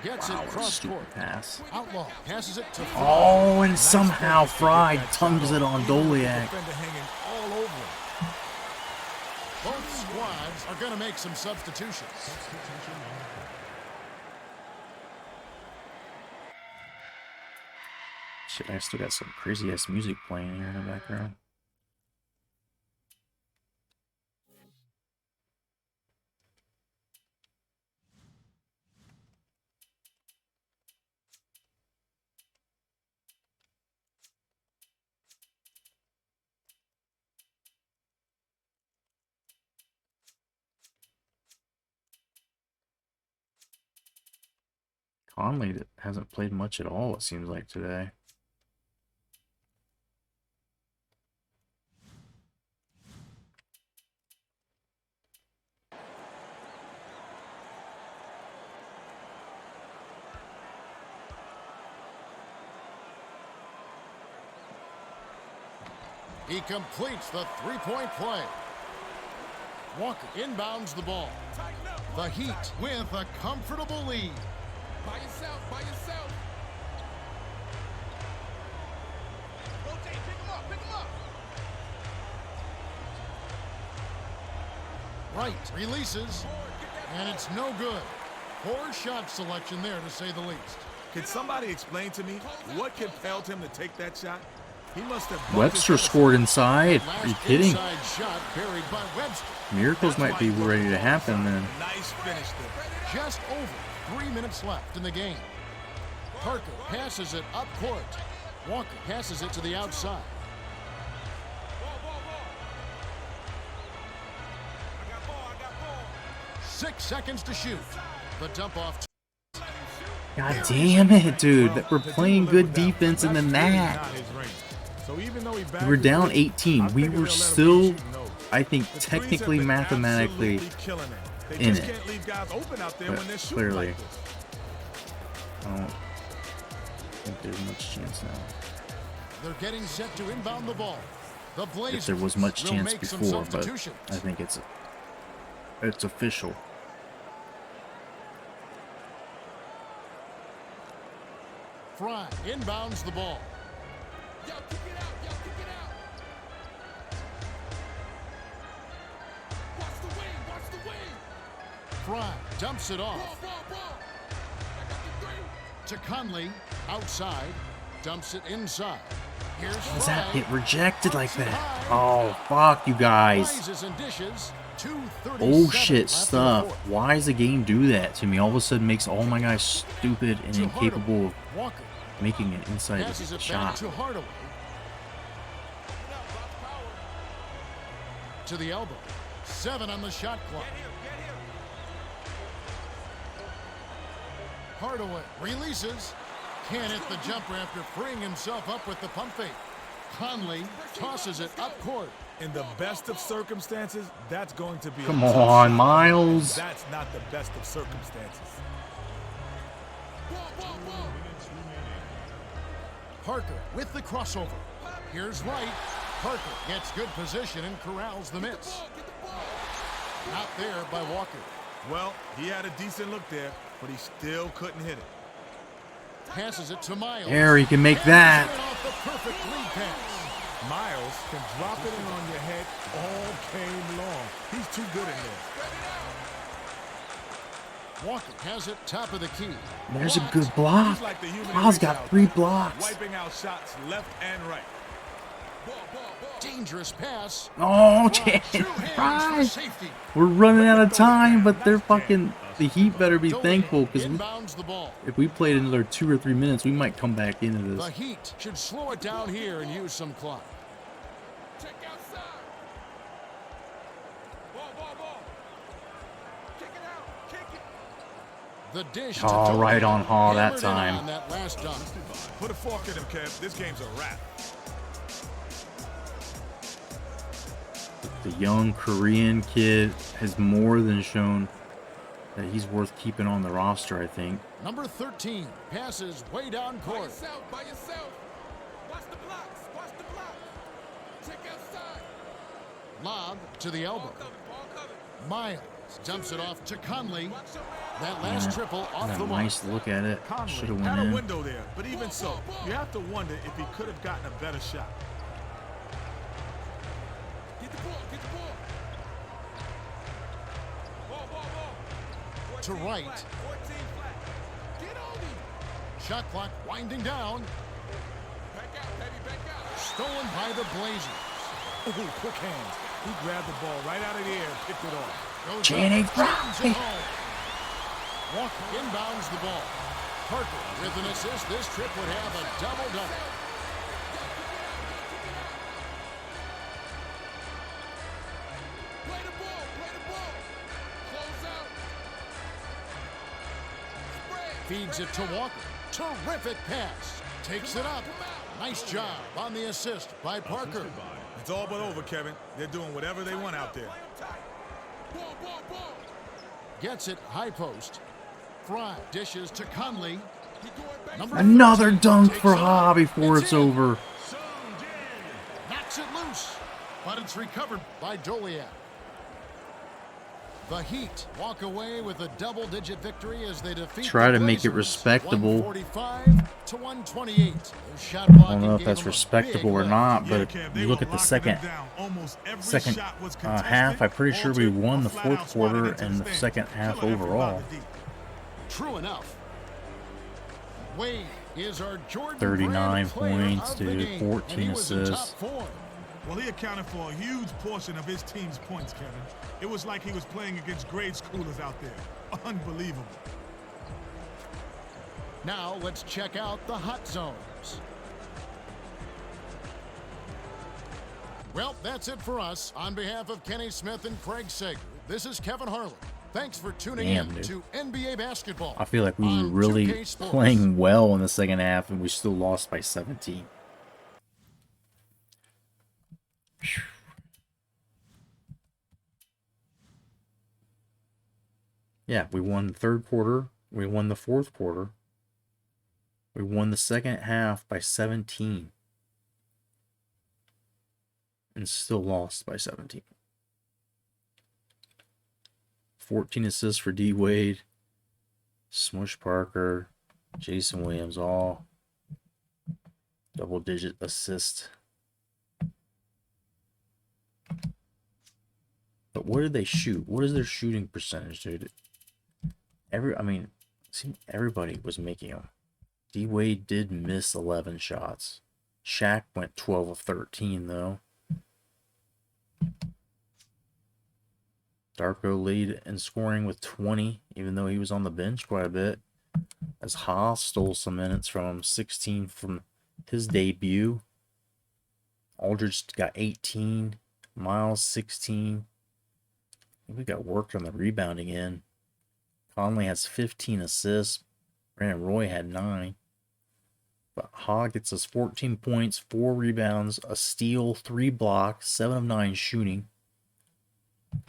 Speaker 3: Gets
Speaker 1: Wow,
Speaker 3: it
Speaker 1: what a
Speaker 3: cross
Speaker 1: stupid
Speaker 3: court.
Speaker 1: pass.
Speaker 3: Outlaw passes it to Fry.
Speaker 1: Oh, and somehow Fry tongues it on Doliak.
Speaker 2: Defender hanging all over him.
Speaker 3: Both squads are going to make some substitutions.
Speaker 1: Shit, I still got some crazy ass music playing here in the background. Conley hasn't played much at all, it seems like, today.
Speaker 3: He completes the three-point play. Walker inbounds the ball.
Speaker 6: Tighten up.
Speaker 3: The Heat with a comfortable lead.
Speaker 6: By yourself. Rotate. Pick him up.
Speaker 3: Wright releases, and it's no good. Poor shot selection there, to say the least.
Speaker 2: Can somebody explain to me what compelled him to take that shot? He must have bumped
Speaker 1: Webster
Speaker 2: his head.
Speaker 1: scored inside.
Speaker 3: Last
Speaker 1: Are you kidding?
Speaker 3: inside shot buried by Webster.
Speaker 1: Miracles might be ready to happen then.
Speaker 2: Nice finish there.
Speaker 3: Just over 3 minutes left in the game. Parker passes it up court. Walker passes it to the outside. 6 seconds to shoot. The dump off.
Speaker 1: God damn it, dude. We're playing good defense in the that. We were down 18. We were still, I think, technically, mathematically in it. But clearly, I don't think there's much chance now.
Speaker 3: They're getting set to inbound the ball. The Blazers
Speaker 1: If there was much
Speaker 3: will
Speaker 1: chance
Speaker 3: make some
Speaker 1: before, but
Speaker 3: substitutions.
Speaker 1: I think it's official.
Speaker 3: Fry inbounds the ball.
Speaker 6: Yo, kick it out. Yo, kick it out. Watch the wing. Watch the wing.
Speaker 3: Fry dumps it off
Speaker 6: Ball. I got the three.
Speaker 3: to Conley. Outside. Dumps it inside. Here's
Speaker 1: Does that
Speaker 3: Fry.
Speaker 1: get rejected like that? Oh, fuck you guys.
Speaker 3: Rises and dishes. 2:37
Speaker 1: Oh shit
Speaker 3: left in the
Speaker 1: stuff.
Speaker 3: fourth.
Speaker 1: Why does the game do that to me? All of a sudden makes all my guys stupid and
Speaker 3: To
Speaker 1: incapable of
Speaker 3: Hardaway. Walker
Speaker 1: making an inside
Speaker 3: passes it back
Speaker 1: shot.
Speaker 3: to Hardaway. To the elbow. 7 on the shot clock. Hardaway releases. Can't hit the jumper after freeing himself up with the pump fake. Conley tosses it up court.
Speaker 2: In the best of circumstances, that's going to be
Speaker 1: Come
Speaker 2: a tough
Speaker 1: on,
Speaker 2: shot.
Speaker 1: Miles.
Speaker 2: That's not the best of circumstances.
Speaker 6: Ball.
Speaker 3: Parker with the crossover. Here's Wright. Parker gets good position and corrals the miss.
Speaker 6: Get the ball.
Speaker 3: Not there by Walker.
Speaker 2: Well, he had a decent look there, but he still couldn't hit it.
Speaker 3: Passes it to Miles.
Speaker 1: There, he can make that.
Speaker 3: And off the perfect lead pass.
Speaker 2: Miles can drop it in on your head all game long. He's too good in there.
Speaker 3: Walker has it top of the key.
Speaker 1: There's a good block.
Speaker 2: He's like the human
Speaker 1: Miles
Speaker 2: reach
Speaker 1: got
Speaker 2: out,
Speaker 1: 3 blocks.
Speaker 2: wiping out shots left and right.
Speaker 3: Dangerous pass.
Speaker 1: Oh,
Speaker 3: Two hands for
Speaker 1: Christ.
Speaker 3: safety.
Speaker 1: We're running out of time, but they're fucking. The Heat better be thankful because
Speaker 3: Inbounds the ball.
Speaker 1: if we played another 2 or 3 minutes, we might come back into
Speaker 3: The
Speaker 1: this.
Speaker 3: Heat should slow it down here and use some clock.
Speaker 6: Check outside. Ball. Kick it out. Kick it.
Speaker 3: The dish.
Speaker 1: Oh,
Speaker 3: to
Speaker 1: right on Hall that
Speaker 3: Hammered in
Speaker 1: time.
Speaker 3: On that last dunk.
Speaker 2: Put a fork in him, Kev. This game's a wrap.
Speaker 1: The young Korean kid has more than shown that he's worth keeping on the roster, I think.
Speaker 3: Number 13 passes way down
Speaker 6: By
Speaker 3: court.
Speaker 6: yourself. Watch the blocks. Check outside.
Speaker 3: Lob to the elbow.
Speaker 6: Ball covered.
Speaker 3: Miles dumps it off to Conley.
Speaker 6: Watch your man.
Speaker 3: That last
Speaker 1: Yeah,
Speaker 3: triple off
Speaker 1: Had
Speaker 3: the
Speaker 1: a
Speaker 3: mark.
Speaker 1: nice look at it. Should have
Speaker 2: Had
Speaker 1: went
Speaker 2: a
Speaker 1: in.
Speaker 2: window there, but even so, you have to wonder if he could have gotten a better shot.
Speaker 6: Get the ball. Ball.
Speaker 3: To right.
Speaker 6: 14 flat. Get on him.
Speaker 3: Shot clock winding down.
Speaker 6: Back out, baby. Back out.
Speaker 3: Stolen by the Blazers.
Speaker 2: Ooh, quick hands. He grabbed the ball right out of the air and picked it off.
Speaker 3: Goes
Speaker 1: Channing
Speaker 3: up, jams
Speaker 1: Frye.
Speaker 3: it home. Walker inbounds the ball. Parker with an assist. This trip would have a double-double.
Speaker 6: Play the ball. Close out. Spread.
Speaker 3: Feeds it to Walker. Terrific pass. Takes it up. Nice job on the assist by Parker.
Speaker 2: It's all but over, Kevin. They're doing whatever they want out there.
Speaker 6: Ball.
Speaker 3: Gets it high post. Fry dishes to Conley.
Speaker 6: He going back.
Speaker 3: Number
Speaker 1: Another
Speaker 3: 13
Speaker 1: dunk
Speaker 3: takes
Speaker 1: for
Speaker 3: it.
Speaker 1: Ha before it's
Speaker 3: in.
Speaker 1: over.
Speaker 3: Knocks it loose, but it's recovered by Doliak. The Heat walk away with a double-digit victory as they defeat
Speaker 1: Try
Speaker 3: the
Speaker 1: to make it
Speaker 3: Blazers,
Speaker 1: respectable.
Speaker 3: 145 to 128. Their shot
Speaker 1: I
Speaker 3: blocking
Speaker 1: don't know if
Speaker 3: gave
Speaker 1: that's
Speaker 3: them a
Speaker 1: respectable
Speaker 3: big
Speaker 1: or
Speaker 3: lift.
Speaker 1: not, but
Speaker 2: Kev,
Speaker 1: if
Speaker 2: they
Speaker 1: you look
Speaker 2: were
Speaker 1: at the
Speaker 2: locking
Speaker 1: second
Speaker 2: them down. Almost every
Speaker 1: second
Speaker 2: shot was
Speaker 1: half, I'm pretty sure we
Speaker 2: contested.
Speaker 1: won the
Speaker 2: Ball flat
Speaker 1: fourth
Speaker 2: out swatted
Speaker 1: quarter
Speaker 2: into
Speaker 1: and the
Speaker 2: stands,
Speaker 1: second half
Speaker 2: killing everybody
Speaker 1: overall.
Speaker 2: deep.
Speaker 3: true enough. Wade is our Jordan
Speaker 1: 39
Speaker 3: Brand player
Speaker 1: points,
Speaker 3: of the
Speaker 1: dude.
Speaker 3: game,
Speaker 1: 14
Speaker 3: and he was in top
Speaker 1: assists.
Speaker 3: 4.
Speaker 2: Well, he accounted for a huge portion of his team's points, Kevin. It was like he was playing against grade schoolers out there. Unbelievable.
Speaker 3: Now let's check out the hot zones. Well, that's it for us. On behalf of Kenny Smith and Craig Sager, this is Kevin Harlan. Thanks for tuning in
Speaker 1: Damn, dude.
Speaker 3: to NBA Basketball.
Speaker 1: I feel like we were
Speaker 3: on
Speaker 1: really
Speaker 3: 2K Sports.
Speaker 1: playing well in the second half, and we still lost by 17. Phew. Yeah, we won the third quarter. We won the fourth quarter. We won the second half by 17. And still lost by 17. 14 assists for D. Wade, Smush Parker, Jason Williams, all double-digit assist. But what did they shoot? What is their shooting percentage, dude? It seemed everybody was making them. D. Wade did miss 11 shots. Shaq went 12 of 13, though. Darko lead in scoring with 20, even though he was on the bench quite a bit. As Haas stole some minutes from him, 16 from his debut. Aldridge got 18. Miles, 16. We got worked on the rebounding end. Conley has 15 assists. Brandon Roy had 9. But Hogg gets us 14 points, 4 rebounds, a steal, 3 blocks, 7 of 9 shooting.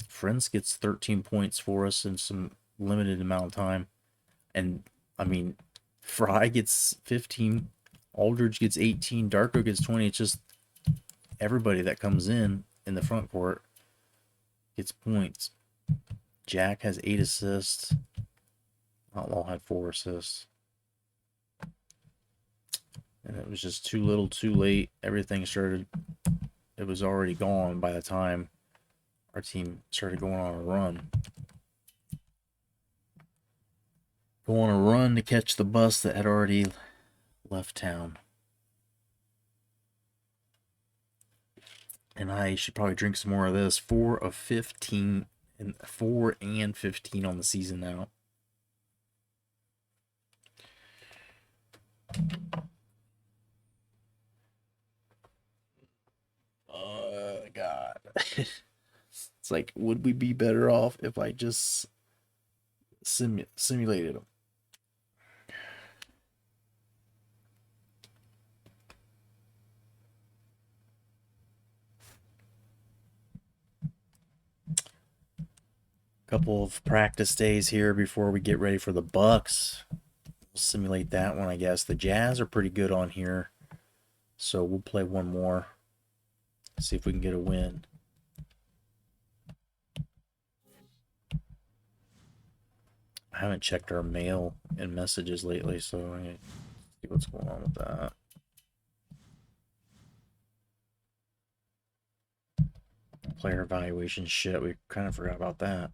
Speaker 1: Friends gets 13 points for us in some limited amount of time. And, Fry gets 15. Aldridge gets 18. Darko gets 20. It's just everybody that comes in the front court gets points. Jack has 8 assists. Outlaw had 4 assists. And it was just too little, too late. Everything started... It was already gone by the time our team started going on a run. Go on a run to catch the bus that had already left town. And I should probably drink some more of this. 4 of 15, and 4 and 15 on the season now. God. It's like, would we be better off if I just simulated them? Couple of practice days here before we get ready for the Bucks. We'll simulate that one, I guess. The Jazz are pretty good on here, so we'll play one more. See if we can get a win. I haven't checked our mail and messages lately, so I need to see what's going on with that. Player evaluation shit, we kind of forgot about that.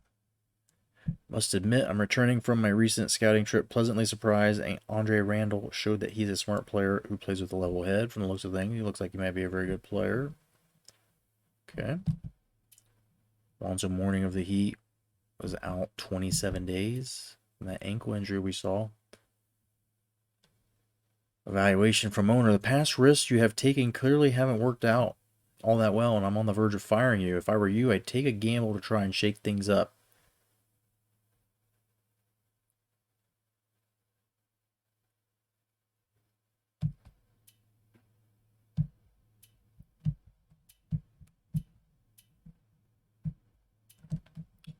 Speaker 1: Must admit, I'm returning from my recent scouting trip pleasantly surprised. Andre Randall showed that he's a smart player who plays with a level head. From the looks of things, he looks like he might be a very good player. Okay. Lonzo Mourning of the Heat was out 27 days from that ankle injury we saw. Evaluation from owner. The past risks you have taken clearly haven't worked out all that well, and I'm on the verge of firing you. If I were you, I'd take a gamble to try and shake things up.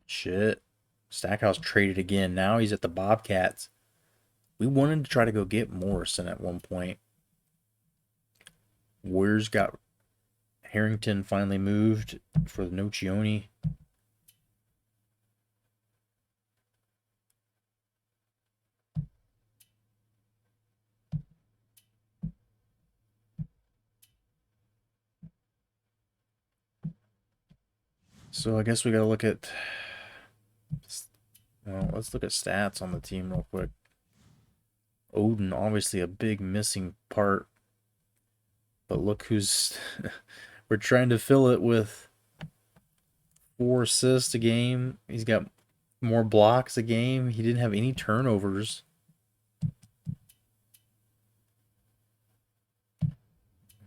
Speaker 1: Shit. Stackhouse traded again. Now he's at the Bobcats. We wanted to try to go get Morrison at one point. Warriors got Harrington finally moved for the Nocioni. So I guess we got to look at Well, let's look at stats on the team real quick. Odin, obviously a big missing part. But look who's... We're trying to fill it with 4 assists a game. He's got more blocks a game. He didn't have any turnovers.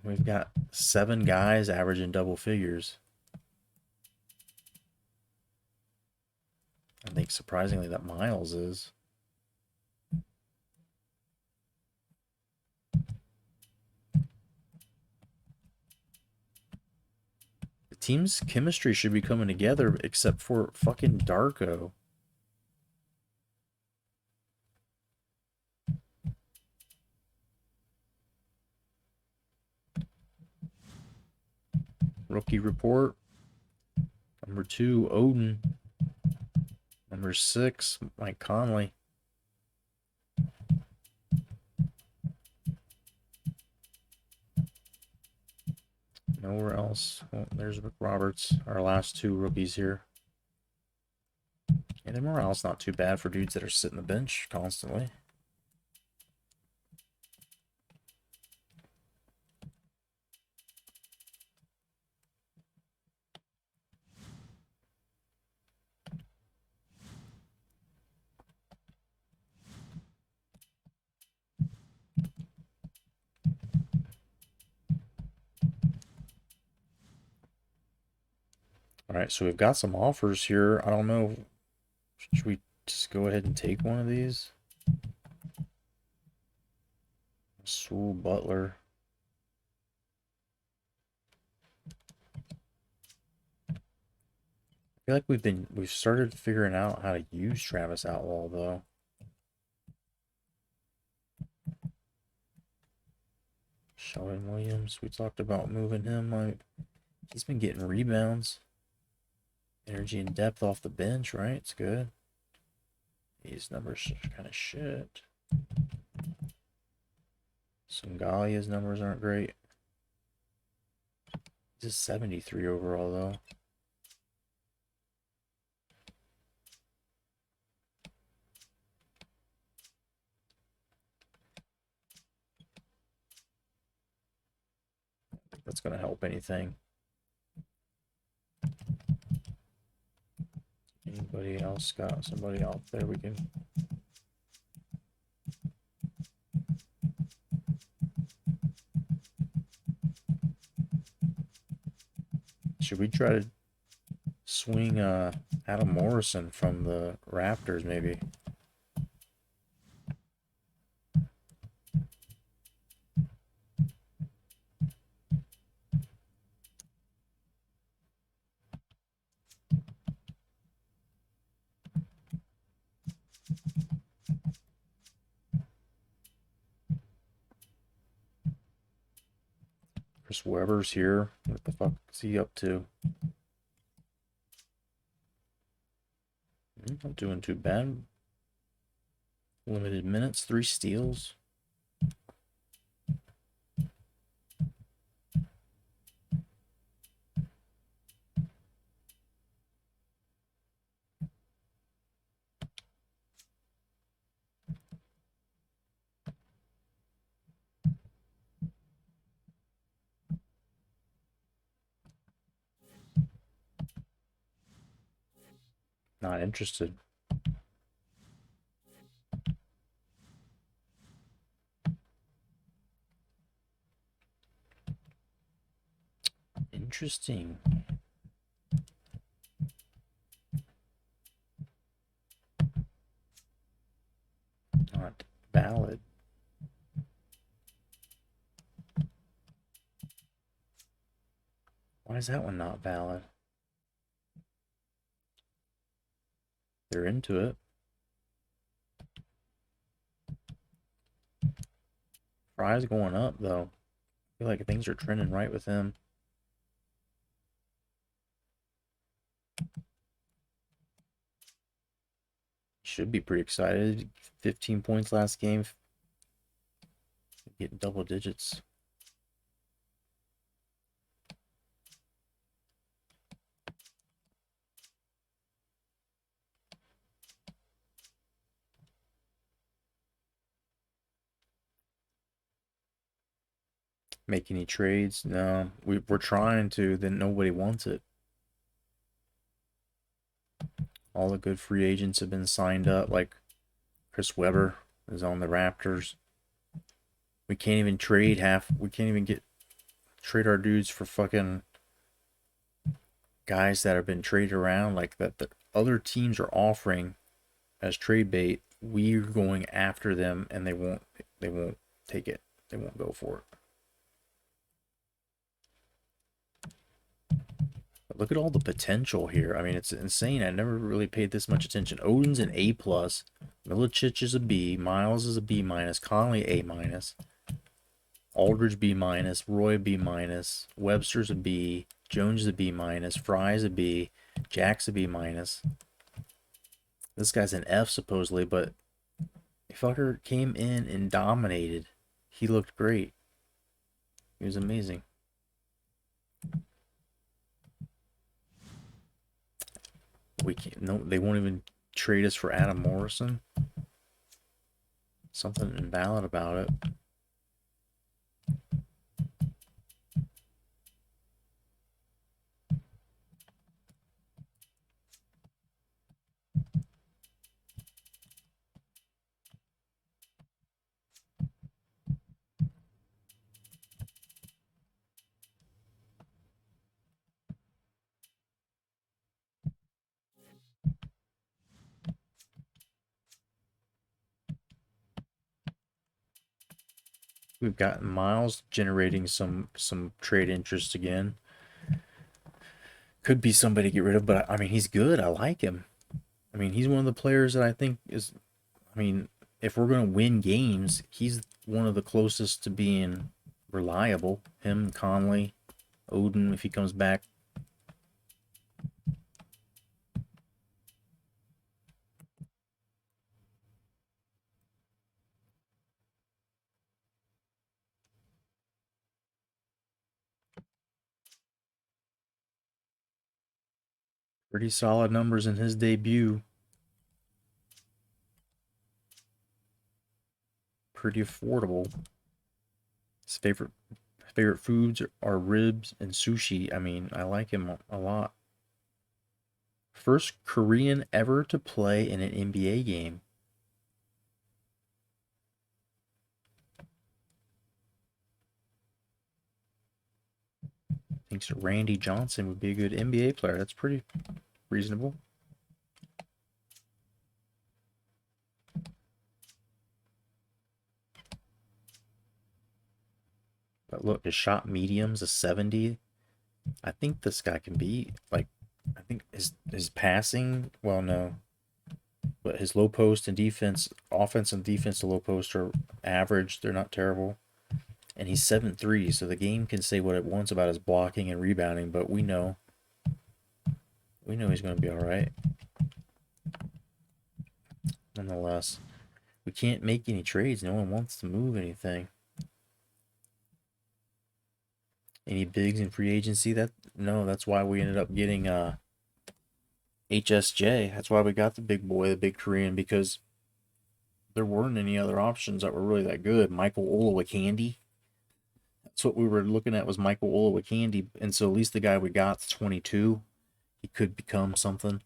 Speaker 1: We've got 7 guys averaging double figures. I think surprisingly that Miles is. The team's chemistry should be coming together except for fucking Darko. Rookie report. Number 2, Odin. Number 6, Mike Conley. Nowhere else. Oh, there's Rick Roberts, our last 2 rookies here. And the morale's not too bad for dudes that are sitting the bench constantly. All right, so we've got some offers here. I don't know. Should we just go ahead and take one of these? Sewell Butler. I feel like we've started figuring out how to use Travis Outlaw though. Sheldon Williams, we talked about moving him. He's been getting rebounds. Energy and depth off the bench, right? It's good. These numbers are kind of shit. Sangalia's numbers aren't great. He's a 73 overall, though. I don't think that's going to help anything. Anybody else got somebody out there we can... Should we try to swing Adam Morrison from the Raptors, maybe? Chris Webber's here. What the fuck is he up to? Not doing too bad. Limited minutes, 3 steals. Not interested. Interesting. Not valid. Why is that one not valid? They're into it. Fry's going up, though. I feel like things are trending right with him. Should be pretty excited. 15 points last game. Getting double digits. Make any trades? No. We're trying to, then nobody wants it. All the good free agents have been signed up, like Chris Webber is on the Raptors. We can't even we can't even trade our dudes for fucking guys that have been traded around, like that the other teams are offering as trade bait. We're going after them and they won't take it. They won't go for it. But look at all the potential here. I mean, it's insane. I never really paid this much attention. Odin's an A+, Milicic is a B, Miles is a B-, Conley A-, Aldridge B-, Roy B-, Webster's a B, Jones is a B-, Fry's a B, Jack's a B-. This guy's an F supposedly, but fucker came in and dominated. He looked great. He was amazing. We can't. No, they won't even trade us for Adam Morrison. Something invalid about it. We've got Miles generating some trade interest again. Could be somebody to get rid of, but I mean, he's good. I like him. I mean, he's one of the players that I think is, I mean, if we're going to win games, he's one of the closest to being reliable. Him, Conley, Odin, if he comes back. Pretty solid numbers in his debut. Pretty affordable. His favorite foods are ribs and sushi. I mean, I like him a lot. First Korean ever to play in an NBA game. Thinks Randy Johnson would be a good NBA player. That's pretty reasonable. But look, his shot medium's a 70. I think this guy can be, like, I think his passing, well, no. But his low post and defense, offense and defense to low post are average. They're not terrible. And he's 7'3", so the game can say what it wants about his blocking and rebounding, but we know he's going to be all right. Nonetheless, we can't make any trades. No one wants to move anything. Any bigs in free agency? That's why we ended up getting HSJ. That's why we got the big boy, the big Korean, because there weren't any other options that were really that good. Michael Olowokandi. That's what we were looking at, was Michael Olowokandi, and so at least the guy we got's 22. He could become something.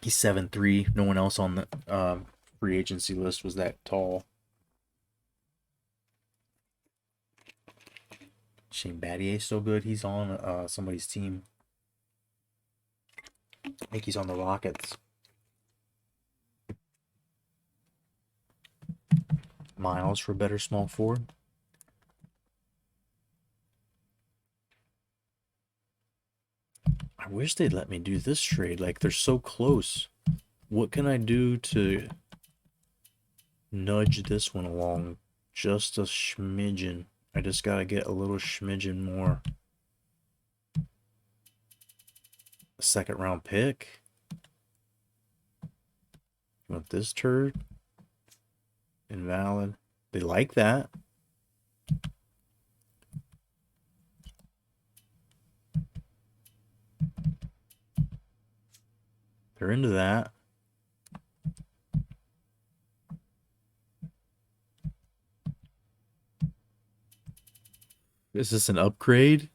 Speaker 1: He's 7'3". No one else on the free agency list was that tall. Shane Battier's so good. He's on somebody's team. I think he's on the Rockets. Miles for a better small forward. I wish they'd let me do this trade. Like, they're so close. What can I do to nudge this one along just a smidgen? I just gotta get a little smidgen more. A second round pick. You want this turd? Invalid. They like that. They're into that. Is this an upgrade?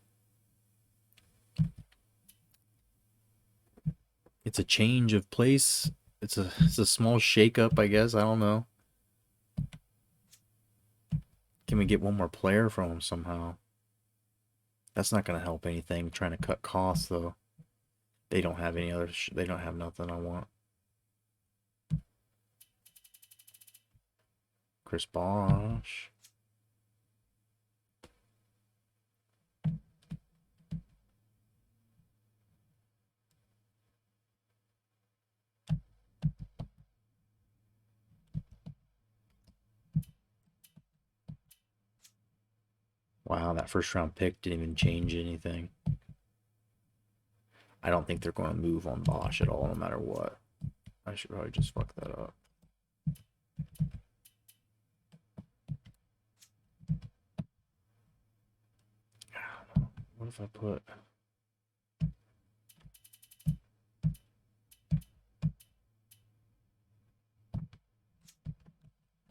Speaker 1: It's a change of place. It's a small shakeup, I guess. I don't know. Can we get one more player from him somehow? That's not gonna help anything. Trying to cut costs though. They don't have any other. They don't have nothing I want. Chris Bosh. Wow, that first round pick didn't even change anything. I don't think they're going to move on Bosch at all, no matter what. I should probably just fuck that up. What if I put...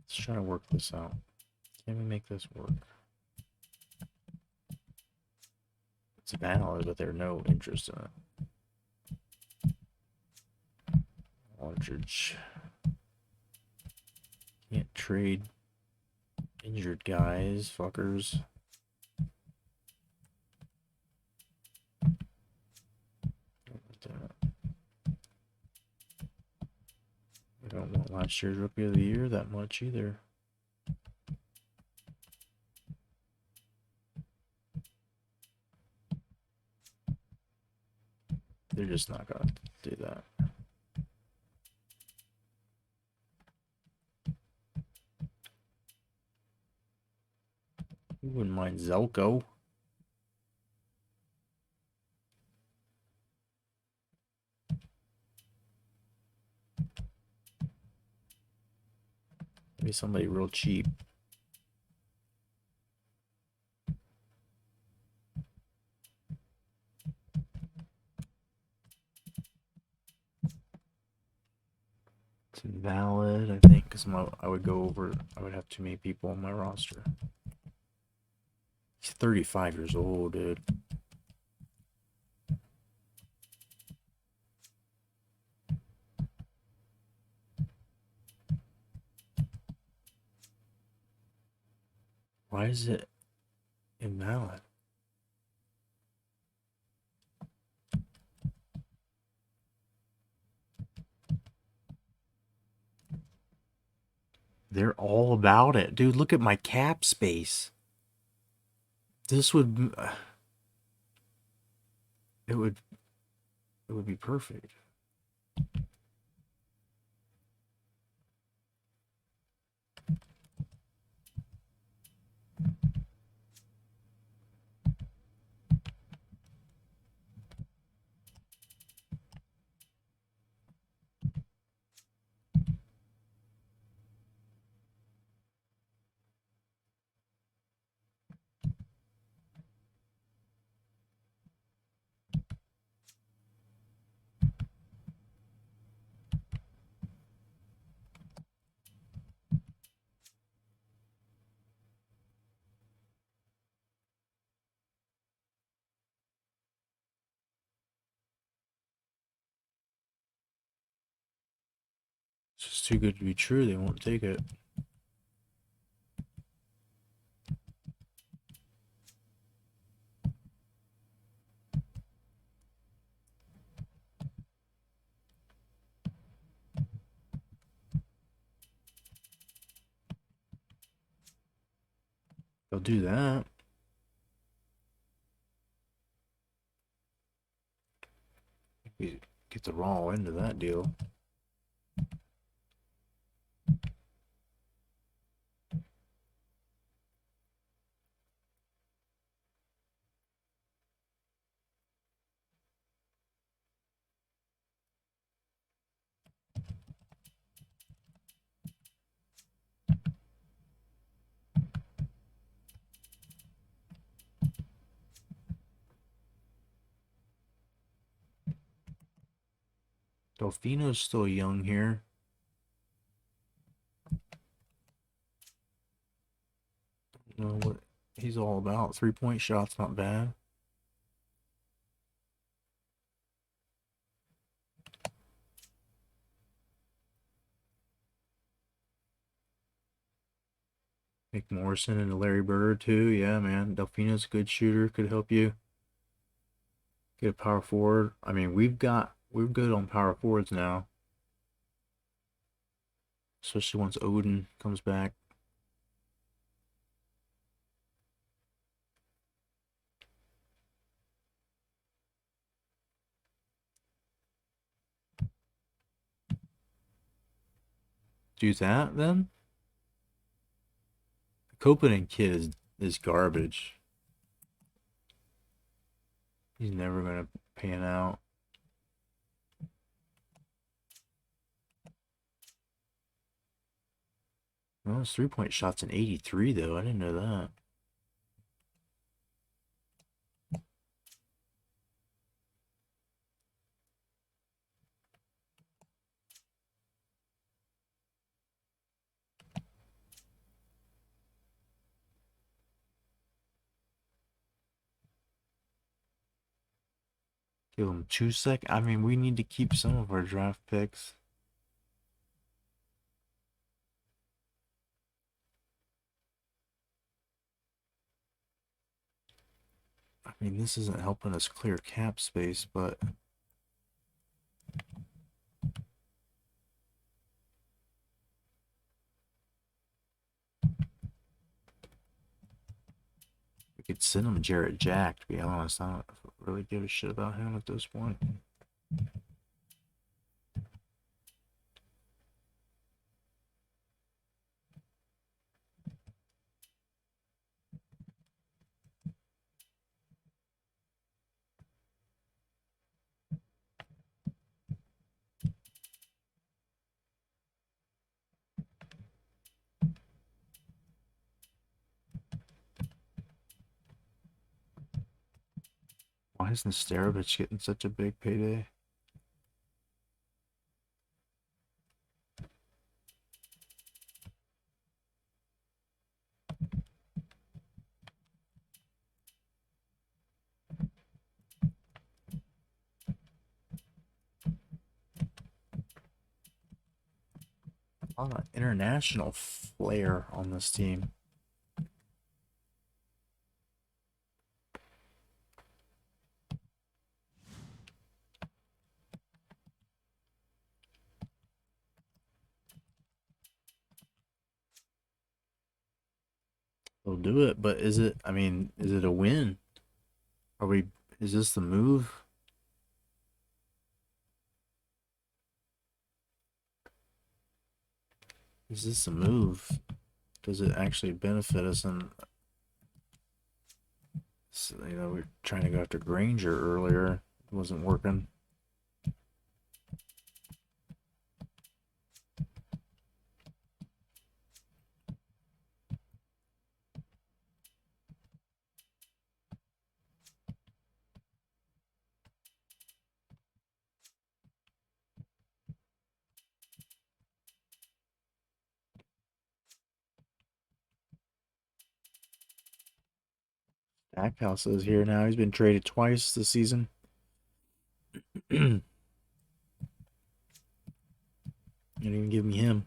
Speaker 1: Let's try to work this out. Can we make this work? It's valid, but there's no interest in it. Aldridge. Can't trade injured guys, fuckers. I don't want last year's Rookie of the Year that much either. They're just not gonna do that. You wouldn't mind Zelko. Maybe somebody real cheap. It's invalid, I think, because I would go over. I would have too many people on my roster. He's 35 years old, dude. Why is it invalid? They're all about it. Dude, look at my cap space. This would... It would be perfect. It's just too good to be true. They won't take it. They'll do that. We get the raw end of that deal. Delfino's still young here. No, what? he's all about. 3-point shots, not bad. Nick Morrison and Larry Bird too. Yeah, man. Delfino's a good shooter. Could help you get a power forward. I mean, we're good on power forwards now. Especially once Odin comes back. Do that then? The Copeland kid is garbage. He's never gonna pan out. Well, his 3-point shot's an 83 though. I didn't know that. Give him 2 sec. I mean, we need to keep some of our draft picks. I mean, this isn't helping us clear cap space, but we could send him Jarrett Jack, to be honest. I don't really give a shit about him at this point. Why isn't Starovich getting such a big payday? A lot of international flair on this team. They'll do it, but is it, I mean, is it a win? Is this the move? Is this a move? Does it actually benefit us? And so, we were trying to go after Granger earlier. It wasn't working. Stackhouse is here now. He's been traded twice this season. Didn't even give me him.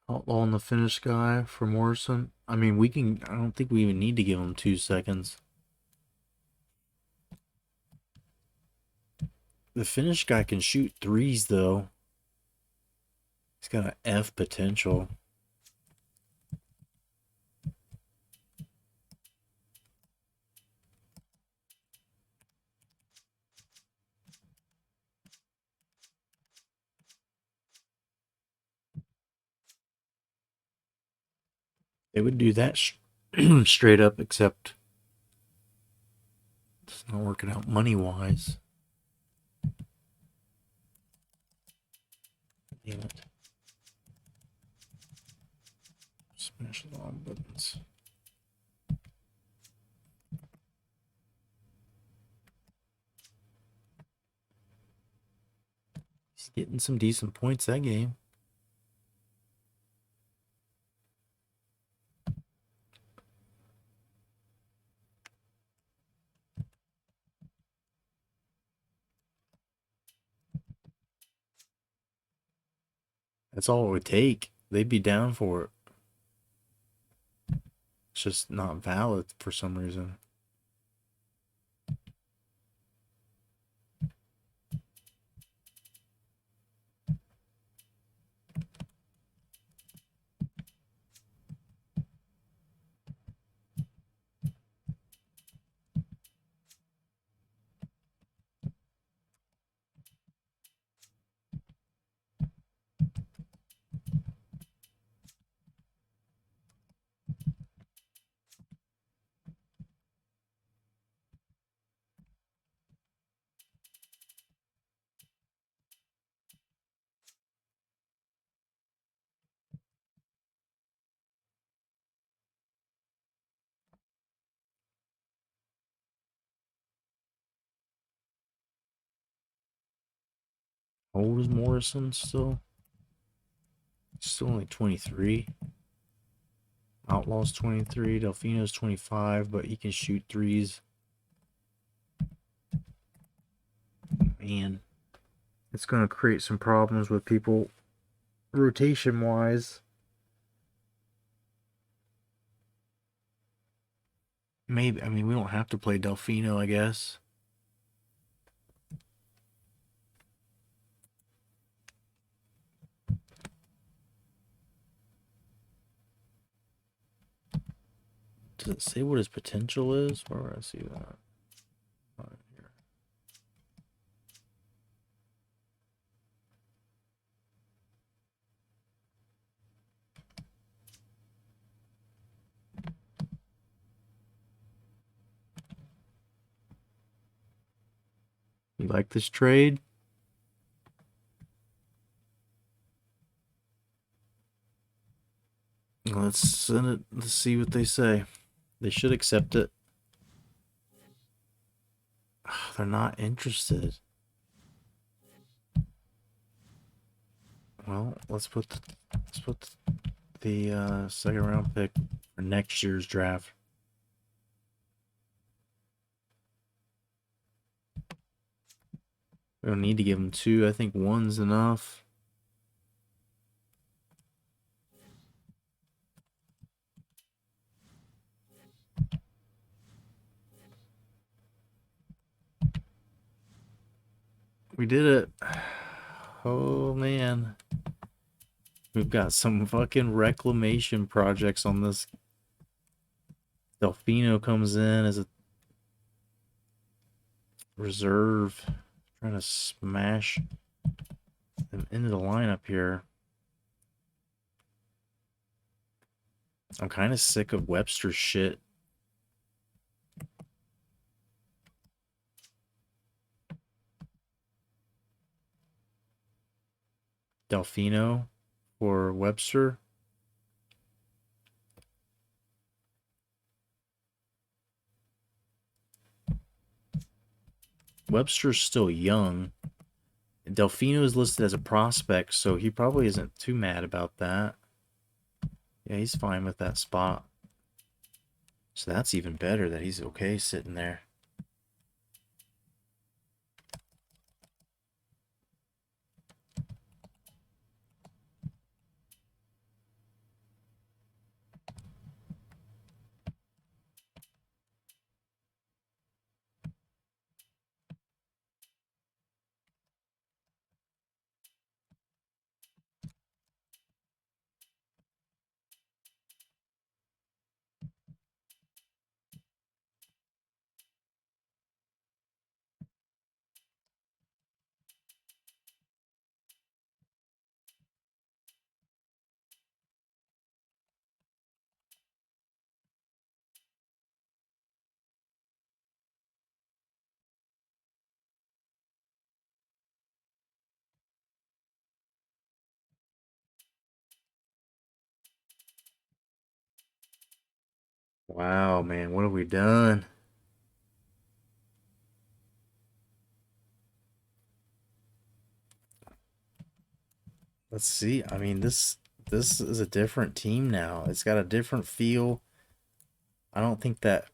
Speaker 1: Outlaw on the finish guy for Morrison. I mean, I don't think we even need to give him 2 seconds. The finish guy can shoot threes, though. He's got an F potential. They would do that straight up, except it's not working out money-wise. Damn it. Smash the wrong buttons. He's getting some decent points that game. That's all it would take. They'd be down for it. It's just not valid for some reason. How old is Morrison still? Still only 23. Outlaw's 23. Delfino's 25, but he can shoot threes. Man, it's going to create some problems with people rotation wise. Maybe, I mean, we don't have to play Delfino, I guess. Does it say what his potential is? Where do I see that? Right here. You like this trade? Let's send it. Let's see what they say. They should accept it. They're not interested. Well, let's put the second round pick for next year's draft. We don't need to give him two. I think one's enough. We did it. Oh man. We've got some fucking reclamation projects on this. Delfino comes in as a reserve. Trying to smash them into the lineup here. I'm kind of sick of Webster's shit. Delfino for Webster. Webster's still young. Delfino is listed as a prospect, so he probably isn't too mad about that. Yeah, he's fine with that spot. So that's even better that he's okay sitting there. Wow, man, what have we done? Let's see. I mean, this is a different team now. It's got a different feel. I don't think that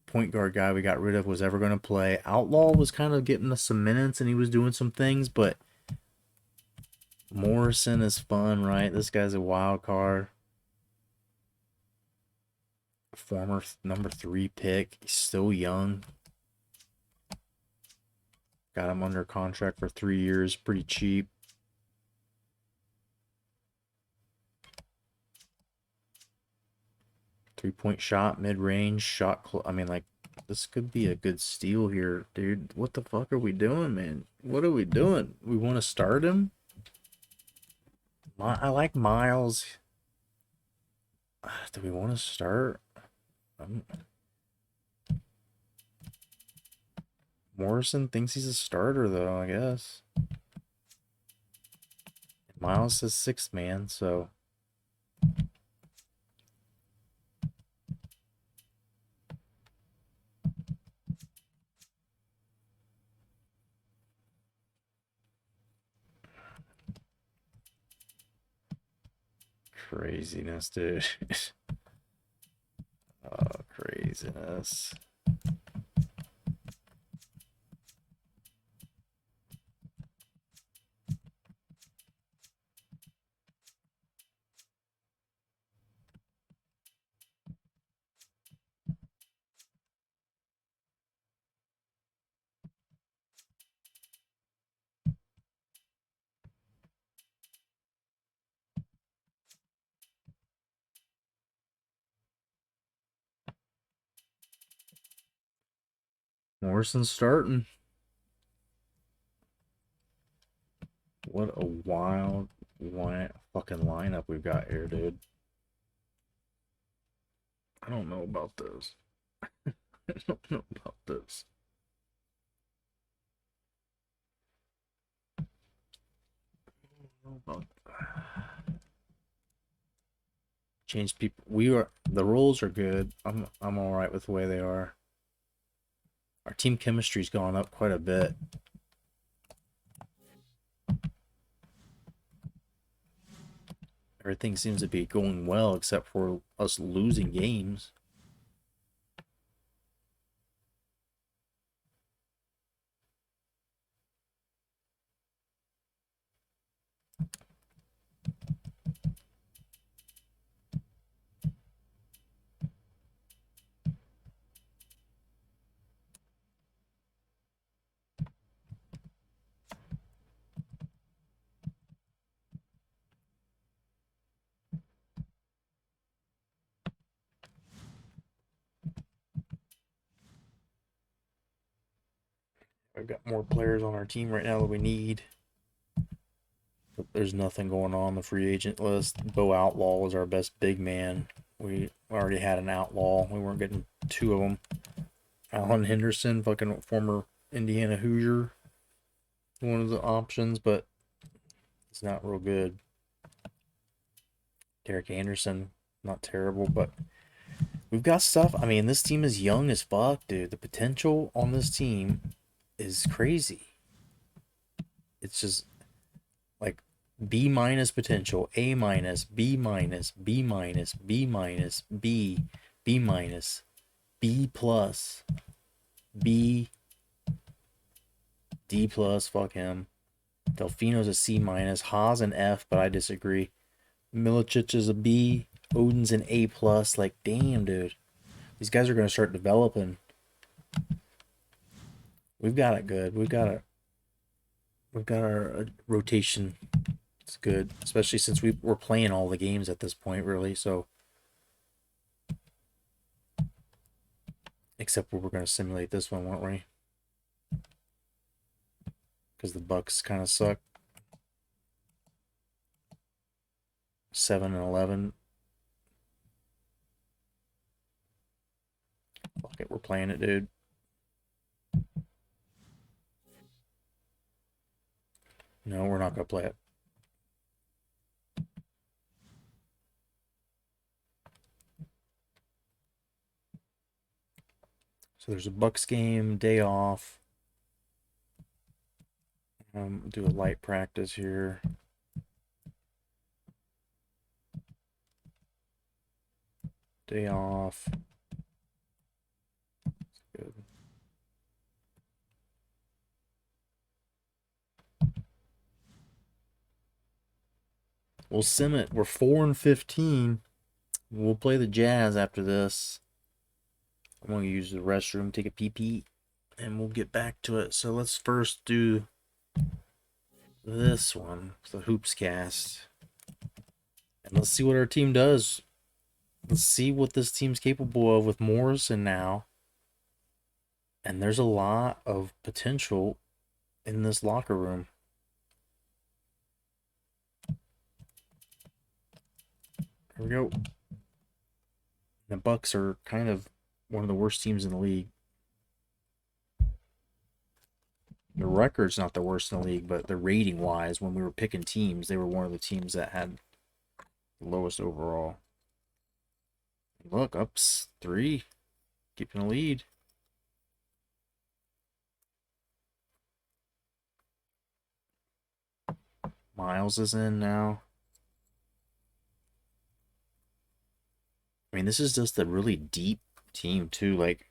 Speaker 1: point guard guy we got rid of was ever going to play. Outlaw was kind of getting us some minutes and he was doing some things, but Morrison is fun, right? This guy's a wild card. Former number 3 pick. He's still young. Got him under contract for 3 years. Pretty cheap. Three-point shot, mid-range, I mean, like, this could be a good steal here, dude. What the fuck are we doing, man? What are we doing? We want to start him? I like Miles. Do we want to start? Morrison thinks he's a starter, though, I guess. Miles says 6th man, so... Craziness, dude. Oh, craziness. Morrison's starting. What a wild fucking lineup we've got here, dude. I don't know about this. I don't know about this. Change people. The rules are good. I'm all right with the way they are. Our team chemistry's gone up quite a bit. Everything seems to be going well except for us losing games. We've got more players on our team right now that we need. But there's nothing going on the free agent list. Bo Outlaw was our best big man. We already had an outlaw. We weren't getting 2 of them. Alan Henderson, fucking former Indiana Hoosier. One of the options, but it's not real good. Derek Anderson, not terrible, but we've got stuff. I mean, this team is young as fuck, dude. The potential on this team is crazy. It's just like B minus potential, A minus, B minus, B minus, B minus, B, B minus, B plus, B, D plus, fuck him. Delfino's a C minus, Haas an F, but I disagree. Milicic is a B, Odin's an A plus. Like, damn, dude. These guys are gonna start developing. We've got it good. We've got our rotation. It's good, especially since we're playing all the games at this point, really. So, except we're going to simulate this one, weren't we? Because the Bucks kind of suck. 7 and 11. Fuck it, we're playing it, dude. No, we're not going to play it. So there's a Bucks game, day off. Do a light practice here. Day off. Good. We'll sim it. We're 4-15. We'll play the Jazz after this. I'm gonna use the restroom, take a pee pee, and we'll get back to it. So let's first do this one, the Hoops cast. And let's see what our team does. Let's see what this team's capable of with Morrison now. And there's a lot of potential in this locker room. Here we go. The Bucks are kind of one of the worst teams in the league. The record's not the worst in the league, but the rating wise, when we were picking teams, they were one of the teams that had the lowest overall. Look, ups 3, keeping a lead. Miles is in now. I mean, this is just a really deep team too. Like,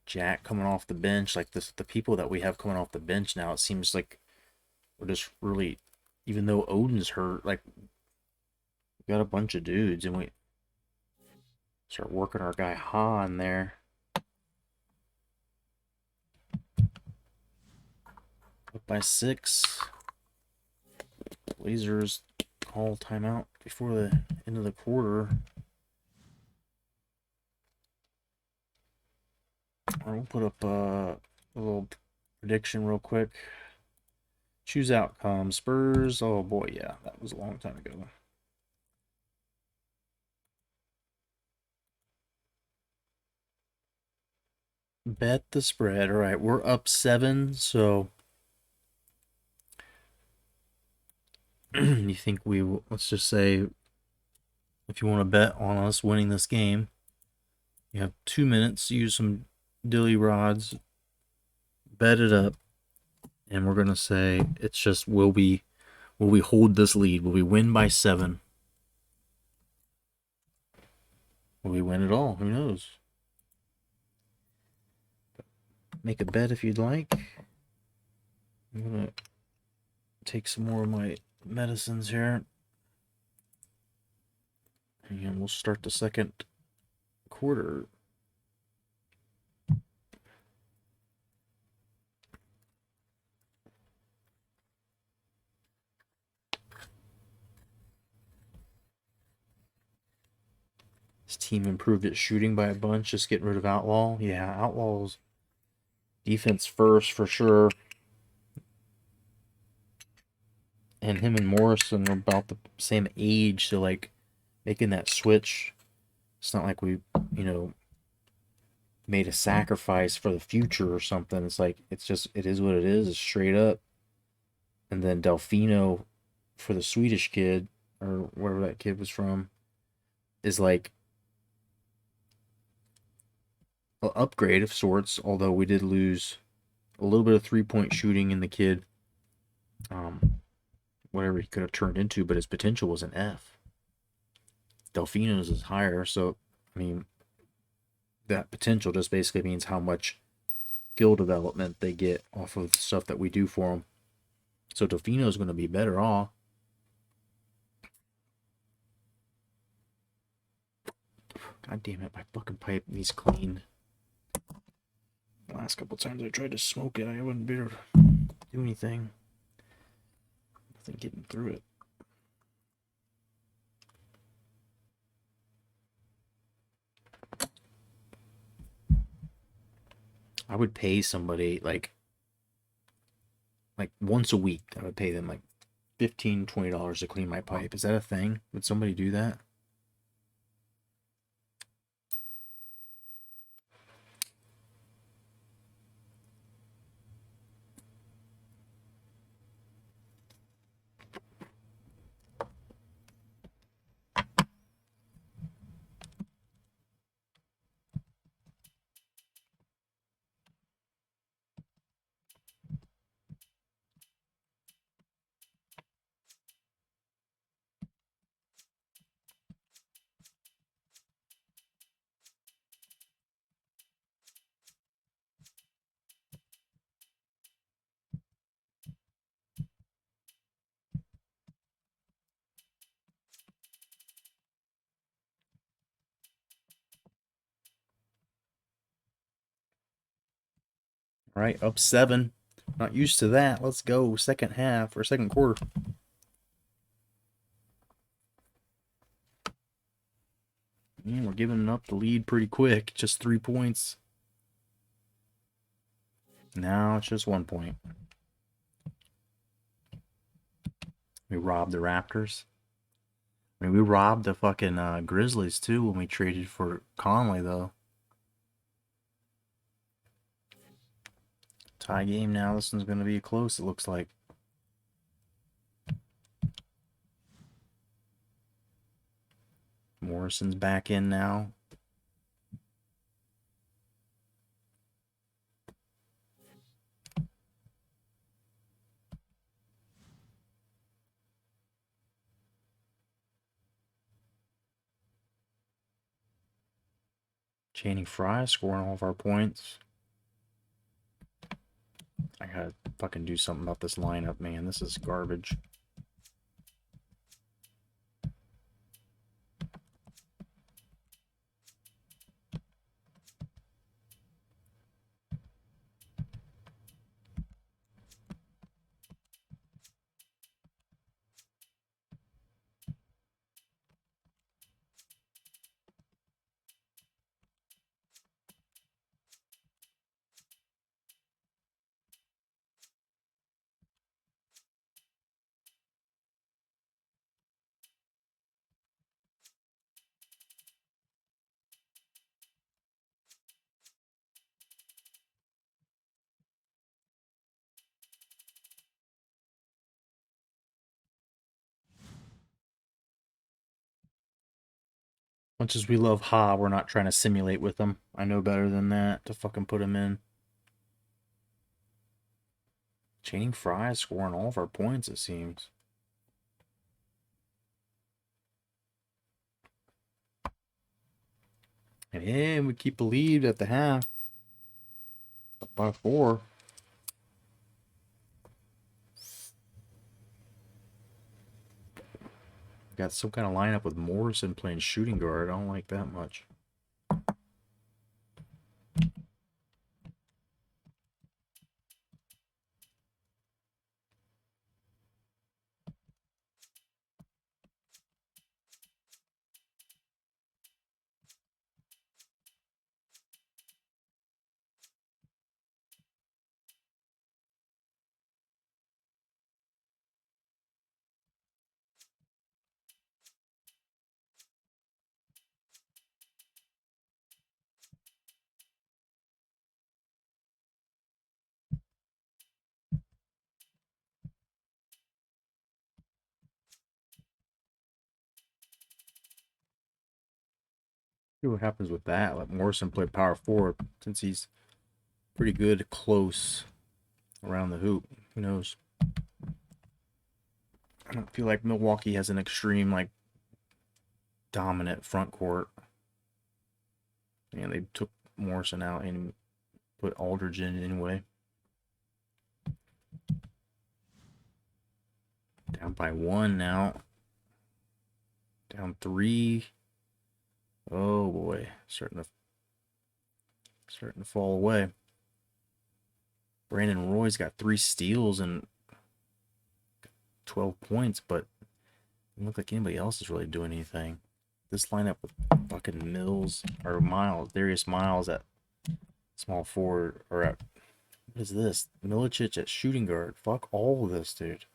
Speaker 1: Jack coming off the bench, like this, the people that we have coming off the bench now, it seems like we're just really, even though Odin's hurt, like we got a bunch of dudes, and we start working our guy Ha in there. Up by 6. Blazers call timeout before the end of the quarter. We'll put up a little prediction real quick. Choose outcome. Spurs. Oh boy, yeah, that was a long time ago. Bet the spread. All right, we're up 7. So you think we will? Let's just say, if you want to bet on us winning this game, you have 2 minutes. Use some dilly rods. Bet it up, and we're gonna say it's just will we hold this lead? Will we win by 7? Will we win it all? Who knows? Make a bet if you'd like. I'm gonna take some more of my medicines here. And we'll start the second quarter. This team improved its shooting by a bunch, just getting rid of Outlaw. Yeah, Outlaw's defense first for sure. And him and Morrison are about the same age, so like making that switch, it's not like we, made a sacrifice for the future or something. It's like it is what it is. It's straight up. And then Delfino for the Swedish kid or wherever that kid was from is like an upgrade of sorts. Although we did lose a little bit of 3-point shooting in the kid. Whatever he could have turned into, but his potential was an F. Delfino's is higher, so I mean that potential just basically means how much skill development they get off of the stuff that we do for them. So Delfino's going to be better off. God damn it, my fucking pipe needs cleaned. The last couple times I tried to smoke it, I wouldn't be able to do anything. Nothing getting through it. I would pay somebody like once a week. I would pay them like $15-$20 to clean my pipe. Is that a thing? Would somebody do that? All right, up 7. Not used to that. Let's go. Second half or second quarter. Man, we're giving up the lead pretty quick. Just 3 points. Now it's just 1 point. We robbed the Raptors. I mean, we robbed the fucking Grizzlies too when we traded for Conley, though. Tie game now. This one's going to be close, it looks like. Morrison's back in now. Channing Frye scoring all of our points. I gotta fucking do something about this lineup, man. This is garbage. Much as we love Ha, we're not trying to simulate with them. I know better than that to fucking put him in. Channing Frye scoring all of our points, it seems. And we keep the lead at the half. Up by 4. Got some kind of lineup with Morrison playing shooting guard. I don't like that much. See what happens with that. Let Morrison play power forward since he's pretty good close around the hoop. Who knows? I don't feel like Milwaukee has an extreme, like, dominant front court. And they took Morrison out and put Aldridge in anyway. Down by 1 now. Down 3. Oh boy, starting to fall away. Brandon Roy's got 3 steals and 12 points, but it doesn't look like anybody else is really doing anything. This lineup with fucking Mills or Miles, Darius Miles at small forward, or at, what is this? Milicic at shooting guard. Fuck all of this, dude.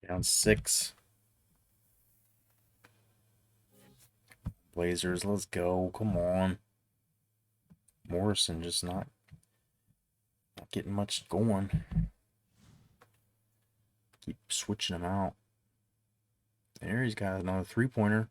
Speaker 1: Down 6. Blazers, let's go. Come on. Morrison just not getting much going. Keep switching him out. There, he's got another 3-pointer.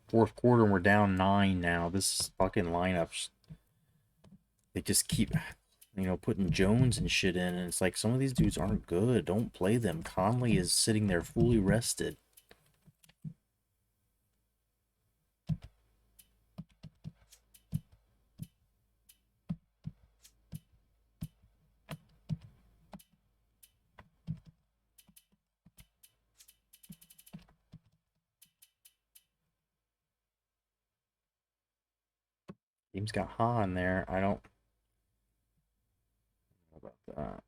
Speaker 1: Fourth quarter, and we're down 9 now. This fucking lineups, they just keep, putting Jones and shit in, and it's like some of these dudes aren't good. Don't play them. Conley is sitting there fully rested. Team's got Ha in there. I don't know about that.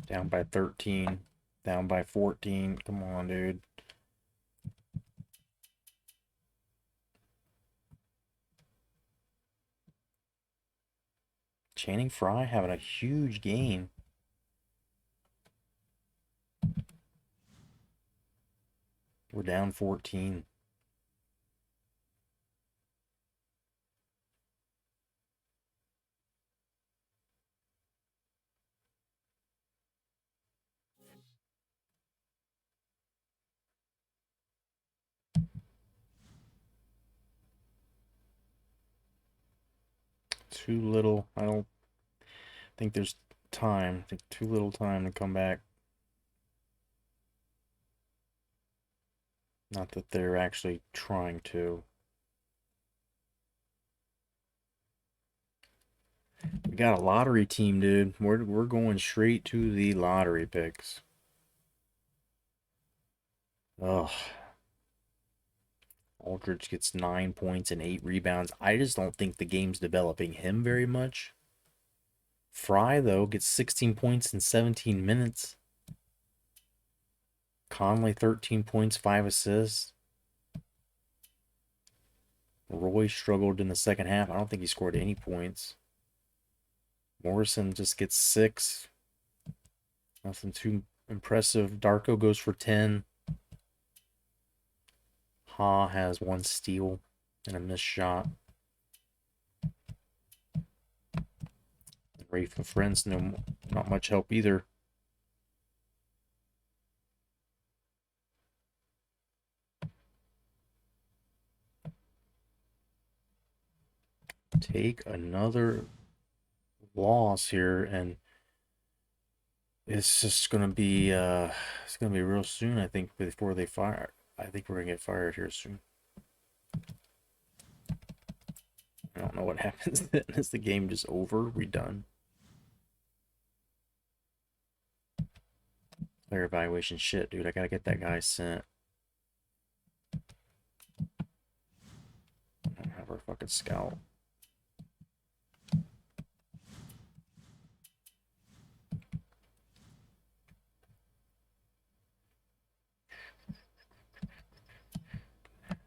Speaker 1: Down by 13. Down by 14. Come on, dude. Channing Frye having a huge game. We're down 14. Too little. I don't think there's time. I think too little time to come back. Not that they're actually trying to. We got a lottery team, dude. We're going straight to the lottery picks. Ugh. Aldridge gets 9 points and 8 rebounds. I just don't think the game's developing him very much. Fry, though, gets 16 points in 17 minutes. Conley, 13 points, 5 assists. Roy struggled in the second half. I don't think he scored any points. Morrison just gets 6. Nothing too impressive. Darko goes for 10. Ha has 1 steal and a missed shot. Rafe and Friends, not much help either. Take another loss here, and it's just gonna be real soon, I think, before they fire. I think we're gonna get fired here soon. I don't know what happens then. Is the game just over? We done? Player evaluation shit, dude. I gotta get that guy sent. I don't have our fucking scout.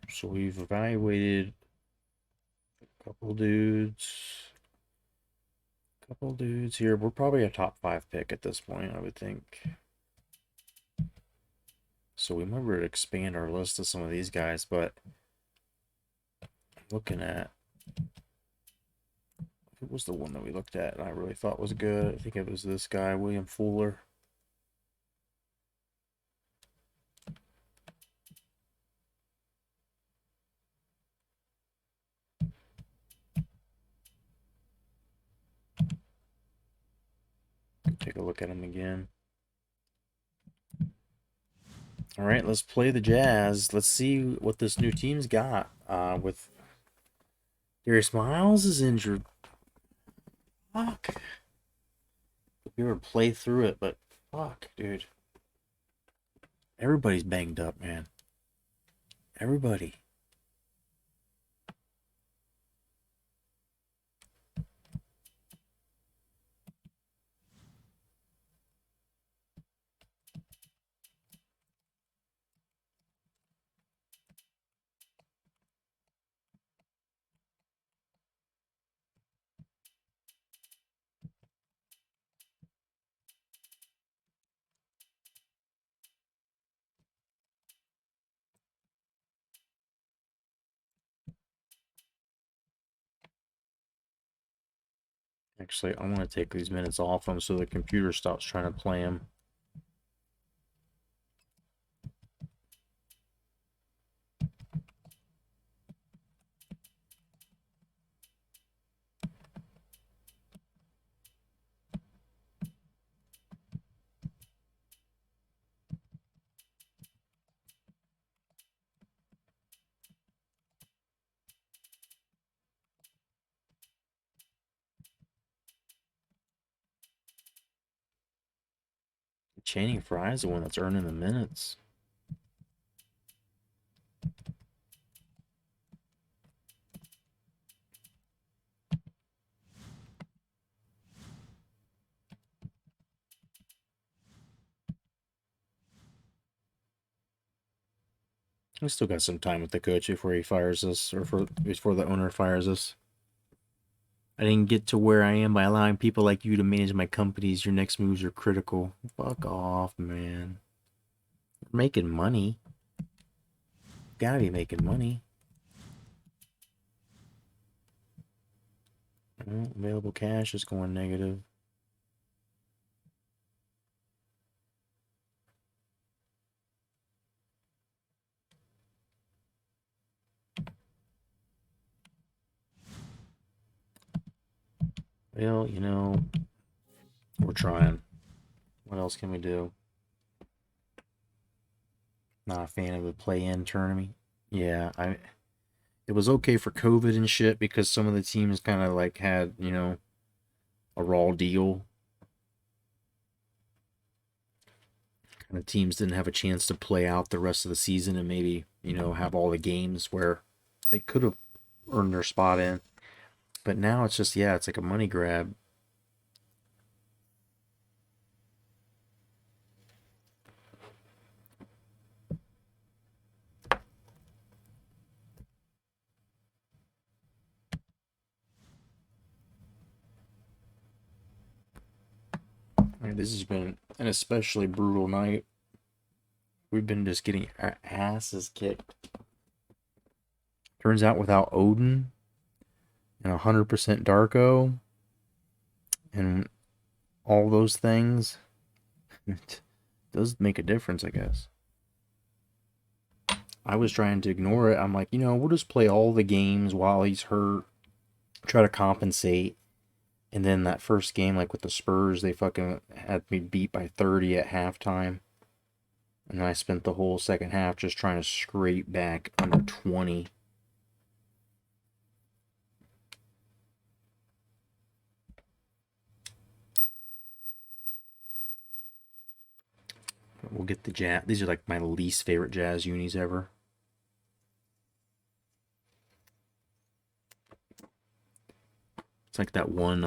Speaker 1: So we've evaluated a couple dudes. Couple dudes here. We're probably a top 5 pick at this point, I would think. So we might be able to expand our list of some of these guys, but looking at, it was the one that we looked at and I really thought was good. I think it was this guy, William Fuller. Take a look at him again. All right, let's play the Jazz. Let's see what this new team's got. With Darius Miles is injured. Fuck. We were play through it, but fuck, dude. Everybody's banged up, man. Everybody. Actually, I want to take these minutes off them so the computer stops trying to play them. Channing Frye is the one that's earning the minutes. We still got some time with the coach before he fires us, or before the owner fires us. I didn't get to where I am by allowing people like you to manage my companies. Your next moves are critical. Fuck off, man. We're making money. Gotta be making money. Well, available cash is going negative. Well, you know, we're trying. What else can we do? Not a fan of the play-in tournament. Yeah, it was okay for COVID and shit because some of the teams kind of like had, you know, a raw deal. Kind of teams didn't have a chance to play out the rest of the season and maybe, you know, have all the games where they could have earned their spot in. But now it's just, yeah, it's like a money grab. I mean, this has been an especially brutal night. We've been just getting our asses kicked. Turns out without Odin and 100% Darko and all those things, it does make a difference, I guess. I was trying to ignore it. I'm like, you know, we'll just play all the games while he's hurt, try to compensate. And then that first game, like with the Spurs, they fucking had me beat by 30 at halftime. And I spent the whole second half just trying to scrape back under 20. We'll get the jazz. These are like my least favorite jazz unis ever. It's like that one,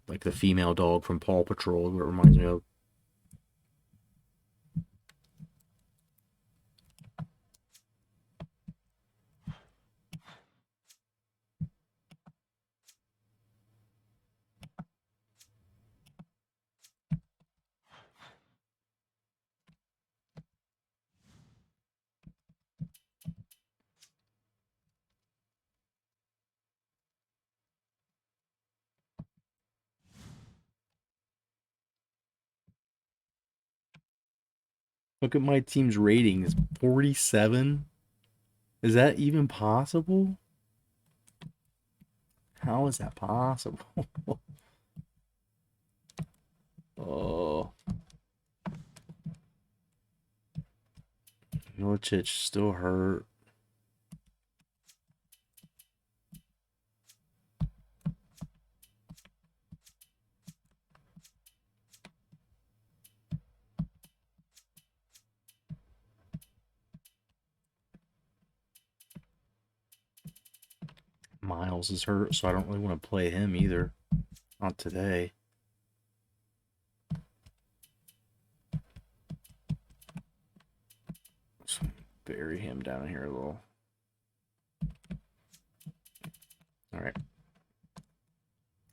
Speaker 1: like the female dog from Paw Patrol, what it reminds me of. Look at my team's rating. It's 47. Is that even possible? How is that possible? Oh. Milicic still hurt. Miles is hurt, so I don't really want to play him either. Not today. Let's bury him down here a little. Alright.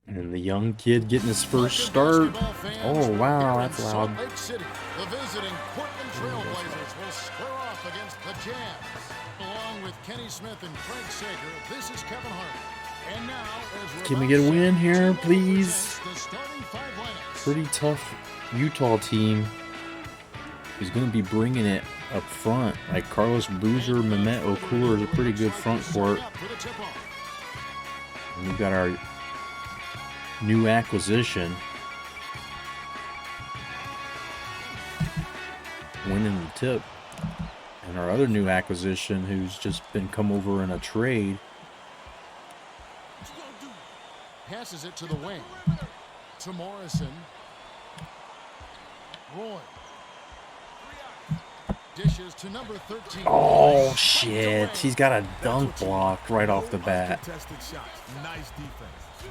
Speaker 1: And then the young kid getting his first start. Oh, wow, that's loud.
Speaker 3: Lake City, the visiting Portland Trailblazers will square off against the Jazz. Along with Kenny Smith and Craig Sager, this is Kevin Hart. And now, as we're
Speaker 1: Can we
Speaker 3: about
Speaker 1: get a
Speaker 3: set,
Speaker 1: win here,
Speaker 3: Jim Bobo
Speaker 1: please?
Speaker 3: presents the starting five lineups.
Speaker 1: Pretty tough Utah team. He's going to be bringing it up front. Like Carlos Boozer, Mehmet Okur is a pretty good front court. And we've got our new acquisition winning the tip. And our other new acquisition who's just been come over in a trade.
Speaker 3: Passes it to the wing. To Morrison. Roy. Dishes to number 13.
Speaker 1: Oh, shit. He's got a dunk blocked right off the bat.
Speaker 2: Contested shots. Nice defense.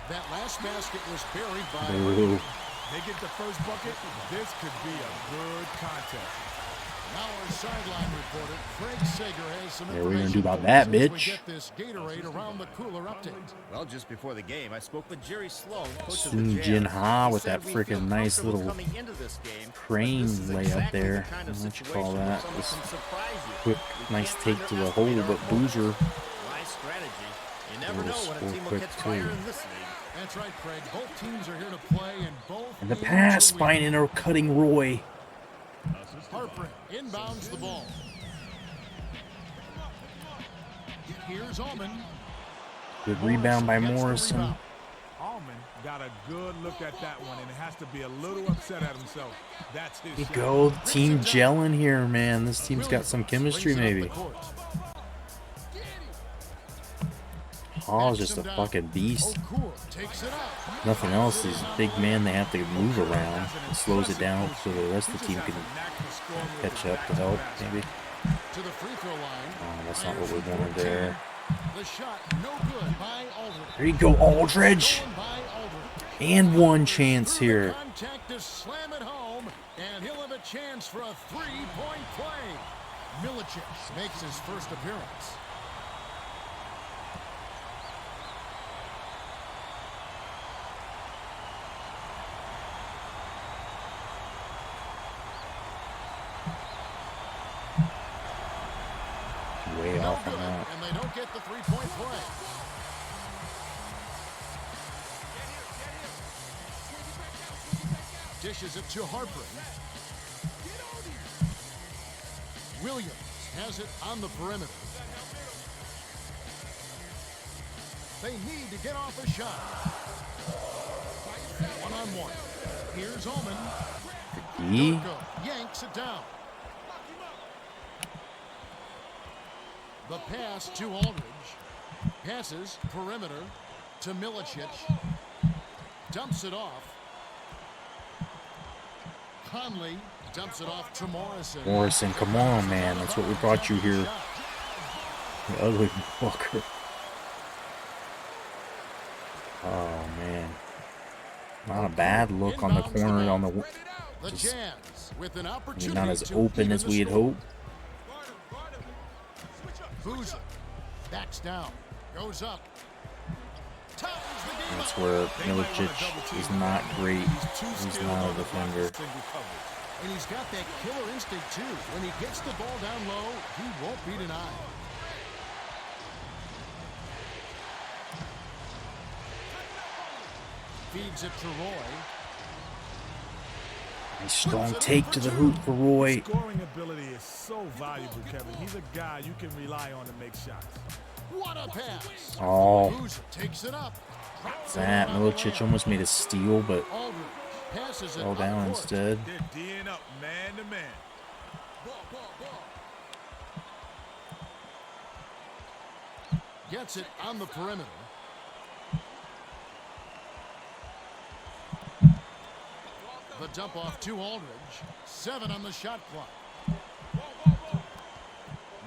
Speaker 3: That last basket was buried by...
Speaker 1: Ooh.
Speaker 2: They get the first bucket. This could be a good contest.
Speaker 3: Now our sideline reporter, Craig Sager, has some
Speaker 1: Yeah, what are we gonna do
Speaker 3: information
Speaker 1: about
Speaker 3: for
Speaker 1: that,
Speaker 3: us as we
Speaker 1: bitch?
Speaker 3: get this Gatorade around the cooler update.
Speaker 4: Well, just before the game, I spoke with Jerry Sloan, coach of
Speaker 1: Soon
Speaker 4: the
Speaker 1: Jin
Speaker 4: Jazz.
Speaker 1: Ha
Speaker 4: He
Speaker 1: with
Speaker 4: said
Speaker 1: that
Speaker 4: we feel
Speaker 1: freaking nice
Speaker 4: comfortable
Speaker 1: little
Speaker 4: coming into this game, but
Speaker 1: crane
Speaker 4: this is
Speaker 1: layup
Speaker 4: exactly
Speaker 1: there.
Speaker 4: the kind of
Speaker 1: What you
Speaker 4: situation
Speaker 1: call
Speaker 4: where
Speaker 1: that?
Speaker 4: someone
Speaker 1: Just
Speaker 4: can surprise you.
Speaker 1: quick,
Speaker 4: We
Speaker 1: nice
Speaker 4: can't
Speaker 1: take to the
Speaker 4: underestimate
Speaker 1: hole,
Speaker 4: our
Speaker 1: but Boozer.
Speaker 4: Nice strategy. You never know when a
Speaker 1: Score
Speaker 4: team will
Speaker 1: quick,
Speaker 4: catch fire
Speaker 1: too.
Speaker 4: in this league.
Speaker 3: That's right, Craig. Both teams are here to play, and both
Speaker 1: And the
Speaker 3: aim to
Speaker 1: pass
Speaker 3: win.
Speaker 1: by an cutting Roy.
Speaker 3: Harper inbounds the ball. Here's Ullman.
Speaker 1: Good rebound by
Speaker 3: gets the
Speaker 1: Morrison.
Speaker 3: rebound.
Speaker 2: Allman got a good look at that one and has to be a little upset at himself. That's his
Speaker 1: Here
Speaker 2: shot.
Speaker 1: you go. Team gelling here, man. This team's got some chemistry,
Speaker 3: Brings it up
Speaker 1: maybe.
Speaker 3: the court.
Speaker 1: Hall's just a
Speaker 3: Backs him
Speaker 1: fucking
Speaker 3: down.
Speaker 1: beast.
Speaker 3: Okur takes it up.
Speaker 1: Nothing else. He's a big man. They have to move around. It slows it down so the rest of the team can catch up to help, maybe.
Speaker 3: To the free throw line.
Speaker 1: Oh, that's not what we wanted there.
Speaker 3: The shot no good by Aldridge.
Speaker 1: There you go, Aldridge.
Speaker 3: Stolen by Aldridge.
Speaker 1: And one chance
Speaker 3: Through the
Speaker 1: here.
Speaker 3: contact to slam it home, and he'll have a chance for a three-point play. Milicic makes his first appearance.
Speaker 1: Way
Speaker 3: No
Speaker 1: off
Speaker 3: good,
Speaker 1: on that.
Speaker 3: and they don't get the three-point play. Dishes it to Harper. Williams has it on the perimeter. They need to get off a shot. One-on-one. Here's Ullman.
Speaker 1: E.
Speaker 3: Durko yanks it down. The pass to Aldridge. Passes perimeter to Milicic. Dumps it off. Conley dumps it off to Morrison.
Speaker 1: Morrison, come on, man. That's what we brought you here. You ugly fucker. Oh, man. Not a bad look on the corner on the...
Speaker 3: The
Speaker 1: Just
Speaker 3: Jazz with an
Speaker 1: I mean,
Speaker 3: opportunity
Speaker 1: not as
Speaker 3: to
Speaker 1: open
Speaker 3: even
Speaker 1: as
Speaker 3: the
Speaker 1: we had
Speaker 3: score.
Speaker 1: hoped.
Speaker 3: Boozer backs down, goes up. Ties the game
Speaker 1: That's
Speaker 3: up.
Speaker 1: where
Speaker 2: They might wanna
Speaker 1: Milicic
Speaker 2: double team
Speaker 1: is
Speaker 2: him
Speaker 1: not
Speaker 2: right now.
Speaker 1: great.
Speaker 2: He's too
Speaker 1: He's
Speaker 2: skilled
Speaker 1: not
Speaker 2: on
Speaker 1: a
Speaker 2: the block
Speaker 1: defender.
Speaker 2: and single coverage.
Speaker 3: And he's got that killer instinct too. When he gets the ball down low, he won't be denied. Feeds it to Roy.
Speaker 1: Nice strong take to the hoop for Roy.
Speaker 2: Scoring ability is so valuable, Kevin. He's a guy you can rely on to make shots.
Speaker 3: What a pass!
Speaker 1: Oh,
Speaker 3: Boozer takes it up. Drops it
Speaker 1: that
Speaker 3: on the
Speaker 1: Milicic
Speaker 3: layup.
Speaker 1: almost made a steal, but
Speaker 3: Aldridge passes it
Speaker 1: fell
Speaker 3: up
Speaker 1: down
Speaker 3: court.
Speaker 1: instead.
Speaker 2: They're D'ing up man to man.
Speaker 3: Gets it on the perimeter. The dump off to Aldridge. 7 on the shot clock.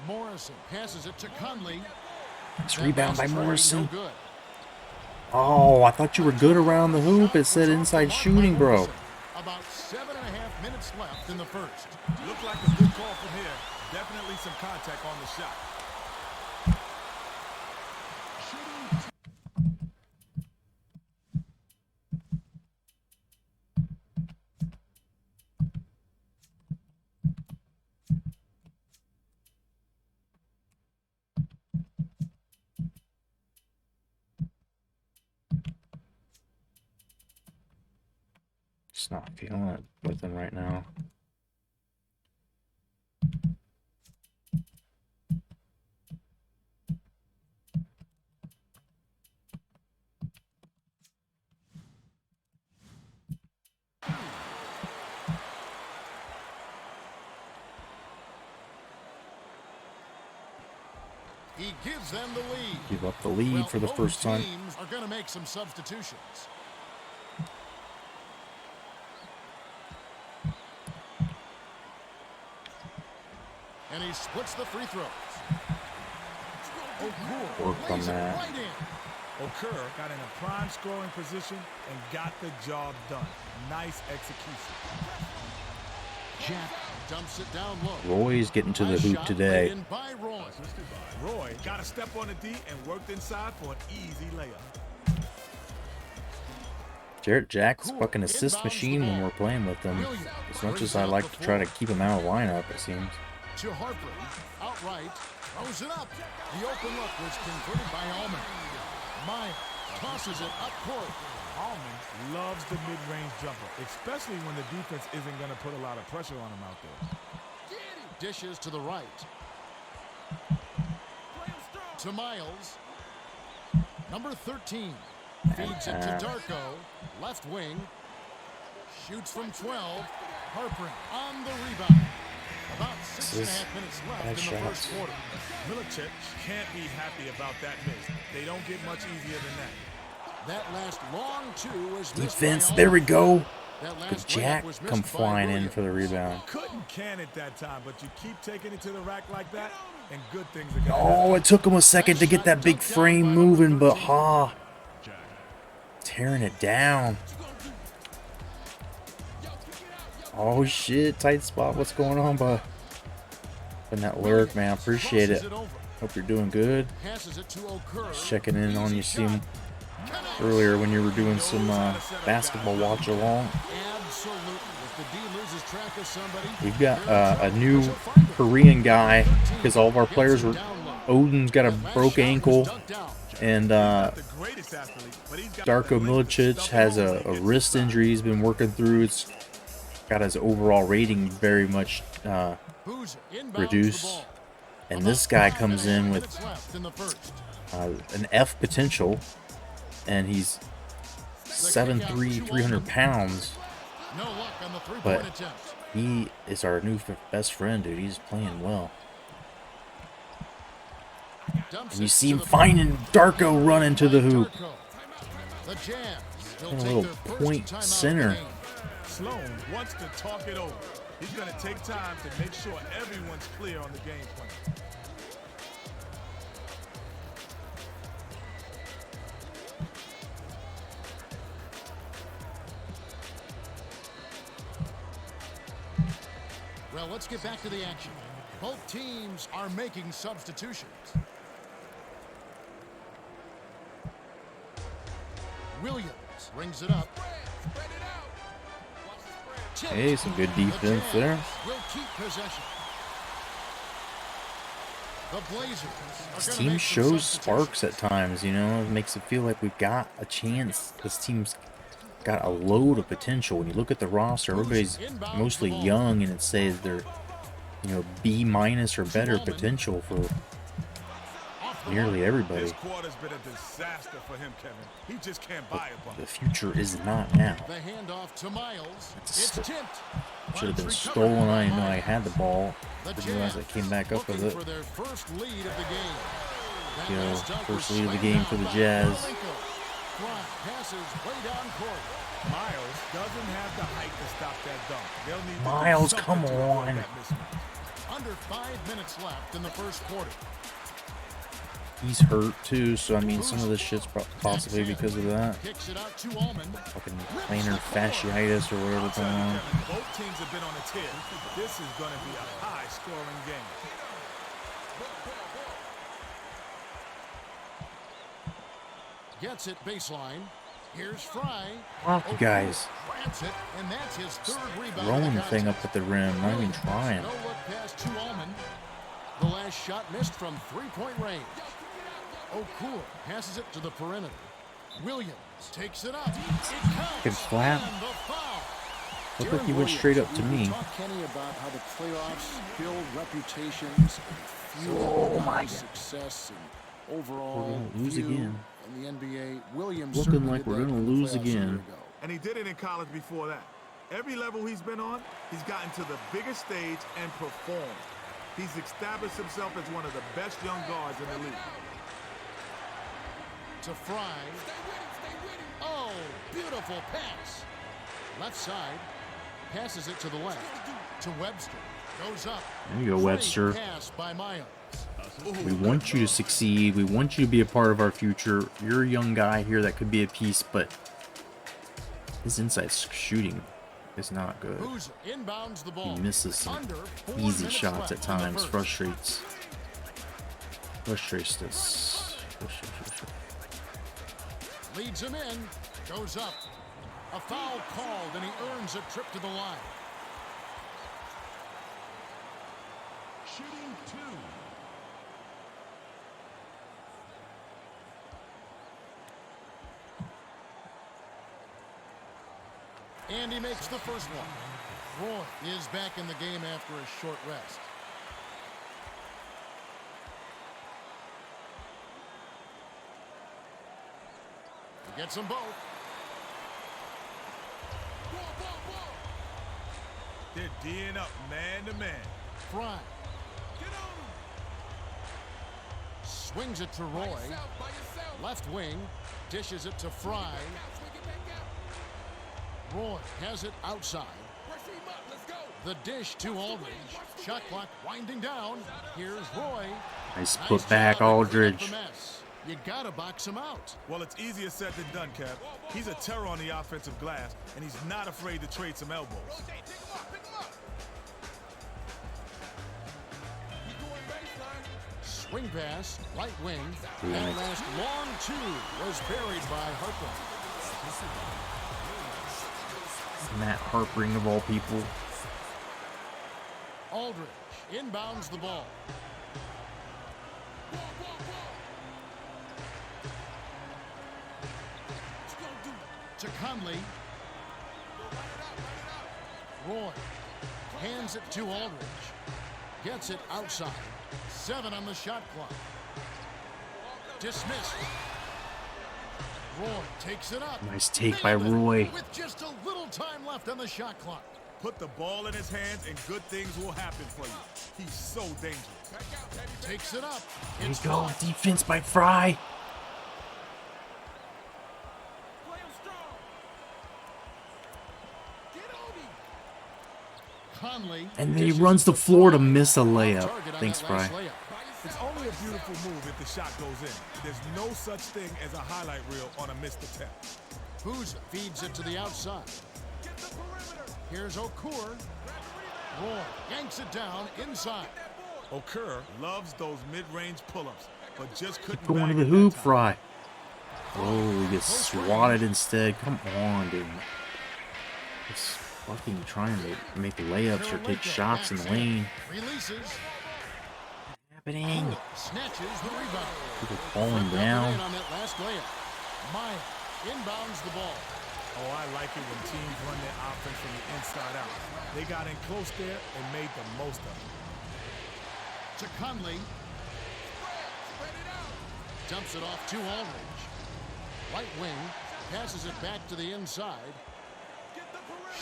Speaker 3: Morrison passes it to Conley.
Speaker 1: Nice
Speaker 3: That
Speaker 1: rebound
Speaker 3: last
Speaker 1: by
Speaker 3: try, no
Speaker 1: Morrison.
Speaker 3: good.
Speaker 1: Oh, I thought you were good around the hoop. It said inside shooting, bro.
Speaker 3: About 7.5 minutes left in the first.
Speaker 2: Look like a good call from here. Definitely some contact on the shot.
Speaker 1: Just not feeling it with him right now.
Speaker 3: He gives them the lead.
Speaker 1: Give up the lead for the first time.
Speaker 3: Teams are going to make some substitutions. And he splits the free throws.
Speaker 1: Work on that.
Speaker 3: Right in.
Speaker 2: Okur got in a prime scoring position and got the job done. Nice execution.
Speaker 3: Jack dumps it down low.
Speaker 1: Roy's getting to the
Speaker 3: Nice
Speaker 1: hoop
Speaker 3: shot
Speaker 1: today.
Speaker 3: laid in by Roy.
Speaker 2: Roy got a step on the D and worked inside for an easy layup.
Speaker 1: Jarrett Jack's fucking assist machine when we're playing with him. As much as I like to try to keep him out of the lineup, it seems.
Speaker 3: To Harper, outright, throws it up. The open look was converted by Allman. Myers tosses it up court.
Speaker 2: Allman loves the mid-range jumper, especially when the defense isn't going to put a lot of pressure on him out there.
Speaker 3: Dishes to the right. To Miles. Number 13. Feeds it to Darko. Left wing. Shoots from 12. Harper on the rebound. About 6.5 minutes left in the first quarter.
Speaker 2: Milicic can't be happy about that miss. They don't get much easier than that.
Speaker 3: That last long two was
Speaker 1: Defense, there we go. Good Jack come flying in for the rebound.
Speaker 2: Couldn't can it that time, but you keep taking it to the rack like that, and good things are going to
Speaker 1: Oh, it took him a second to get that big frame moving, but tearing it down. Oh shit, tight spot. What's going on, bud? And that lyric, man, appreciate it. Hope you're doing good. Just checking in on you. See him earlier when you were doing some basketball watch along. We've got a new Korean guy because all of our players were. Odin's got a broke ankle, and Darko Milicic has a wrist injury he's been working through. It's got his overall rating very much reduced, and this guy comes in with an F potential, and he's 7'3", 300 pounds, but he is our new best friend, dude. He's playing well. And you see him finding Darko running to the hoop. And a little point center.
Speaker 2: Sloan wants to talk it over. He's going to take time to make sure everyone's clear on the game plan.
Speaker 3: Well, let's get back to the action. Both teams are making substitutions. Williams brings it up.
Speaker 1: Hey, some good defense there.
Speaker 3: Will keep possession. The Blazers.
Speaker 1: This team shows sparks at times, you know. It makes it feel like we've got a chance. This team's got a load of potential. When you look at the roster, everybody's mostly young, and it says they're, B- or better potential for nearly everybody.
Speaker 2: This quarter's been a disaster for him, Kevin. He just can't buy a bucket.
Speaker 1: The future is not now.
Speaker 3: The handoff to Miles. It's tipped.
Speaker 1: Should have been stolen. I didn't know I had the ball. Didn't realize I came back up with it.
Speaker 3: For their first lead of the game.
Speaker 1: First lead of the game for the Jazz.
Speaker 3: Passes way down court.
Speaker 2: Miles doesn't have the height to stop that dunk. They'll need
Speaker 1: Miles, come on.
Speaker 3: Under 5 minutes left in the first quarter.
Speaker 1: He's hurt too, so I mean, some of this shit's possibly because of that.
Speaker 3: Kicks it out to Allman.
Speaker 1: Fucking plantar fasciitis or whatever going on.
Speaker 2: Both teams have been on a tear. This is going to be a high-scoring game.
Speaker 3: Gets it baseline. Here's Fry.
Speaker 1: Fuck you guys.
Speaker 3: Grabs it, and that's his third rebound.
Speaker 1: Throwing the thing up at the rim, not even trying.
Speaker 3: No look pass to Allman. The last shot missed from three-point range. Okur passes it to the perimeter. Williams takes it up. It counts.
Speaker 1: Good slap.
Speaker 3: And the foul.
Speaker 1: Looked like he went straight up to me.
Speaker 5: Talk, Kenny, about how the playoffs build reputations and fuel success and overall
Speaker 1: We're gonna lose again.
Speaker 5: in the NBA. Williams
Speaker 1: Looking
Speaker 5: certainly
Speaker 1: like
Speaker 5: did
Speaker 1: we're
Speaker 5: that
Speaker 1: gonna
Speaker 5: in the
Speaker 1: lose
Speaker 5: playoffs a year
Speaker 1: again.
Speaker 5: ago.
Speaker 2: And he did it in college before that. Every level he's been on, he's gotten to the biggest stage and performed. He's established himself as one of the best young guards in the league.
Speaker 3: To Fry. Oh, beautiful pass. Left side. Passes it to the left. To Webster. Goes up.
Speaker 1: There you go, Webster.
Speaker 3: Great pass by Miles.
Speaker 1: We want you to succeed. We want you to be a part of our future. You're a young guy here that could be a piece, but his inside shooting is not good.
Speaker 3: Boozer inbounds the ball.
Speaker 1: He misses some
Speaker 3: Under 4
Speaker 1: easy
Speaker 3: minutes
Speaker 1: shots
Speaker 3: left
Speaker 1: at
Speaker 3: in the
Speaker 1: times.
Speaker 3: first.
Speaker 1: Frustrates us.
Speaker 3: Leads him in. Goes up. A foul called, and he earns a trip to the line. Shooting 2. And he makes the first one. Roy is back in the game after a short rest. He gets them both.
Speaker 2: They're D'ing up man to man.
Speaker 3: Fry. Swings it to Roy. Left wing. Dishes it to Fry. Roy has it outside. The dish to Aldridge. Shot clock winding down. Here's Roy.
Speaker 1: Nice put back, Aldridge.
Speaker 3: You gotta box him out.
Speaker 2: Well, it's easier said than done, Kev. He's a terror on the offensive glass, and he's not afraid to trade some elbows.
Speaker 3: Swing pass, right wing. That last long two was buried by Harper.
Speaker 1: Matt Harpering of all people.
Speaker 3: Aldridge inbounds the ball. To Conley. Roy hands it to Aldridge. Gets it outside. 7 on the shot clock. Dismissed. Roy takes it up.
Speaker 1: Nice take by Roy.
Speaker 3: With just a little time left on the shot clock.
Speaker 2: Put the ball in his hands, and good things will happen for you. He's so dangerous.
Speaker 3: Takes it up.
Speaker 1: There you go. Defense by Fry.
Speaker 3: Conley.
Speaker 1: And then he runs the floor to miss a layup. Thanks, Fry.
Speaker 2: It's only a beautiful move if the shot goes in. There's no such thing as a highlight reel on a missed attempt.
Speaker 3: Boozer feeds it to the outside. Here's Okur. Roy yanks it down inside.
Speaker 2: Okur loves those mid-range pull-ups, but just couldn't
Speaker 1: Going to
Speaker 2: bang
Speaker 1: the
Speaker 2: it that
Speaker 1: hoop,
Speaker 2: time.
Speaker 1: Fry. Oh, he gets swatted instead. Come on, dude. Just fucking trying to make layups or take shots in the lane.
Speaker 3: Releases.
Speaker 1: Happening.
Speaker 3: Snatches the rebound.
Speaker 1: People falling
Speaker 3: Put
Speaker 1: down.
Speaker 3: in on that last layup. Maya inbounds the ball.
Speaker 2: Oh, I like it when teams run their offense from the inside out. They got in close there and made the most of it.
Speaker 3: To Conley. Dumps it off to Aldridge. Right wing. Passes it back to the inside.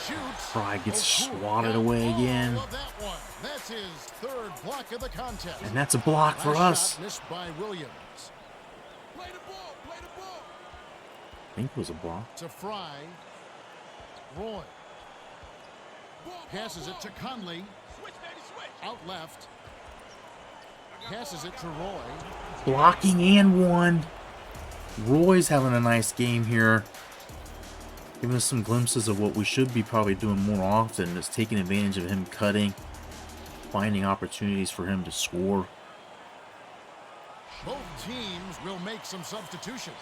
Speaker 3: Shoots.
Speaker 1: Fry gets
Speaker 3: Okur
Speaker 1: swatted
Speaker 3: got
Speaker 1: away
Speaker 3: all
Speaker 1: again.
Speaker 3: of that one. That's his 3rd block of the contest.
Speaker 1: And that's a block for
Speaker 3: Last
Speaker 1: us.
Speaker 3: shot missed by Williams.
Speaker 6: Play the ball, play the ball.
Speaker 1: I think it was a block.
Speaker 3: To Fry. Roy. Passes it to Conley.
Speaker 6: Switch, baby, switch.
Speaker 3: Out left. Passes it to Roy.
Speaker 1: Blocking and one. Roy's having a nice game here. Giving us some glimpses of what we should be probably doing more often, is taking advantage of him cutting, finding opportunities for him to score.
Speaker 3: Both teams will make some substitutions.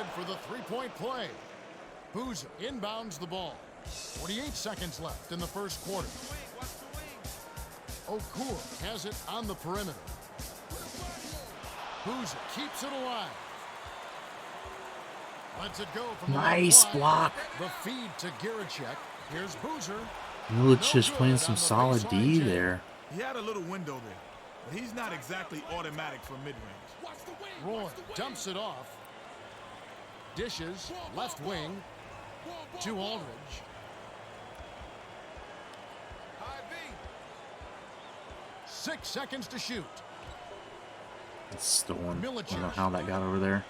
Speaker 3: good for the three-point play. Boozer inbounds the ball. 48 seconds left in the first quarter. Okur has it on the perimeter. Boozer keeps it alive. Lets it go from the
Speaker 1: Nice
Speaker 3: left
Speaker 1: block.
Speaker 3: line. The feed to Garicek. Here's Boozer.
Speaker 1: Milic just
Speaker 3: No
Speaker 1: playing
Speaker 3: good
Speaker 1: some
Speaker 3: on the
Speaker 1: solid
Speaker 3: baseline
Speaker 1: D
Speaker 3: jam.
Speaker 1: there.
Speaker 2: He had a little window there, but he's not exactly automatic for mid-range.
Speaker 3: Roy dumps it off. Dishes, left wing to Aldridge. 6 seconds to shoot.
Speaker 1: It's stolen. I
Speaker 3: Milic.
Speaker 1: don't know how that got over there.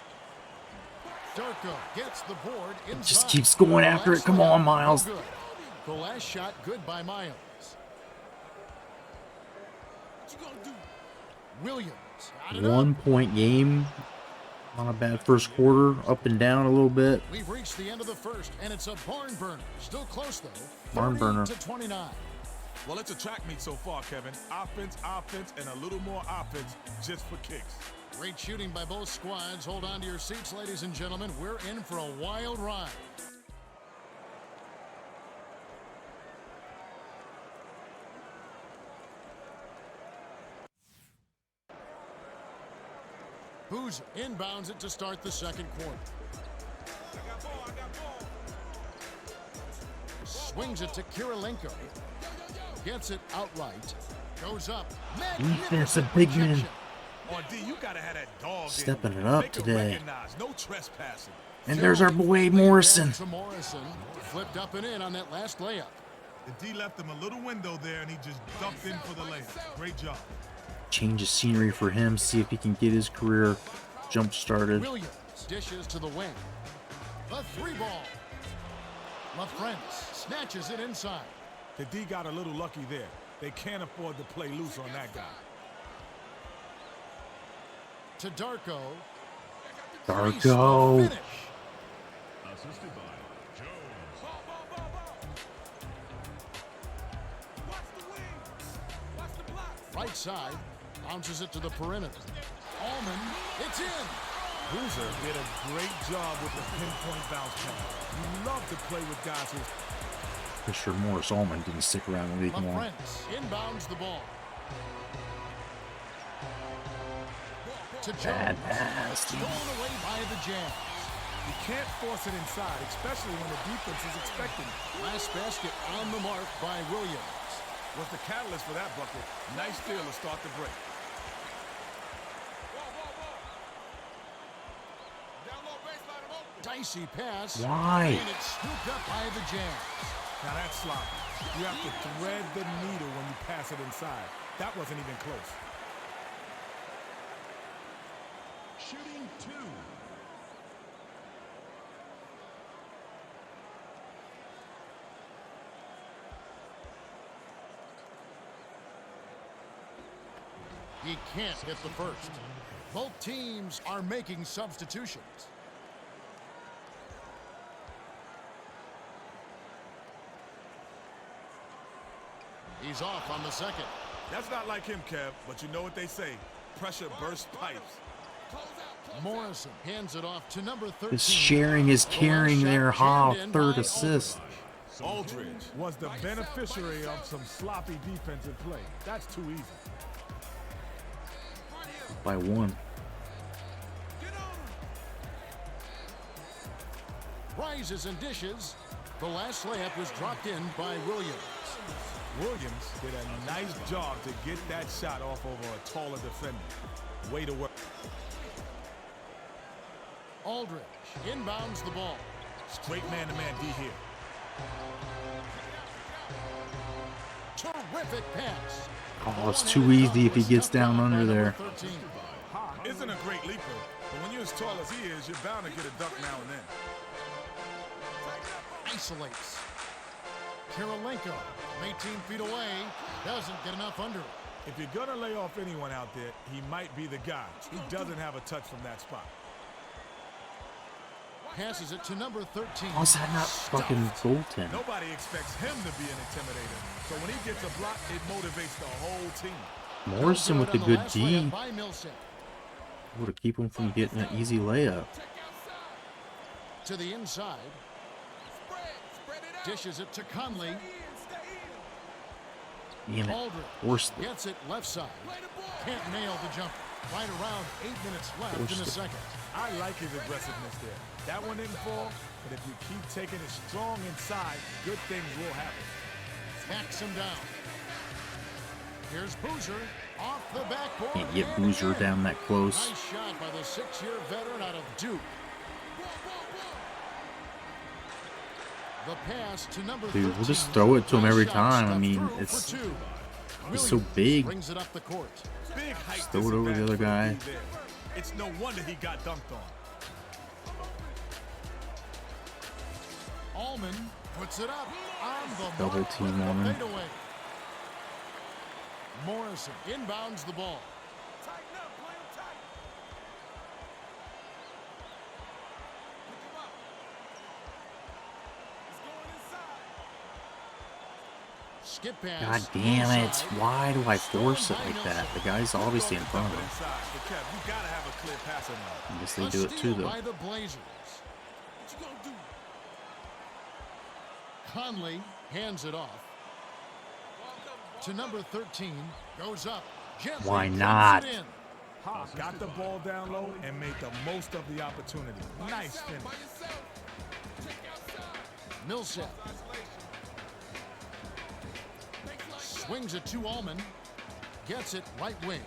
Speaker 3: Darko gets the board inside.
Speaker 1: Just keeps going after it. Come on, Miles.
Speaker 3: No good. The last shot good by Miles. Williams. got it up.
Speaker 1: 1 point game. Not a bad first quarter. Up and down a little bit.
Speaker 3: We've reached the end of the first, and it's a barn burner. Still close though.
Speaker 1: Barn burner.
Speaker 3: 30-29.
Speaker 2: Well, it's a track meet so far, Kevin. Offense, and a little more offense just for kicks.
Speaker 3: Great shooting by both squads. Hold on to your seats, ladies and gentlemen. We're in for a wild ride. Boozer inbounds it to start the second quarter. Swings it to Kirilenko. Gets it outright. Goes up.
Speaker 1: Defensive big man.
Speaker 3: Rejection.
Speaker 2: On D, you gotta have that dog.
Speaker 1: Stepping
Speaker 2: in
Speaker 1: it
Speaker 2: you.
Speaker 1: up
Speaker 2: Make 'em
Speaker 1: today.
Speaker 2: recognize. No trespassing.
Speaker 1: And there's our boy Morrison.
Speaker 3: To Morrison. Flipped up and in on that last layup.
Speaker 2: The D left him a little window there, and he just dumped in for the layup. Great job.
Speaker 1: Change of scenery for him. See if he can get his career jump started.
Speaker 3: Williams dishes to the wing. The three ball. LaFrance snatches it inside.
Speaker 2: The D got a little lucky there. They can't afford to play loose on that guy.
Speaker 3: To Darko.
Speaker 1: Darko.
Speaker 3: Finish. Right side. Bounces it to the perimeter. Allman. It's in.
Speaker 2: Boozer did a great job with the pinpoint bounce pass. You love to play with guys who...
Speaker 1: For sure Morris Allman didn't stick around the league long.
Speaker 3: LaFrance inbounds the ball. To
Speaker 1: Bad
Speaker 3: Jones.
Speaker 1: pass.
Speaker 3: Stolen away by the Jazz.
Speaker 2: You can't force it inside, especially when the defense is expecting it.
Speaker 3: Last basket on the mark by Williams.
Speaker 2: Was the catalyst for that bucket. Nice steal to start the break.
Speaker 3: Dicey pass.
Speaker 1: Why?
Speaker 3: And it's scooped up by the Jazz.
Speaker 2: Now that's sloppy. You have to thread the needle when you pass it inside. That wasn't even close.
Speaker 3: Shooting two. He can't hit the first. Both teams are making substitutions. He's off on the second.
Speaker 2: That's not like him, Kev, but you know what they say. Pressure bursts pipes.
Speaker 3: Morrison hands it off to number 13.
Speaker 1: Just sharing is caring there. Ha,
Speaker 3: Jammed in
Speaker 1: third
Speaker 3: by
Speaker 1: assist.
Speaker 2: Aldridge was the beneficiary of some sloppy defensive play. That's too easy.
Speaker 1: By one.
Speaker 3: Rises and dishes. The last layup was dropped in by Williams.
Speaker 2: Williams did a nice job to get that shot off over a taller defender. Way to work.
Speaker 3: Aldridge inbounds the ball.
Speaker 2: Great man-to-man D here.
Speaker 3: Terrific pass.
Speaker 1: Oh, it's too easy if he gets down under there.
Speaker 2: Isn't a great leaper, but when you're as tall as he is, you're bound to get a dunk now and then.
Speaker 3: Isolates. Kirilenko, 18 feet away, doesn't get enough under it.
Speaker 2: If you're going to lay off anyone out there, he might be the guy. He doesn't have a touch from that spot.
Speaker 3: Passes it to number 13.
Speaker 1: How's that not fucking goaltend?
Speaker 2: Nobody expects him to be an intimidator. So when he gets a block, it motivates the whole team.
Speaker 1: Morrison with the good D.
Speaker 3: By Millsap.
Speaker 1: Able to keep him from getting an easy layup.
Speaker 3: To the inside.
Speaker 6: Spread it out.
Speaker 3: Dishes it to Conley.
Speaker 1: Damn it.
Speaker 3: Aldridge
Speaker 1: Forced it.
Speaker 3: gets it left side.
Speaker 6: Play the ball.
Speaker 3: Can't nail the jumper. Right around 8 minutes left in the second.
Speaker 2: I like his aggressiveness there. That one didn't fall, but if you keep taking it strong inside, good things will happen.
Speaker 3: Backs him down. Here's Boozer off the backboard.
Speaker 1: Can't get
Speaker 3: and
Speaker 1: Boozer
Speaker 3: in.
Speaker 1: down that close.
Speaker 3: Nice shot by the 6-year veteran out of Duke. The pass to number
Speaker 1: Dude, we'll
Speaker 3: 13.
Speaker 1: just throw it to him
Speaker 3: Nice
Speaker 1: every
Speaker 3: shot,
Speaker 1: time. I
Speaker 3: stuffed
Speaker 1: mean,
Speaker 3: through
Speaker 1: it's
Speaker 3: for 2.
Speaker 1: he's so
Speaker 3: Williams
Speaker 1: big.
Speaker 3: brings it up the court.
Speaker 2: Big height
Speaker 1: Throw it over the other guy.
Speaker 2: disadvantage for the D there. It's no wonder he got dunked on.
Speaker 3: Allman puts it up on the
Speaker 1: Double
Speaker 3: mark
Speaker 1: team
Speaker 3: with the
Speaker 1: Allman.
Speaker 3: fadeaway. Morrison inbounds the ball.
Speaker 6: Tighten up, play him tight. Pick him up. He's going inside.
Speaker 3: Skip pass.
Speaker 1: God damn it.
Speaker 3: inside.
Speaker 1: Why do I force it
Speaker 3: Stolen by
Speaker 1: like that? The
Speaker 3: Nelson.
Speaker 1: guy's obviously in front of him.
Speaker 2: Inside, but Kev, you gotta have a clear passer now.
Speaker 1: I guess they
Speaker 3: A
Speaker 1: do it too,
Speaker 3: steal
Speaker 1: though.
Speaker 3: by the Blazers.
Speaker 6: What you gonna do?
Speaker 3: Conley hands it off to number 13. Goes up. Gently
Speaker 1: Why
Speaker 3: dumps
Speaker 1: not?
Speaker 3: it in.
Speaker 2: Ha got the ball down low and made the most of the opportunity. Nice finish.
Speaker 6: By yourself. Check outside.
Speaker 3: Millsap
Speaker 6: Isolation.
Speaker 3: swings it to Allman. Gets it right wing.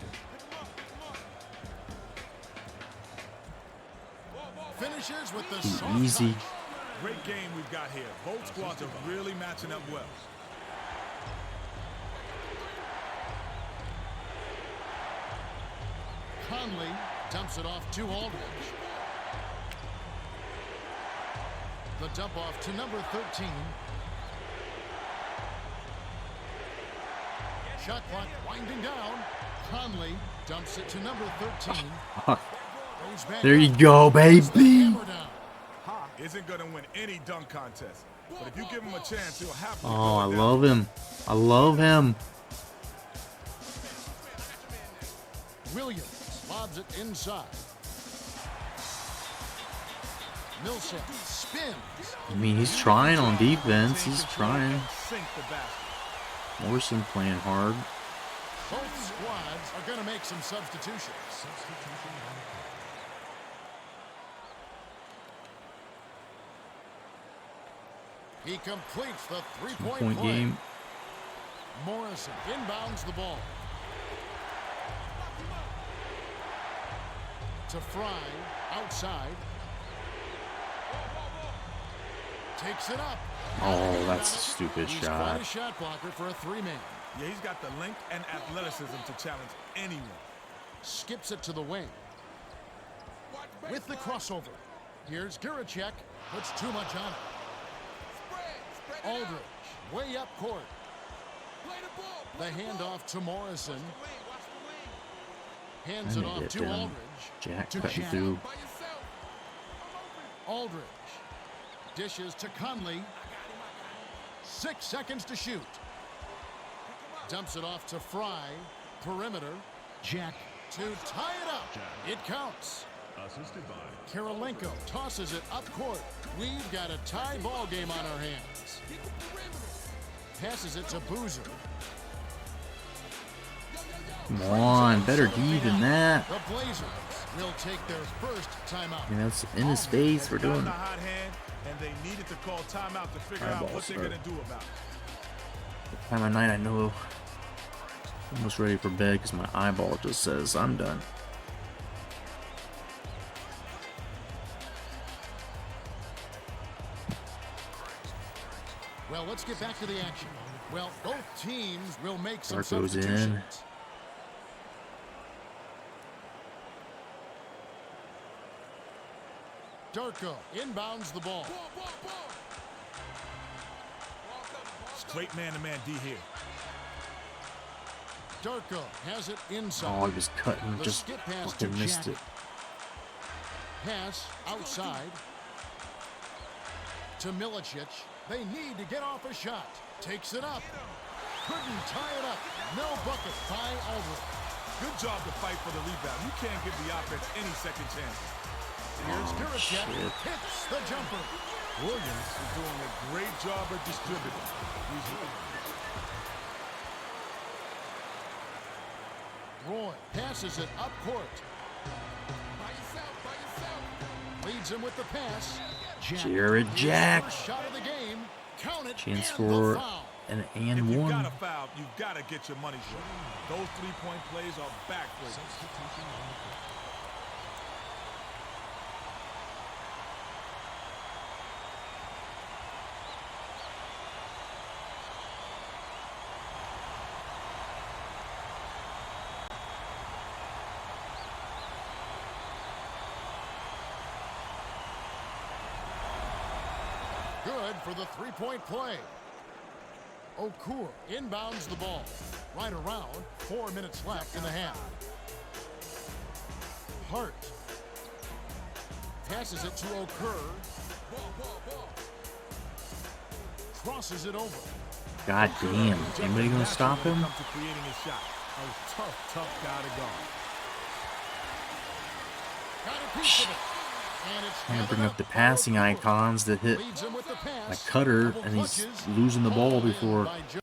Speaker 3: Finishes with the soft
Speaker 1: Easy.
Speaker 3: touch.
Speaker 2: Great game we've got here. Both squads are really matching up well.
Speaker 3: Conley dumps it off to Aldridge. The dump off to number 13. Shot clock winding down. Conley dumps it to number 13. Goes back
Speaker 1: There you
Speaker 3: up.
Speaker 1: go,
Speaker 3: Puts the
Speaker 1: baby.
Speaker 3: hammer down.
Speaker 2: Ha isn't gonna win any dunk contest, but if you give him a chance, he'll have to.
Speaker 1: Oh, I
Speaker 2: throw it down.
Speaker 1: love him. I love him.
Speaker 3: Williams lobs it inside. Millsap spins.
Speaker 1: I mean, he's trying on defense. He's trying.
Speaker 2: Sink the basket.
Speaker 1: Morrison playing hard.
Speaker 3: Both squads are going to make some substitutions. He completes the three-point
Speaker 1: Point
Speaker 3: play.
Speaker 1: game.
Speaker 3: Morrison inbounds the ball. To Fry, outside. Takes it up.
Speaker 1: Oh, that's a stupid
Speaker 3: He's quite
Speaker 1: shot.
Speaker 3: a shot blocker for a three-man.
Speaker 2: Yeah, he's got the length and athleticism to challenge anyone.
Speaker 3: Skips it to the wing. With the crossover. Here's Guracek. Puts too much on it.
Speaker 6: Spread it
Speaker 3: Aldridge,
Speaker 6: out.
Speaker 3: way up court.
Speaker 6: Play the ball.
Speaker 3: The
Speaker 6: Play ball.
Speaker 3: handoff to Morrison.
Speaker 6: Watch the wing.
Speaker 3: Hands
Speaker 1: I
Speaker 3: it
Speaker 1: need to
Speaker 3: off
Speaker 1: get
Speaker 3: to
Speaker 1: down.
Speaker 3: Aldridge.
Speaker 1: Jack
Speaker 3: to
Speaker 1: cutting
Speaker 3: Jack.
Speaker 1: through.
Speaker 6: By yourself. I'm open.
Speaker 3: Aldridge. Dishes to Conley. 6 seconds to shoot. Dumps it off to Fry. Perimeter. Jack to tie it up. It counts.
Speaker 7: Assisted by
Speaker 3: Kirilenko tosses it up court. We've got a tie ball game on our hands.
Speaker 6: Get the perimeter.
Speaker 3: Passes it to Boozer.
Speaker 1: Come on, better D than that.
Speaker 3: The Blazers will take their first timeout.
Speaker 1: I mean, that's in his face. We're
Speaker 2: Got
Speaker 1: doing
Speaker 2: the hot hand, and they needed to call timeout to figure out
Speaker 1: Eyeball
Speaker 2: what they're
Speaker 1: start.
Speaker 2: gonna do about it.
Speaker 1: the time of night. I know. Almost ready for bed because my eyeball just says I'm done.
Speaker 3: Well, let's get back to the action. Well, both teams will make some
Speaker 1: Dark goes in.
Speaker 3: substitutions. Darko inbounds the ball.
Speaker 2: Straight man-to-man D here.
Speaker 3: Darko has it inside.
Speaker 1: Oh, I was cutting.
Speaker 3: The
Speaker 1: Just
Speaker 3: skip pass to
Speaker 1: fucking missed
Speaker 3: Jack.
Speaker 1: it.
Speaker 3: Pass outside to Milicic. They need to get off a shot. Takes it up. Couldn't tie it up. No bucket by Aldridge.
Speaker 2: Good job to fight for the rebound. You can't give the offense any second chance.
Speaker 3: Here's Guracek.
Speaker 1: shit.
Speaker 3: Hits the jumper.
Speaker 2: Williams is doing a great job at distributing.
Speaker 3: Roy passes it up court.
Speaker 6: By yourself.
Speaker 3: Leads him with the pass.
Speaker 1: Jared Jack.
Speaker 3: First shot of the game. Count it.
Speaker 1: Chance
Speaker 3: and the
Speaker 1: for
Speaker 3: foul.
Speaker 1: an
Speaker 2: If
Speaker 1: and
Speaker 2: you've
Speaker 1: one.
Speaker 2: got a foul, you've got to get your money's worth. Those three-point plays are backbreakers.
Speaker 3: Good for the three-point play. Okur inbounds the ball. Right around 4 minutes left in the half. Hart passes it to Okur. Crosses it over.
Speaker 1: God damn. Anybody gonna stop him?
Speaker 2: Come to creating a shot. A tough guy to guard.
Speaker 3: Got a piece of it. And it's
Speaker 1: I'm gonna bring
Speaker 3: handed
Speaker 1: up the
Speaker 3: by
Speaker 1: passing
Speaker 3: Okur.
Speaker 1: icons that hit
Speaker 3: Leads him with the
Speaker 1: a
Speaker 3: pass.
Speaker 1: cutter,
Speaker 3: Double
Speaker 1: and he's
Speaker 3: clutches.
Speaker 1: losing the ball
Speaker 3: Hauled in
Speaker 1: before.
Speaker 3: by Joe.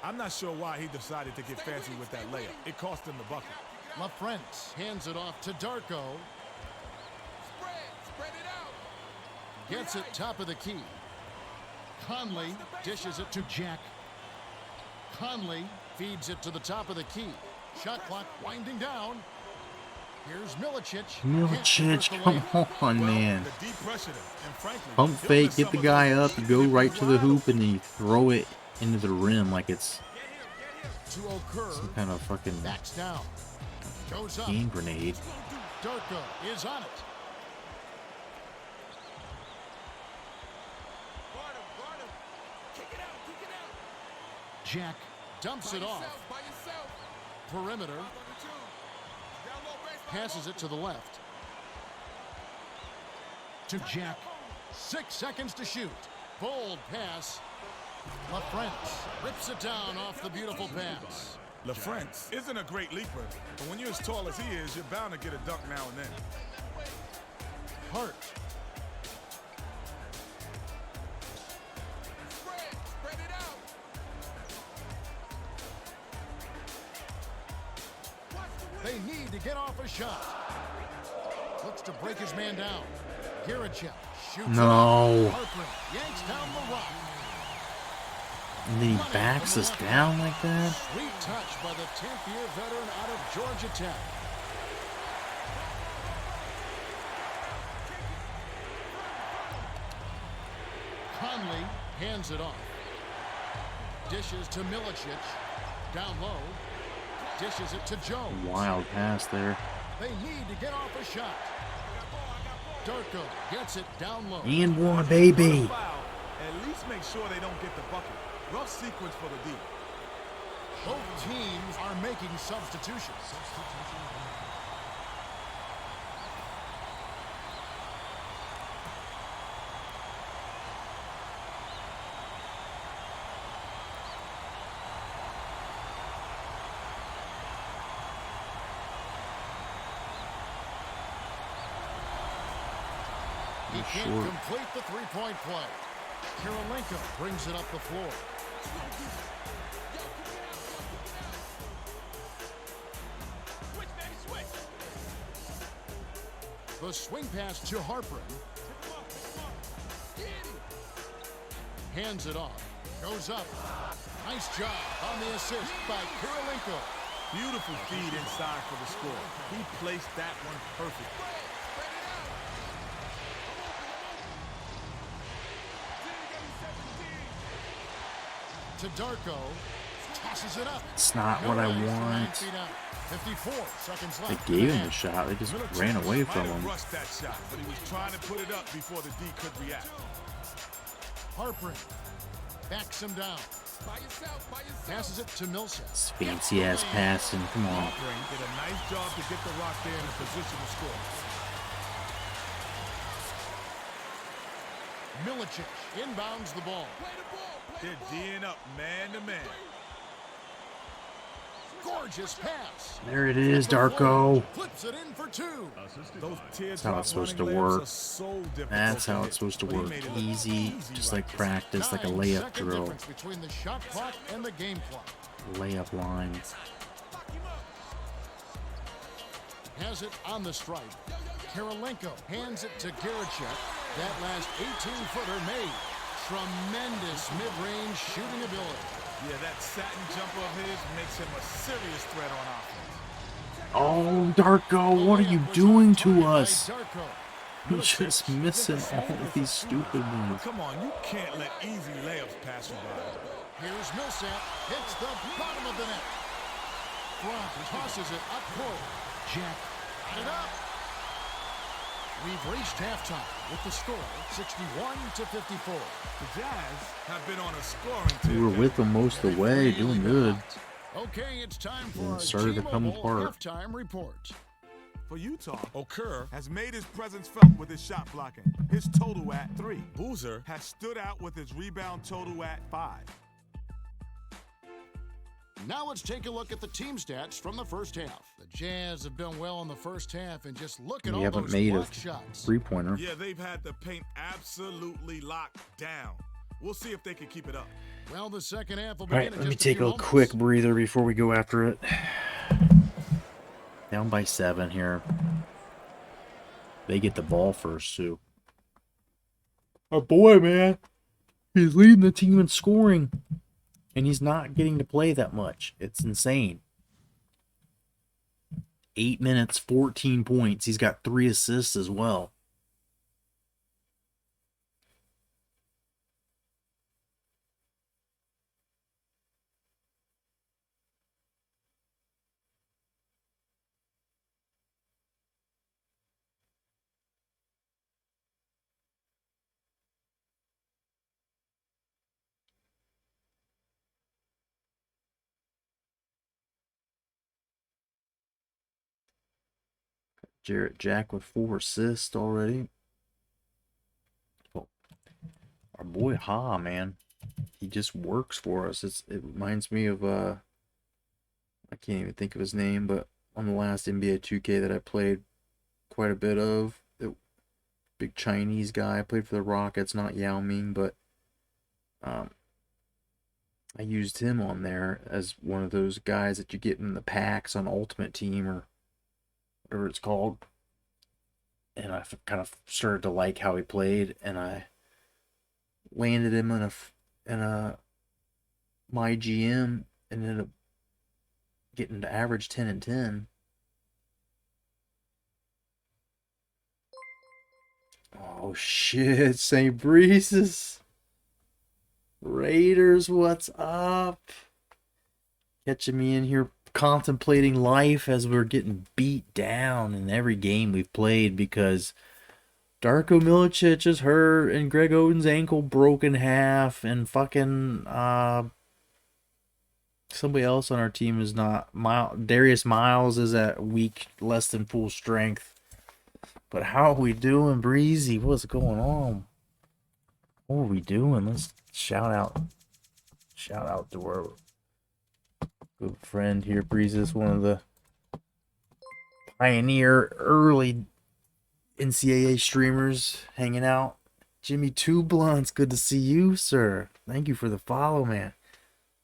Speaker 2: I'm not sure why he decided to get fancy with that layup. It cost him the bucket.
Speaker 3: LaFrentz hands it off to Darko.
Speaker 6: Spread it out.
Speaker 3: Gets it top of the key. Conley dishes it to Jack. Conley feeds it to the top of the key. Shot clock winding down. Here's Milicic.
Speaker 1: Milicic, come on, man.
Speaker 2: The deep pressure, and frankly,
Speaker 1: Pump
Speaker 2: he'll
Speaker 1: fake,
Speaker 2: miss
Speaker 1: get
Speaker 2: some
Speaker 1: the
Speaker 2: of
Speaker 1: guy
Speaker 2: those
Speaker 1: up, you go right to the hoop, and then you
Speaker 2: wild.
Speaker 1: throw it into the rim like it's
Speaker 3: To Okur.
Speaker 1: some kind of fucking
Speaker 3: Backs down. Goes up.
Speaker 1: game grenade.
Speaker 3: Darko is on it.
Speaker 6: Guard him. Kick it out.
Speaker 3: Jack dumps it off.
Speaker 6: By yourself.
Speaker 3: Perimeter.
Speaker 6: Number two. Down low, brace by
Speaker 3: Passes it to the left. To Jack. 6 seconds to shoot. Bold pass. LaFrentz rips it down off the beautiful pass.
Speaker 2: LaFrentz isn't a great leaper, but when you're as tall as he is, you're bound to get a dunk now and then.
Speaker 3: Hart.
Speaker 6: Spread it out.
Speaker 3: They need to get off a shot. Looks to break his man down. Guracek shoots.
Speaker 1: No.
Speaker 3: Harper yanks down the rock.
Speaker 1: And then he backs us down like that.
Speaker 3: Sweet touch by the 10th-year veteran out of Georgia Tech. Conley hands it off. Dishes to Milicic. Down low. Dishes it to Jones.
Speaker 1: Wild pass there.
Speaker 3: They need to get off a shot. Darko gets it down low.
Speaker 1: And one, baby.
Speaker 2: Foul, at least make sure they don't get the bucket. Rough sequence for the D.
Speaker 3: Both teams are making substitutions. He can't
Speaker 1: Short.
Speaker 3: complete the three-point play. Kirilenko brings it up the floor. The swing pass to Harper. Hands it off. Goes up. Nice job on the assist by Kirilenko.
Speaker 2: Beautiful feed inside for the score. He placed that one perfectly.
Speaker 3: To Darko. Tosses it up.
Speaker 1: It's not what I
Speaker 3: No way for 9
Speaker 1: want.
Speaker 3: feet out. 54 seconds
Speaker 1: They
Speaker 3: left.
Speaker 1: gave him the shot. They just ran away from
Speaker 2: Might have
Speaker 1: him.
Speaker 2: rushed that shot, but he was trying to put it up before the D could react.
Speaker 3: Harper backs him down.
Speaker 6: By yourself.
Speaker 3: Passes it to Millsap.
Speaker 1: It's fancy ass passing. Come on.
Speaker 2: Harper did a nice job to get the rock there in a position to score.
Speaker 3: Milicic inbounds the ball.
Speaker 2: They're D'ing up man to man.
Speaker 3: Gorgeous pass.
Speaker 1: There it is, Darko.
Speaker 3: Flips it in for two.
Speaker 2: Those
Speaker 1: That's how it's supposed to
Speaker 2: running layups
Speaker 1: work.
Speaker 2: are so difficult
Speaker 1: That's
Speaker 2: to
Speaker 1: how
Speaker 2: hit,
Speaker 1: it's supposed to
Speaker 2: but he
Speaker 1: work.
Speaker 2: made it look
Speaker 1: Easy, just like
Speaker 2: right.
Speaker 1: practice, like a
Speaker 3: 9
Speaker 1: layup
Speaker 3: second
Speaker 1: drill.
Speaker 3: difference between the shot clock and the game clock.
Speaker 1: Layup line.
Speaker 3: Has it on the stripe. Karolinko hands it to Garachek. That last 18-footer made. Tremendous mid-range shooting ability.
Speaker 2: Yeah, that satin jumper of his makes him a serious threat on offense.
Speaker 1: Oh, Darko, what are you doing to us? You're just missing all these stupid ones.
Speaker 2: Come on, you can't let easy layups pass you by.
Speaker 3: Here's Millsap. Hits the bottom of the net. Frank tosses it up court. Jack got it up. We've reached halftime with the score 61-54.
Speaker 2: The Jazz have been on a scoring tip.
Speaker 1: We were with them most of the way, doing good.
Speaker 3: Okay, it's time for
Speaker 1: And
Speaker 3: our
Speaker 1: started to come
Speaker 3: T-Mobile
Speaker 1: apart.
Speaker 3: halftime report.
Speaker 2: For Utah, Okur has made his presence felt with his shot blocking. His total at 3. Boozer has stood out with his rebound total at 5.
Speaker 3: Now let's take a look at the team stats from the first half. The Jazz have done well in the first half, and just look at
Speaker 1: We
Speaker 3: all
Speaker 1: haven't
Speaker 3: those
Speaker 1: made a
Speaker 3: block shots.
Speaker 1: three-pointer.
Speaker 2: Yeah, they've had the paint absolutely locked down. We'll see if they can keep it up.
Speaker 3: Well, the second half will
Speaker 1: All
Speaker 3: begin
Speaker 1: right,
Speaker 3: in
Speaker 1: let me
Speaker 3: just
Speaker 1: take
Speaker 3: few
Speaker 1: a
Speaker 3: moments.
Speaker 1: quick breather before we go after it. Down by 7 here. They get the ball first, too. Our boy, man. He's leading the team in scoring. And he's not getting to play that much. It's insane. 8 minutes, 14 points. He's got 3 assists as well. Jarrett Jack with 4 assists already. Oh, our boy Ha, man. He just works for us. It reminds me of I can't even think of his name, but on the last NBA 2K that I played quite a bit of, big Chinese guy, played for the Rockets, not Yao Ming, but I used him on there as one of those guys that you get in the packs on Ultimate Team or whatever it's called. And I kind of started to like how he played, and I landed him in a my GM and ended up getting to average 10 and 10. Oh shit, St. Breeze's Raiders, what's up? Catching me in here contemplating life as we're getting beat down in every game we've played because Darko Milicic is hurt and Greg Oden's ankle broke in half and fucking somebody else on our team is not. Darius Miles is at weak, less than full strength. But how are we doing, Breezy? What's going on? What are we doing? Let's shout out to our good friend here, Breezes, one of the pioneer early NCAA streamers hanging out. Jimmy Two Blunts, good to see you, sir. Thank you for the follow, man.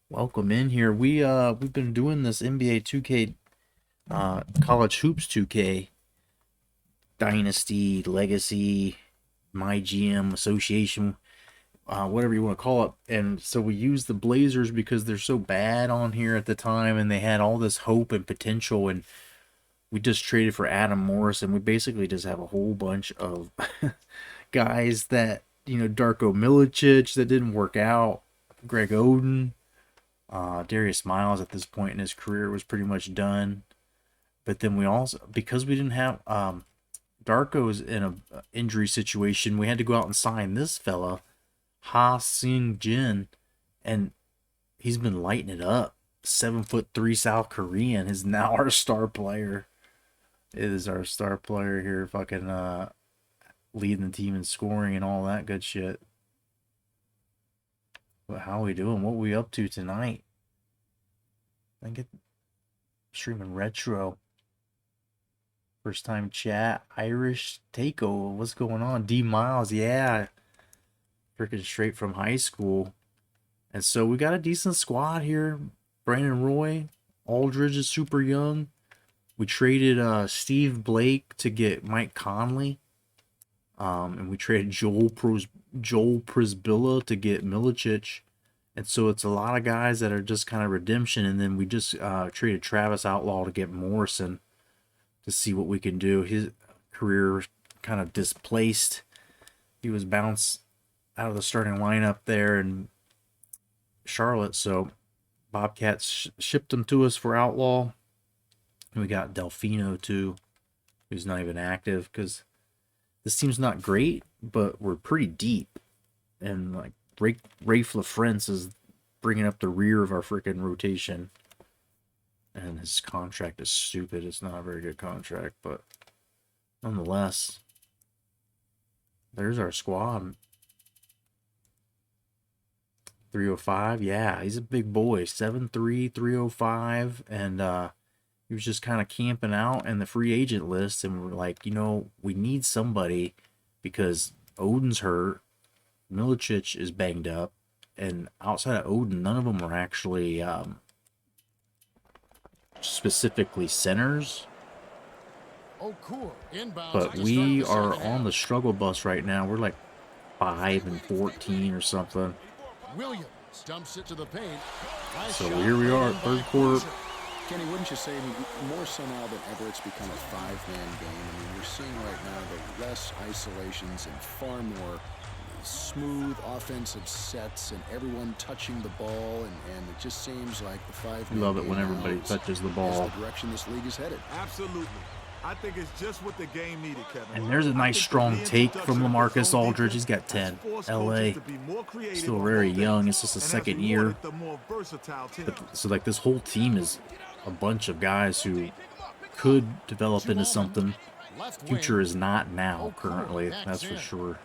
Speaker 1: Welcome in here. We've been doing this NBA 2K college hoops 2K dynasty legacy my GM association, whatever you want to call it. And so we used the Blazers because they're so bad on here at the time, and they had all this hope and potential, and we just traded for Adam Morris, and we basically just have a whole bunch of guys that, Darko Milicic that didn't work out, Greg Oden, Darius Miles at this point in his career was pretty much done. But then we also, because we didn't have Darko's in a injury situation, we had to go out and sign this fella, Ha Seung Jin, and he's been lighting it up. 7'3" South Korean is now our star player. It is our star player here, fucking leading the team in scoring and all that good shit. But how are we doing? What are we up to tonight? Streaming retro. First time chat. Irish Takeover. What's going on? D Miles, yeah. Freaking straight from high school. And so we got a decent squad here. Brandon Roy. Aldridge is super young. We traded Steve Blake to get Mike Conley. And we traded Joel Prisbilla to get Milicic. And so it's a lot of guys that are just kind of redemption. And then we just traded Travis Outlaw to get Morrison to see what we can do. His career kind of displaced. He was bounced out of the starting lineup there in Charlotte. So Bobcats shipped him to us for Outlaw. And we got Delfino too, who's not even active because this team's not great, but we're pretty deep. And like Rafe LaFrance is bringing up the rear of our freaking rotation. And his contract is stupid. It's not a very good contract, but nonetheless, there's our squad. 305, yeah, he's a big boy. 7'3", 305, and he was just kind of camping out in the free agent list, and we're like, you know, we need somebody because Odin's hurt, Milicic is banged up, and outside of Odin, none of them are actually specifically centers.
Speaker 3: Oh, cool. Inbounds
Speaker 1: But
Speaker 3: to
Speaker 1: we
Speaker 3: start the
Speaker 1: are
Speaker 3: second
Speaker 1: on the
Speaker 3: half.
Speaker 1: struggle bus right now. We're like 5-14 or something.
Speaker 3: Williams dumps it to the paint. Nice
Speaker 1: So
Speaker 3: shot
Speaker 1: here we are,
Speaker 3: by
Speaker 1: third quarter.
Speaker 3: Cruiser.
Speaker 5: Kenny, wouldn't you say more so now than ever it's become a five-man game? I mean, we're seeing right now the less isolations and far more smooth offensive sets and everyone touching the ball, and it just seems like the five-man
Speaker 1: Love it
Speaker 5: game
Speaker 1: when
Speaker 5: now
Speaker 1: everybody
Speaker 5: is-
Speaker 1: touches the
Speaker 5: is
Speaker 1: ball.
Speaker 5: the direction this league is headed.
Speaker 2: Absolutely. I think it's just what the game needed, Kevin.
Speaker 1: And there's a nice strong take from LaMarcus Aldridge. He's got 10. LA. Still very young. It's just a second year. But, so like this whole team is a bunch of guys who could develop into something.
Speaker 3: Left wing.
Speaker 1: Future is not now currently, that's for sure.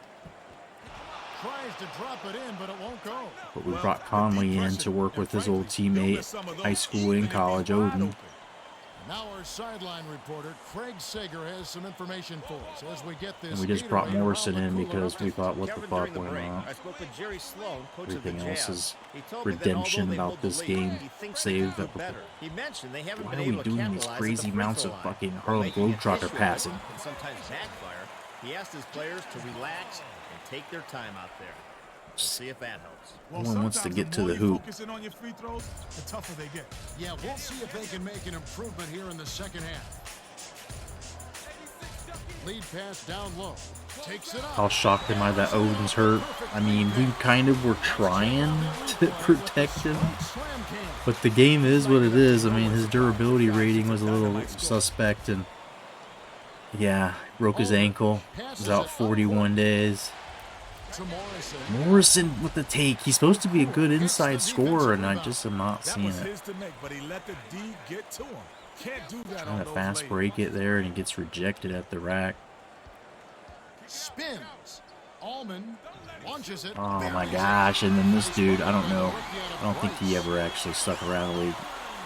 Speaker 3: Tries to drop it in, but it won't go.
Speaker 1: But we brought Conley in to work with his old teammate, high school and college, Odin.
Speaker 3: Now our sideline reporter, Craig Sager, has some information for us as we get this.
Speaker 1: And we just brought
Speaker 3: Gatorade
Speaker 1: Morrison
Speaker 3: around
Speaker 1: in
Speaker 3: the cooler
Speaker 1: because we thought, what the
Speaker 4: Kevin,
Speaker 1: fuck,
Speaker 4: during the
Speaker 1: why
Speaker 4: break,
Speaker 1: not?
Speaker 4: I spoke with Jerry Sloan, coach of the
Speaker 1: Everything else
Speaker 4: Jazz.
Speaker 1: is
Speaker 4: He told me that
Speaker 1: redemption
Speaker 4: although they
Speaker 1: about
Speaker 4: hold the
Speaker 1: this
Speaker 4: lead,
Speaker 1: game.
Speaker 4: he thinks
Speaker 1: Save
Speaker 4: they
Speaker 1: that.
Speaker 4: could do better. He mentioned they haven't
Speaker 1: Why
Speaker 4: been
Speaker 1: are we
Speaker 4: able to
Speaker 1: doing these
Speaker 4: capitalize at
Speaker 1: crazy
Speaker 4: the free
Speaker 1: amounts
Speaker 4: throw
Speaker 1: of
Speaker 4: line.
Speaker 1: fucking
Speaker 4: While
Speaker 1: Harlem
Speaker 4: making it
Speaker 1: Globetrotter
Speaker 4: his way
Speaker 1: passing?
Speaker 4: and sometimes backfire, he asked his players to relax and take their time out there. We'll see if that helps.
Speaker 1: Everyone wants to get to the hoop.
Speaker 2: Focusing on your free throws, the tougher they get.
Speaker 3: Yeah, we'll see if they can make an improvement here in the second half. Lead pass down low. Takes it
Speaker 1: How
Speaker 3: up.
Speaker 1: shocked am I that Odin's hurt? I mean, we kind of were trying to protect him.
Speaker 3: Slam can.
Speaker 1: But the game is what it is. I mean, his durability rating was a little suspect. And yeah, broke his ankle. He's out 41 days.
Speaker 3: To Morrison.
Speaker 1: Morrison with the take. He's supposed to be a good inside scorer, and I just am not
Speaker 2: That
Speaker 1: seeing
Speaker 2: was
Speaker 1: it.
Speaker 2: his to make, but he let the D get to him. Can't do that
Speaker 1: Trying
Speaker 2: on
Speaker 1: to
Speaker 2: those
Speaker 1: fast
Speaker 2: layups.
Speaker 1: break it there, and he gets rejected at the rack.
Speaker 3: Spins. Allman launches it.
Speaker 1: Oh my gosh, and then this dude, I don't know. I don't think he ever actually stuck around the league.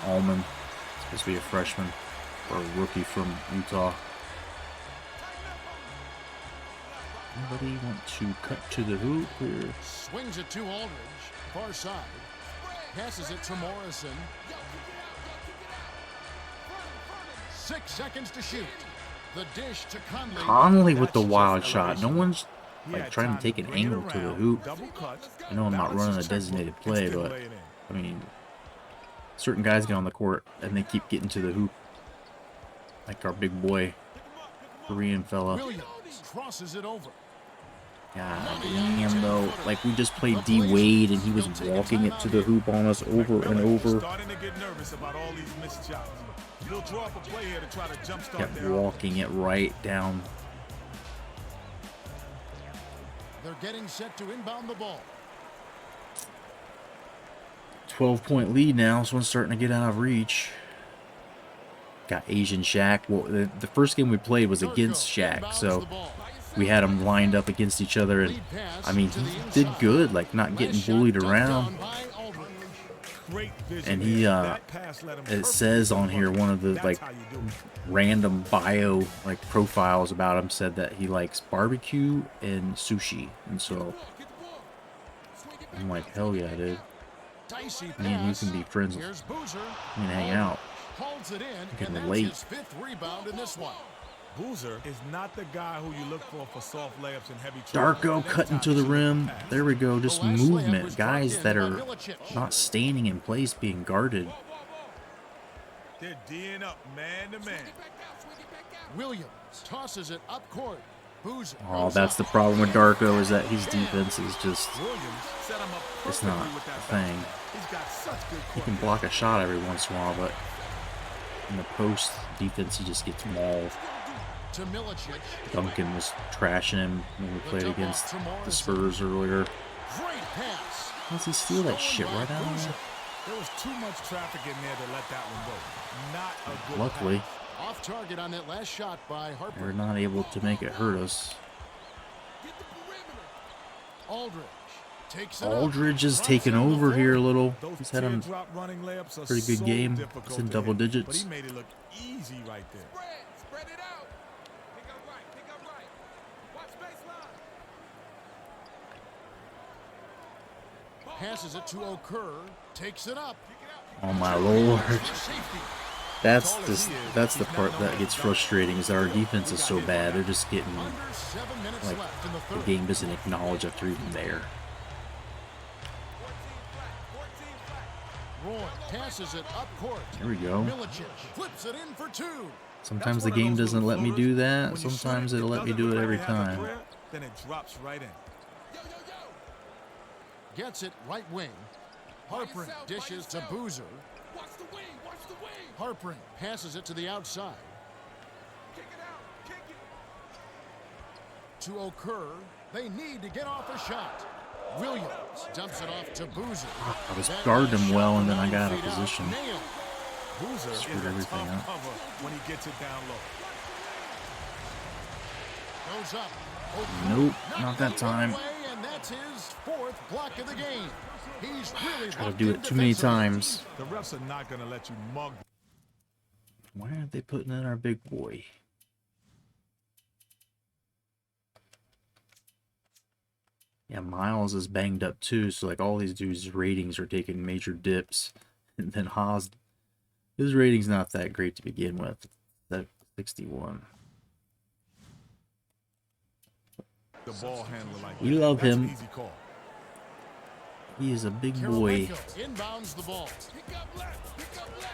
Speaker 1: Allman, supposed to be a freshman or a rookie from Utah. Anybody want to cut to the hoop here?
Speaker 3: Swings it to Aldridge. Far side. Passes it to Morrison. 6 seconds to shoot. The dish to Conley.
Speaker 1: Conley with the
Speaker 2: That's
Speaker 1: wild
Speaker 2: just
Speaker 1: shot. No
Speaker 2: elevation.
Speaker 1: one's
Speaker 2: He
Speaker 1: like
Speaker 2: had
Speaker 1: trying
Speaker 2: time
Speaker 1: to take an
Speaker 2: bring it
Speaker 1: angle to the
Speaker 2: around,
Speaker 1: hoop.
Speaker 2: double cut,
Speaker 1: I know I'm not
Speaker 2: balance
Speaker 1: running a
Speaker 2: his checkbook,
Speaker 1: designated
Speaker 2: and
Speaker 1: play,
Speaker 2: still
Speaker 1: but
Speaker 2: lay it in.
Speaker 1: I mean, certain guys get on the court and they keep getting to the hoop. Like our big boy, Korean fella.
Speaker 3: Williams crosses it over.
Speaker 1: God damn though. Like we just played D Wade and he was walking it to the hoop on us over and over.
Speaker 2: Starting to get nervous about all these missed shots. He'll draw up a play here to try to jumpstart
Speaker 1: Kept
Speaker 2: their
Speaker 1: walking it right down.
Speaker 3: They're getting set to inbound the ball.
Speaker 1: 12-point lead now. This one's starting to get out of reach. Got Asian Shaq. Well, the first game we played was against Shaq, so we had them lined up against each other, and I mean, he did good, like not getting bullied around.
Speaker 2: Great vision
Speaker 1: And he,
Speaker 2: there. That pass led him
Speaker 1: it
Speaker 2: perfectly
Speaker 1: says
Speaker 2: to the
Speaker 1: on here,
Speaker 2: bucket.
Speaker 1: one of the
Speaker 2: That's
Speaker 1: like
Speaker 2: how you do it.
Speaker 1: random bio like profiles about him said that he likes barbecue and sushi, and so I'm like, hell yeah, dude.
Speaker 3: Dicey
Speaker 1: Me and you
Speaker 3: pass.
Speaker 1: can be friends.
Speaker 3: Here's Boozer.
Speaker 1: We can hang out.
Speaker 3: Holds it in,
Speaker 1: We can
Speaker 3: and that's
Speaker 1: relate.
Speaker 3: his 5th rebound in this one.
Speaker 2: Boozer is not the guy who you look for soft layups and heavy trouble.
Speaker 1: Darko cutting to the rim. There we go. Just
Speaker 3: The last layup
Speaker 1: movement.
Speaker 3: was
Speaker 1: Guys
Speaker 3: dropped
Speaker 1: that
Speaker 3: in
Speaker 1: are
Speaker 3: by Milicic.
Speaker 1: not standing in place, being guarded.
Speaker 2: They're D'ing up man to man.
Speaker 3: Williams tosses it up court. Boozer.
Speaker 1: Oh,
Speaker 3: goes
Speaker 1: that's
Speaker 3: up.
Speaker 1: the problem with Darko, is that his defense is just,
Speaker 2: Williams set him up
Speaker 1: it's
Speaker 2: perfectly
Speaker 1: not
Speaker 2: with that
Speaker 1: a thing.
Speaker 2: He's got such good
Speaker 1: He
Speaker 2: court
Speaker 1: can block a shot every once in a while, but in the post defense, he just gets mauled.
Speaker 3: To Milicic.
Speaker 1: Duncan was trashing him when we played against the Spurs earlier.
Speaker 3: Great pass.
Speaker 1: How does he steal that shit right out of there?
Speaker 2: There was too much traffic in there to let that one go. Not a good
Speaker 1: Luckily,
Speaker 2: pass.
Speaker 3: Off target on that last shot by Harper.
Speaker 1: they're not able to make it hurt us.
Speaker 3: Aldridge takes it up.
Speaker 1: Aldridge is
Speaker 3: Runs
Speaker 1: taking
Speaker 3: it on the
Speaker 1: over
Speaker 3: floor.
Speaker 1: here a little.
Speaker 2: Those
Speaker 1: He's had a
Speaker 2: teardrop running layups are
Speaker 1: pretty good
Speaker 2: so
Speaker 1: game.
Speaker 2: difficult
Speaker 1: It's in
Speaker 2: to
Speaker 1: double
Speaker 2: hit,
Speaker 1: digits.
Speaker 2: But he made it look easy right there.
Speaker 6: Spread it out. Pick up right. Pick up right. Watch baseline.
Speaker 3: Passes it to Okur. Takes it up.
Speaker 1: Oh my lord.
Speaker 3: Safety.
Speaker 1: That's the part that gets frustrating, is that our defense is so bad. They're just getting,
Speaker 3: Under 7 minutes
Speaker 1: like,
Speaker 3: left in the
Speaker 1: the
Speaker 3: third.
Speaker 1: game doesn't acknowledge that they're even there.
Speaker 3: Roy passes it up court.
Speaker 1: There we go.
Speaker 3: Milicic flips it in for 2.
Speaker 1: Sometimes
Speaker 2: That's
Speaker 1: the
Speaker 2: one of
Speaker 1: game
Speaker 2: those
Speaker 1: doesn't
Speaker 2: little
Speaker 1: let me
Speaker 2: floaters.
Speaker 1: do that.
Speaker 2: When you shoot
Speaker 1: Sometimes it'll let me
Speaker 2: doesn't
Speaker 1: do
Speaker 2: look
Speaker 1: it every
Speaker 2: like it has a
Speaker 1: time.
Speaker 2: prayer, then it drops right in.
Speaker 3: Gets it right wing. Harpering dishes to Boozer.
Speaker 6: Watch the wing. Watch the wing.
Speaker 3: Harpering passes it to the outside.
Speaker 6: Kick it out. Kick it.
Speaker 3: To Okur. They need to get off a shot. Williams dumps it off to Boozer.
Speaker 1: I was
Speaker 3: That
Speaker 1: guarding
Speaker 3: last
Speaker 1: him well,
Speaker 3: shot
Speaker 1: and then I got out of
Speaker 3: from 9 feet
Speaker 1: position.
Speaker 3: Nailed.
Speaker 2: Boozer is
Speaker 1: Screwed
Speaker 2: a
Speaker 1: everything
Speaker 2: tough
Speaker 1: up.
Speaker 2: cover when he gets it down low.
Speaker 3: Goes up. Okur
Speaker 1: Nope,
Speaker 3: knocked
Speaker 1: not that
Speaker 3: it
Speaker 1: time.
Speaker 3: away, and that's his 4th block of the game. He's really
Speaker 1: Try to
Speaker 3: locked
Speaker 1: do
Speaker 3: in
Speaker 1: it too many
Speaker 3: defensively.
Speaker 1: times.
Speaker 2: The refs are not going to let you mug.
Speaker 1: Why aren't they putting in our big boy? Yeah, Miles is banged up too, so like all these dudes' ratings are taking major dips. And then Haas, his rating's not that great to begin with. That 61.
Speaker 2: The ball handler like
Speaker 1: We
Speaker 2: that.
Speaker 1: love
Speaker 2: That's
Speaker 1: him.
Speaker 2: An easy call.
Speaker 1: He is a big
Speaker 3: Carroll
Speaker 1: boy.
Speaker 3: Mayfield inbounds the ball.
Speaker 6: Pick up left. Pick up left.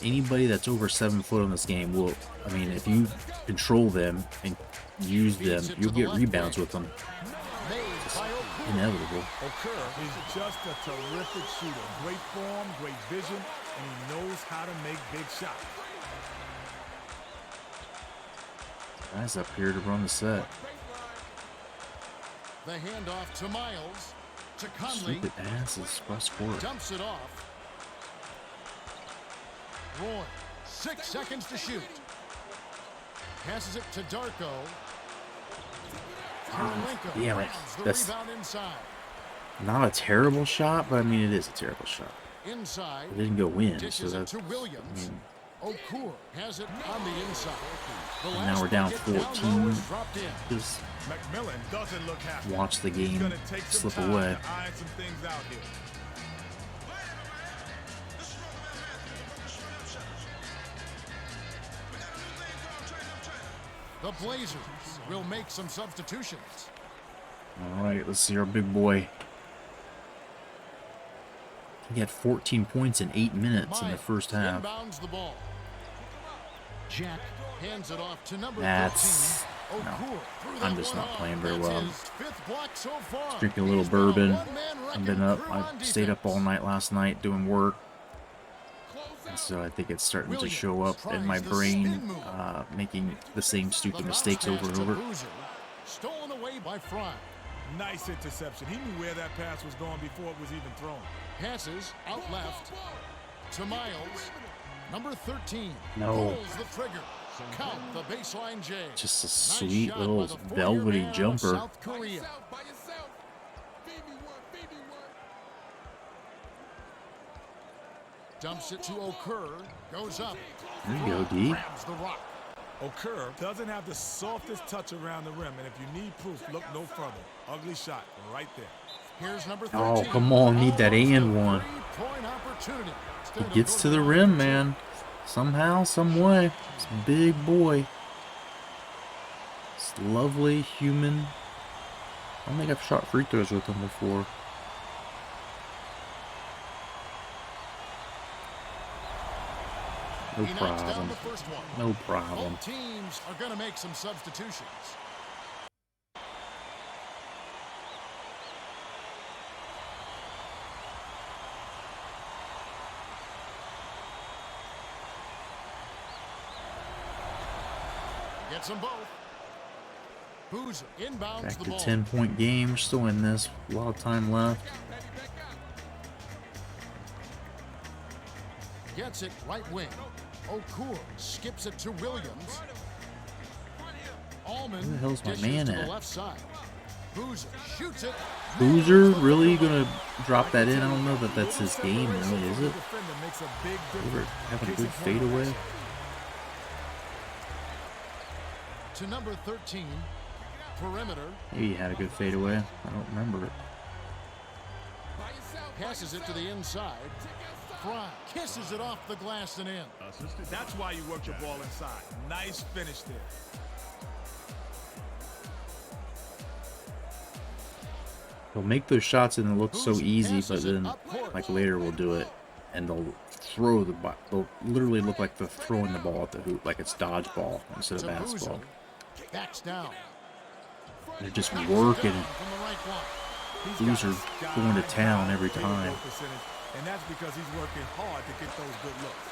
Speaker 1: Anybody that's over 7 foot in this game will, I mean, if you control them and use them, you'll get rebounds with them.
Speaker 3: Made by Okur.
Speaker 1: Inevitable.
Speaker 2: Okur is just a terrific shooter. Great form, great vision, and he knows how to make big shots.
Speaker 1: Guys up here to run the set.
Speaker 3: The handoff to Miles. To Conley.
Speaker 1: Stupid asses cross court.
Speaker 3: Dumps it off. Roy. 6 seconds to shoot. Passes it to Darko. Karolinko
Speaker 1: damn it.
Speaker 3: grabs the
Speaker 1: That's
Speaker 3: rebound inside.
Speaker 1: not a terrible shot, but I mean, it is a terrible shot.
Speaker 3: Inside.
Speaker 1: It didn't go in, so
Speaker 3: Dishes it
Speaker 1: that,
Speaker 3: to Williams. Okur has it on the inside. The
Speaker 1: And now
Speaker 3: last
Speaker 1: we're down
Speaker 3: bucket down
Speaker 1: 14.
Speaker 3: low is dropped in.
Speaker 1: just
Speaker 2: McMillan doesn't look happy.
Speaker 1: watch the
Speaker 2: He's
Speaker 1: game
Speaker 2: gonna take some
Speaker 1: slip
Speaker 2: time
Speaker 1: away.
Speaker 2: to iron some things out here.
Speaker 3: The Blazers will make some substitutions.
Speaker 1: All right, let's see our big boy. He had 14 points in 8 minutes in the first half.
Speaker 3: Inbounds the ball. Jack hands it off to number
Speaker 1: That's
Speaker 3: 13.
Speaker 1: no.
Speaker 3: Okur threw
Speaker 1: I'm
Speaker 3: that
Speaker 1: just
Speaker 3: one
Speaker 1: not
Speaker 3: off.
Speaker 1: playing very
Speaker 3: That's
Speaker 1: well.
Speaker 3: his 5th block so far.
Speaker 1: Drinking a little
Speaker 3: He's been a
Speaker 1: bourbon.
Speaker 3: one-man
Speaker 1: I've
Speaker 3: wrecking
Speaker 1: been up.
Speaker 3: crew
Speaker 1: I
Speaker 3: on
Speaker 1: stayed up all
Speaker 3: defense.
Speaker 1: night last night doing work.
Speaker 6: Close
Speaker 1: And
Speaker 6: out.
Speaker 1: so I think it's starting to
Speaker 3: Williams
Speaker 1: show up in my
Speaker 3: tries the
Speaker 1: brain,
Speaker 3: spin move.
Speaker 1: making the same stupid
Speaker 3: The
Speaker 1: mistakes
Speaker 3: bounce
Speaker 1: over
Speaker 3: pass
Speaker 1: and
Speaker 3: to
Speaker 1: over.
Speaker 3: Boozer. Stolen away by Fry.
Speaker 2: Nice interception. He knew where that pass was going before it was even thrown.
Speaker 3: Passes out left to Miles. Number 13.
Speaker 1: No.
Speaker 3: Pulls the trigger. Count the baseline J.
Speaker 1: Just a
Speaker 3: Nice
Speaker 1: sweet
Speaker 3: shot
Speaker 1: little
Speaker 3: by the 4-year
Speaker 1: velvety
Speaker 3: man of
Speaker 1: jumper.
Speaker 3: South
Speaker 6: By
Speaker 3: Korea.
Speaker 6: yourself. By yourself. Feed me one. Feed me one.
Speaker 3: Dumps it to Okur. Goes up.
Speaker 1: There you go, D.
Speaker 3: Grabs the rock.
Speaker 2: Okur doesn't have the softest touch around the rim, and if you need proof, look no further. Ugly shot right there.
Speaker 3: Here's number 13.
Speaker 1: Oh, come on. Need that and one.
Speaker 3: Three-point opportunity.
Speaker 1: He gets to the rim, man. Somehow, some way. This big boy. This lovely human. I don't think I've shot free throws with him before. No
Speaker 3: He knocks down
Speaker 1: problem.
Speaker 3: the first one.
Speaker 1: No problem.
Speaker 3: Both teams are going to make some substitutions. Gets them both. Boozer inbounds
Speaker 1: Back
Speaker 3: the
Speaker 1: to
Speaker 3: ball.
Speaker 1: 10-point game. We're still in this. A lot of time left.
Speaker 3: Gets it right wing. Okur skips it to Williams. Allman
Speaker 1: Where the hell's my
Speaker 3: dishes
Speaker 1: man
Speaker 3: to the
Speaker 1: at?
Speaker 3: left side. Boozer shoots it.
Speaker 1: Boozer really gonna drop that in? I don't know that that's his game, really, is it?
Speaker 2: Defender makes a big
Speaker 1: Ever
Speaker 2: difference.
Speaker 1: having a
Speaker 2: Kicks
Speaker 1: good
Speaker 2: it from
Speaker 1: fadeaway?
Speaker 3: To number 13. Perimeter.
Speaker 1: Maybe he had a good fadeaway. I don't remember it.
Speaker 3: Passes it to the inside. Fry kisses it off the glass and in.
Speaker 2: That's why you work the ball inside. Nice finish there.
Speaker 1: They'll make those shots and it looks so easy, but then like later we'll do it and they'll throw the ball. They'll literally look like they're throwing the ball at the hoop, like it's dodgeball instead of
Speaker 3: To
Speaker 1: basketball.
Speaker 3: Boozer. Backs down.
Speaker 1: They're just
Speaker 3: Knocks it
Speaker 1: working.
Speaker 3: down from the right block.
Speaker 1: Boozer going to town every
Speaker 2: Big
Speaker 1: time.
Speaker 2: field percentage, and that's because he's working hard to get those good looks.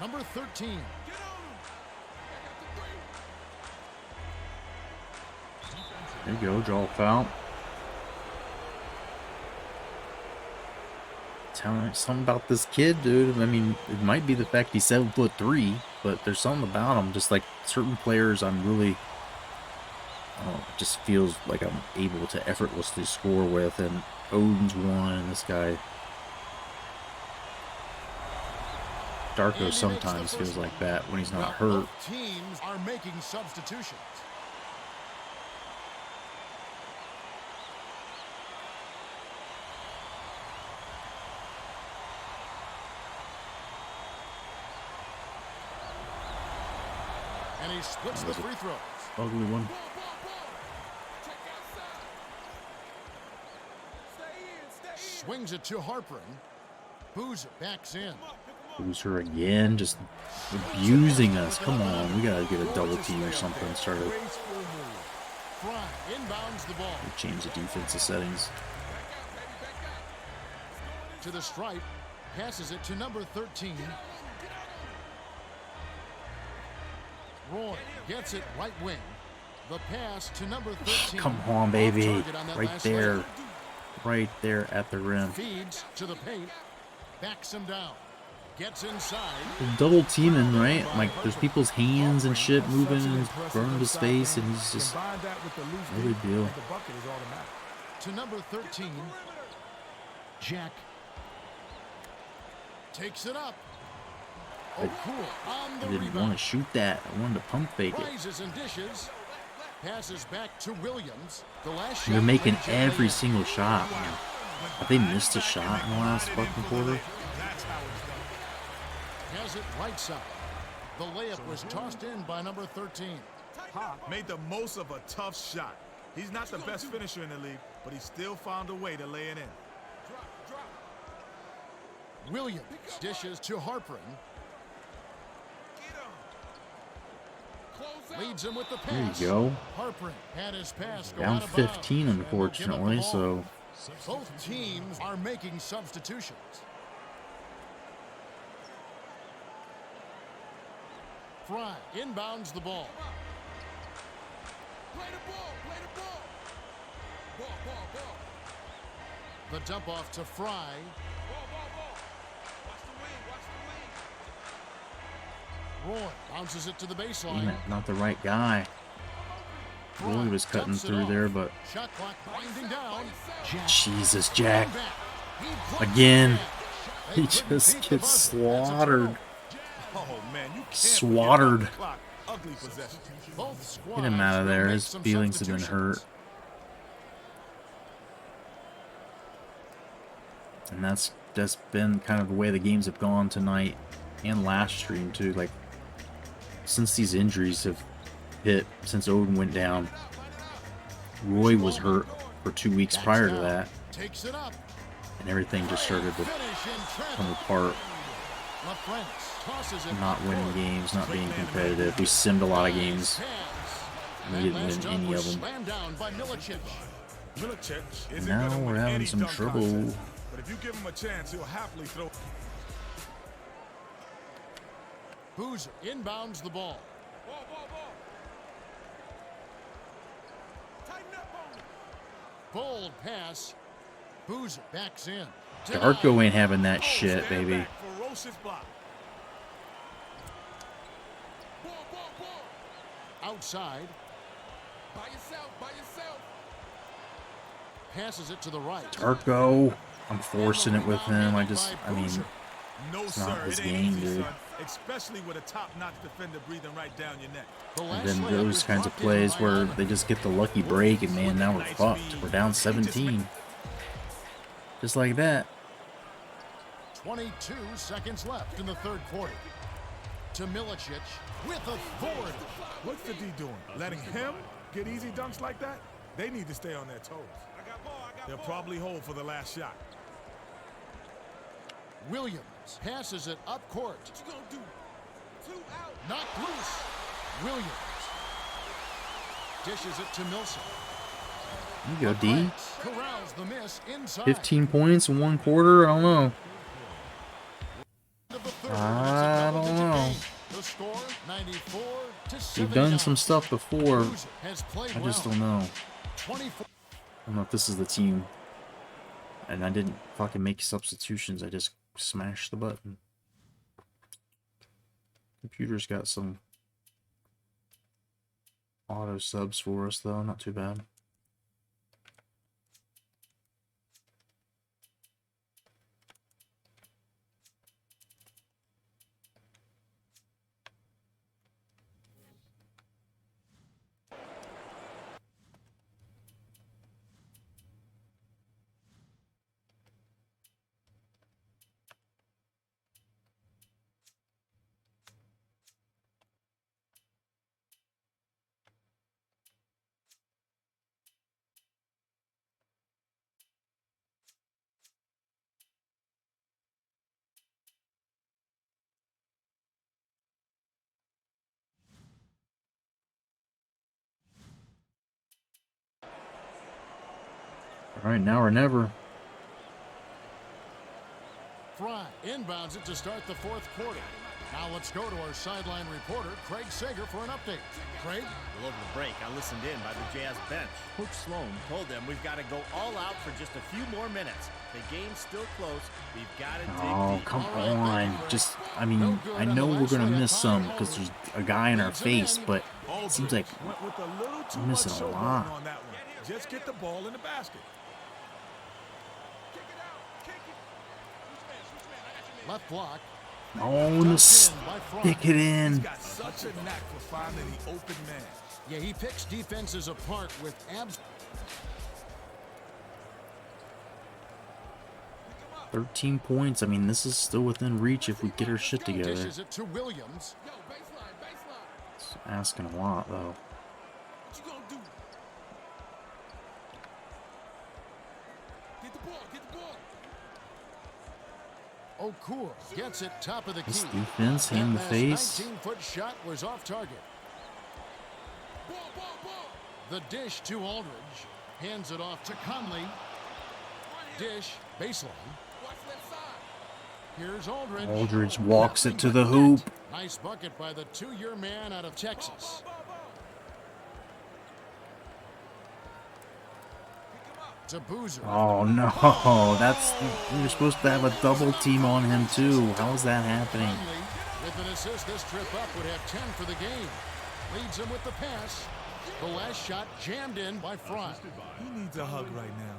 Speaker 3: Number 13.
Speaker 1: There you go, draw a foul. Tell me something about this kid, dude. I mean, it might be the fact he's 7'3", but there's something about him. Just like certain players, I'm really, I don't know, it just feels like I'm able to effortlessly score with. And Odin's one, and this guy, Darko, sometimes feels like that when he's not hurt.
Speaker 3: Both teams are making substitutions. And he splits the free throws.
Speaker 1: Ugly one.
Speaker 3: Swings it to Harperin. Boozer backs in.
Speaker 1: Boozer again, just abusing us. Come on, we gotta get a double team or something started.
Speaker 2: Graceful move.
Speaker 3: Fry inbounds the ball
Speaker 1: Change the defensive settings.
Speaker 3: to the stripe. Passes it to number 13. Roy gets it right wing. The pass to number 13.
Speaker 1: Come on, baby.
Speaker 3: Off target on that
Speaker 1: Right
Speaker 3: last
Speaker 1: there.
Speaker 3: leg.
Speaker 1: Right there at the rim.
Speaker 3: Feeds to the paint. Backs him down. Gets inside.
Speaker 1: They're double teaming, right? Like, there's people's hands and shit moving and burning his face, and he's just
Speaker 2: Combine that with the loose
Speaker 1: no big
Speaker 2: lead,
Speaker 1: deal.
Speaker 2: and the bucket is automatic.
Speaker 3: To number 13. Jack. Takes it up. Oh, cool. On the
Speaker 1: I didn't want
Speaker 3: rebound.
Speaker 1: to shoot that. I wanted to pump fake it.
Speaker 3: Rises and dishes. Passes back to Williams. The last
Speaker 1: They're
Speaker 3: shot
Speaker 1: making
Speaker 3: by Jay
Speaker 1: every
Speaker 3: Williams.
Speaker 1: single shot, man. Have they missed a shot in the last fucking quarter?
Speaker 2: That's how it's done.
Speaker 3: Has it right side. The layup was tossed in by number 13.
Speaker 2: Made the most of a tough shot. He's not the best finisher in the league, but he still found a way to lay it in.
Speaker 3: Williams dishes to Harperin. Leads him with the
Speaker 1: There you
Speaker 3: pass.
Speaker 1: go.
Speaker 3: Harperin had his pass go
Speaker 1: Down
Speaker 3: out of bounds.
Speaker 1: 15,
Speaker 3: And they'll give him the
Speaker 1: unfortunately,
Speaker 3: ball.
Speaker 1: so
Speaker 3: Both teams are making substitutions. Fry inbounds the ball.
Speaker 6: Play the ball, play the ball. Ball, ball, ball.
Speaker 3: The dump off to Fry.
Speaker 6: Ball, ball, ball. Watch the wing, watch the wing.
Speaker 3: Roy bounces it to the
Speaker 1: damn
Speaker 3: baseline.
Speaker 1: it, not the right guy.
Speaker 3: Fry
Speaker 1: Really was cutting
Speaker 3: dumps it
Speaker 1: through
Speaker 3: off.
Speaker 1: there, but
Speaker 3: Shot clock winding down.
Speaker 1: Jesus, Jack.
Speaker 3: Back. He drops
Speaker 1: Again.
Speaker 3: it back.
Speaker 1: He just gets slaughtered.
Speaker 2: Oh, man, you can't
Speaker 1: Swattered.
Speaker 2: forget about the clock. Ugly possession.
Speaker 1: Get him out of there. His feelings have been hurt. And that's been kind of the way the games have gone tonight and last stream too. Like, since these injuries have hit, since Odin went down, Roy was hurt for 2 weeks prior to that,
Speaker 3: Takes it up.
Speaker 1: and everything just started to come apart. Not winning games, not being competitive. We simmed a lot of games. We didn't win any of them. Now we're having some trouble.
Speaker 2: But if you give him a chance, he'll happily throw.
Speaker 3: Boozer inbounds the ball.
Speaker 6: Ball, ball, ball. Tighten up on it.
Speaker 3: Bold pass. Boozer backs in.
Speaker 1: Darko ain't having that shit, baby.
Speaker 2: Ferocious block.
Speaker 6: Ball, ball, ball.
Speaker 3: Outside.
Speaker 6: By yourself, by yourself.
Speaker 3: Passes it to the right.
Speaker 1: Darko, I'm forcing it with him. I mean,
Speaker 2: No,
Speaker 1: it's
Speaker 2: sir,
Speaker 1: not his
Speaker 2: it ain't
Speaker 1: game,
Speaker 2: easy,
Speaker 1: dude.
Speaker 2: son. Especially with a top-notch defender breathing right down your neck.
Speaker 1: And then those kinds of plays where they just get the lucky break, and man, now we're fucked. We're down 17. Just like that.
Speaker 3: 22 seconds left in the third quarter. To Milicic with authority.
Speaker 2: What's the D doing? Letting him get easy dunks like that? They need to stay on their toes. They'll probably hold for the last shot.
Speaker 3: Williams passes it up court.
Speaker 6: What you gonna do? 2 out.
Speaker 3: Knocked loose. Williams dishes it to Milson.
Speaker 1: You go, D.
Speaker 3: Corrals the miss inside.
Speaker 1: 15 points in 1 quarter? I don't know.
Speaker 3: Of the third,
Speaker 1: I
Speaker 3: it's a
Speaker 1: don't
Speaker 3: double-digit
Speaker 1: know.
Speaker 3: game. The score 94 to 79.
Speaker 1: We've done some stuff before.
Speaker 3: Boozer has played
Speaker 1: I just
Speaker 3: well.
Speaker 1: don't know.
Speaker 3: 24.
Speaker 1: I don't know if this is the team. And I didn't fucking make substitutions. I just smashed the button. Computer's got some auto subs for us, though. Not too bad. All right, now or never.
Speaker 3: Fry inbounds it to start the fourth quarter. Now let's go to our sideline reporter, Craig Sager, for an update. Craig?
Speaker 4: Well, over the break, I listened in by the Jazz bench. Coach Sloan told them we've got to go all out for just a few more minutes. The game's still close. We've got to dig
Speaker 1: Oh,
Speaker 4: deep.
Speaker 1: come on. Just, I mean, I know we're going to miss some because there's a guy in our face, but it seems like
Speaker 2: Went with a little too
Speaker 1: I'm missing
Speaker 2: much
Speaker 1: a
Speaker 2: showboating
Speaker 1: lot.
Speaker 2: on that one. Just get the ball in the basket.
Speaker 6: Kick it out. Kick it. Switch man. I got your man.
Speaker 3: Left block.
Speaker 1: oh,
Speaker 3: Dunked
Speaker 1: stick
Speaker 3: in by Fry.
Speaker 1: it in.
Speaker 2: Got such a knack for finding the open man.
Speaker 3: Yeah, he picks defenses apart with abs.
Speaker 1: 13 points. I mean, this is still within reach if we get our shit together.
Speaker 3: Dishes it to Williams.
Speaker 6: Yo, baseline.
Speaker 1: It's asking a lot, though.
Speaker 6: What you gonna do? Get the ball. Get the ball.
Speaker 3: Okur gets it top of the
Speaker 1: This
Speaker 3: key.
Speaker 1: defense, hand in the
Speaker 3: That
Speaker 1: face.
Speaker 3: 19-foot shot was off target.
Speaker 6: Ball, ball, ball.
Speaker 3: The dish to Aldridge. Hands it off to Conley. Dish, baseline.
Speaker 6: Watch left side.
Speaker 3: Here's Aldridge.
Speaker 1: Aldridge walks it to the hoop.
Speaker 3: Nice bucket by the 2-year man out of Texas. To Boozer.
Speaker 1: Oh no, that's you're supposed to have a double team on him too. How is that happening?
Speaker 3: Conley, with an assist, this trip up would have 10 for the game. Leads him with the pass. The last shot jammed in by Fry.
Speaker 2: He needs a hug right now.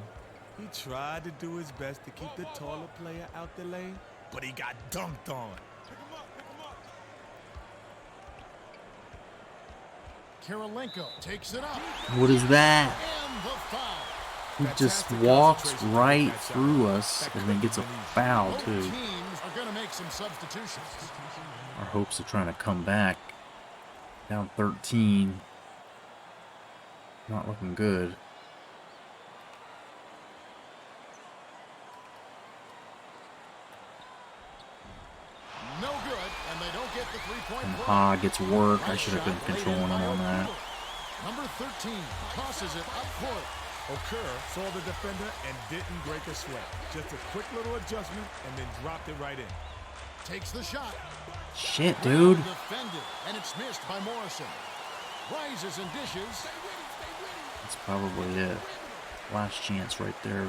Speaker 2: He tried to do his best to keep the taller player out the lane, but he got dunked on. Pick him up, pick him up.
Speaker 3: Kirilenko takes it up.
Speaker 1: What is that?
Speaker 3: And the foul.
Speaker 1: He just walks right through us and then gets a foul
Speaker 3: Both
Speaker 1: too.
Speaker 3: teams are going to make some substitutions.
Speaker 1: Our hopes of trying to come back. Down 13. Not looking good.
Speaker 3: No good, and they don't get the three-point
Speaker 1: And
Speaker 3: play.
Speaker 1: Ha gets work. I
Speaker 3: Nice
Speaker 1: should have
Speaker 3: shot
Speaker 1: been
Speaker 3: laid
Speaker 1: controlling
Speaker 3: in
Speaker 1: him
Speaker 3: by
Speaker 1: on that.
Speaker 3: Okur. Number 13 tosses it up court.
Speaker 2: Okur saw the defender and didn't break a sweat. Just a quick little adjustment and then dropped it right in.
Speaker 3: Takes the shot.
Speaker 1: Shit, dude.
Speaker 3: Defended, and it's missed by Morrison. Rises and dishes.
Speaker 1: That's probably it. Last chance right there.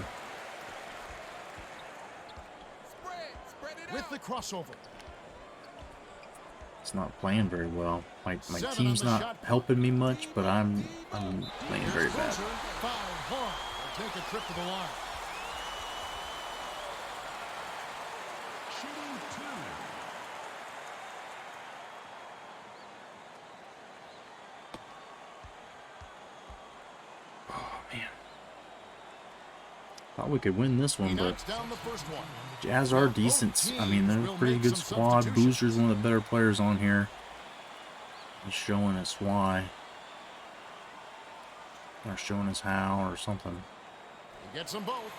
Speaker 3: With the crossover.
Speaker 1: It's not playing very well. My
Speaker 3: Seven on
Speaker 1: team's
Speaker 3: the
Speaker 1: not
Speaker 3: shot
Speaker 1: helping me much, but I'm playing very bad.
Speaker 3: Foul hard. They'll take a trip to the line. Shooting two.
Speaker 1: Oh man. Thought we could win this one,
Speaker 3: He
Speaker 1: but
Speaker 3: knocks down the first one.
Speaker 1: Jazz are decent. I mean, they're a pretty good squad. Boozer's one of the better players on here. He's showing us why. Or showing us how or something.
Speaker 3: He gets them both.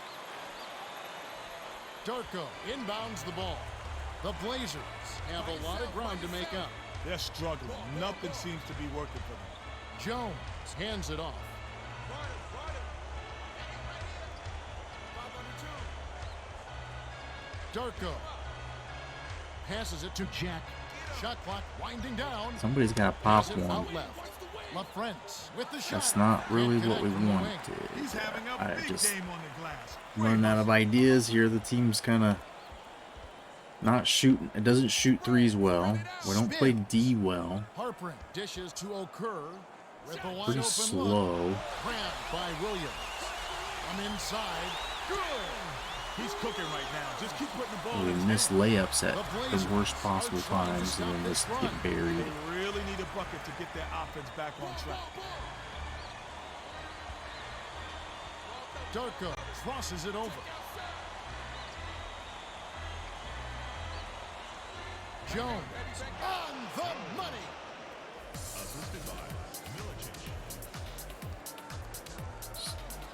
Speaker 3: Darko inbounds the ball. The Blazers have a lot of ground to make up.
Speaker 2: They're struggling. Nothing seems to be working for them.
Speaker 3: Jones hands it off. Darko passes it to Jack. Shot clock winding down.
Speaker 1: Somebody's got to pop
Speaker 3: Has it
Speaker 1: one.
Speaker 3: out left. LaFrentz with the shot.
Speaker 1: That's not really
Speaker 3: Can't
Speaker 1: what we
Speaker 3: connect from the
Speaker 1: wanted.
Speaker 3: wing.
Speaker 2: He's having a
Speaker 1: I
Speaker 2: big
Speaker 1: just
Speaker 2: game on the glass.
Speaker 1: running out of ideas here. The team's kind of not shooting. It doesn't shoot threes well. We don't play D well.
Speaker 3: Harper dishes to Okur with the wide
Speaker 1: Pretty
Speaker 3: open
Speaker 1: slow.
Speaker 3: look. Grabbed by Williams. From inside. Good.
Speaker 2: He's cooking right now. Just keep putting the ball
Speaker 1: We
Speaker 2: in his
Speaker 1: miss
Speaker 2: hands.
Speaker 1: layups at the worst possible times and then just get buried.
Speaker 2: They really need a bucket to get their offense back on track.
Speaker 3: Darko crosses it over. Jones on the money.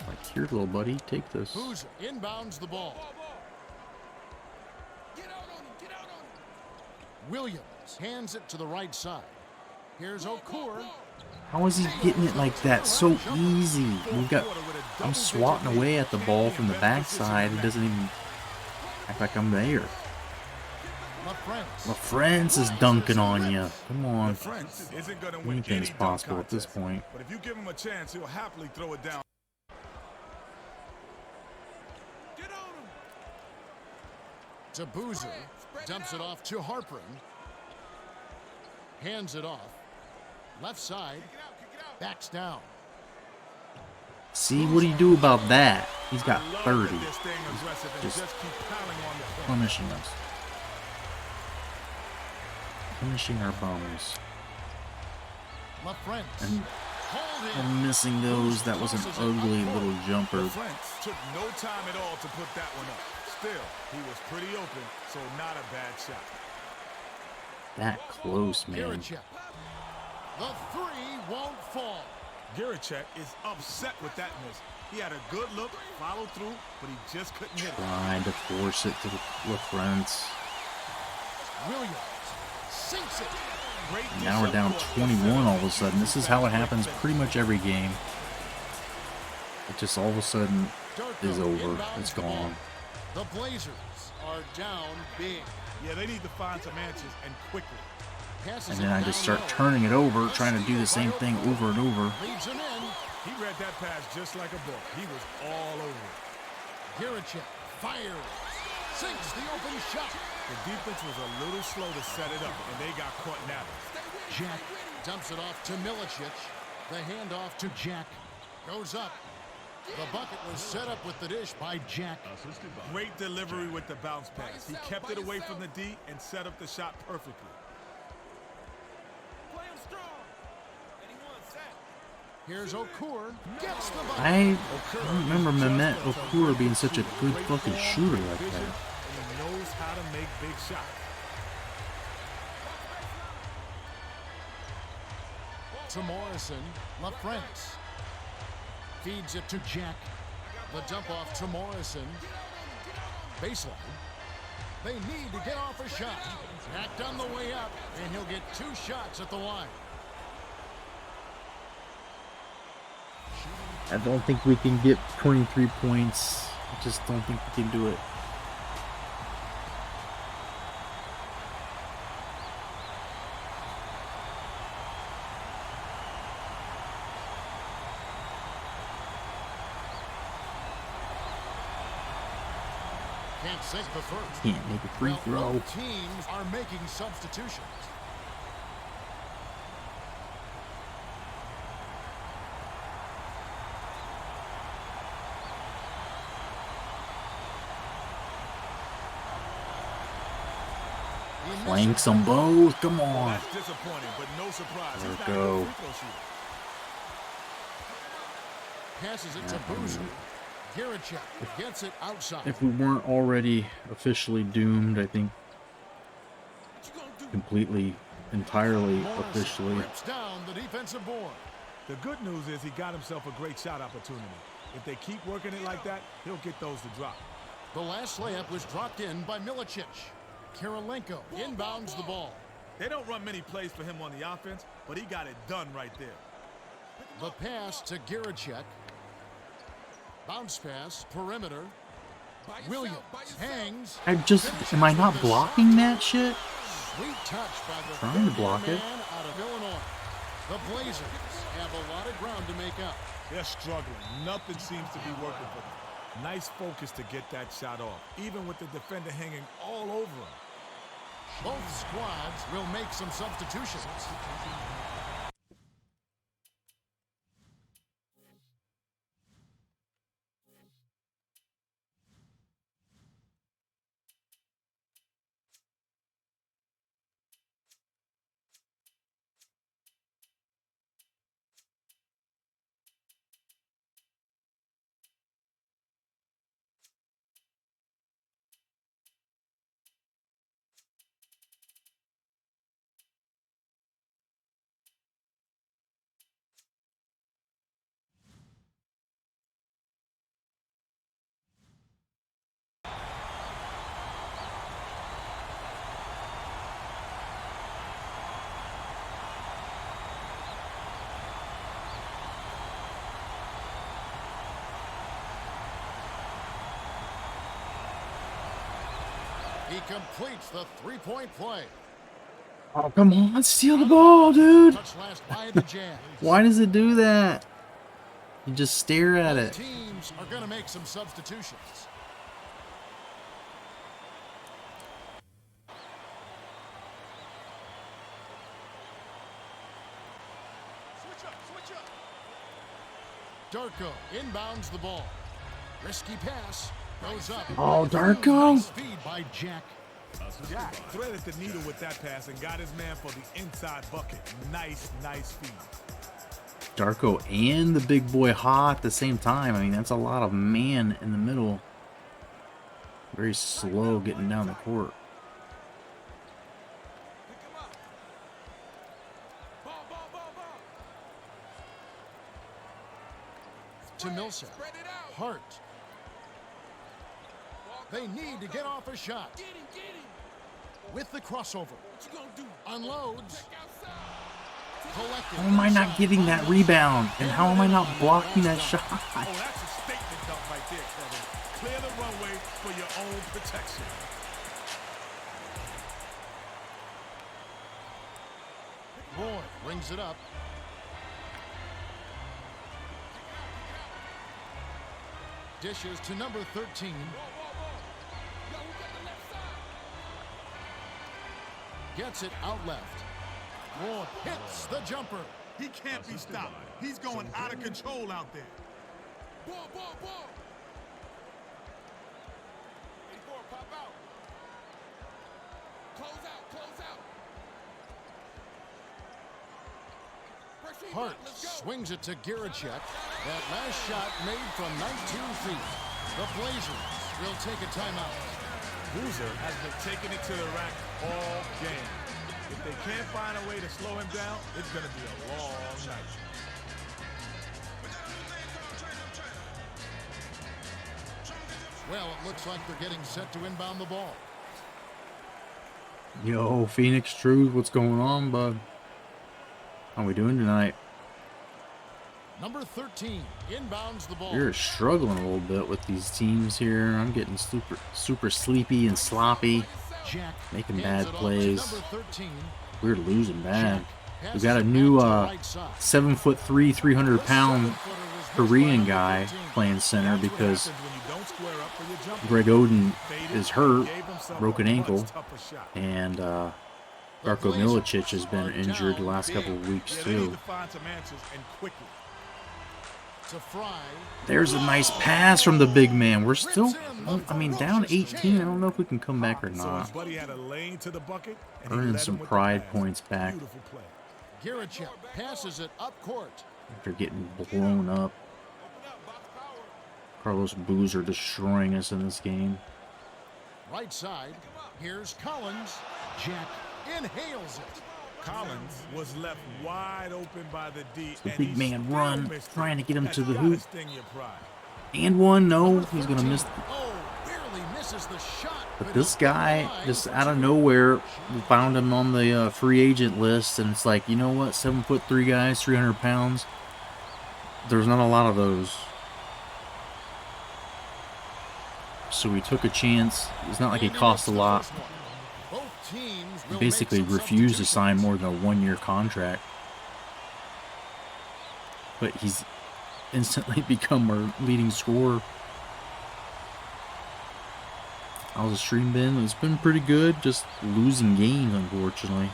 Speaker 1: Like, here, little buddy, take this.
Speaker 3: Boozer inbounds the ball. Williams hands it to the right side. Here's Okur.
Speaker 1: How is he getting it like that so easy? I'm swatting away at the ball from the backside. It doesn't even act like I'm there.
Speaker 3: LaFrentz.
Speaker 1: LaFrentz is dunking on you. Come on.
Speaker 2: LaFrentz isn't going to win
Speaker 1: Anything's
Speaker 2: any dunk
Speaker 1: possible at this
Speaker 2: contest.
Speaker 1: point.
Speaker 2: But if you give him a chance, he'll happily throw it down.
Speaker 3: To Boozer. Dumps it off to Harper. Hands it off. Left side. Backs down.
Speaker 1: See, what do you do about that? He's got
Speaker 2: I love
Speaker 1: 30.
Speaker 2: that they're staying aggressive and
Speaker 1: Just
Speaker 2: just keep piling on the point.
Speaker 1: punishing us. Punishing our bums.
Speaker 3: LaFrentz.
Speaker 1: And
Speaker 3: Hold
Speaker 1: I'm
Speaker 3: in.
Speaker 1: missing those. That was an ugly little jumper.
Speaker 2: LaFrentz took no time at all to put that one up. Still, he was pretty open, so not a bad shot.
Speaker 1: That close, man.
Speaker 3: Girichek. The three won't fall.
Speaker 2: Girichek is upset with that miss. He had a good look, followed through, but he just couldn't hit it.
Speaker 1: Trying to force it to LaFrentz.
Speaker 3: Williams sinks it.
Speaker 2: Great
Speaker 1: Now we're down 21 all of a sudden. This is how it happens pretty much every game. It just all of a sudden is over. It's gone.
Speaker 3: The Blazers are down big.
Speaker 2: Yeah, they need to find some answers and quickly.
Speaker 1: And then I just start turning it over, trying to do the same thing over and over.
Speaker 3: Leads him in.
Speaker 2: He read that pass just like a book. He was all over it.
Speaker 3: Girichek fires. Sinks the open shot.
Speaker 2: The defense was a little slow to set it up, and they got caught napping.
Speaker 3: Jack dumps it off to Milicic. The handoff to Jack. Goes up. The bucket was set up with the dish by Jack.
Speaker 2: Great delivery with the bounce pass. He kept it away from the D and set up the shot perfectly.
Speaker 6: Play him strong. And he won set.
Speaker 3: Here's Okur. Gets the bucket.
Speaker 1: I don't remember Mehmet Okur being such a good fucking shooter like
Speaker 2: Vision,
Speaker 1: that.
Speaker 2: and he knows how to make big shots.
Speaker 3: To Morrison. LaFrance. Feeds it to Jack. The dump off to Morrison. Baseline. They need to get off a shot. Jack on the way up, and he'll get 2 shots at the line.
Speaker 1: I don't think we can get 23 points. I just don't think we can do it.
Speaker 3: Can't sink the first.
Speaker 1: Can't make a free throw.
Speaker 3: Both teams are making substitutions.
Speaker 1: Flanks them both. Come on.
Speaker 2: That's disappointing, but no surprise.
Speaker 1: There
Speaker 2: He's
Speaker 1: we
Speaker 2: not a
Speaker 1: go.
Speaker 2: good free throw shooter.
Speaker 3: Passes it to Boozer. Giricek gets it outside.
Speaker 1: If we weren't already officially doomed, I think completely, entirely
Speaker 3: Morrison
Speaker 1: officially.
Speaker 3: rips down the defensive board.
Speaker 2: The good news is he got himself a great shot opportunity. If they keep working it like that, he'll get those to drop.
Speaker 3: The last layup was dropped in by Milicic. Kirilenko inbounds the ball.
Speaker 2: They don't run many plays for him on the offense, but he got it done right there.
Speaker 3: The pass to Giricek. Bounce pass, perimeter. Williams hangs.
Speaker 1: Am I not blocking that shit?
Speaker 3: Sweet touch by the
Speaker 1: Trying to block it.
Speaker 3: man out of Illinois. The Blazers have a lot of ground to make up.
Speaker 2: They're struggling. Nothing seems to be working for them. Nice focus to get that shot off, even with the defender hanging all over him.
Speaker 3: Both squads will make some substitutions. He completes the three-point play.
Speaker 1: Oh, come on. Steal the ball, dude.
Speaker 3: Touch last by the Jazz.
Speaker 1: Why does it do that? You just stare at
Speaker 3: Both
Speaker 1: it.
Speaker 3: teams are going to make some substitutions.
Speaker 6: Switch up.
Speaker 3: Darko inbounds the ball. Risky pass. Goes up.
Speaker 1: Oh, Darko.
Speaker 3: Nice feed by Jack.
Speaker 2: Jack threaded the needle with that pass and got his man for the inside bucket. Nice feed.
Speaker 1: Darko and the big boy Ha at the same time. I mean, that's a lot of man in the middle. Very slow getting down the court.
Speaker 6: Pick him up. Ball.
Speaker 3: To Millsap.
Speaker 6: Spread it out.
Speaker 3: Hart.
Speaker 6: Ball
Speaker 3: They
Speaker 6: go,
Speaker 3: need
Speaker 6: ball
Speaker 3: to
Speaker 6: go.
Speaker 3: get off a shot.
Speaker 6: Get him.
Speaker 3: With the crossover.
Speaker 6: What you gonna do?
Speaker 3: Unloads.
Speaker 6: Check outside.
Speaker 3: Collected.
Speaker 1: How am I not getting that rebound? And how am I not blocking that shot?
Speaker 2: Oh, that's a statement dunk right there, Kevin. Clear the runway for your own protection.
Speaker 3: Boyd brings it up. Dishes to number 13.
Speaker 6: Yo, who got the left side?
Speaker 3: Gets it out left. Boyd hits the jumper.
Speaker 2: He can't be stopped. He's going out of control out there.
Speaker 6: Ball, ball, ball. 84, pop out. Close out, close out. Pressure
Speaker 3: Hart
Speaker 6: let's go.
Speaker 3: swings it to Garachek. That last shot made from 19 feet. The Blazers will take a timeout.
Speaker 2: Boozer has been taking it to the rack all game. If they can't find a way to slow him down, it's going to be a long night.
Speaker 3: Well, it looks like they're getting set to inbound the ball.
Speaker 1: Yo, Phoenix Truth, what's going on, bud? How we doing tonight?
Speaker 3: Number 13 inbounds the ball.
Speaker 1: We're struggling a little bit with these teams here. I'm getting super sleepy and sloppy,
Speaker 3: Jack
Speaker 1: making
Speaker 3: hands
Speaker 1: bad
Speaker 3: it off to
Speaker 1: plays.
Speaker 3: number 13.
Speaker 1: We're losing bad.
Speaker 3: Jack
Speaker 1: We got a
Speaker 3: passes it
Speaker 1: new
Speaker 3: back to the right side.
Speaker 1: 7'3", 300-pound Korean guy playing center
Speaker 2: That's what
Speaker 1: because
Speaker 2: happens when you don't square up for your jumper.
Speaker 1: Greg Oden
Speaker 2: Faded,
Speaker 1: is hurt,
Speaker 2: gave himself
Speaker 1: broken
Speaker 2: a much
Speaker 1: ankle,
Speaker 2: tougher shot.
Speaker 1: and Darko Milicic has been injured the last couple of weeks
Speaker 2: Yeah, they need
Speaker 1: too.
Speaker 2: to find some answers and quickly.
Speaker 3: To Fry.
Speaker 1: There's a nice pass from the big man. We're still, I mean, down 18. I don't know if we can come back or
Speaker 2: So
Speaker 1: not.
Speaker 2: his buddy had a lane to the bucket, and he
Speaker 1: Earning
Speaker 2: led
Speaker 1: some
Speaker 2: him with the
Speaker 1: pride
Speaker 2: pass.
Speaker 1: points back
Speaker 2: Beautiful play.
Speaker 3: Garachek passes it up court.
Speaker 1: after getting blown up. Carlos Boozer destroying us in this game.
Speaker 3: Right side. Here's Collins. Jack inhales it.
Speaker 2: Collins was left wide open by the D.
Speaker 1: The
Speaker 2: and
Speaker 1: big
Speaker 2: he
Speaker 1: man
Speaker 2: still
Speaker 1: run,
Speaker 2: missed it.
Speaker 1: trying to get him
Speaker 2: That's
Speaker 1: to the
Speaker 2: gotta
Speaker 1: hoop.
Speaker 2: sting your pride.
Speaker 1: And one, no, he's gonna miss.
Speaker 3: Oh, barely misses the shot.
Speaker 1: But this guy, just out of nowhere, we found him on the free agent list, and it's like, you know what? 7'3" guys, 300 pounds. There's not a lot of those. So we took a chance. It's not like it cost a lot.
Speaker 3: Both teams
Speaker 1: He
Speaker 3: will
Speaker 1: basically
Speaker 3: make some
Speaker 1: refused to sign
Speaker 3: substitutions.
Speaker 1: more than a 1-year contract. But he's instantly become our leading scorer. How's the stream been? It's been pretty good. Just losing games, unfortunately.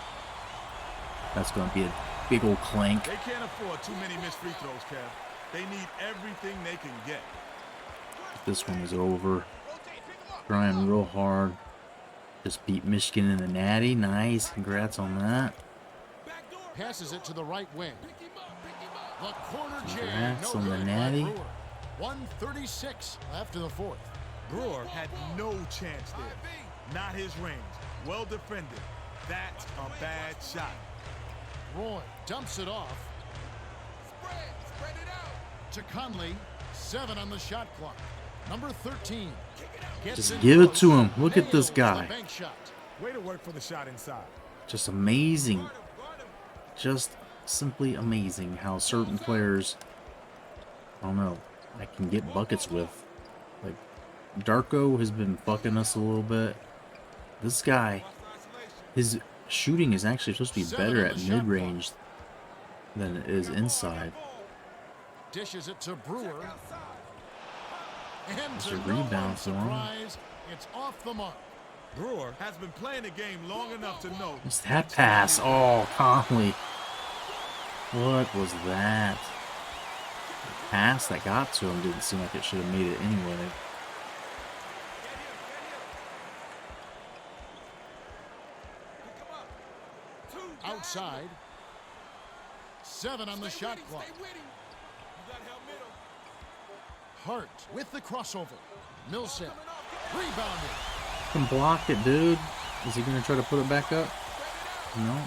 Speaker 1: That's going to be a big old clank.
Speaker 2: They can't afford too many missed free throws, Kev. They need everything they can get.
Speaker 1: This one is over. Trying real hard. Just beat Michigan in the Natty. Nice. Congrats on that.
Speaker 3: Passes it to the right wing. The corner jam.
Speaker 1: Congrats
Speaker 3: No
Speaker 1: on the
Speaker 3: good by
Speaker 1: natty.
Speaker 3: Brewer. 1:36 after the fourth.
Speaker 2: Brewer had no chance there. Not his range. Well defended. That's a bad shot.
Speaker 3: Roy dumps it off
Speaker 6: Spread it out.
Speaker 3: to Conley. 7 on the shot clock. Number 13. Gets
Speaker 1: Just
Speaker 3: in
Speaker 1: give it
Speaker 3: close.
Speaker 1: to him. Look at this
Speaker 3: Nails the
Speaker 1: guy.
Speaker 3: bank shot.
Speaker 2: Way to work for the shot inside.
Speaker 1: Just amazing. Just simply amazing how certain players, I don't know, I can get buckets with. Like, Darko has been fucking us a little bit. This guy, his shooting is actually supposed to be
Speaker 3: 7
Speaker 1: better
Speaker 3: on
Speaker 1: at
Speaker 3: the shot
Speaker 1: mid-range than it is inside.
Speaker 3: Dishes it to Brewer. And
Speaker 1: It's
Speaker 3: to
Speaker 1: a
Speaker 3: no
Speaker 1: rebound
Speaker 3: one's
Speaker 1: for him.
Speaker 3: surprise, it's off the mark.
Speaker 2: Brewer has been playing the game long enough to know.
Speaker 1: What's that pass? Oh, Conley. What was that? The pass that got to him didn't seem like it should have made it anyway.
Speaker 3: Outside. 7 on the shot clock.
Speaker 6: Stay with him. You got help middle.
Speaker 3: Hart with the crossover. Millsap rebounded.
Speaker 1: Can block it, dude. Is he gonna try to put it back up? No.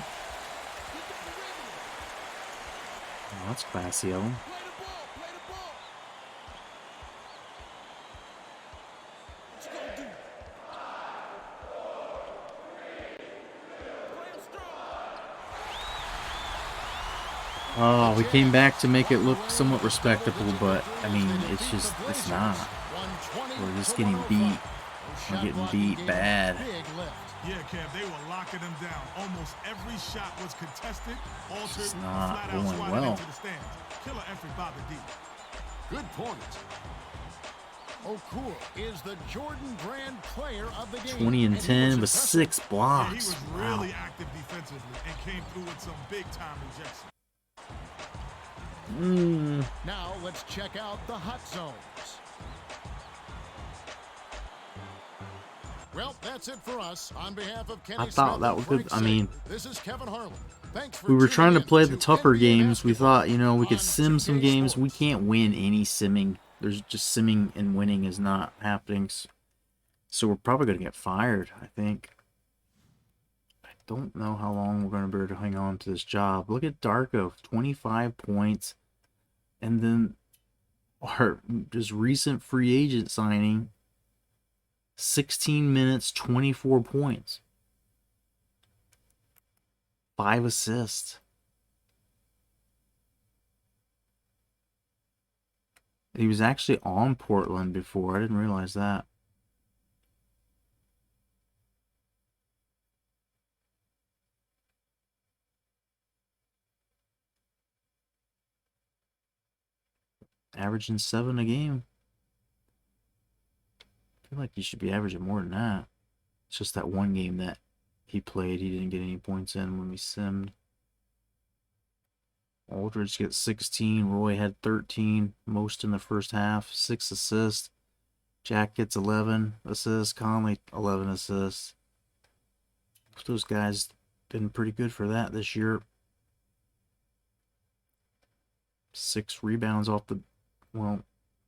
Speaker 1: Oh, that's classy of him.
Speaker 6: Play the ball. Play the ball. What you gonna do? Play him strong.
Speaker 1: Oh, we came back to make it look somewhat respectable, but I mean, it's just, it's not. We're just getting beat. We're getting beat bad.
Speaker 2: Yeah, Kev, they were locking them down. Almost every shot was contested, altered,
Speaker 1: It's not
Speaker 2: flat out
Speaker 1: going
Speaker 2: swatted
Speaker 1: well.
Speaker 2: into the stands. Killer effort by the D.
Speaker 3: Good point. O'Cool is the Jordan Brand player of the game.
Speaker 1: 20 and
Speaker 3: he
Speaker 1: 10
Speaker 3: was
Speaker 1: with
Speaker 3: successful.
Speaker 1: 6
Speaker 2: Yeah, he
Speaker 1: blocks.
Speaker 2: was
Speaker 1: Wow.
Speaker 2: really active defensively and came through with some big-time rejection.
Speaker 3: Now let's check out the hot zones. Well, that's it for us. On behalf of Kenny
Speaker 1: I thought
Speaker 3: Smith
Speaker 1: that
Speaker 3: and
Speaker 1: was good.
Speaker 3: Frank
Speaker 1: I mean,
Speaker 3: Sager, this is Kevin Harlan. Thanks for
Speaker 1: we were
Speaker 3: tuning
Speaker 1: trying to
Speaker 3: in
Speaker 1: play the
Speaker 3: to
Speaker 1: tougher
Speaker 3: NBA
Speaker 1: games. We
Speaker 3: basketball
Speaker 1: thought, you know, we could
Speaker 3: on
Speaker 1: sim some
Speaker 3: 2K
Speaker 1: games. We
Speaker 3: Sports.
Speaker 1: can't win any simming. There's just simming and winning is not happening. So we're probably going to get fired, I think. I don't know how long we're going to be able to hang on to this job. Look at Darko, 25 points. And then our just recent free agent signing, 16 minutes, 24 points. 5 assists. He was actually on Portland before. I didn't realize that. Averaging 7 a game. I feel like he should be averaging more than that. It's just that one game that he played, he didn't get any points in when we simmed. Aldridge gets 16. Roy had 13, most in the first half. 6 assists. Jack gets 11 assists. Conley, 11 assists. Those guys been pretty good for that this year. 6 rebounds off the... Well,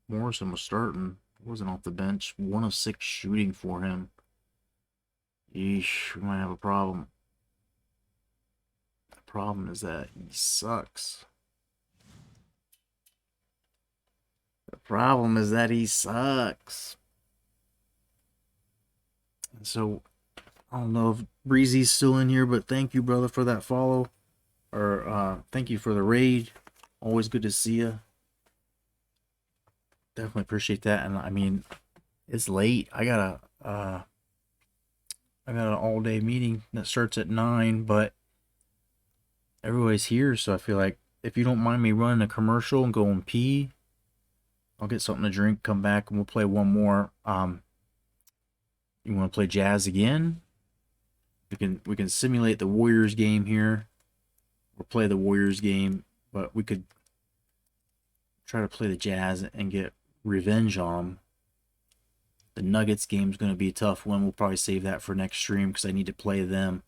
Speaker 1: Morrison was starting. Wasn't off the bench. 1 of 6 shooting for him. Yeesh, we might have a problem. The problem is that he sucks. The problem is that he sucks. And so, I don't know if Breezy's still in here, but thank you, brother, for that follow. Or, thank you for the raid. Always good to see you. Definitely appreciate that. And, I mean, it's late. I got an all-day meeting that starts at 9, but everybody's here, so I feel like if you don't mind me running a commercial and going pee, I'll get something to drink, come back, and we'll play one more. You want to play Jazz again? We can simulate the Warriors game here, or play the Warriors game, but we could try to play the Jazz and get revenge on them. The Nuggets game's going to be a tough one. We'll probably save that for next stream because I need to play them.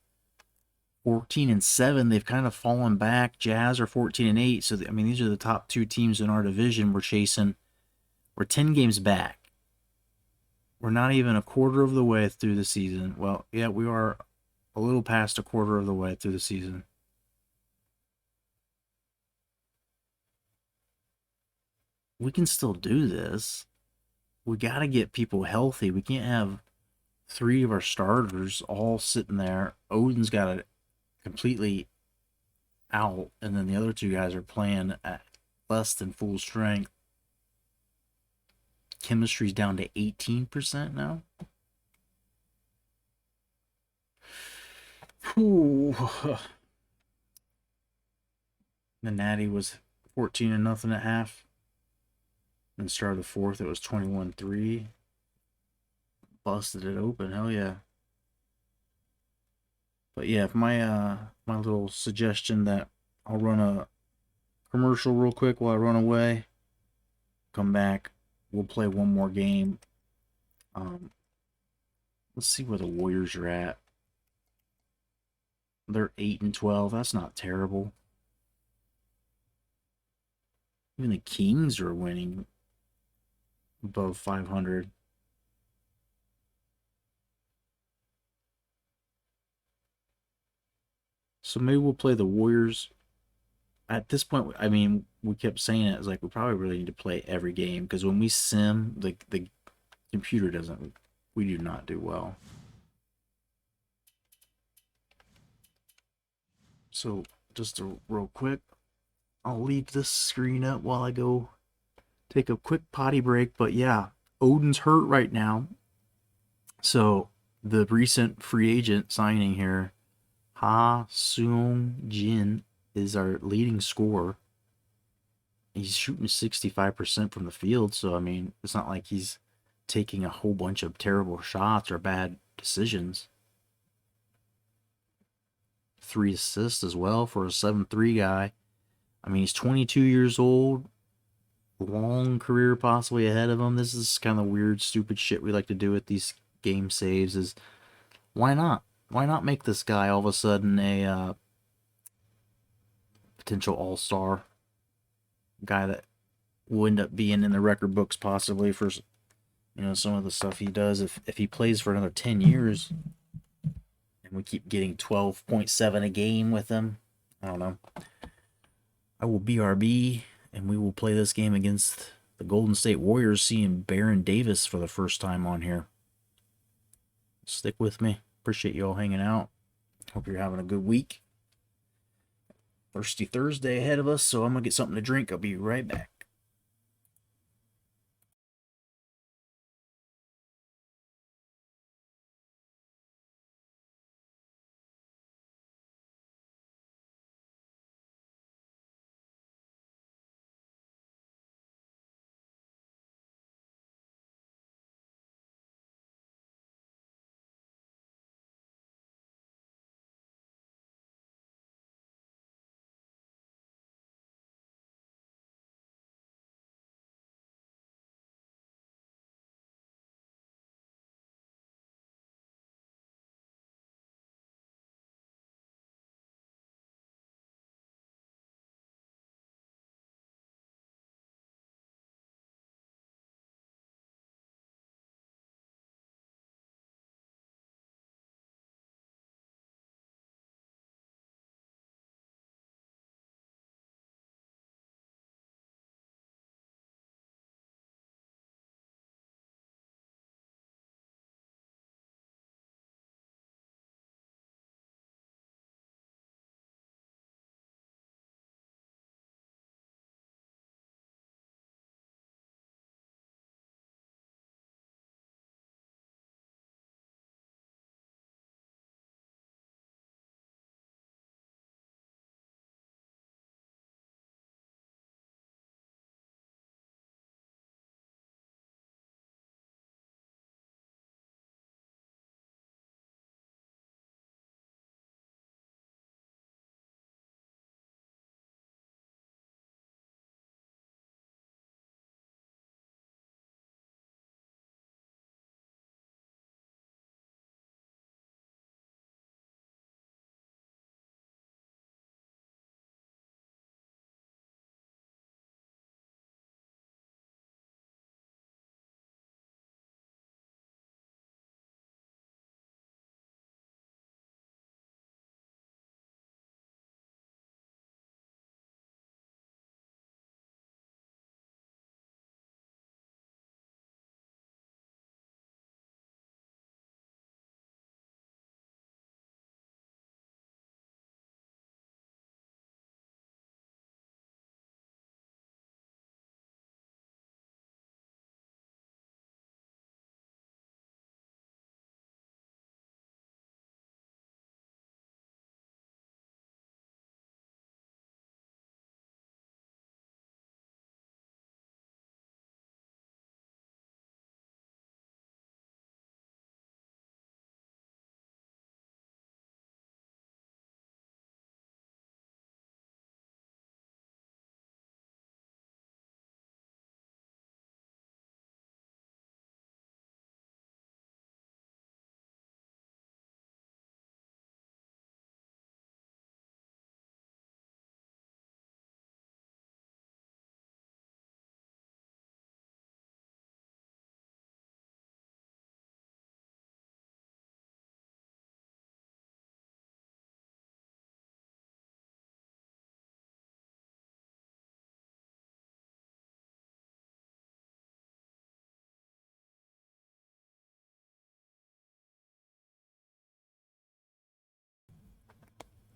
Speaker 1: 14-7, they've kind of fallen back. Jazz are 14-8, so I mean these are the top 2 teams in our division we're chasing. We're 10 games back. We're not even a quarter of the way through the season. Well, yeah, we are a little past a quarter of the way through the season. We can still do this. We got to get people healthy. We can't have 3 of our starters all sitting there. Odin's got it completely out, and then the other 2 guys are playing at less than full strength. Chemistry's down to 18% now. Whew. The Natty was 14-0 at half. And start of the 4th, it was 21-3. Busted it open, hell yeah. But yeah, my my little suggestion that I'll run a commercial real quick while I run away. Come back. We'll play one more game. Let's see where the Warriors are at. They're 8-12. That's not terrible. Even the Kings are winning above 500. So maybe we'll play the Warriors. At this point, I mean, we kept saying it. It's like we probably really need to play every game because when we sim, the computer doesn't. We do not do well. So just real quick, I'll leave this screen up while I go take a quick potty break. But yeah, Odin's hurt right now. So the recent free agent signing here, Ha Seung Jin, is our leading scorer. He's shooting 65% from the field, so I mean, it's not like he's taking a whole bunch of terrible shots or bad decisions. 3 assists as well for a 7-3 guy. I mean, he's 22 years old. Long career possibly ahead of him. This is kind of weird, stupid shit we like to do with these game saves. Is why not? Why not make this guy all of a sudden a potential all-star guy that will end up being in the record books possibly for some of the stuff he does if he plays for another 10 years and we keep getting 12.7 a game with him. I don't know. I will BRB and we will play this game against the Golden State Warriors, seeing Baron Davis for the first time on here. Stick with me. Appreciate you all hanging out. Hope you're having a good week. Thirsty Thursday ahead of us, so I'm going to get something to drink. I'll be right back.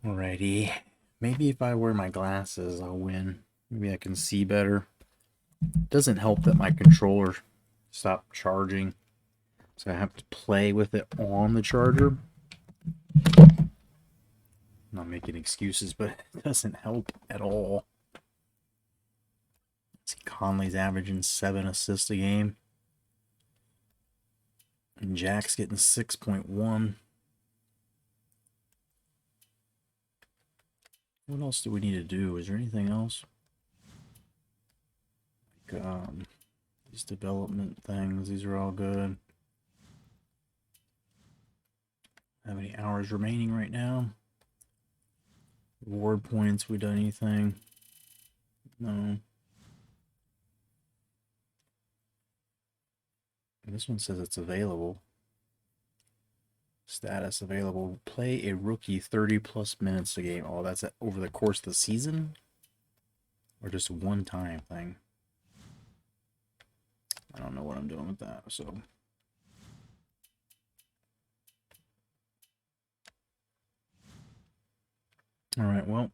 Speaker 1: Alrighty. Maybe if I wear my glasses, I'll win. Maybe I can see better. It doesn't help that my controller stopped charging, so I have to play with it on the charger. I'm not making excuses, but it doesn't help at all. See, Conley's averaging 7 assists a game. And Jack's getting 6.1. What else do we need to do? Is there anything else? Like, these development things, these are all good. How many hours remaining right now? Reward points, we done anything? No. And this one says it's available. Status available. Play a rookie 30 plus minutes a game. Oh, that's over the course of the season? Or just a one-time thing? I don't know what I'm doing with that, so. Alright, well.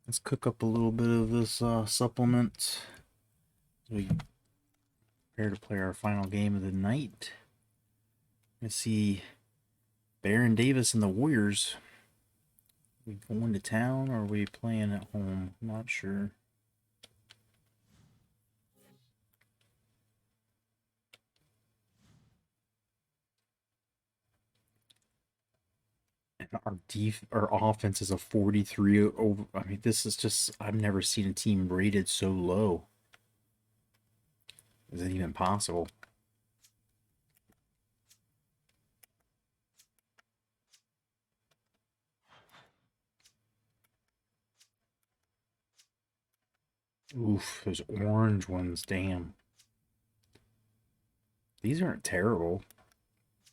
Speaker 1: Let's cook up a little bit of this supplement. We prepare to play our final game of the night. Let's see. Baron Davis and the Warriors. We going to town or are we playing at home? I'm not sure. And our offense is a 43 over. I mean, this is just, I've never seen a team rated so low. Is it even possible? Oof, those orange ones, damn. These aren't terrible,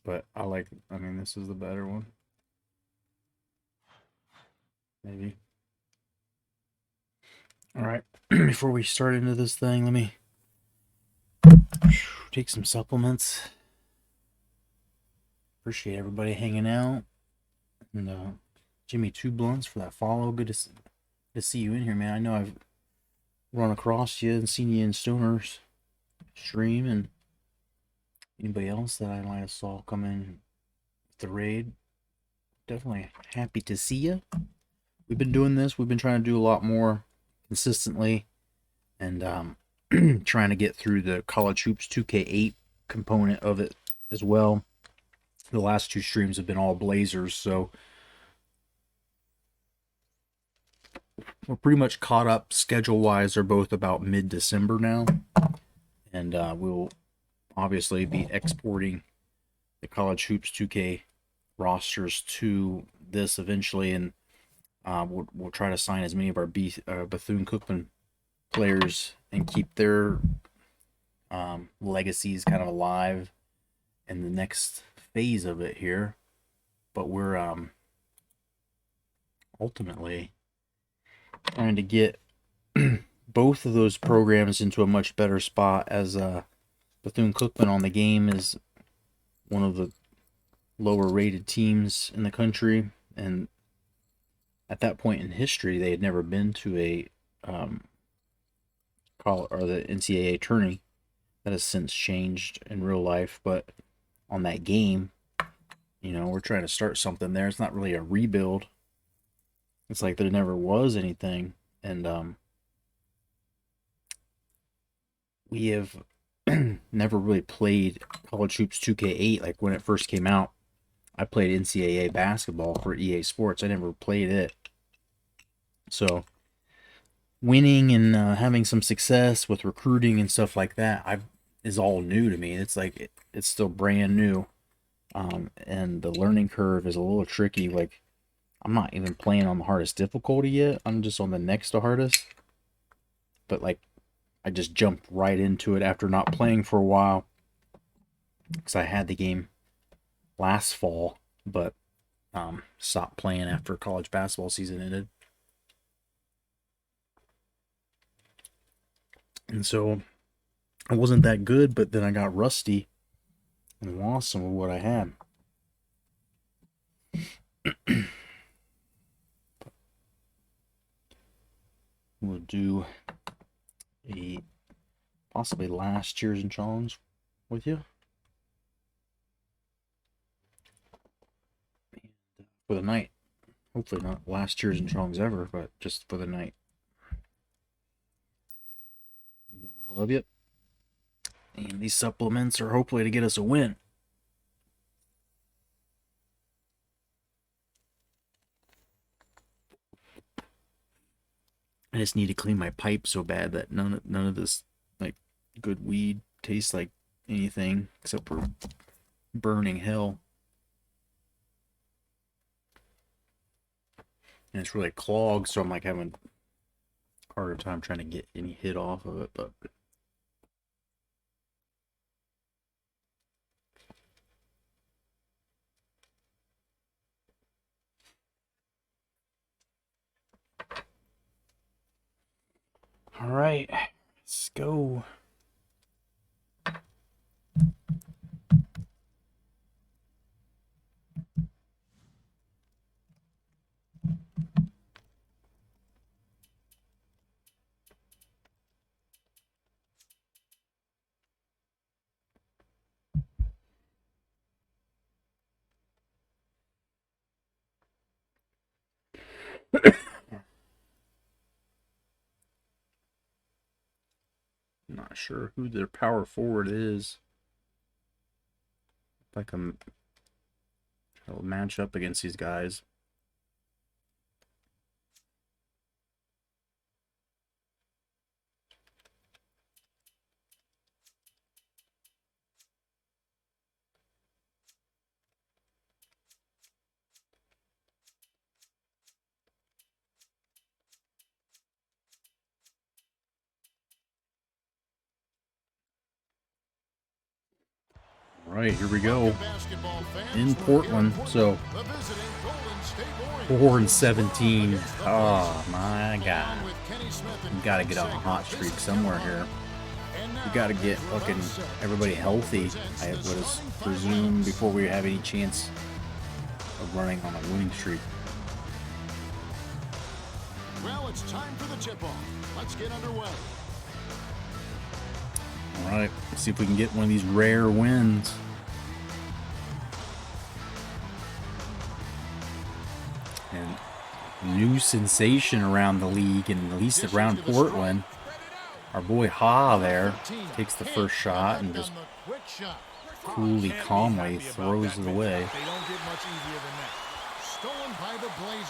Speaker 1: but I mean, this is the better one. Maybe. All right, before we start into this thing, let me take some supplements. Appreciate everybody hanging out. And Jimmy, 2 blunts for that follow. Good to see you in here, man. I know I've run across you and seen you in Stoner's stream, and anybody else that I might have saw come in with the raid. Definitely happy to see you. We've been doing this. We've been trying to do a lot more consistently, and trying to get through the College Hoops 2K8 component of it as well. The last 2 streams have been all Blazers, so we're pretty much caught up schedule-wise. They're both about mid-December now, and we'll obviously be exporting the College Hoops 2K rosters to this eventually, and we'll try to sign as many of our Bethune-Cookman players and keep their legacies kind of alive in the next phase of it here. But we're ultimately trying to get both of those programs into a much better spot, as Bethune-Cookman on the game is one of the lower rated teams in the country, and at that point in history they had never been to a the NCAA tourney. That has since changed in real life, but on that game, you know, we're trying to start something there. It's not really a rebuild. It's like there never was anything, and we have never really played College Hoops 2K8. Like when it first came out, I played NCAA basketball for EA Sports. I never played it. So winning and having some success with recruiting and stuff like that is all new to me. It's like it's still brand new, and the learning curve is a little tricky. Like I'm not even playing on the hardest difficulty yet. I'm just on the next to hardest. But like I just jumped right into it after not playing for a while, because I had the game last fall, but stopped playing after college basketball season ended. And so I wasn't that good, but then I got rusty and lost some of what I had. We'll do a possibly last Cheers and Chongs with you for the night. Hopefully not last Cheers and Chongs ever, but just for the night. I love you. And these supplements are hopefully to get us a win. I just need to clean my pipe so bad that none of this like good weed tastes like anything except for burning hell. And it's really clogged, so I'm like having a harder time trying to get any hit off of it, but all right, let's go. Not sure who their power forward is. Like I'll match up against these guys. All right, here we go. In Portland, so 4-17. Oh my God. We gotta get on a hot streak somewhere here. We gotta get fucking everybody healthy, I would presume, before we have any chance of running on a winning streak.
Speaker 3: Well, it's time for the tip-off. Let's get underway.
Speaker 1: All right, let's see if we can get one of these rare wins. And new sensation around the league, and at least around Portland. Our boy Ha there takes the first shot and just coolly, calmly throws it away.
Speaker 2: They don't get much easier than that.
Speaker 3: Stolen by the Blazers.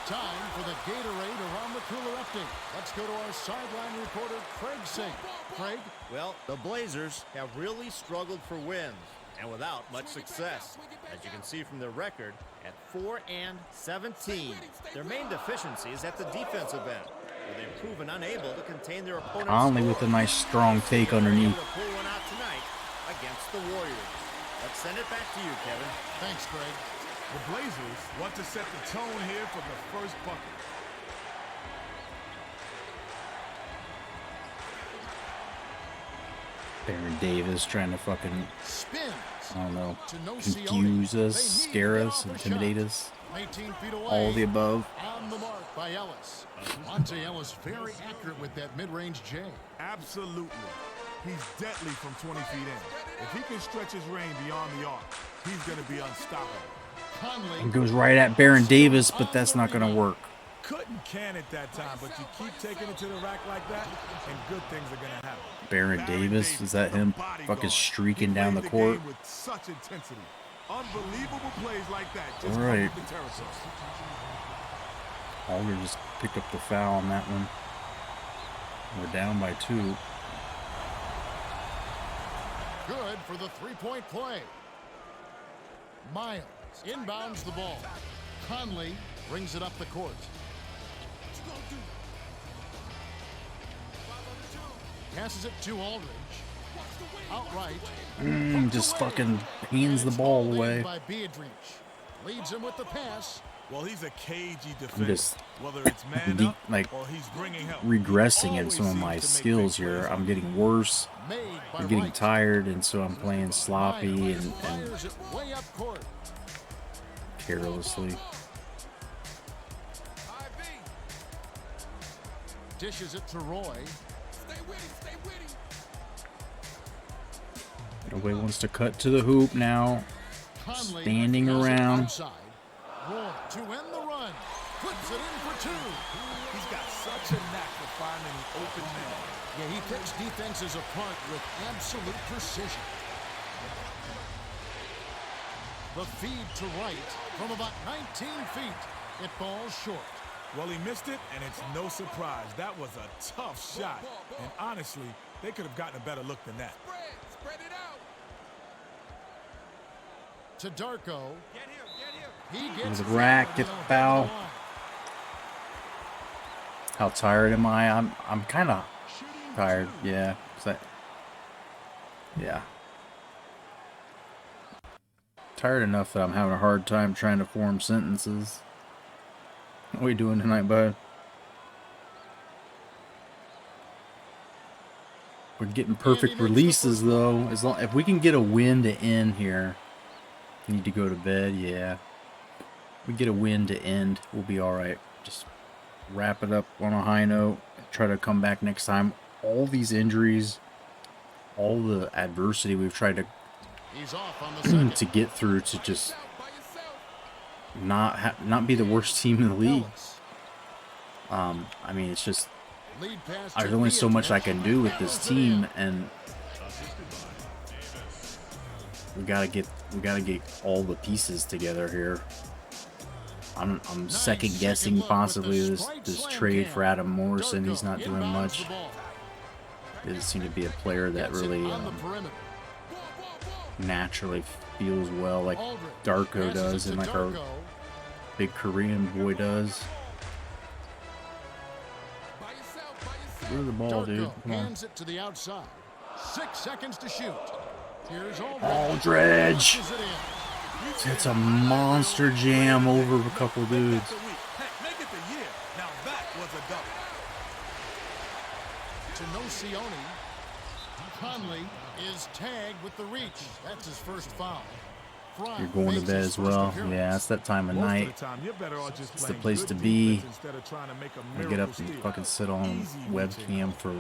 Speaker 3: Time for the Gatorade Around the Cooler update. Let's go to our sideline reporter, Craig Sink. Craig?
Speaker 4: Well, the Blazers have really struggled for wins, and without much success. As you can see from their record, at 4-17, their main deficiency is at the defensive end, where they've proven unable to contain their opponent's
Speaker 1: Conley with a nice strong take underneath.
Speaker 4: To pull one out tonight against the Warriors. Let's send it back to you, Kevin.
Speaker 3: Thanks, Craig.
Speaker 2: The Blazers want to set the tone here for the first bucket.
Speaker 1: Baron Davis trying to fucking,
Speaker 3: Spins.
Speaker 1: I don't know,
Speaker 3: To no
Speaker 1: confuse
Speaker 3: Sione.
Speaker 1: us,
Speaker 3: They need
Speaker 1: scare
Speaker 3: to
Speaker 1: us,
Speaker 3: foul the
Speaker 1: intimidate
Speaker 3: shot.
Speaker 1: us.
Speaker 3: 18 feet away.
Speaker 1: All the above.
Speaker 3: On the mark by Ellis. Monte Ellis very accurate with that mid-range J.
Speaker 2: Absolutely. He's deadly from 20 feet in. If he can stretch his range beyond the arc, he's going to be unstoppable.
Speaker 3: Conley
Speaker 1: It goes right at Baron Davis, but that's not going to work.
Speaker 2: Couldn't can it that time, but you keep taking it to the rack like that, and good things are going to happen.
Speaker 1: Baron Davis, is that him fucking streaking down the
Speaker 2: He
Speaker 1: court?
Speaker 2: played the game with such intensity. Unbelievable plays like that just
Speaker 1: All
Speaker 2: come
Speaker 1: right.
Speaker 2: with the territory.
Speaker 1: Alder just picked up the foul on that one. We're down by 2.
Speaker 3: good for the three-point play. Miles inbounds the ball. Conley brings it up the court. Passes it to Aldridge. Outright.
Speaker 1: Just fucking hands the ball away.
Speaker 3: By Beatrice. Leads him with the pass.
Speaker 2: Well, he's a cagey defender.
Speaker 1: just
Speaker 2: Whether it's man up
Speaker 1: like
Speaker 2: or he's bringing help.
Speaker 1: regressing in
Speaker 2: Always
Speaker 1: some of
Speaker 2: seems
Speaker 1: my
Speaker 2: to make
Speaker 1: skills
Speaker 2: big
Speaker 1: here.
Speaker 2: plays.
Speaker 1: I'm getting worse.
Speaker 3: Made by
Speaker 1: I'm getting
Speaker 3: Wright.
Speaker 1: tired, and so I'm playing sloppy and
Speaker 3: Fires it way up court.
Speaker 1: carelessly.
Speaker 3: Dishes it to Roy.
Speaker 6: Stay with him, stay with him.
Speaker 1: Nobody wants to cut to the hoop now.
Speaker 3: Conley
Speaker 1: Standing
Speaker 3: does it
Speaker 1: around.
Speaker 3: outside. Roy to end the run. Puts it in for two.
Speaker 2: He's got such a knack for finding an open man.
Speaker 3: Yeah, he picks defenses apart with absolute precision. The feed to Wright from about 19 feet. It falls short.
Speaker 2: Well, he missed it, and it's no surprise. That was a tough shot. And honestly, they could have gotten a better look than that.
Speaker 6: Spread it out.
Speaker 3: To Darko.
Speaker 6: Get him.
Speaker 3: He
Speaker 1: There's
Speaker 3: gets
Speaker 1: a rack, gets the foul. How tired am I? I'm kind of tired. Yeah. Yeah. Tired enough that I'm having a hard time trying to form sentences. What are we doing tonight, bud? We're getting perfect releases though. If we can get a win to end here. Need to go to bed. Yeah. If we get a win to end, we'll be all right. Just wrap it up on a high note. Try to come back next time. All these injuries, all the adversity we've tried to to get through to just not be the worst team in the league. I mean, it's just there's only so much I can do with this team, and we gotta get all the pieces together here. I'm second guessing possibly this trade for Adam Morrison. He's not doing much. Doesn't seem to be a player that really naturally feels well like Darko does, and like our big Korean boy does. Where's the ball, dude? Come on.
Speaker 3: Hands it to the outside. 6 seconds to shoot. Here's
Speaker 1: Aldridge. It's a monster jam over a couple dudes.
Speaker 2: Make it the year. Now that was a double.
Speaker 3: To Nocioni. Conley is tagged with the reach. That's his first foul.
Speaker 1: You're going to bed as well. Yeah, it's that time of night. It's the place to be. I get up and fucking sit on webcam for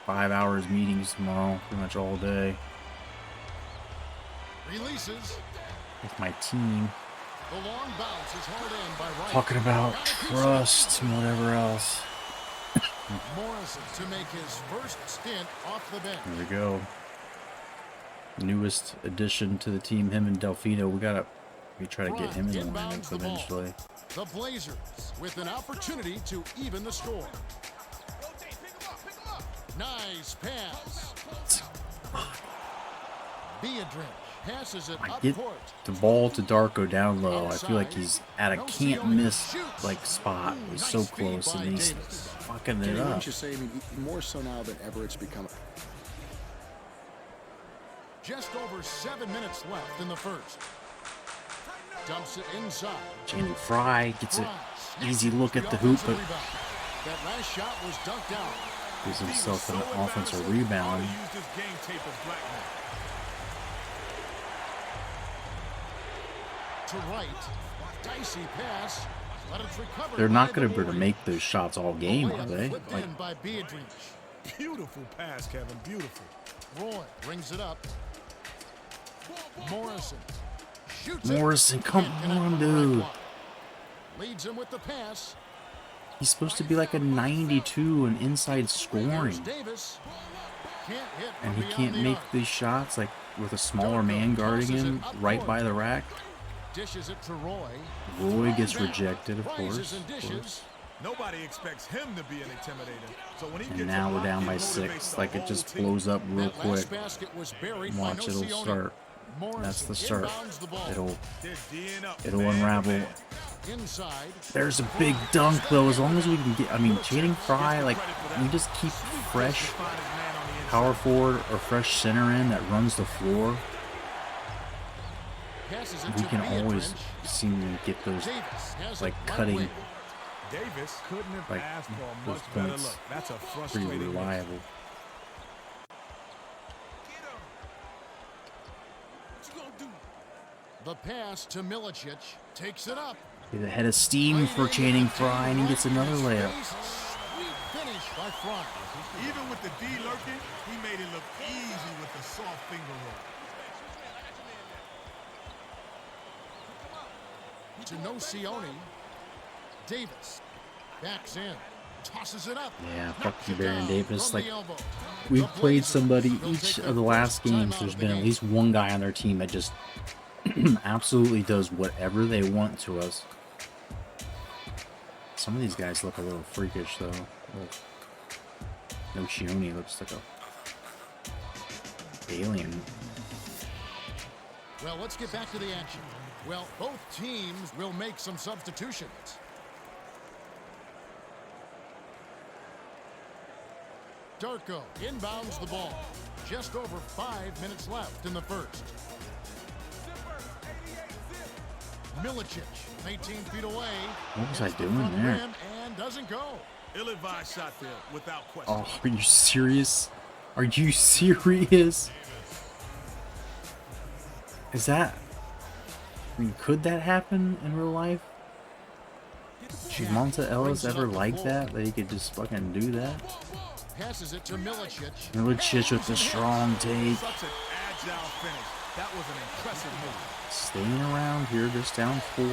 Speaker 1: 5 hours meetings tomorrow, pretty much all day.
Speaker 3: Releases.
Speaker 1: With my team.
Speaker 3: The long bounce is hard in by Wright.
Speaker 1: Talking about trust and whatever else.
Speaker 3: Morrison to make his first stint off the bench.
Speaker 1: There we go. Newest addition to the team, him and Delfino. We try to get him in the lineup eventually.
Speaker 3: The Blazers with an opportunity to even the score. Nice pass. Beadrich passes it
Speaker 1: I
Speaker 3: up
Speaker 1: get
Speaker 3: court.
Speaker 1: the ball to Darko down low. I feel like he's at a can't miss like spot. He's so close and he's fucking it up.
Speaker 5: Wouldn't you say, more so now than ever, it's become
Speaker 3: Just over 7 minutes left in the first. Dumps it inside.
Speaker 1: Channing Frye gets an easy look at the hoop, but
Speaker 3: that last shot was dunked out.
Speaker 1: gives himself an offensive rebound.
Speaker 3: To right, dicey pass, but it's recovered.
Speaker 1: They're not going to
Speaker 3: by
Speaker 1: be
Speaker 3: the
Speaker 1: able to make those shots all game, are they?
Speaker 3: Flipped
Speaker 1: Like,
Speaker 3: in by Beadrich.
Speaker 2: Beautiful pass, Kevin. Beautiful.
Speaker 3: Roy brings it up. Morrison shoots
Speaker 1: Morrison,
Speaker 3: it.
Speaker 1: come
Speaker 3: Can't connect
Speaker 1: on,
Speaker 3: with the right
Speaker 1: dude.
Speaker 3: block. Leads him with the pass.
Speaker 1: he's supposed to be like a 92 in inside
Speaker 3: Here's
Speaker 1: scoring,
Speaker 3: Davis. Can't hit
Speaker 1: and
Speaker 3: from
Speaker 1: he
Speaker 3: beyond
Speaker 1: can't
Speaker 3: the
Speaker 1: make
Speaker 3: arc.
Speaker 1: these shots like with a smaller man guarding him right by the rack.
Speaker 3: Dishes it to Roy.
Speaker 1: Roy gets rejected, of
Speaker 3: Rises
Speaker 1: course.
Speaker 3: and
Speaker 1: Of
Speaker 3: dishes.
Speaker 1: course.
Speaker 2: Nobody expects him to be an intimidator. So when he
Speaker 1: And
Speaker 2: gets
Speaker 1: now
Speaker 2: it
Speaker 1: we're
Speaker 2: locked,
Speaker 1: down
Speaker 2: he
Speaker 1: by
Speaker 2: motivates
Speaker 1: 6.
Speaker 2: the
Speaker 1: Like it
Speaker 2: whole
Speaker 1: just
Speaker 2: team.
Speaker 1: blows up real
Speaker 3: That
Speaker 1: quick.
Speaker 3: last basket was buried by
Speaker 1: Watch, it'll
Speaker 3: Nocioni.
Speaker 1: start.
Speaker 3: Morrison
Speaker 1: That's the start.
Speaker 3: inbounds the ball.
Speaker 2: They're D'ing up,
Speaker 1: It'll
Speaker 2: man to
Speaker 1: unravel.
Speaker 2: man.
Speaker 3: Inside.
Speaker 1: There's a big dunk though. As long as we can get, I mean, Channing Frye, like we just keep fresh power forward or fresh center in that runs the floor.
Speaker 3: Passes it
Speaker 1: We
Speaker 3: to
Speaker 1: can
Speaker 3: Beadrich.
Speaker 1: always seem to get those
Speaker 3: Davis has
Speaker 1: like
Speaker 3: it right
Speaker 1: cutting
Speaker 3: wing.
Speaker 2: Davis couldn't have
Speaker 1: like
Speaker 2: asked for a
Speaker 1: those
Speaker 2: much better
Speaker 1: points
Speaker 2: look. That's a
Speaker 1: pretty
Speaker 2: frustrating miss.
Speaker 1: reliable.
Speaker 6: What you gonna do?
Speaker 3: The pass to Milicic takes it up.
Speaker 1: He's ahead of steam for Channing Frye, and he gets another layup.
Speaker 3: Sweet finish by Frye.
Speaker 2: Even with the D lurking, he made it look easy with the soft finger roll.
Speaker 3: To Nocioni. Davis backs in. Tosses it up.
Speaker 1: Yeah, fuck
Speaker 3: Knocks
Speaker 1: you,
Speaker 3: it
Speaker 1: Baron
Speaker 3: down
Speaker 1: Davis.
Speaker 3: from
Speaker 1: Like
Speaker 3: the elbow.
Speaker 1: we've
Speaker 3: The
Speaker 1: played
Speaker 3: Blazers
Speaker 1: somebody
Speaker 3: will
Speaker 1: each
Speaker 3: take
Speaker 1: of the
Speaker 3: their
Speaker 1: last
Speaker 3: first
Speaker 1: games.
Speaker 3: timeout
Speaker 1: There's
Speaker 3: of the
Speaker 1: been at
Speaker 3: game.
Speaker 1: least one guy on their team that just absolutely does whatever they want to us. Some of these guys look a little freakish, though. No, Shioni looks like a alien.
Speaker 3: Well, let's get back to the action. Well, both teams will make some substitutions. Darko inbounds the ball. Just over 5 minutes left in the first. Milicic, 18 feet away.
Speaker 1: What was I doing there?
Speaker 3: And doesn't go.
Speaker 2: Ill-advised shot there, without question.
Speaker 1: Oh, are you serious? Are you serious? Is that... I mean, could that happen in real life? Should Monta Ellis ever like that? That he could just fucking do that?
Speaker 3: Passes it to Milicic.
Speaker 1: Milicic with the strong take.
Speaker 2: Such an agile finish. That was an impressive move.
Speaker 1: Staying around here, just down 4.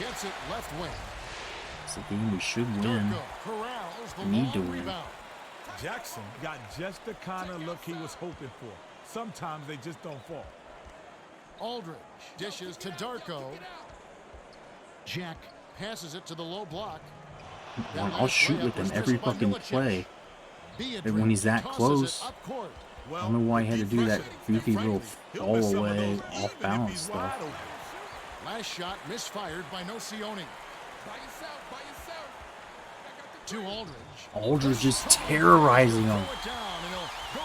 Speaker 3: Gets it left wing.
Speaker 1: It's a game we should win.
Speaker 3: Darko corrals the
Speaker 1: We need
Speaker 3: long
Speaker 1: to win.
Speaker 3: rebound.
Speaker 2: Jackson got just the kind of look he was hoping for. Sometimes they just don't fall.
Speaker 3: Aldridge dishes to Darko. Jack passes it to the low block.
Speaker 1: I'll shoot with him every fucking play. And when he's that close, I don't know why he had to do that goofy little fall away, off balance stuff.
Speaker 3: Last shot misfired by Nocioni. To Aldridge.
Speaker 1: Aldridge just terrorizing him.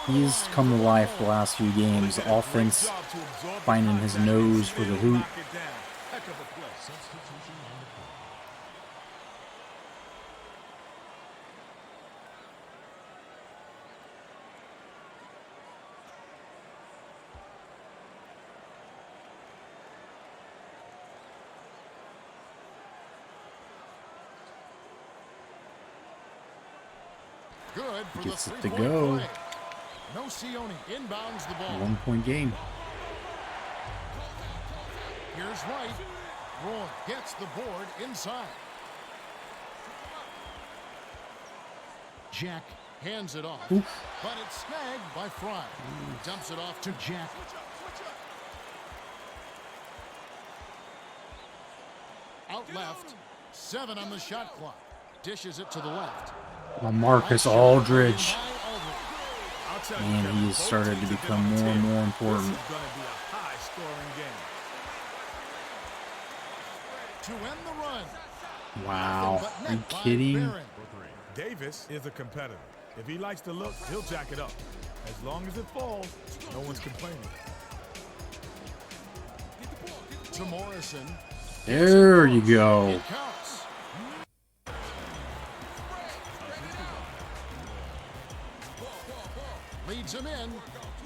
Speaker 1: He's come to life the last few games. Offense finding his nose for the hoop.
Speaker 3: Good for
Speaker 1: Gets
Speaker 3: the
Speaker 1: it to
Speaker 3: three-point
Speaker 1: go.
Speaker 3: play. Nocioni inbounds the ball.
Speaker 1: 1-point game.
Speaker 3: Here's Wright. Roy gets the board inside. Jack hands it off.
Speaker 1: Oof.
Speaker 3: But it's snagged by Fry. Dumps it off to Jack. Out left. 7 on the shot clock. Dishes it to the left.
Speaker 1: Marcus Aldridge.
Speaker 2: I'll tell you,
Speaker 1: Man,
Speaker 2: Kevin,
Speaker 1: he has
Speaker 2: both
Speaker 1: started to
Speaker 2: teams have
Speaker 1: become
Speaker 2: been on
Speaker 1: more and
Speaker 2: 10.
Speaker 1: more important.
Speaker 2: This is going to be a high-scoring game.
Speaker 3: To end the run.
Speaker 1: Wow. Are you kidding?
Speaker 2: Davis is a competitor. If he likes to look, he'll jack it up. As long as it falls, no one's complaining.
Speaker 3: To Morrison.
Speaker 1: There you go.
Speaker 3: It counts. Leads him in.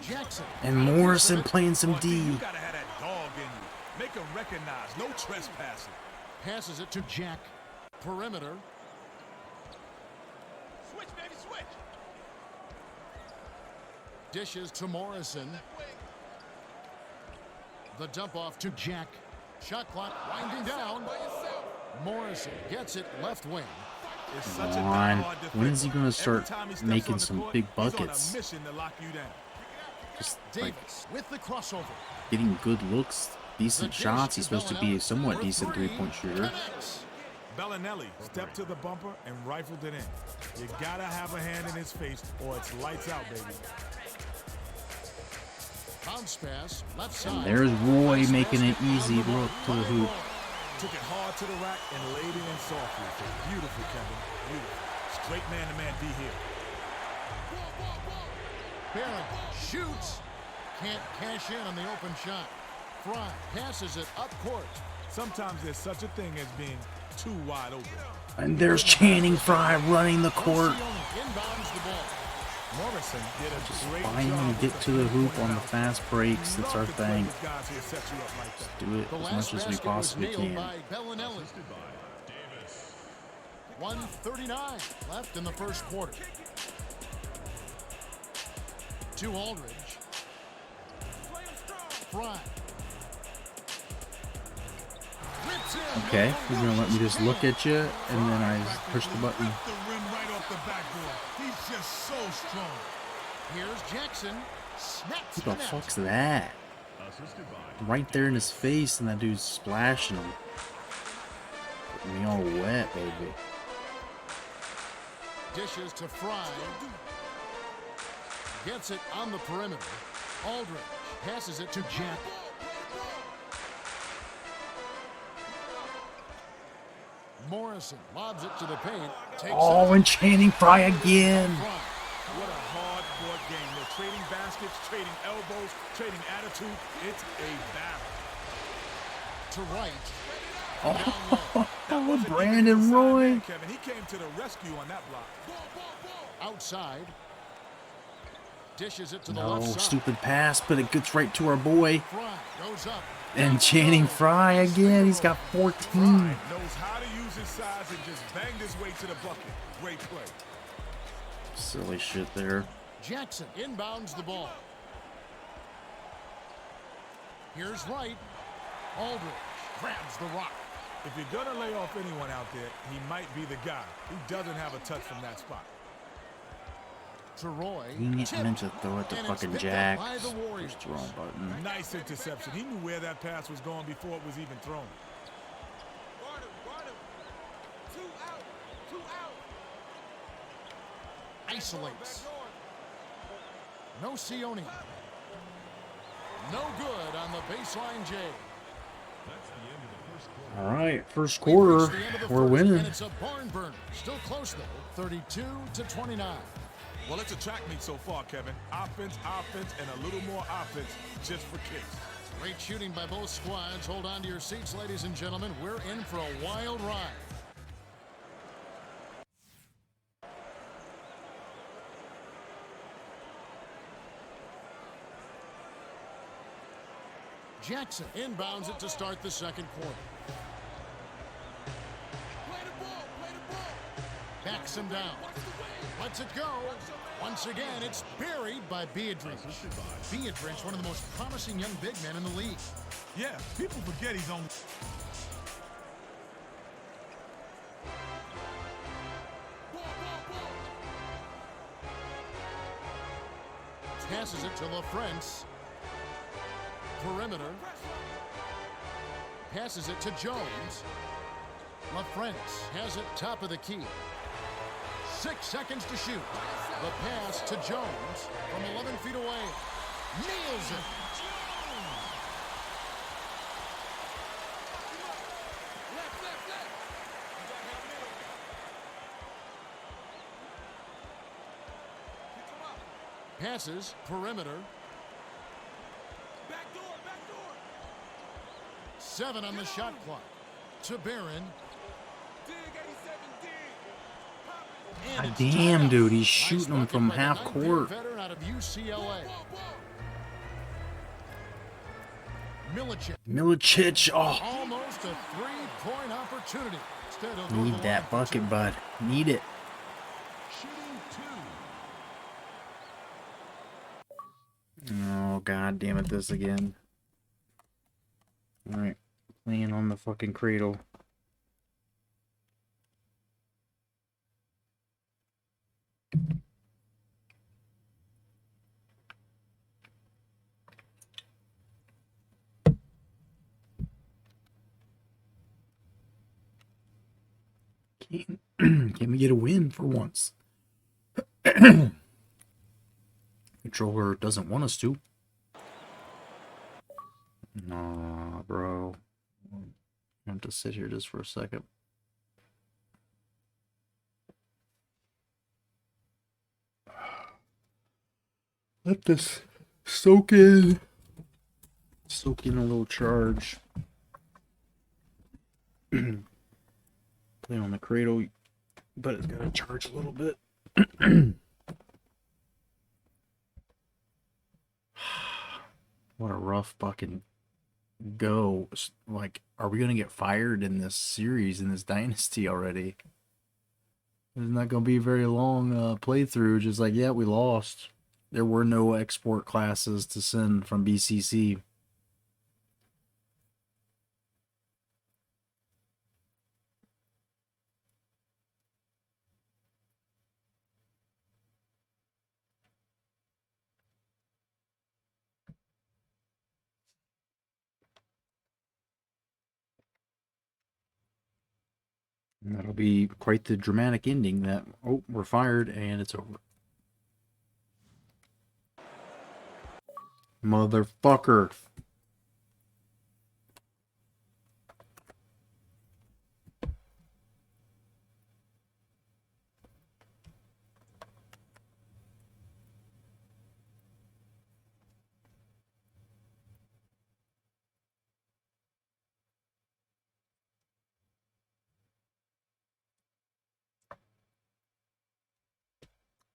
Speaker 3: Jackson.
Speaker 1: And Morrison playing some D.
Speaker 2: You got to have that dog in you. Make him recognize. No trespassing.
Speaker 3: Passes it to Jack. Perimeter.
Speaker 6: Switch, baby, switch.
Speaker 3: Dishes to Morrison. The dump off to Jack. Shot clock winding down. Morrison gets it left wing.
Speaker 2: It's such a
Speaker 1: Come on.
Speaker 2: diehard defender.
Speaker 1: When is he going to start
Speaker 2: Every time he steps
Speaker 1: making
Speaker 2: on the
Speaker 1: some
Speaker 2: court,
Speaker 1: big
Speaker 2: he's on a
Speaker 1: buckets?
Speaker 2: mission to lock you down.
Speaker 1: Just like
Speaker 3: Davis with the crossover.
Speaker 1: getting good looks, decent
Speaker 3: The dish
Speaker 1: shots. He's
Speaker 3: to
Speaker 1: supposed to be a
Speaker 3: Bellinelli
Speaker 1: somewhat
Speaker 3: for
Speaker 1: decent
Speaker 3: three.
Speaker 1: three-point shooter.
Speaker 3: Connects.
Speaker 2: Bellinelli stepped to the bumper and rifled it in. You gotta have a hand in his face or it's lights out, baby.
Speaker 3: Bounce pass, left side.
Speaker 1: And there's Roy
Speaker 3: Bounce
Speaker 1: making
Speaker 3: pass
Speaker 1: it easy
Speaker 3: down the
Speaker 1: look to the
Speaker 3: line.
Speaker 1: hoop.
Speaker 2: Took it hard to the rack and laid it in softly. Beautiful, Kevin. Beautiful. Straight man-to-man D here.
Speaker 3: Barron shoots. Can't cash in on the open shot. Fry passes it up court.
Speaker 2: Sometimes there's such a thing as being too wide open.
Speaker 1: And there's Channing Frye running the court.
Speaker 3: Nocioni inbounds the ball.
Speaker 2: Morrison did a great
Speaker 1: Find
Speaker 2: job
Speaker 1: him,
Speaker 2: with
Speaker 1: get
Speaker 2: the
Speaker 1: to the hoop
Speaker 2: three-point
Speaker 1: on the
Speaker 2: bounce.
Speaker 1: fast breaks. That's our
Speaker 2: Love to play
Speaker 1: thing.
Speaker 2: with guys who set you up like that.
Speaker 1: Do it
Speaker 3: The
Speaker 1: as
Speaker 3: last
Speaker 1: much as we
Speaker 3: basket
Speaker 1: possibly
Speaker 3: was nailed
Speaker 1: can.
Speaker 3: by Bellinelli. 1:39 left in the first quarter. To Aldridge. Fry. Rips in.
Speaker 1: Okay, you're gonna let me just look at you, and then I just push the button.
Speaker 2: Ripped the rim right off the backboard. He's just so strong.
Speaker 3: Here's Jackson. Snaps
Speaker 1: What the
Speaker 3: the net.
Speaker 1: fuck's that? Right there in his face, and that dude's splashing him. Me all wet, baby.
Speaker 3: Dishes to Fry. Gets it on the perimeter. Aldridge passes it to Jack. Morrison lobs it to the paint. Takes
Speaker 1: Oh,
Speaker 3: it.
Speaker 1: and Channing Frye again.
Speaker 2: What a hard-fought game. They're trading baskets, trading elbows, trading attitude. It's a battle.
Speaker 3: To right.
Speaker 1: Oh, Brandon Roy.
Speaker 2: Kevin, he came to the rescue on that block.
Speaker 3: Outside. Dishes it to the
Speaker 1: No,
Speaker 3: left side.
Speaker 1: stupid pass, but it gets right to our boy.
Speaker 3: Fry goes up.
Speaker 1: And Channing Frye again. He's got 14.
Speaker 2: Knows how to use his size and just banged his way to the bucket. Great play.
Speaker 1: Silly shit there.
Speaker 3: Jackson inbounds the ball. Here's Wright. Aldridge grabs the rock.
Speaker 2: If you're going to lay off anyone out there, he might be the guy who doesn't have a touch from that spot.
Speaker 3: To Roy.
Speaker 1: He meant to throw it to
Speaker 3: And it's
Speaker 1: fucking
Speaker 3: picked up
Speaker 1: Jack.
Speaker 3: by the Warriors.
Speaker 1: Pushed the wrong button.
Speaker 2: Nice interception. He knew where that pass was going before it was even thrown.
Speaker 6: Guard him. 2 out. 2 out.
Speaker 3: Isolates. No Sione. No good on the baseline, Jay.
Speaker 1: All right, first
Speaker 3: We've
Speaker 1: quarter,
Speaker 3: reached the end of the
Speaker 1: we're
Speaker 3: first,
Speaker 1: winning.
Speaker 3: And it's a barn burner. Still close, though. 32-29.
Speaker 2: Well, it's a track meet so far, Kevin. Offense, and a little more offense just for kicks.
Speaker 3: Great shooting by both squads. Hold on to your seats, ladies and gentlemen. We're in for a wild ride. Jackson inbounds it to start the second quarter.
Speaker 6: Play the ball.
Speaker 3: Backs him down. Lets it go. Once again, it's buried by Beatrice. Beatrice, one of the most promising young big men in the league.
Speaker 2: Yeah, people forget he's on.
Speaker 3: Passes it to LaFrance. Perimeter. Passes it to Jones. LaFrance has it top of the key. 6 seconds to shoot. The pass to Jones from 11 feet away. Nails it. Passes, perimeter.
Speaker 6: Back door.
Speaker 3: 7 on the shot clock. To Barron.
Speaker 6: Dig 87, dig.
Speaker 3: And
Speaker 1: God
Speaker 3: it's
Speaker 1: damn,
Speaker 3: tied up.
Speaker 1: dude, he's
Speaker 3: Nice
Speaker 1: shooting them
Speaker 3: bucket
Speaker 1: from
Speaker 3: by the
Speaker 1: half
Speaker 3: 19
Speaker 1: court.
Speaker 3: Veteran out of UCLA.
Speaker 1: Milicic, oh,
Speaker 3: Almost a 3-point opportunity. Instead of
Speaker 1: need
Speaker 3: the
Speaker 1: that
Speaker 3: line for
Speaker 1: bucket,
Speaker 3: two.
Speaker 1: bud. Need it.
Speaker 3: Shooting 2.
Speaker 1: Oh, god damn it, this again. Alright, playing on the fucking cradle. Can we get a win for once? Controller doesn't want us to. Nah, bro. I have to sit here just for a second. Let this soak in. Soak in a little charge. Play on the cradle, but it's got to charge a little bit. What a rough fucking go. Like, are we going to get fired in this series, in this dynasty already? It's not going to be a very long playthrough. Just like, yeah, we lost. There were no export classes to send from BCC. And that'll be quite the dramatic ending that, oh, we're fired and it's over. Motherfucker.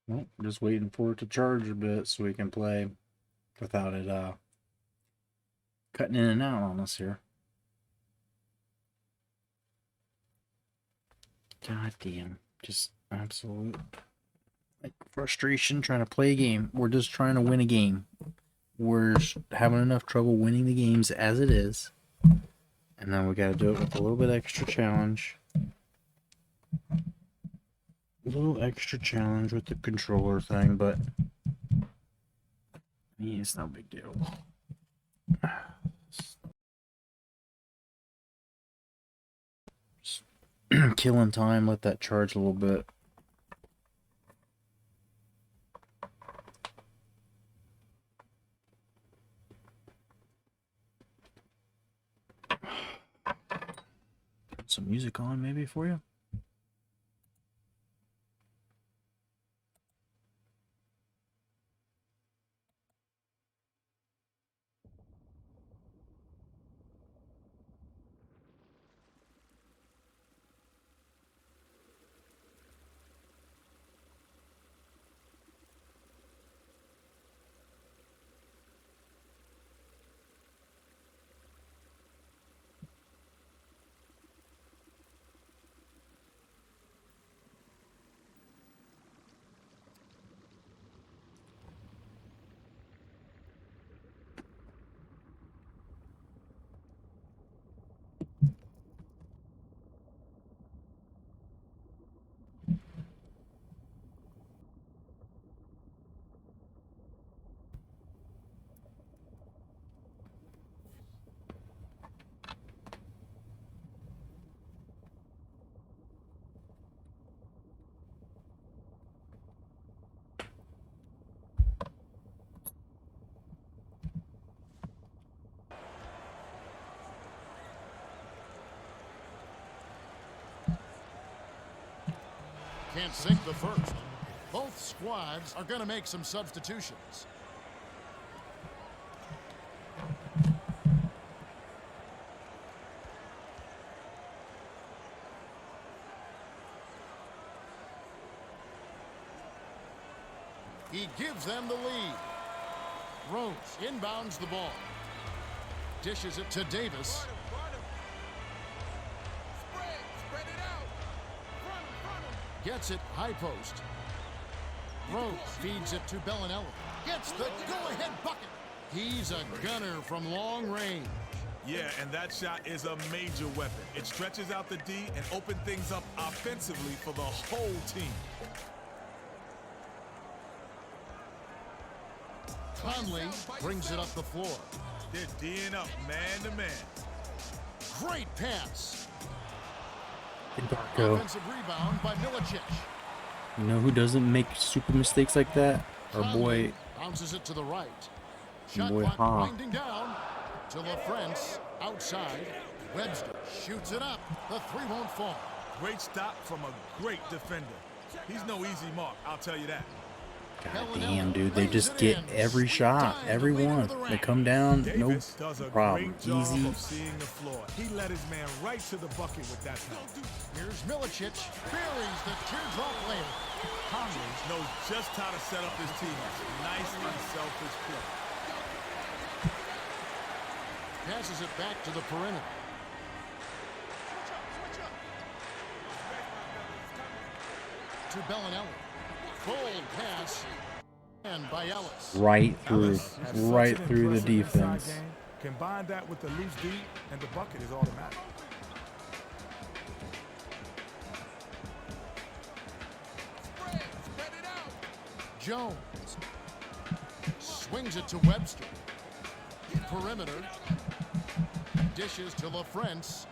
Speaker 1: Well, just waiting for it to charge a bit so we can play without it cutting in and out on us here. God damn. Just absolute frustration trying to play a game. We're just trying to win a game. We're having enough trouble winning the games as it is. And then we got to do it with a little bit extra challenge. A little extra challenge with the controller thing, but yeah, it's no big deal. Just killing time, let that charge a little bit. Put some music on maybe for you.
Speaker 3: Can't sink the first. Both squads are going to make some substitutions. He gives them the lead. Rose inbounds the ball. Dishes it to Davis.
Speaker 6: Spread it out. Run him.
Speaker 3: Gets it high post. Rose feeds it to Bellinelli. Gets the go-ahead bucket. He's a gunner from long range.
Speaker 2: Yeah, and that shot is a major weapon. It stretches out the D and opens things up offensively for the whole team.
Speaker 3: Conley brings it up the floor.
Speaker 2: They're D'ing up man to man.
Speaker 3: Great pass.
Speaker 1: Darko.
Speaker 3: Offensive rebound by Milicic.
Speaker 1: You know who doesn't make super mistakes like that? Our boy,
Speaker 3: Bounces it to the right. Shot
Speaker 1: boy
Speaker 3: clock
Speaker 1: Ha.
Speaker 3: winding down to LaFrance outside. Webster shoots it up. The three won't fall.
Speaker 2: Great stop from a great defender. He's no easy mark, I'll tell you that.
Speaker 1: God damn, dude, they just get every shot, every one. They come down, no
Speaker 2: Davis does a
Speaker 1: problem,
Speaker 2: great job
Speaker 1: easy.
Speaker 2: of seeing the floor. He led his man right to the bucket with that help.
Speaker 3: Here's Milicic. Buries the teardrop layup. Conley
Speaker 2: Knows just how to set up his teammates. Nice, unselfish play.
Speaker 3: passes it back to the perimeter. To Bellinelli. Bold pass. And by Ellis.
Speaker 1: Right through,
Speaker 2: Ellis has such
Speaker 1: right
Speaker 2: an
Speaker 1: through the
Speaker 2: impressive inside
Speaker 1: defense.
Speaker 2: game. Combine that with the loose D, and the bucket is automatic.
Speaker 6: Spread it out.
Speaker 3: Jones swings it to Webster. Perimeter. Dishes to LaFrance.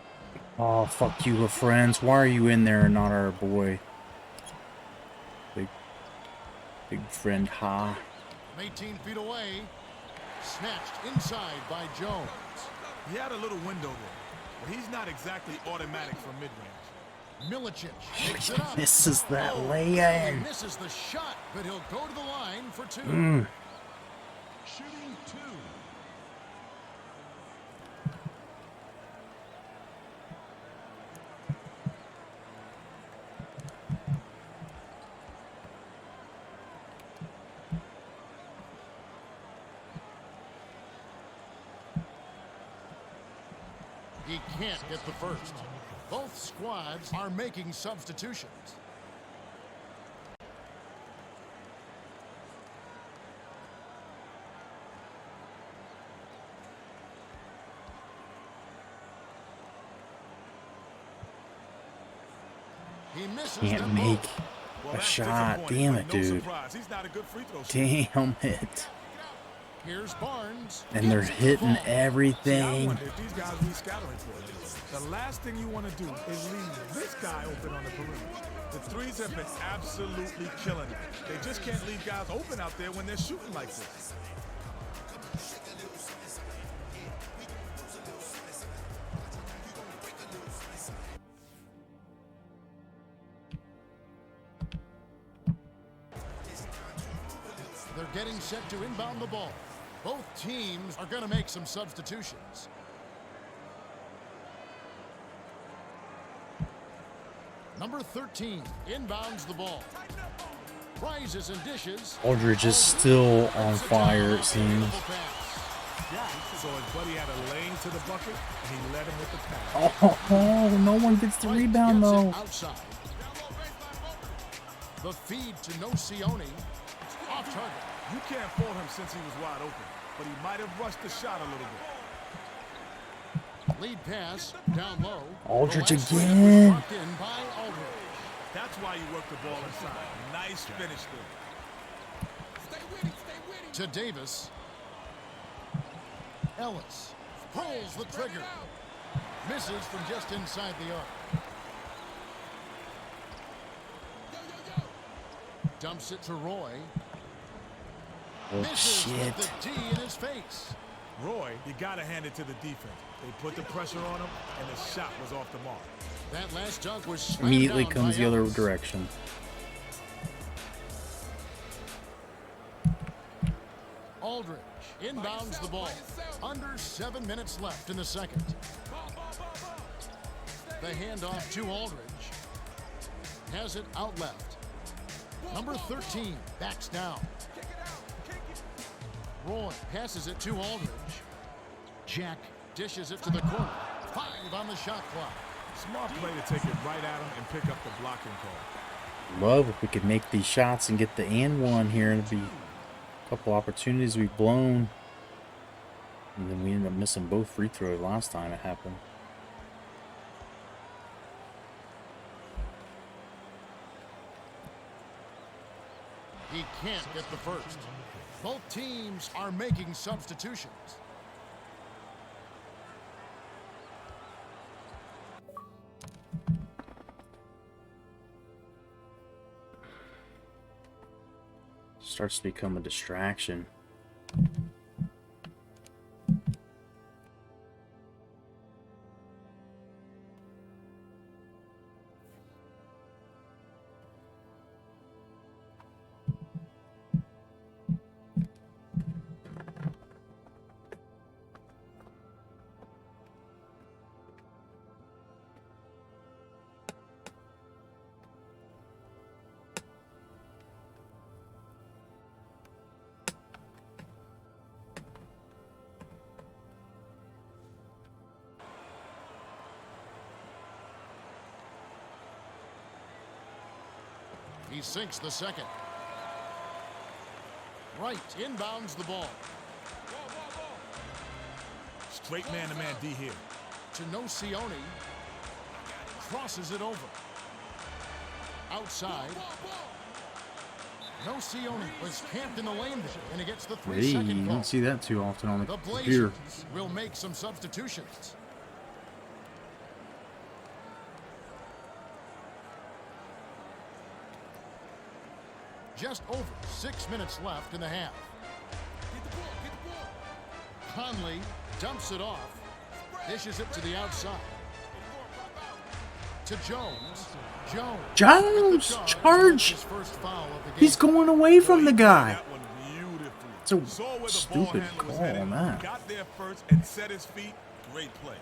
Speaker 1: Oh, fuck you, LaFrance. Why are you in there and not our boy? Big friend, Ha.
Speaker 3: From 18 feet away. Snatched inside by Jones.
Speaker 2: He had a little window there, but he's not exactly automatic from mid-range.
Speaker 3: Milicic picks it up.
Speaker 1: Misses that
Speaker 3: He
Speaker 1: lay-in.
Speaker 3: misses the shot, but he'll go to the line for two.
Speaker 6: Shooting two.
Speaker 3: He can't get the first. Both squads are making substitutions. He misses
Speaker 1: Can't
Speaker 3: them
Speaker 1: make
Speaker 3: both.
Speaker 2: Well,
Speaker 1: a
Speaker 2: that's
Speaker 1: shot.
Speaker 2: disappointing,
Speaker 1: Damn
Speaker 2: but
Speaker 1: it,
Speaker 2: no
Speaker 1: dude.
Speaker 2: surprise. He's not a good free throw shooter.
Speaker 1: Damn it.
Speaker 3: Here's Barnes.
Speaker 1: And they're
Speaker 3: Gets the
Speaker 1: hitting
Speaker 3: ball.
Speaker 2: See, I
Speaker 1: everything.
Speaker 2: wonder if these guys need scouting reports. The last thing you want to do is leave this guy open on the perimeter. The threes have been absolutely killing them. They just can't leave guys open out there when they're shooting like this.
Speaker 3: They're getting set to inbound the ball. Both teams are going to make some substitutions. Number 13 inbounds the ball. Rises and dishes.
Speaker 1: Aldridge is still on fire, it seems.
Speaker 2: So his buddy had a lane to the bucket, and he led him with the pass.
Speaker 1: Oh, no one gets the rebound, though.
Speaker 3: Outside. The feed to Nocioni. Off target.
Speaker 2: You can't fault him since he was wide open, but he might have rushed the shot a little bit.
Speaker 3: Lead pass down low.
Speaker 1: Aldridge
Speaker 3: The last one
Speaker 1: again.
Speaker 3: was blocked in by Aldridge.
Speaker 2: That's why you work the ball inside. Nice finish there.
Speaker 6: Stay with him, stay with him.
Speaker 3: To Davis. Ellis pulls the trigger. Misses from just inside the arc. Dumps it to Roy.
Speaker 1: Oh,
Speaker 3: Misses with
Speaker 1: shit.
Speaker 3: the D in his face.
Speaker 2: Roy, you got to hand it to the defense. They put the pressure on him, and the shot was off the mark.
Speaker 3: That last dunk was slammed
Speaker 1: Immediately
Speaker 3: down
Speaker 1: comes
Speaker 3: by
Speaker 1: the other
Speaker 3: Ellis.
Speaker 1: direction.
Speaker 3: Aldridge inbounds the ball. Under 7 minutes left in the second. The handoff to Aldridge. Has it out left. Number 13 backs down. Roy passes it to Aldridge. Jack dishes it to the corner. 5 on the shot clock.
Speaker 2: Smart play to take it right at him and pick up the blocking call.
Speaker 1: Love if we could make these shots and get the and one here. It'd be a couple opportunities we've blown. And then we ended up missing both free throws last time it happened.
Speaker 3: He can't get the first. Both teams are making substitutions.
Speaker 1: Starts to become a distraction.
Speaker 3: He sinks the second. Right inbounds the ball.
Speaker 2: Straight man-to-man D here.
Speaker 3: To Nocioni. Crosses it over. Outside. Nocioni was camped in the lane there, and he gets the
Speaker 1: Hey,
Speaker 3: 3-second
Speaker 1: you
Speaker 3: call.
Speaker 1: don't see that too often on the
Speaker 3: The
Speaker 1: computer.
Speaker 3: Blazers will make some substitutions. just over 6 minutes left in the half. Conley dumps it off. Dishes it to the outside. To Jones.
Speaker 1: Jones, charge!
Speaker 3: His first foul of the game.
Speaker 1: He's going away from the guy.
Speaker 2: That one beautifully.
Speaker 1: It's a
Speaker 2: Saw where the ball
Speaker 1: stupid
Speaker 2: handler was
Speaker 1: call
Speaker 2: headed,
Speaker 1: on that.
Speaker 2: got there first and set his feet. Great play.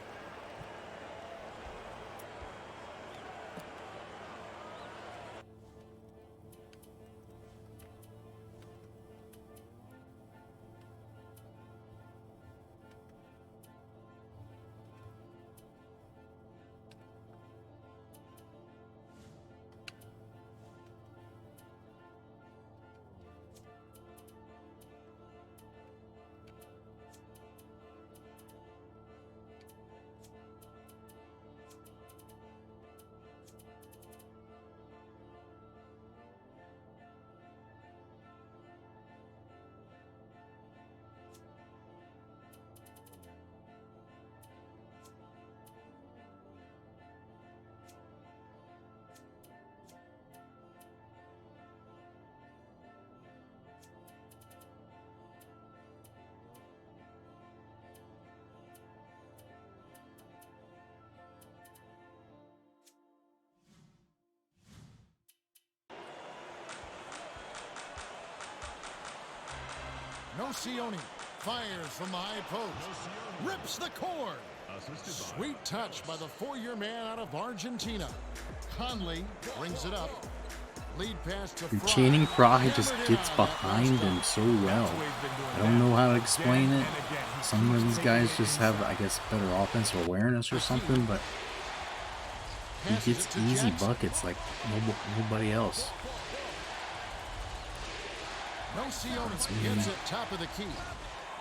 Speaker 3: Nocioni fires from the high post. Rips the cord. Sweet touch by the 4-year man out of Argentina. Conley brings it up. Lead pass to
Speaker 1: And
Speaker 3: Fry.
Speaker 1: Channing Frye just gets behind him so well. I don't know how to explain it. Some of these guys just have, I guess, better offensive awareness or something, but he
Speaker 3: Passes
Speaker 1: gets
Speaker 3: it to
Speaker 1: easy
Speaker 3: Jackson.
Speaker 1: buckets like nobody else.
Speaker 3: Nocioni gives it top of the key.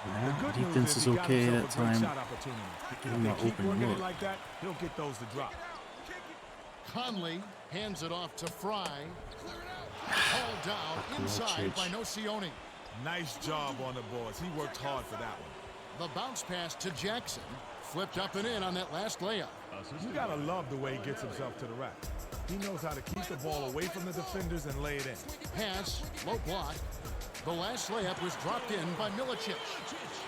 Speaker 1: Yeah,
Speaker 2: Good
Speaker 1: defense
Speaker 2: news
Speaker 1: is
Speaker 2: he got
Speaker 1: okay
Speaker 2: himself
Speaker 1: that
Speaker 2: a great
Speaker 1: time.
Speaker 2: shot opportunity.
Speaker 1: Give him
Speaker 2: If
Speaker 1: an
Speaker 2: they keep
Speaker 1: open
Speaker 2: working
Speaker 1: look.
Speaker 2: it like that, he'll get those to drop.
Speaker 3: Conley hands it off to Fry. Called down inside by Nocioni.
Speaker 2: Nice job on the boards. He worked hard for that one.
Speaker 3: The bounce pass to Jackson. Flipped up and in on that last layup.
Speaker 2: You gotta love the way he gets himself to the rack. He knows how to keep the ball away from the defenders and lay it in.
Speaker 3: Pass, low block. The last layup was dropped in by Milicic.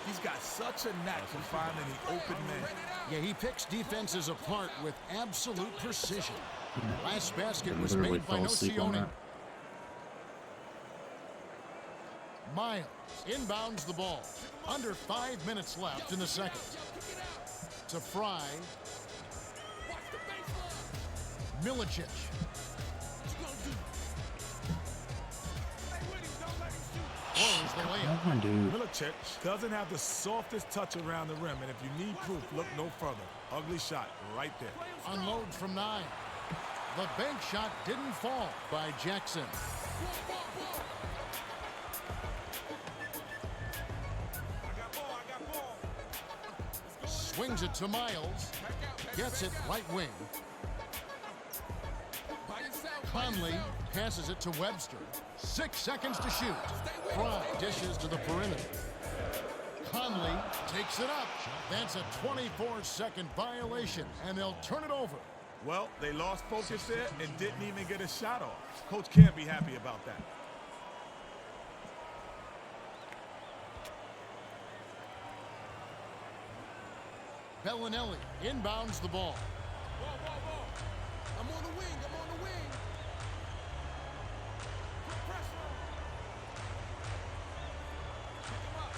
Speaker 2: He's got such a knack for finding the open man.
Speaker 3: Yeah, he picks defenses apart with absolute precision. Last basket
Speaker 1: I
Speaker 3: was
Speaker 1: literally
Speaker 3: made by
Speaker 1: fell asleep on
Speaker 3: Nocioni.
Speaker 1: that.
Speaker 3: Miles inbounds the ball. Under 5 minutes left in the second. To Fry. Milicic. Blows the layup.
Speaker 1: Come on, dude.
Speaker 2: Milicic doesn't have the softest touch around the rim, and if you need proof, look no further. Ugly shot right there.
Speaker 3: Unloads from 9. The bank shot didn't fall by Jackson. Swings it to Miles. Gets it right wing. Conley passes it to Webster. 6 seconds to shoot. Fry dishes to the perimeter. Conley takes it up. That's a 24-second violation, and they'll turn it over.
Speaker 2: Well, they lost focus there and didn't even get a shot off. Coach can't be happy about that.
Speaker 3: Bellinelli inbounds the ball.
Speaker 6: I'm on the wing. I'm on the wing. Put pressure on him. Pick him up.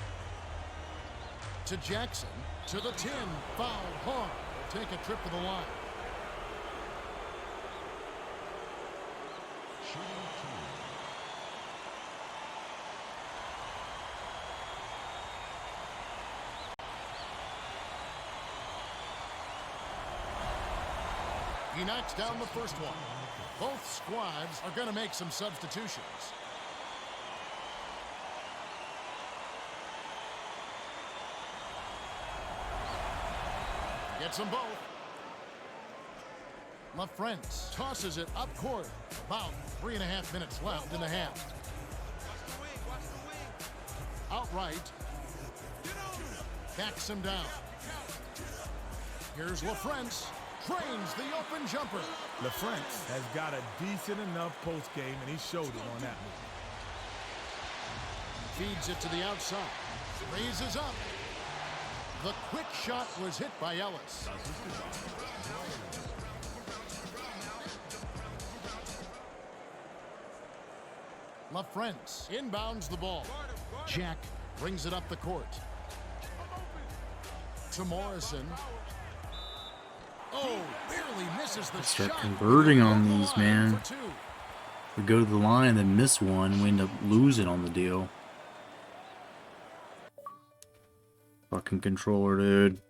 Speaker 3: To Jackson. To the 10. Foul hard. Will take a trip to the line. He knocks down the first one. Both squads are going to make some substitutions. Gets them both. LaFrentz tosses it up court. About 3.5 minutes left in the half. Outright. Backs him down. Here's LaFrentz. Trains the open jumper.
Speaker 2: LaFrentz has got a decent enough post game, and he showed it on that move.
Speaker 3: Feeds it to the outside. Raises up. The quick shot was hit by Ellis. LaFrentz inbounds the ball. Jack brings it up the court. To Morrison. Oh, barely misses the
Speaker 1: Start
Speaker 3: shot.
Speaker 1: converting on these,
Speaker 3: Line
Speaker 1: man.
Speaker 3: for two.
Speaker 1: We go to the line, then miss one, we end up losing on the deal. Fucking controller, dude.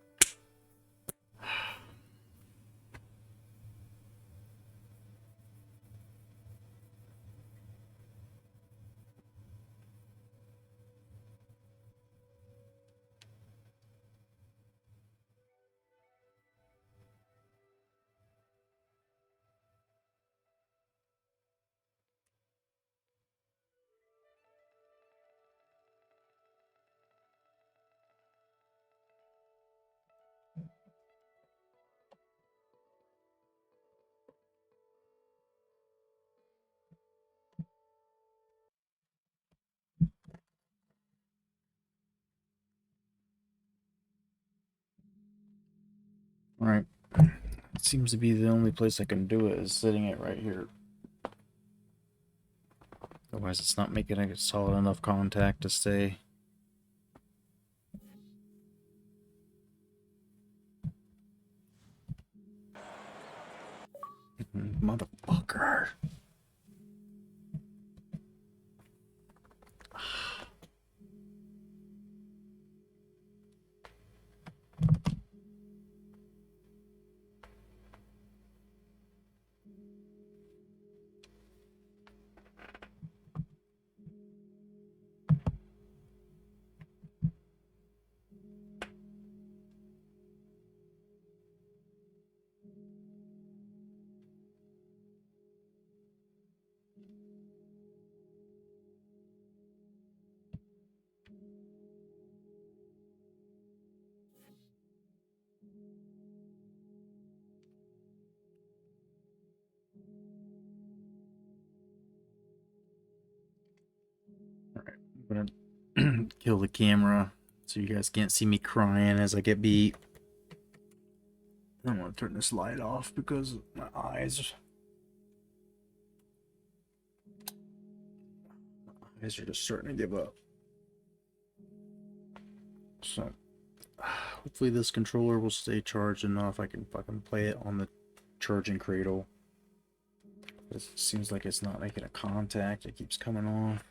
Speaker 1: Alright. It seems to be the only place I can do it is sitting it right here. Otherwise it's not making a solid enough contact to stay. Motherfucker. Alright, I'm gonna kill the camera so you guys can't see me crying as I get beat. I don't want to turn this light off because my eyes are just starting to give up. So hopefully this controller will stay charged enough I can fucking play it on the charging cradle. It seems like it's not making a contact. It keeps coming off.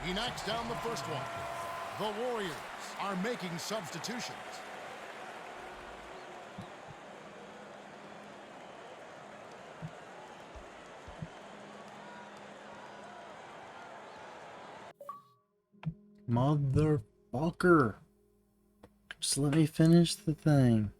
Speaker 3: He knocks down the first one. The Warriors are making substitutions.
Speaker 1: Motherfucker. Just let me finish the thing.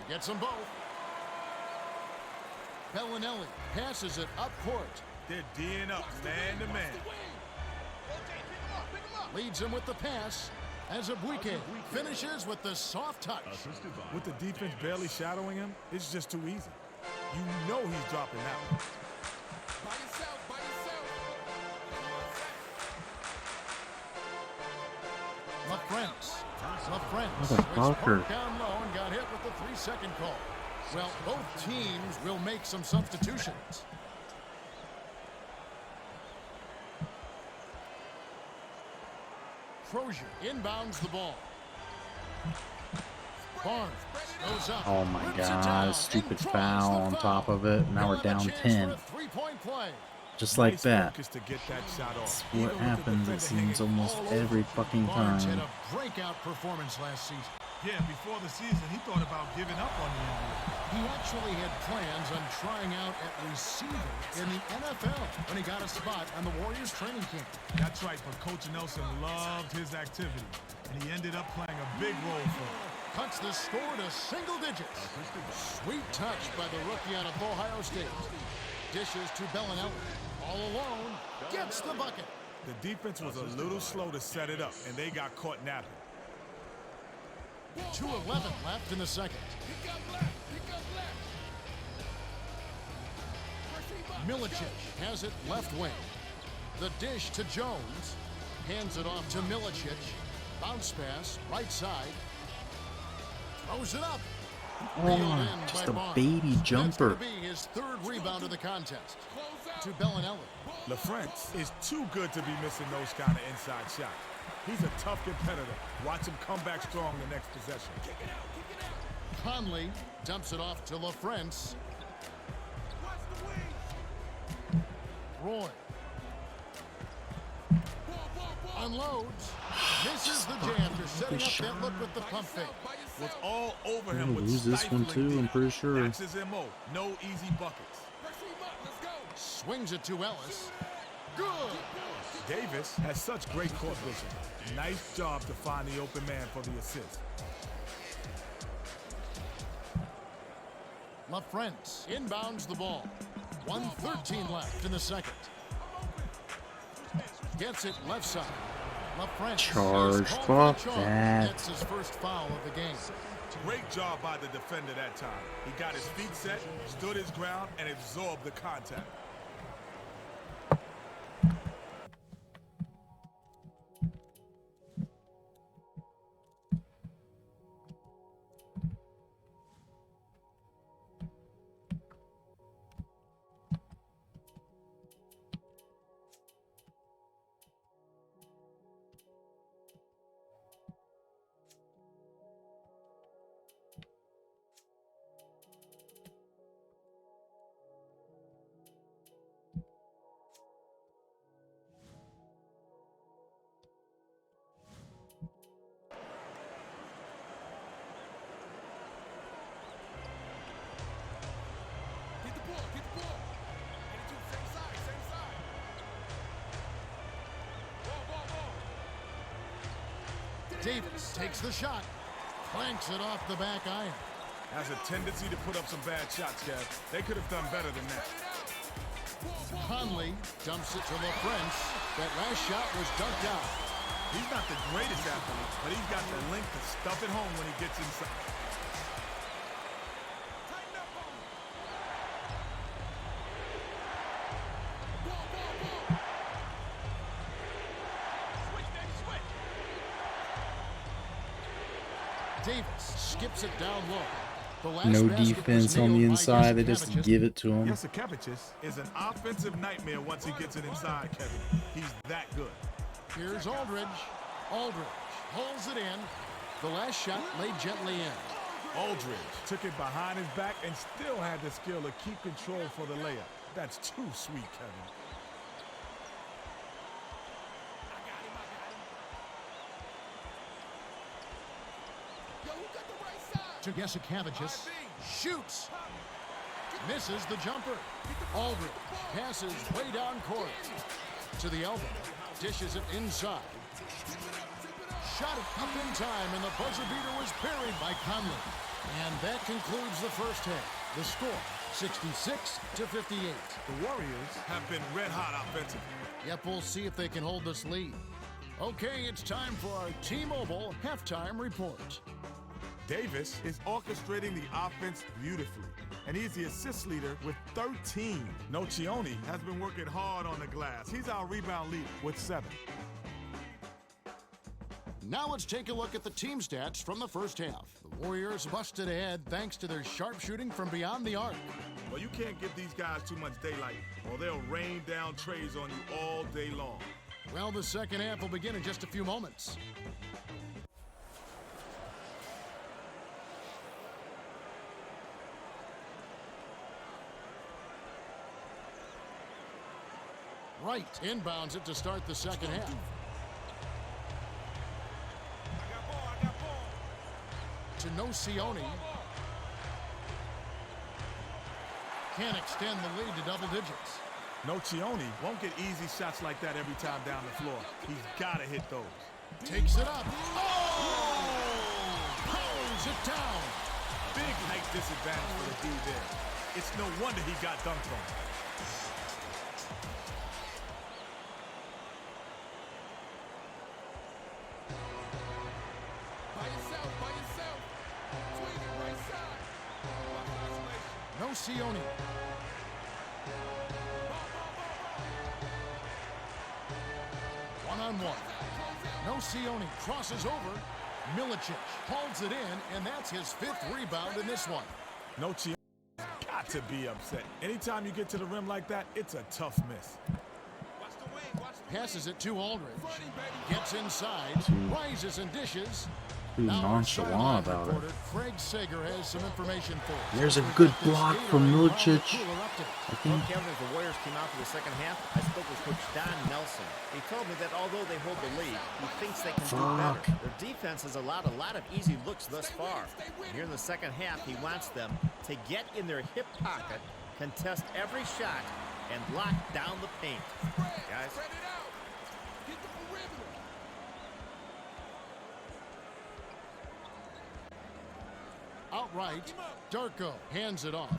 Speaker 3: He gets them both. Bellinelli passes it up court.
Speaker 2: They're D'ing up man to man.
Speaker 6: Rotate, pick him up.
Speaker 3: leads him with the pass as Abuike finishes with the soft touch.
Speaker 2: With the defense barely shadowing him, it's just too easy. You know he's dropping that one.
Speaker 6: By yourself, by yourself.
Speaker 3: LaFrentz
Speaker 1: Motherfucker.
Speaker 3: parked down low and got hit with the 3-second call. Well, both teams will make some substitutions. Crozier inbounds the ball. Barnes goes up.
Speaker 1: Oh my
Speaker 3: rips it
Speaker 1: God,
Speaker 3: down,
Speaker 1: stupid
Speaker 3: and draws
Speaker 1: foul
Speaker 3: the
Speaker 1: on
Speaker 3: foul.
Speaker 1: top of it. Now we're
Speaker 3: They'll have
Speaker 1: down
Speaker 3: a chance
Speaker 1: 10.
Speaker 3: for a three-point play.
Speaker 1: Just like
Speaker 2: Nice
Speaker 1: that.
Speaker 2: focus to get that shot off.
Speaker 1: What
Speaker 2: Even with the
Speaker 1: happens, it
Speaker 2: defender
Speaker 1: seems,
Speaker 2: hanging
Speaker 1: almost
Speaker 2: all over
Speaker 1: every
Speaker 2: him.
Speaker 1: fucking
Speaker 3: Barnes had
Speaker 1: time.
Speaker 3: a breakout performance last season.
Speaker 2: Yeah, before the season, he thought about giving up on the NBA.
Speaker 3: He actually had plans on trying out at receiver in the NFL when he got a spot on the Warriors training camp.
Speaker 2: That's right, but Coach Nelson loved his activity, and he ended up playing a big role for him.
Speaker 3: Cuts the score to single digits. Sweet touch by the rookie out of Ohio State. Dishes to Bellinelli. All alone, gets the bucket.
Speaker 2: The defense was a little slow to set it up, and they got caught napping.
Speaker 3: 2:11 left in the second.
Speaker 6: Pick up left, pick up left.
Speaker 3: Milicic has it left wing. The dish to Jones. Hands it off to Milicic. Bounce pass, right side. Throws it up. Reeled in
Speaker 1: Just
Speaker 3: by
Speaker 1: a
Speaker 3: Barnes.
Speaker 1: baby
Speaker 3: That's
Speaker 1: jumper.
Speaker 3: going to be his third rebound of the contest. To Bellinelli.
Speaker 2: LaFrentz is too good to be missing those kind of inside shots. He's a tough competitor. Watch him come back strong the next possession.
Speaker 3: Conley dumps it off to LaFrentz. Roy. Unloads. Misses the jam after setting up that look with the pump fake.
Speaker 2: Was all over
Speaker 1: We're
Speaker 2: him
Speaker 1: gonna
Speaker 2: with
Speaker 1: lose this one
Speaker 2: stifling
Speaker 1: too, I'm
Speaker 2: D.
Speaker 1: pretty sure.
Speaker 2: That's his MO. No easy buckets.
Speaker 3: Swings it to Ellis. Good.
Speaker 2: Davis has such great court vision. Nice job to find the open man for the assist.
Speaker 3: LaFrentz inbounds the ball. 1:13 left in the second. Gets it left side. LaFrentz
Speaker 1: Charge.
Speaker 3: is called for
Speaker 1: Fuck
Speaker 3: the charge.
Speaker 1: that.
Speaker 3: Gets his first foul of the game.
Speaker 2: Great job by the defender that time. He got his feet set, stood his ground, and absorbed the contact.
Speaker 6: Get the ball, get the ball. Get it to the same side, same side. Ball.
Speaker 3: Davis takes the shot. Clanks it off the back iron.
Speaker 2: Has a tendency to put up some bad shots, Kev. They could have done better than that.
Speaker 3: Conley dumps it to LaFrentz. That last shot was dunked out.
Speaker 2: He's not the greatest athlete, but he's got the length to stuff it home when he gets inside.
Speaker 6: Tighten up on him. Switch, baby, switch.
Speaker 3: Davis skips it down low. The last
Speaker 1: No
Speaker 3: basket was
Speaker 1: defense on the
Speaker 3: nailed by
Speaker 1: inside. They just
Speaker 3: Jasikevičius.
Speaker 1: give it to him.
Speaker 2: Jasikevičius is an offensive nightmare once he gets it inside, Kevin. He's that good.
Speaker 3: Here's Aldridge. Aldridge holds it in. The last shot laid gently in.
Speaker 2: Aldridge took it behind his back and still had the skill to keep control for the layup. That's too sweet, Kevin.
Speaker 6: Yo, who got the right side?
Speaker 3: To Jasikevičius. Shoots. Misses the jumper. Aldridge passes way down court. To the elbow. Dishes it inside. Shot it up in time, and the buzzer beater was parried by Conley. And that concludes the first half. The score, 66-58.
Speaker 2: The Warriors have been red hot offensively.
Speaker 3: Yep, we'll see if they can hold this lead. Okay, it's time for our T-Mobile halftime report.
Speaker 2: Davis is orchestrating the offense beautifully, and he's the assist leader with 13. Nocioni has been working hard on the glass. He's our rebound leader with 7.
Speaker 3: Now let's take a look at the team stats from the first half. The Warriors busted ahead thanks to their sharpshooting from beyond the arc.
Speaker 2: Well, you can't give these guys too much daylight, or they'll rain down trays on you all day long.
Speaker 3: Well, the second half will begin in just a few moments. Wright inbounds it to start the second half.
Speaker 2: I got ball.
Speaker 3: To Nocioni. Can't extend the lead to double digits.
Speaker 2: Nocioni won't get easy shots like that every time down the floor. He's got to hit those.
Speaker 3: Takes it up. Oh! Powers it down.
Speaker 2: Big height disadvantage for the D there. It's no wonder he got dunked on.
Speaker 6: By yourself. Swing it right side.
Speaker 3: Nocioni. One-on-one. Nocioni crosses over. Milicic holds it in, and that's his 5th rebound in this one.
Speaker 2: Nocioni got to be upset. Anytime you get to the rim like that, it's a tough miss.
Speaker 3: Passes it to Aldridge. Gets inside. Rises and dishes.
Speaker 1: Too nonchalant about it.
Speaker 3: Reporter Craig Sager has some information for us.
Speaker 1: There's a good block from Milicic. I think.
Speaker 4: Well, Kevin, as the Warriors came out for the second half, I spoke with Coach Don Nelson. He told me that although they hold the lead, he thinks they can do better. Their defense has allowed a lot of easy looks thus far. And here in the second half, he wants them to get in their hip pocket, contest every shot, and lock down the paint. Guys,
Speaker 6: Spread it out. Get the perimeter.
Speaker 3: Outright, Darko hands it off.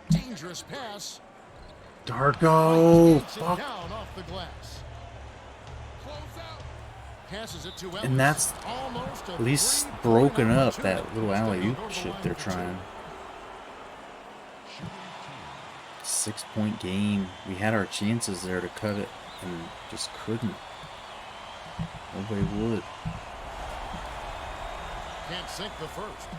Speaker 3: Dangerous pass.
Speaker 1: Darko.
Speaker 3: Takes it
Speaker 1: Fuck.
Speaker 3: down off the glass.
Speaker 6: Close out.
Speaker 3: Passes it to Ellis.
Speaker 1: And that's
Speaker 3: almost
Speaker 1: at least broken up that little alley-oop shit they're trying. 6-point game. We had our chances there to cut it and just couldn't. Nobody would.
Speaker 3: Can't sink the first.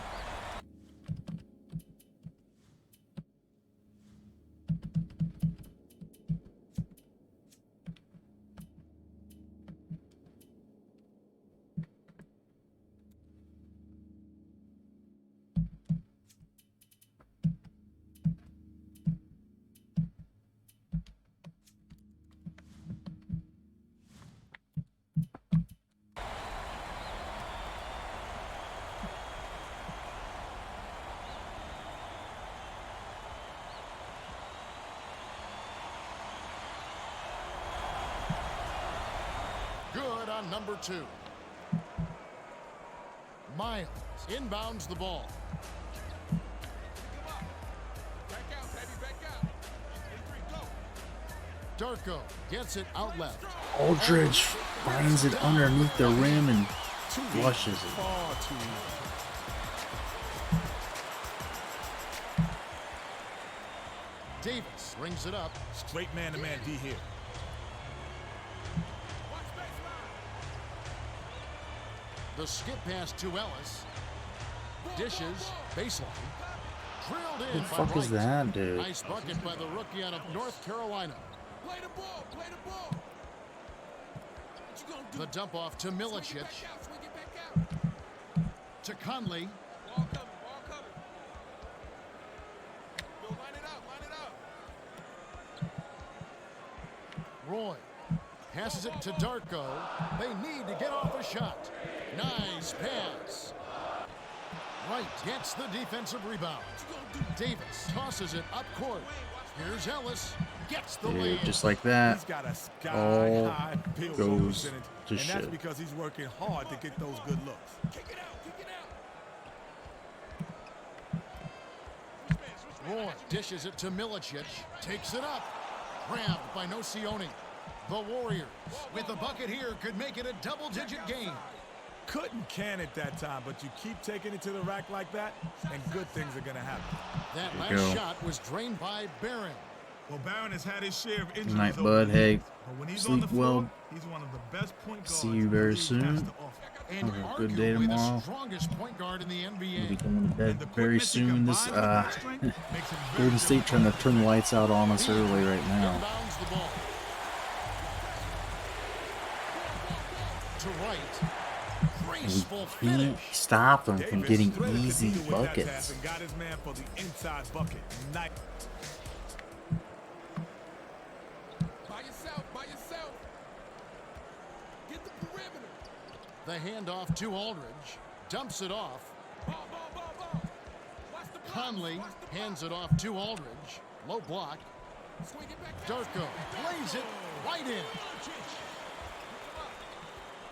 Speaker 3: Good on number 2. Miles inbounds the ball.
Speaker 6: Back out, baby, back out. 83, go.
Speaker 3: Darko gets it out left.
Speaker 1: Aldridge finds it underneath the rim and flushes it.
Speaker 2: Far too easy.
Speaker 3: Davis brings it up.
Speaker 2: Straight man-to-man D here.
Speaker 6: Watch baseline.
Speaker 3: The skip pass to Ellis. Dishes, baseline. Drilled in
Speaker 1: Who the
Speaker 3: by
Speaker 1: fuck is
Speaker 3: Wright.
Speaker 1: that, dude?
Speaker 3: Nice bucket by the rookie out of North Carolina.
Speaker 6: Play the ball, play the ball. What you gonna do?
Speaker 3: The dump off to
Speaker 6: Swing it
Speaker 3: Milicic.
Speaker 6: back out, swing it back out.
Speaker 3: To Conley.
Speaker 6: Ball coming, ball coming. Yo, line it up, line it up.
Speaker 3: Roy passes it to Darko. They need to get off a shot. Nice pass. Wright gets the defensive rebound. Davis tosses it up court. Here's Ellis. Gets the
Speaker 1: Dude,
Speaker 3: lead.
Speaker 1: just like that.
Speaker 2: He's got a
Speaker 1: all
Speaker 2: sky-high field goal
Speaker 1: goes
Speaker 2: percentage,
Speaker 1: to
Speaker 2: and that's
Speaker 1: shit.
Speaker 2: because he's working hard to get those good looks.
Speaker 6: Kick it out, kick it out.
Speaker 3: Roy dishes it to Milicic. Takes it up. Grabbed by Nocioni. The Warriors, with the bucket here, could make it a double-digit game.
Speaker 2: Couldn't can it that time, but you keep taking it to the rack like that, and good things are going to happen.
Speaker 3: That
Speaker 1: There you
Speaker 3: last
Speaker 1: go.
Speaker 3: shot was drained by Barron.
Speaker 2: Well, Barron has had his share of injuries.
Speaker 1: Good night,
Speaker 2: over
Speaker 1: bud.
Speaker 2: the
Speaker 1: Hey,
Speaker 2: years, but when he's on the
Speaker 1: sleep
Speaker 2: floor,
Speaker 1: well.
Speaker 2: he's one of the best point guards
Speaker 1: See you very
Speaker 2: the league has
Speaker 1: soon.
Speaker 2: to offer.
Speaker 3: And
Speaker 1: Have a good day
Speaker 3: arguably
Speaker 1: tomorrow.
Speaker 3: the strongest point guard in the
Speaker 1: We'll be
Speaker 3: NBA.
Speaker 1: going to bed
Speaker 2: And the
Speaker 1: very
Speaker 2: quickness he
Speaker 1: soon. This
Speaker 2: combines with that strength makes him very
Speaker 1: Golden State trying to turn the lights out on us early right now.
Speaker 3: Inbounds the ball. To right. Graceful
Speaker 1: He
Speaker 3: finish.
Speaker 1: stopped them from
Speaker 2: Davis
Speaker 1: getting
Speaker 2: threaded the
Speaker 1: easy
Speaker 2: needle with that
Speaker 1: buckets.
Speaker 2: pass and got his man for the inside bucket. Nice.
Speaker 6: By yourself, by yourself. Get the perimeter.
Speaker 3: The handoff to Aldridge. Dumps it off.
Speaker 6: Ball, ball, ball, ball. Watch the block.
Speaker 3: Conley
Speaker 6: Watch the block.
Speaker 3: hands it off to Aldridge. Low block.
Speaker 6: Swing it back.
Speaker 3: Darko plays it right in.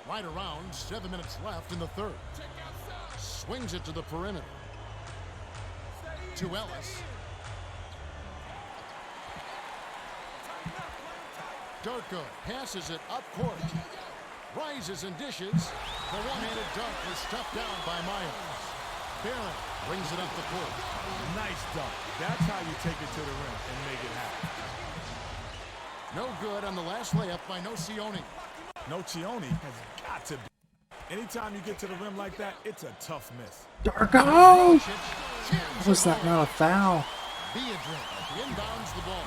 Speaker 3: Right around, 7 minutes left in the third.
Speaker 6: Check outside.
Speaker 3: Swings it to the perimeter. To Ellis. Darko passes it up court. Rises and dishes. The one-handed dunk was stuffed down by Miles. Barron brings it up the court.
Speaker 2: Nice dunk. That's how you take it to the rim and make it happen.
Speaker 3: No good on the last layup by Nocioni.
Speaker 2: Nocioni has got to be. Anytime you get to the rim like that, it's a tough miss.
Speaker 1: Darko!
Speaker 3: Jams
Speaker 1: Was
Speaker 3: it
Speaker 1: that
Speaker 3: home.
Speaker 1: not a foul?
Speaker 3: Beadrick inbounds the ball.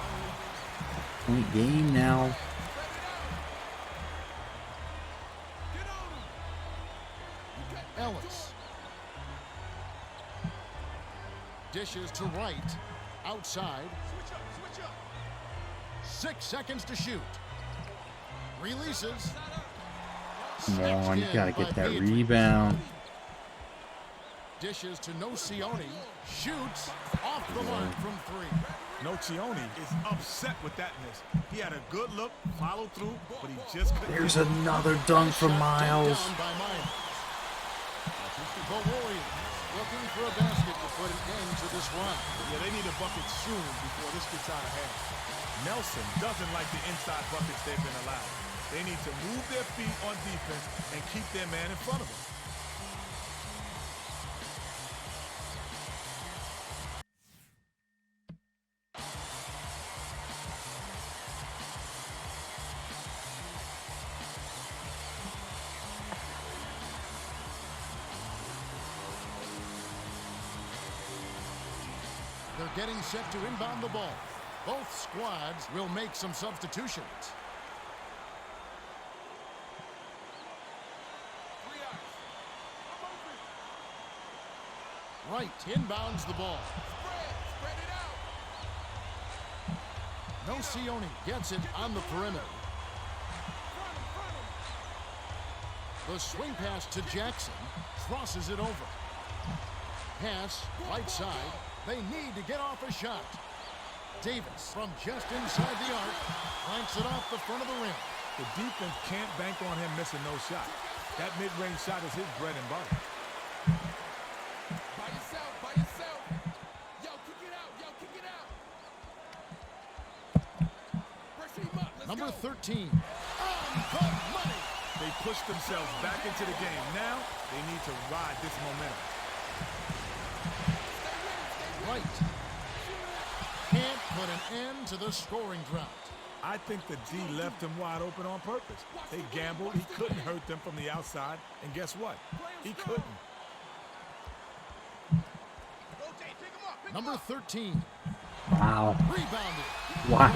Speaker 1: Point game now.
Speaker 3: Ellis. Dishes to right. Outside. 6 seconds to shoot. Releases.
Speaker 1: Come on, you
Speaker 3: Snatched
Speaker 1: gotta
Speaker 3: in
Speaker 1: get
Speaker 3: by
Speaker 1: that
Speaker 3: Beadrick.
Speaker 1: rebound.
Speaker 3: Dishes to Nocioni. Shoots off the mark from 3.
Speaker 2: Nocioni is upset with that miss. He had a good look, followed through, but he just couldn't.
Speaker 1: There's another dunk from Miles.
Speaker 3: Down by Miles. The Warriors looking for a basket to put an end to this run.
Speaker 2: Yeah, they need a bucket soon before this gets out of hand. Nelson doesn't like the inside buckets they've been allowed. They need to move their feet on defense and keep their man in front of them.
Speaker 3: They're getting set to inbound the ball. Both squads will make some substitutions. Right inbounds the ball.
Speaker 6: Spread it out.
Speaker 3: Nocioni gets it on the perimeter. The swing pass to Jackson. Crosses it over. Pass right side. They need to get off a shot. Davis from just inside the arc. Clanks it off the front of the rim.
Speaker 2: The defense can't bank on him missing no shot. That mid-range shot is his bread and butter.
Speaker 6: By yourself, by yourself. Yo, kick it out, yo, kick it out. Pressure him up, let's
Speaker 3: Number
Speaker 6: go.
Speaker 3: 13. On the money.
Speaker 2: They pushed themselves back into the game. Now, they need to ride this momentum.
Speaker 3: Right. Can't put an end to the scoring drought.
Speaker 2: I think the D left him wide open on purpose. They gambled. He couldn't hurt them from the outside. And guess what? He couldn't.
Speaker 3: Number 13.
Speaker 1: Wow.
Speaker 3: Rebounded.
Speaker 1: Wow.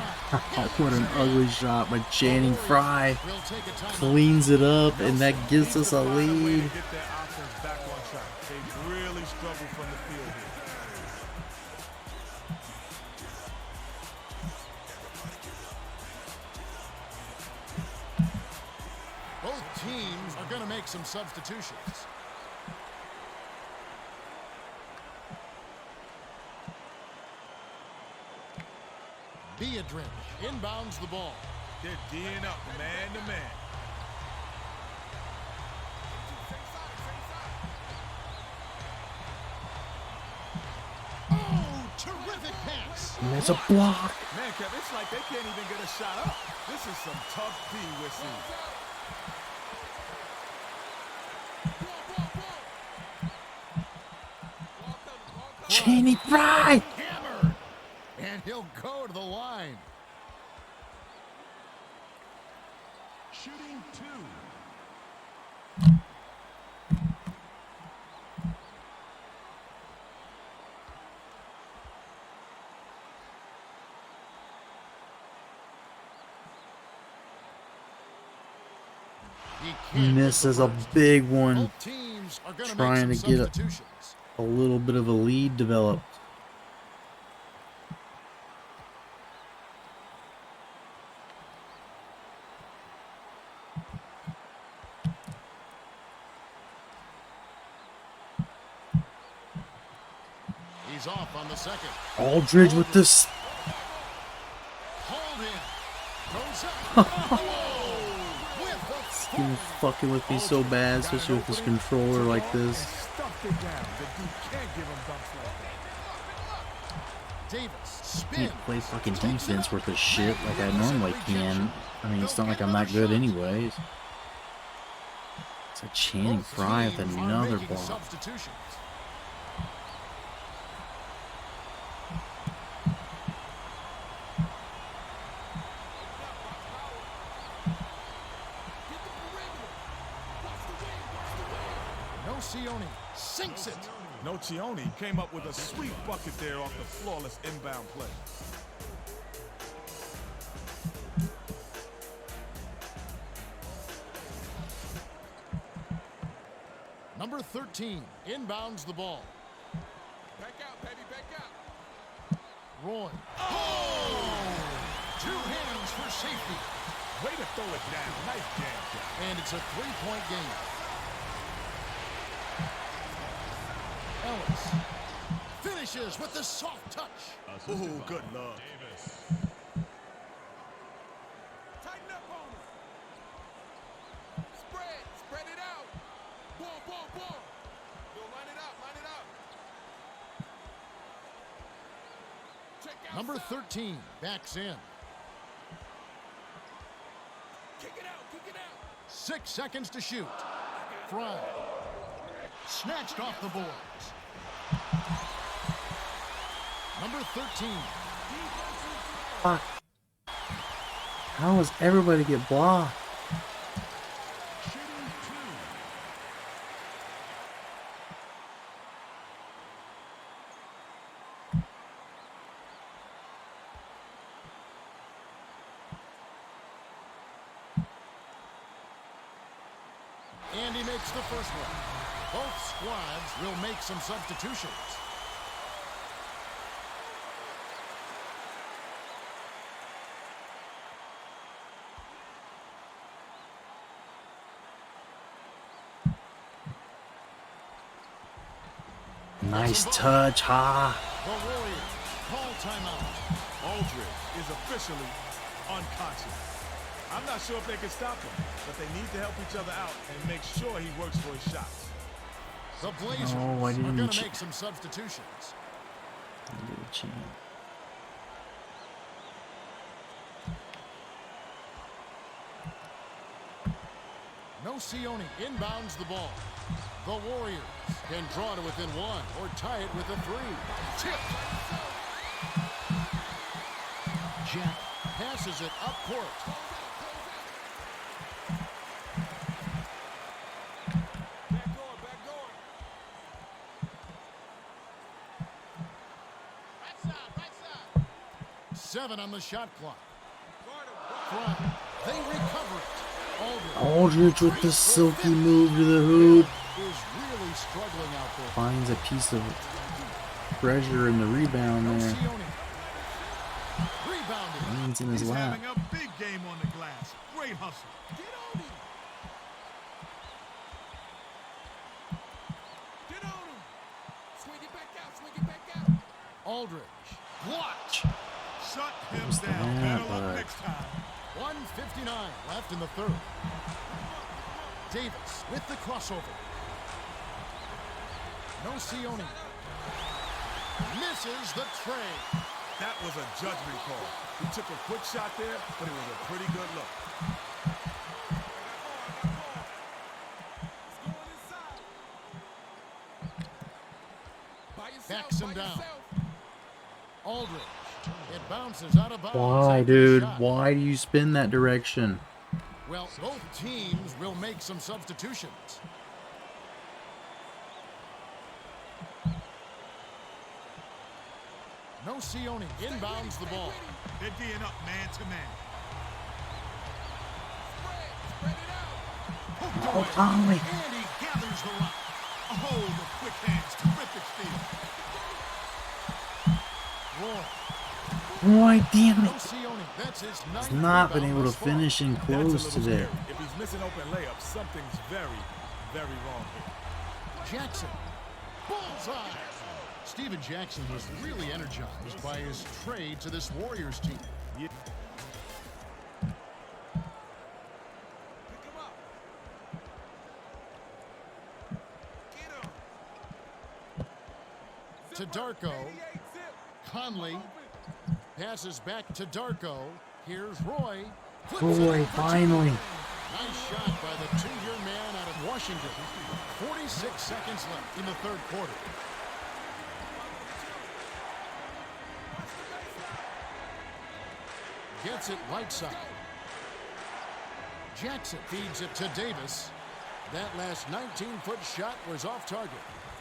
Speaker 1: What an ugly shot by Channing Frye.
Speaker 3: Will take a timeout.
Speaker 1: Cleans it up, and that gives us a
Speaker 2: Find a way to
Speaker 1: lead.
Speaker 2: get their offense back on track. They really struggled from the field here.
Speaker 3: Both teams are going to make some substitutions. Beadrick inbounds the ball.
Speaker 2: They're D'ing up man to man.
Speaker 3: Oh, terrific pass.
Speaker 1: And there's a block.
Speaker 2: Man handicap. It's like they can't even get a shot up. This is some tough D we're seeing.
Speaker 1: Chaney Fry!
Speaker 3: Hammered. And he'll go to the line.
Speaker 6: Shooting 2.
Speaker 1: Misses a big one,
Speaker 3: Both teams are going
Speaker 1: trying
Speaker 3: make
Speaker 1: to
Speaker 3: some
Speaker 1: get
Speaker 3: substitutions.
Speaker 1: a little bit of a lead developed.
Speaker 3: He's off on the second.
Speaker 1: Aldridge with this.
Speaker 3: Hold in. Goes up. With the
Speaker 1: He's fucking with me so bad, especially with this controller like this.
Speaker 2: Stuffed it down. The dude can't give him dunks like that.
Speaker 3: Davis
Speaker 1: Can't
Speaker 3: spin.
Speaker 1: play fucking defense worth of shit like I normally can. I mean, it's not like I'm that good anyways. It's a Channing
Speaker 3: Both
Speaker 1: Fry with
Speaker 3: teams are
Speaker 1: another
Speaker 3: making
Speaker 1: block.
Speaker 3: substitutions. Nocioni sinks it.
Speaker 2: Nocioni came up with a sweet bucket there off the flawless inbound play.
Speaker 3: Number 13 inbounds the ball.
Speaker 6: Back out, baby, back out.
Speaker 3: Roy. Oh! 2 hands for safety.
Speaker 2: Way to throw it down. Nice jam shot.
Speaker 3: And it's a 3-point game. Ellis finishes with the soft touch.
Speaker 2: Ooh, good love.
Speaker 6: Tighten up on him. Spread it out. Ball. Yo, line it up, line it up. Check out.
Speaker 3: Number 13 backs in.
Speaker 6: Kick it out.
Speaker 3: 6 seconds to shoot. Fry. Snatched off the boards. Number 13.
Speaker 1: Fuck. How does everybody get blocked?
Speaker 6: Shooting 2.
Speaker 3: And he makes the first one. Both squads will make some substitutions.
Speaker 1: Nice touch, ha.
Speaker 3: The Warriors call timeout.
Speaker 2: Aldridge is officially unconscious. I'm not sure if they can stop him, but they need to help each other out and make sure he works for his shots.
Speaker 3: The Blazers
Speaker 1: Oh, I
Speaker 3: are
Speaker 1: didn't
Speaker 3: going to
Speaker 1: check.
Speaker 3: make some substitutions. Nocioni inbounds the ball. The Warriors can draw to within 1 or tie it with a 3. Tip. Jack passes it up court.
Speaker 6: Back going. Right side.
Speaker 3: 7 on the shot clock.
Speaker 6: Guard him.
Speaker 3: Fry. They recover it.
Speaker 1: Aldridge with the silky move to the hoop.
Speaker 3: Is really struggling out there.
Speaker 1: Finds a piece of treasure in the rebound there.
Speaker 3: Nocioni. Rebounded.
Speaker 1: Lands in his
Speaker 2: He's
Speaker 1: lap.
Speaker 2: having a big game on the glass. Great hustle.
Speaker 6: Get on him. Swing it back out.
Speaker 3: Aldridge. Blocked.
Speaker 2: Shut him
Speaker 1: was
Speaker 2: down.
Speaker 1: that,
Speaker 2: Better luck
Speaker 1: bud?
Speaker 2: next time.
Speaker 3: 1:59 left in the third. Davis with the crossover. Nocioni misses the tray.
Speaker 2: That was a judgment call. He took a quick shot there, but it was a pretty good look.
Speaker 3: Backs him down. Aldridge. It bounces out of bounds.
Speaker 1: Why,
Speaker 3: after the
Speaker 1: dude?
Speaker 3: shot.
Speaker 1: Why do you spin that direction?
Speaker 3: Well, both teams will make some substitutions. No Sione inbounds the ball.
Speaker 2: They're D'ing up man to man.
Speaker 1: Oh, Conley.
Speaker 2: And he gathers the rock. Oh, the quick hands, terrific steal.
Speaker 3: Roy.
Speaker 1: Roy, damn
Speaker 3: No
Speaker 1: it.
Speaker 3: Sione. That's his ninth
Speaker 1: He's not been
Speaker 3: rebound
Speaker 1: able to
Speaker 3: thus far.
Speaker 1: finish in
Speaker 2: That's a
Speaker 1: close
Speaker 2: little
Speaker 1: today.
Speaker 2: scary. If he's missing open layups, something's very, very wrong here.
Speaker 3: Jackson. Bullseye. Steven Jackson was really energized by his trade to this Warriors team.
Speaker 2: Yeah.
Speaker 3: To Darko. Conley passes back to Darko. Here's Roy. Flips it
Speaker 1: Roy,
Speaker 3: over to
Speaker 1: finally.
Speaker 3: Nice shot by the two-year man out of Washington. 46 seconds left in the third quarter. Gets it right side. Jackson feeds it to Davis. That last 19-foot shot was off target.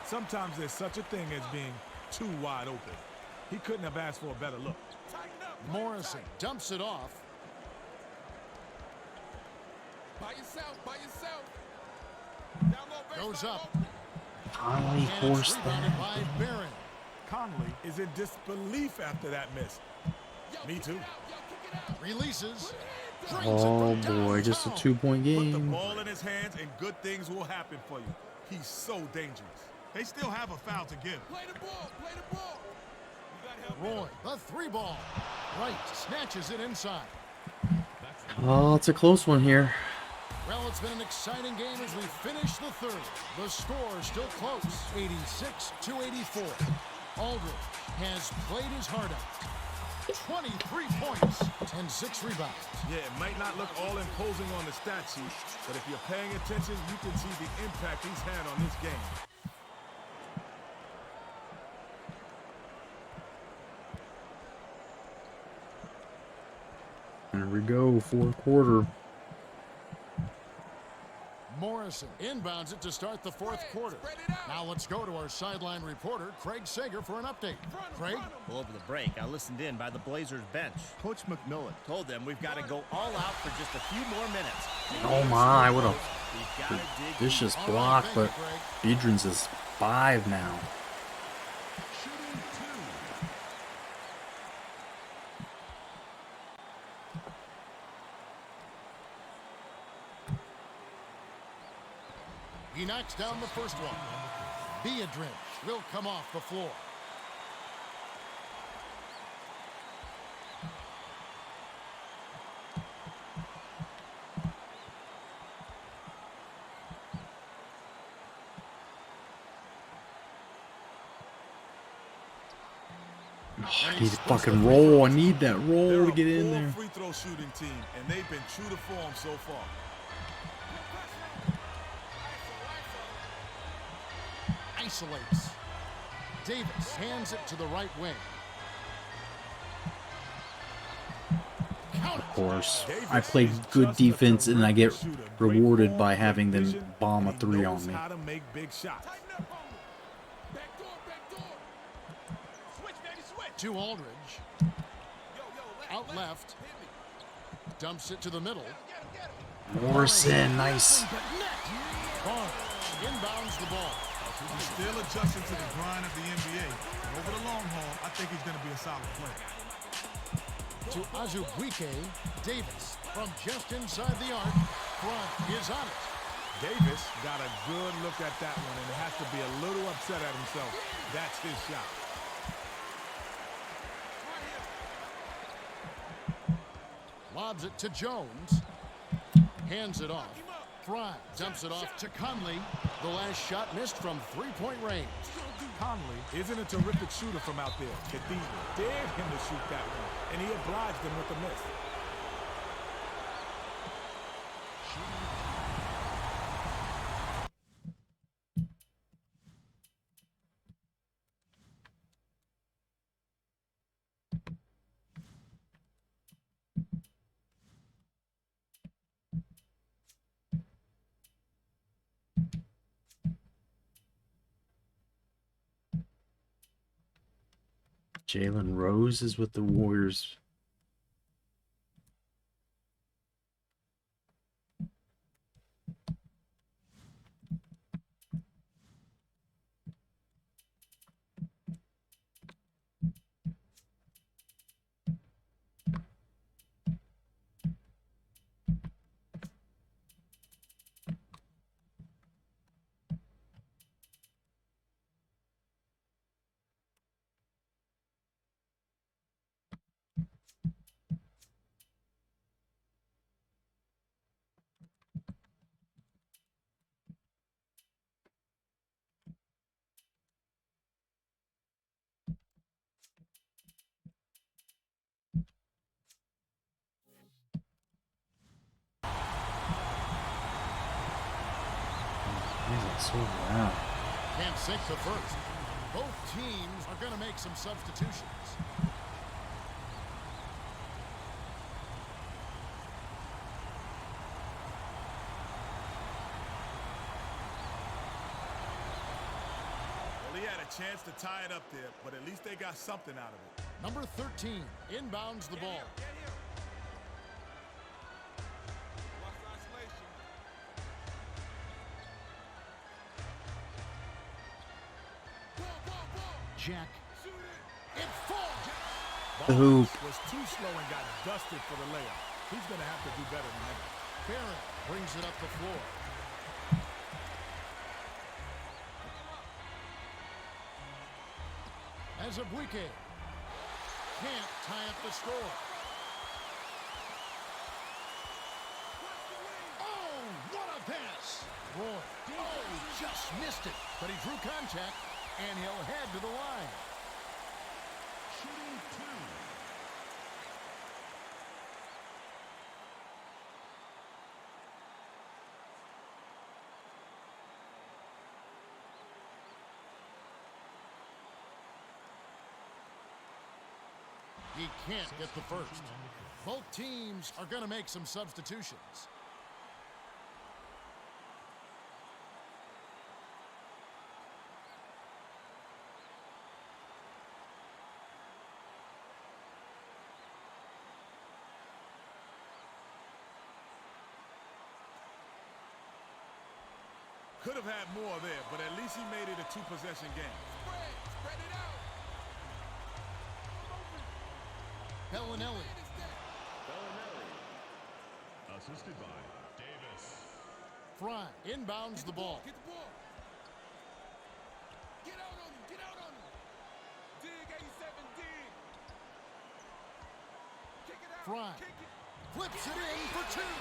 Speaker 2: Sometimes there's such a thing as being too wide open. He couldn't have asked for a better look.
Speaker 3: Morrison dumps it off.
Speaker 6: By yourself, by yourself.
Speaker 3: Goes up.
Speaker 1: Conley
Speaker 3: And it's
Speaker 1: forced
Speaker 3: rebounded
Speaker 1: that.
Speaker 3: by Barron.
Speaker 2: Conley is in disbelief after that miss. Me too.
Speaker 3: Releases. Drains it
Speaker 1: Oh
Speaker 3: from
Speaker 1: boy, just a
Speaker 3: downtown.
Speaker 1: 2-point
Speaker 2: Put the
Speaker 1: game.
Speaker 2: ball in his hands and good things will happen for you. He's so dangerous. They still have a foul to give.
Speaker 6: Play the ball, play the ball. You gotta help
Speaker 3: Roy, the three ball. Right, snatches it inside.
Speaker 1: Oh, it's a close one here.
Speaker 3: Well, it's been an exciting game as we finish the third. The score is still close, 86-84. Aldridge has played his heart out. 23 points and 6 rebounds.
Speaker 2: Yeah, it might not look all imposing on the stat sheet, but if you're paying attention, you can see the impact he's had on this game.
Speaker 1: There we go, fourth quarter.
Speaker 3: Morrison inbounds it to start the fourth quarter. Now let's go to our sideline reporter, Craig Sager, for an update. Craig?
Speaker 4: Well, over the break, I listened in by the Blazers bench. Coach McMillan told them we've got to go all out for just a few more minutes.
Speaker 1: Oh my, what a
Speaker 4: We've got to dig
Speaker 1: vicious
Speaker 3: All right,
Speaker 1: block,
Speaker 3: thank you,
Speaker 1: but
Speaker 3: Craig.
Speaker 1: Biedrins is 5 now.
Speaker 3: Shooting 2. He knocks down the first one. Biedrins will come off the floor.
Speaker 1: I need to fucking roll. I need that roll
Speaker 2: They're
Speaker 1: to get in
Speaker 2: a poor
Speaker 1: there.
Speaker 2: free throw shooting team, and they've been true to form so far.
Speaker 3: Isolates. Davis hands it to the right wing. Count
Speaker 1: Of
Speaker 3: it.
Speaker 1: course,
Speaker 2: Davis
Speaker 1: I played
Speaker 2: is
Speaker 1: good
Speaker 2: just a
Speaker 1: defense and I get
Speaker 2: terrific shooter. Great
Speaker 1: rewarded
Speaker 2: form,
Speaker 1: by
Speaker 2: great
Speaker 1: having them
Speaker 2: vision,
Speaker 1: bomb a
Speaker 2: and he
Speaker 1: 3
Speaker 2: knows
Speaker 1: on me.
Speaker 2: how to make big shots.
Speaker 6: Tighten up on him. Back door, back door. Switch, baby, switch.
Speaker 3: To Aldridge.
Speaker 6: Yo, yo,
Speaker 3: Out left.
Speaker 6: Hit me.
Speaker 3: Dumps it to the middle.
Speaker 6: Get him, get him.
Speaker 1: Morrison, nice.
Speaker 3: Barnes inbounds the ball.
Speaker 2: He's still adjusting to the grind of the NBA. Over the long haul, I think he's going to be a solid player.
Speaker 3: To Azubuike. Davis from just inside the arc. Bryant is on it.
Speaker 2: Davis got a good look at that one and has to be a little upset at himself. That's his shot.
Speaker 3: Lobs it to Jones. Hands it off. Fry dumps it off to Conley. The last shot missed from three-point range.
Speaker 2: Conley isn't a terrific shooter from out there. Khedira dared him to shoot that one, and he obliged him with the miss.
Speaker 1: Jalen Rose is with the Warriors. So loud.
Speaker 3: Can't sink the first. Both teams are going to make some substitutions.
Speaker 2: Well, he had a chance to tie it up there, but at least they got something out of it.
Speaker 3: Number 13 inbounds the ball. Jack. It falls.
Speaker 1: The hoop.
Speaker 2: Was too slow and got dusted for the layup. He's going to have to do better than that.
Speaker 3: Barrett brings it up the floor. As Abuike can't tie up the score. Oh, what a pass. Roy, oh, just missed it. But he drew contact, and he'll head to the line. Shooting two. He can't get the first. Both teams are going to make some substitutions.
Speaker 2: Could have had more there, but at least he made it a two-possession game.
Speaker 6: Spread it out.
Speaker 3: Bellinelli.
Speaker 7: Assisted by Davis.
Speaker 3: Fry inbounds the ball.
Speaker 6: Get the ball. Get out on him. Get out on him. Dig 87, dig. Kick it out.
Speaker 3: Fry
Speaker 6: Kick it.
Speaker 3: flips it in for two.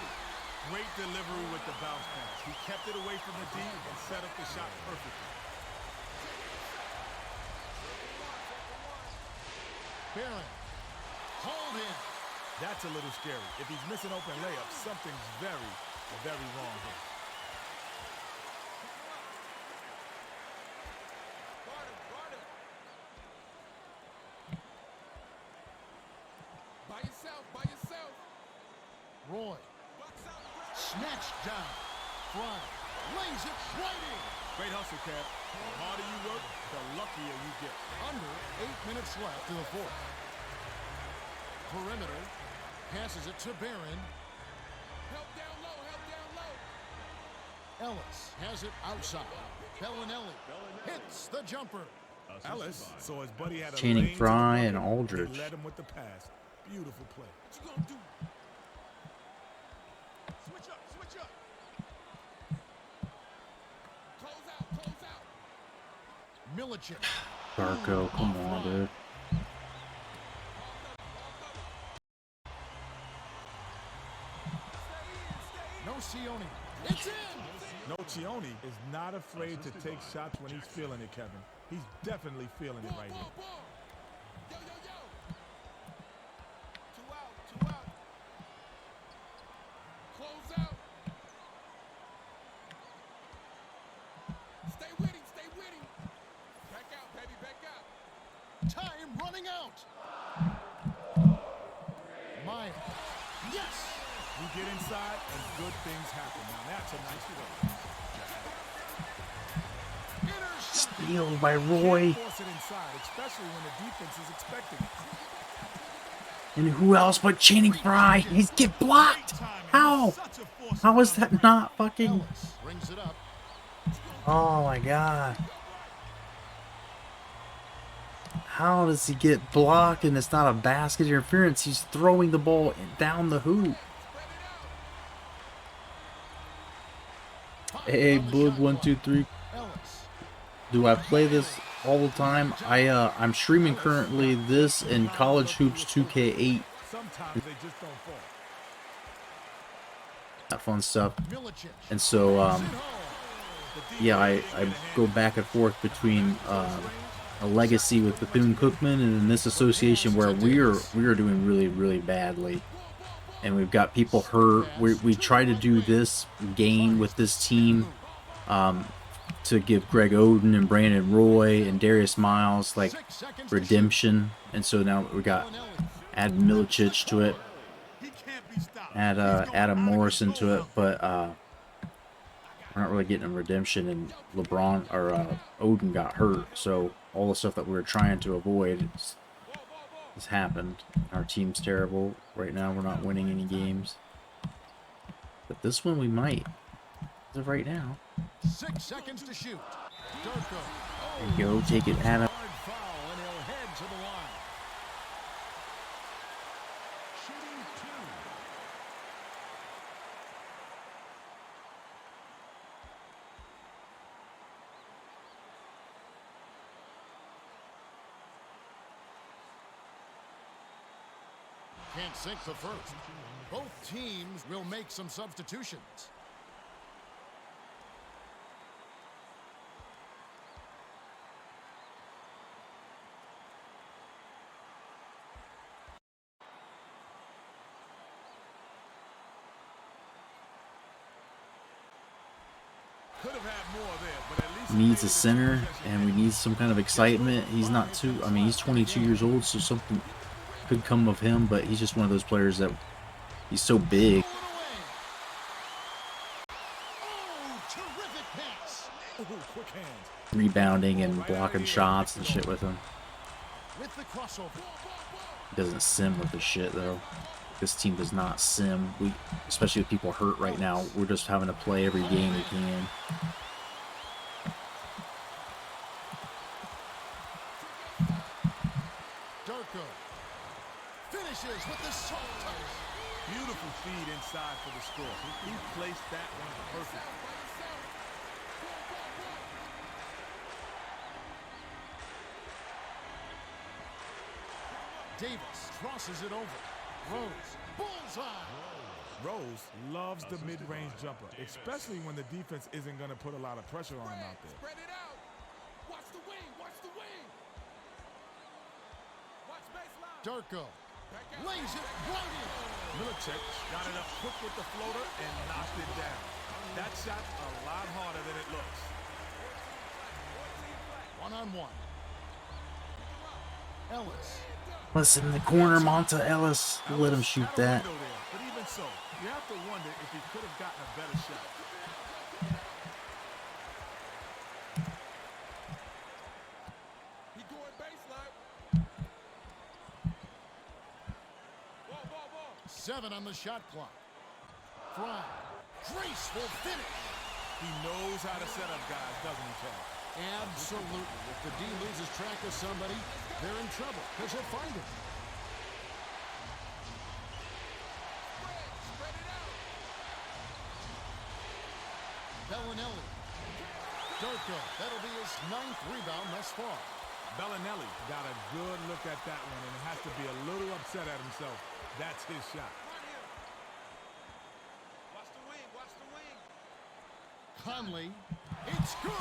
Speaker 2: Great delivery with the bounce pass. He kept it away from the D and set up the shot perfectly.
Speaker 3: Barron. Hold in.
Speaker 2: That's a little scary. If he's missing open layups, something's very, very wrong here.
Speaker 6: Guard him. Guard him. By yourself. By yourself.
Speaker 3: Roy.
Speaker 6: Box out.
Speaker 3: Snatched down. Fry lays it right in.
Speaker 2: Great hustle, Cap. The harder you work, the luckier you get.
Speaker 3: Under 8 minutes left in the fourth. Perimeter. Passes it to Barron.
Speaker 6: Help down low. Help down low.
Speaker 3: Ellis has it outside. Bellinelli hits the jumper.
Speaker 2: Ellis saw his buddy had a
Speaker 1: Channing
Speaker 2: lane to
Speaker 1: Frye
Speaker 2: the
Speaker 1: and
Speaker 2: bucket.
Speaker 1: Aldridge.
Speaker 2: He led him with the pass. Beautiful play.
Speaker 6: What you gonna do? Switch up. Switch up. Close out. Close out.
Speaker 3: Milicic.
Speaker 1: Darko, come on, dude.
Speaker 3: No Sione. It's in.
Speaker 2: Nocioni is not afraid to take shots when he's feeling it, Kevin. He's definitely feeling it right here.
Speaker 6: Yo, yo, yo. 2 out, 2 out. Close out. Stay with him, stay with him. Back out, baby, back out.
Speaker 3: Time running out. Maya. Yes.
Speaker 2: You get inside and good things happen. Now that's a nice play.
Speaker 1: Steal by Roy.
Speaker 2: Force it inside, especially when the defense is expecting it.
Speaker 1: And who else but Channing Frye? He's get blocked. How? How is that not fucking?
Speaker 3: Ellis brings it up.
Speaker 1: Oh my god. How does he get blocked and it's not a basket interference? He's throwing the ball down the hoop. Hey, Boog 123.
Speaker 3: Ellis.
Speaker 1: Do I play this all the time? I'm streaming currently this in College Hoops 2K8.
Speaker 2: Sometimes they just don't fall.
Speaker 1: That fun stuff.
Speaker 3: Milicic.
Speaker 1: And so yeah, I go back and forth between a legacy with Bethune-Cookman and in this association where we are doing really badly, and we've got people hurt. We try to do this game with this team to give Greg Oden and Brandon Roy and Darius Miles like redemption, and so now we got add Milicic to it, add Adam Morrison to it, but we're not really getting a redemption, and LeBron or Oden got hurt, so all the stuff that we were trying to avoid has happened. Our team's terrible right now. We're not winning any games, but this one we might. As of right now.
Speaker 3: 6 seconds to shoot. Durko.
Speaker 1: There you go. Take it, Adam.
Speaker 3: Hard foul, and he'll head to the line. Shooting 2. Can't sink the first. Both teams will make some substitutions.
Speaker 2: Could have had more there, but at least
Speaker 1: Needs a center, and we need some kind of excitement. He's not too. I mean, he's 22 years old, so something could come of him. But he's just one of those players that he's so big.
Speaker 3: Oh, terrific pass.
Speaker 2: Ooh, quick hands.
Speaker 1: Rebounding and blocking shots and shit with him.
Speaker 3: With the crossover.
Speaker 1: He doesn't sim with the shit though. This team does not sim. We, especially with people hurt right now, we're just having to play every game we can.
Speaker 3: Durko finishes with the soft touch.
Speaker 2: Beautiful feed inside for the score. He placed that one perfectly.
Speaker 3: Davis crosses it over. Rose, bullseye.
Speaker 2: Rose loves the mid-range jumper, especially when the defense isn't going to put a lot of pressure on him out there.
Speaker 6: Spread it out. Watch the wing, watch the wing. Watch baseline.
Speaker 3: Durko lays it right in.
Speaker 2: Milicic got it up quick with the floater and knocked it down. That shot's a lot harder than it looks.
Speaker 3: 1-on-1. Ellis.
Speaker 1: Listen, in the corner, Monta Ellis. Let him shoot that.
Speaker 2: But even so, you have to wonder if he could have gotten a better shot.
Speaker 6: He going baseline. Ball.
Speaker 3: 7 on the shot clock. Fry. Graceful finish.
Speaker 2: He knows how to set up guys, doesn't he, Chad?
Speaker 3: Absolutely. If the D loses track of somebody, they're in trouble because he'll find him.
Speaker 6: Spread it out.
Speaker 3: Bellinelli. Durko. That'll be his 9th rebound thus far.
Speaker 2: Bellinelli got a good look at that one and has to be a little upset at himself. That's his shot.
Speaker 6: Watch the wing, watch the wing.
Speaker 3: Conley. It's good.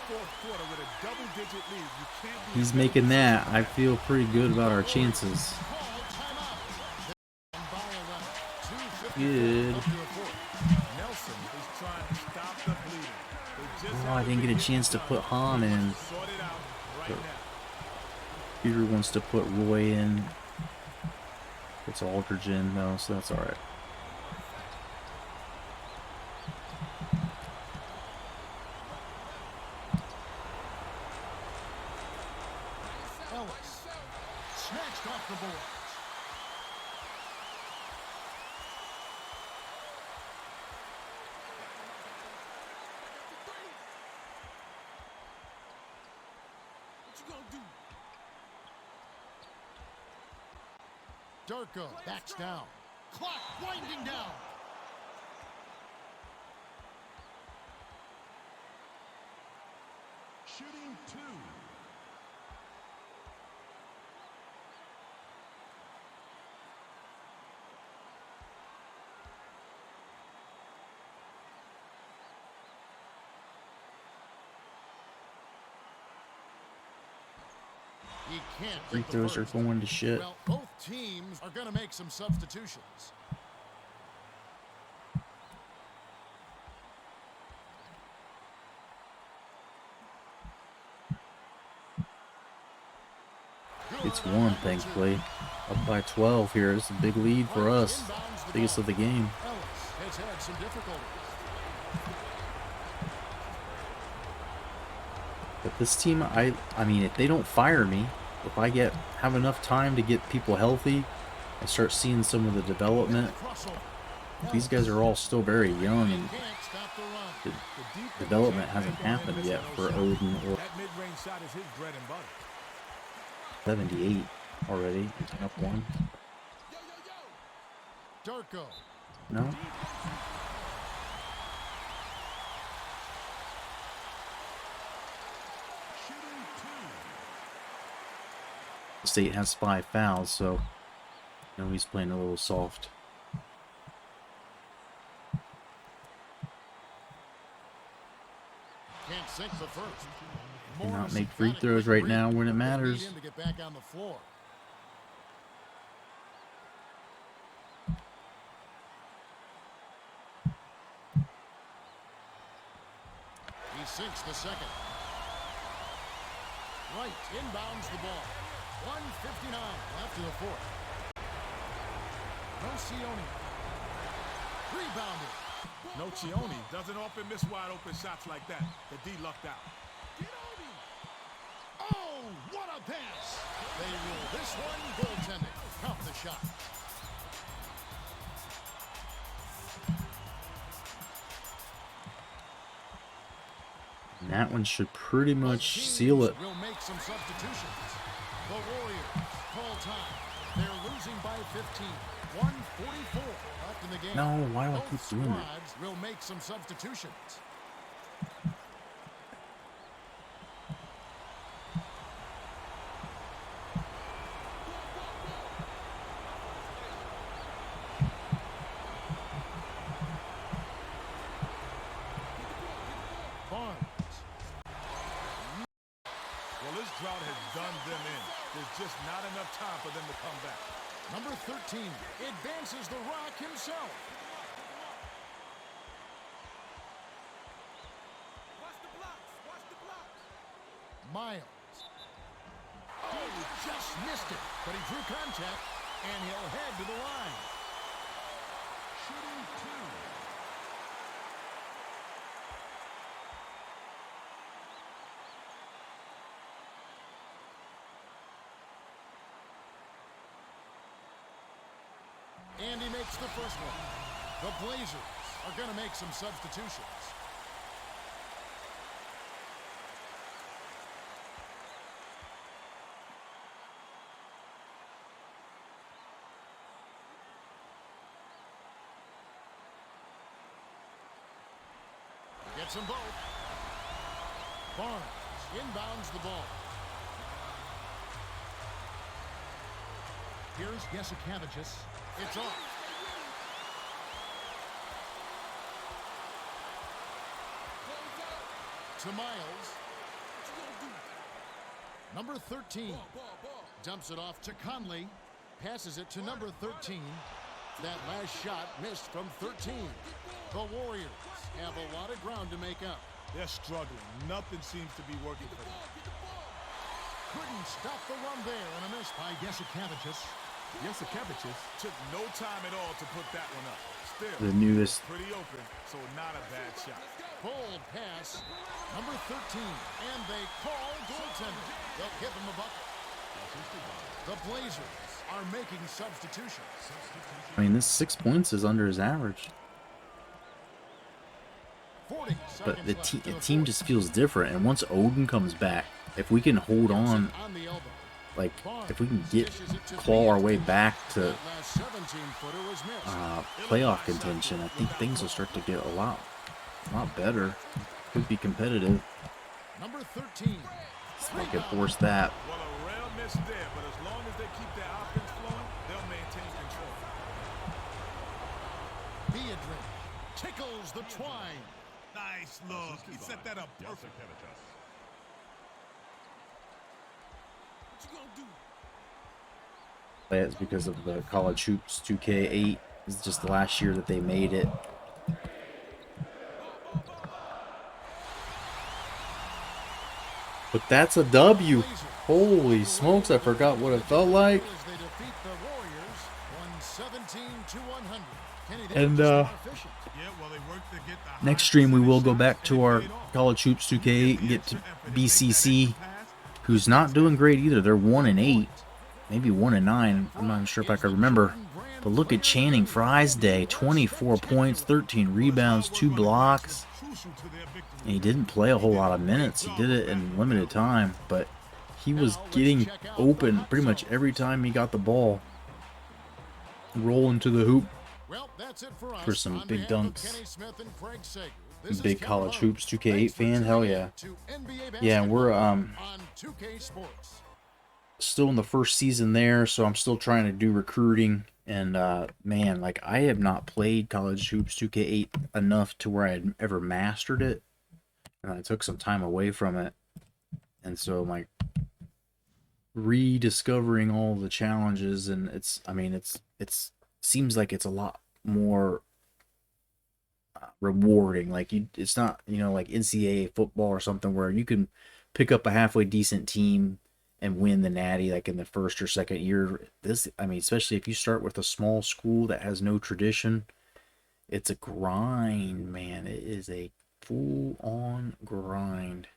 Speaker 2: Fourth quarter with a double-digit lead. You can't be
Speaker 1: He's making that. I feel pretty good about our chances.
Speaker 3: Call timeout. And by 11. 2:54
Speaker 1: Good.
Speaker 3: up to the fourth.
Speaker 2: Nelson is trying to stop the bleeding. They just
Speaker 1: Oh,
Speaker 2: have
Speaker 1: I didn't get a
Speaker 2: begin
Speaker 1: chance to
Speaker 2: line.
Speaker 1: put Han
Speaker 2: He
Speaker 1: in.
Speaker 2: wants to sort it out right
Speaker 1: But-
Speaker 2: now.
Speaker 1: Peter wants to put Roy in. Puts Aldridge in though, so that's alright.
Speaker 3: Ellis. Snatched off the boards.
Speaker 6: What you gonna do?
Speaker 3: Durko backs down. Clock winding down.
Speaker 7: Shooting 2.
Speaker 3: He can't
Speaker 1: Free
Speaker 3: get the
Speaker 1: throws are
Speaker 3: first.
Speaker 1: going to shit.
Speaker 3: Well, both teams are going to make some substitutions.
Speaker 1: It's one, thankfully. Up by 12 here. It's a big lead for us. Biggest of the game.
Speaker 3: Ellis has had some difficulties.
Speaker 1: But this team, I mean, if they don't fire me, if I have enough time to get people healthy, I start seeing some of the development.
Speaker 3: Crossover.
Speaker 1: These guys are all still very young, and
Speaker 3: Can't stop the run.
Speaker 1: the
Speaker 2: The defense
Speaker 1: development
Speaker 2: can't
Speaker 1: hasn't
Speaker 2: break on him
Speaker 1: happened
Speaker 2: in
Speaker 1: yet
Speaker 2: this
Speaker 1: for
Speaker 2: shot.
Speaker 1: Odin or
Speaker 2: That mid-range shot is his bread and butter.
Speaker 1: 78 already. Up one.
Speaker 6: Yo, yo, yo.
Speaker 3: Durko.
Speaker 1: No?
Speaker 7: Shooting 2.
Speaker 1: State has 5 fouls, so he's playing a little soft.
Speaker 3: Can't sink the first.
Speaker 1: Cannot
Speaker 3: Morris
Speaker 1: make free
Speaker 3: got a
Speaker 1: throws
Speaker 3: quick
Speaker 1: right
Speaker 3: break
Speaker 1: now
Speaker 3: to
Speaker 1: when it
Speaker 3: put the lead
Speaker 1: matters.
Speaker 3: in to get back on the floor. He sinks the second. Right, inbounds the ball. 1:59 left to the fourth. Nocioni. Rebounded.
Speaker 2: Nocioni doesn't often miss wide open shots like that. The D lucked out.
Speaker 6: Get on him.
Speaker 3: Oh, what a pass! They rule this one goaltending. Count the shot.
Speaker 1: And that one should pretty
Speaker 3: Both
Speaker 1: much
Speaker 3: teams
Speaker 1: seal it.
Speaker 3: Will make some substitutions. The Warriors call time. They're losing by 15. 1:44 left in the game.
Speaker 1: No, why do I
Speaker 3: Both
Speaker 1: keep doing that?
Speaker 3: squads will make some substitutions. Barnes.
Speaker 2: Well, this drought has done them in. There's just not enough time for them to come back.
Speaker 3: Number 13 advances the Rock himself.
Speaker 6: Watch the blocks. Watch the blocks.
Speaker 3: Miles. Oh, just missed it, but he drew contact, and he'll head to the line.
Speaker 7: Shooting 2.
Speaker 3: And he makes the first one. The Blazers are going to make some substitutions. Gets them both. Barnes inbounds the ball. Here's Yesikevicius. It's off. to Miles. Number 13 dumps it off to Conley. Passes it to number 13. That last shot missed from 13. The Warriors have a lot of ground to make up.
Speaker 2: They're struggling. Nothing seems to be working for them.
Speaker 3: Couldn't stop the run there, and a miss by Jasikevičius.
Speaker 2: Took no time at all to put that one up. Still,
Speaker 1: The newest.
Speaker 2: pretty open, so not a bad shot.
Speaker 3: Bold pass. Number 13. And they call goaltender. They'll give him a bucket. The Blazers are making substitutions.
Speaker 1: I mean, this 6 points is under his average.
Speaker 3: 40
Speaker 1: But
Speaker 3: seconds
Speaker 1: the
Speaker 3: left to
Speaker 1: team
Speaker 3: fourth.
Speaker 1: just feels different. And once Odin comes back, if we can hold on,
Speaker 3: On the elbow.
Speaker 1: like if we can claw our way back to
Speaker 3: That last 17-footer was missed.
Speaker 1: playoff contention, I think things will start to get a lot better. Could be competitive.
Speaker 3: Number 13.
Speaker 1: If I could force that.
Speaker 2: Well, a rare miss there, but as long as they keep their offense flowing, they'll maintain control.
Speaker 3: Biedrins tickles the twine.
Speaker 2: Nice look. He set that up perfect.
Speaker 7: Jasikevičius.
Speaker 1: It's because of the College Hoops 2K8. It's just the last year that they made it. But that's a W. Holy smokes, I forgot what it felt like.
Speaker 3: As they defeat the Warriors 117-100. Kenny Davis
Speaker 1: And,
Speaker 3: is more efficient.
Speaker 2: Yeah, well, they work to get the
Speaker 1: Next stream, we will go back to our College Hoops 2K8 and get to BCC, who's not doing great either. They're 1-8, maybe 1-9. I'm not sure if I can remember. But look at Channing Frye's day: 24 points, 13 rebounds, 2 blocks. And he didn't play a whole lot of minutes. He did it in limited time, but he was getting open pretty much every time he got the ball. Rolling to the hoop.
Speaker 3: Well, that's it for us.
Speaker 1: For some
Speaker 3: On
Speaker 1: big
Speaker 3: behalf of
Speaker 1: dunks.
Speaker 3: Kenny Smith and Craig Sager, this
Speaker 1: Big
Speaker 3: is Kevin
Speaker 1: College
Speaker 3: Harlan.
Speaker 1: Hoops 2K8
Speaker 3: Thanks for
Speaker 1: fan. Hell
Speaker 3: tuning
Speaker 1: yeah.
Speaker 3: in to NBA
Speaker 1: Yeah, we're
Speaker 3: basketball on 2K Sports.
Speaker 1: still in the first season there, so I'm still trying to do recruiting. And man, like I have not played College Hoops 2K8 enough to where I had ever mastered it, and I took some time away from it. And so I'm like rediscovering all the challenges, and it's seems like it's a lot more rewarding. Like it's not like NCAA football or something where you can pick up a halfway decent team and win the natty like in the first or second year. Especially if you start with a small school that has no tradition, it's a grind, man. It is a full-on grind.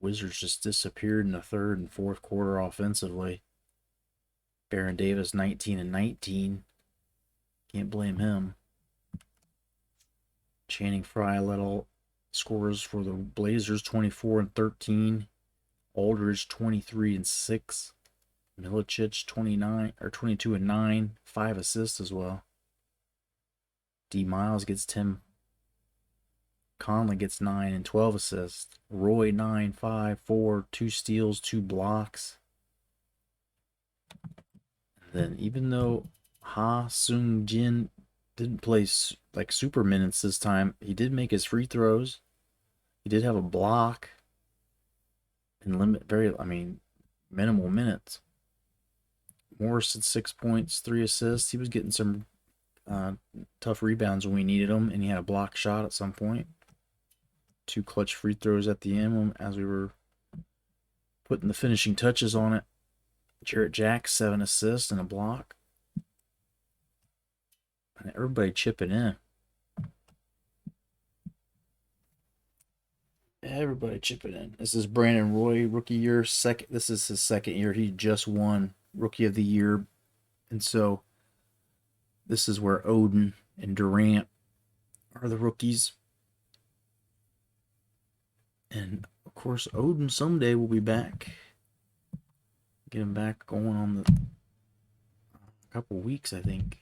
Speaker 1: Wizards just disappeared in the third and fourth quarter offensively. Baron Davis 19 and 19. Can't blame him. Channing Frye led all scorers for the Blazers, 24 and 13. Aldridge 23 and 6. Milicic 22 and 9, 5 assists as well. D Miles gets 10. Conley gets 9 and 12 assists. Roy 9, 5, 4, 2 steals, 2 blocks. Then even though Ha Sung Jin didn't play like super minutes this time, he did make his free throws. He did have a block and minimal minutes. Morris had 6 points, 3 assists. He was getting some tough rebounds when we needed them, and he had a block shot at some point. 2 clutch free throws at the end as we were putting the finishing touches on it. Jarrett Jack, 7 assists and a block. And everybody chipping in. Everybody chipping in. This is Brandon Roy, rookie year. This is his second year. He just won Rookie of the Year. And so this is where Odin and Durant are the rookies. And of course, Odin someday will be back. Get him back going on a couple weeks, I think.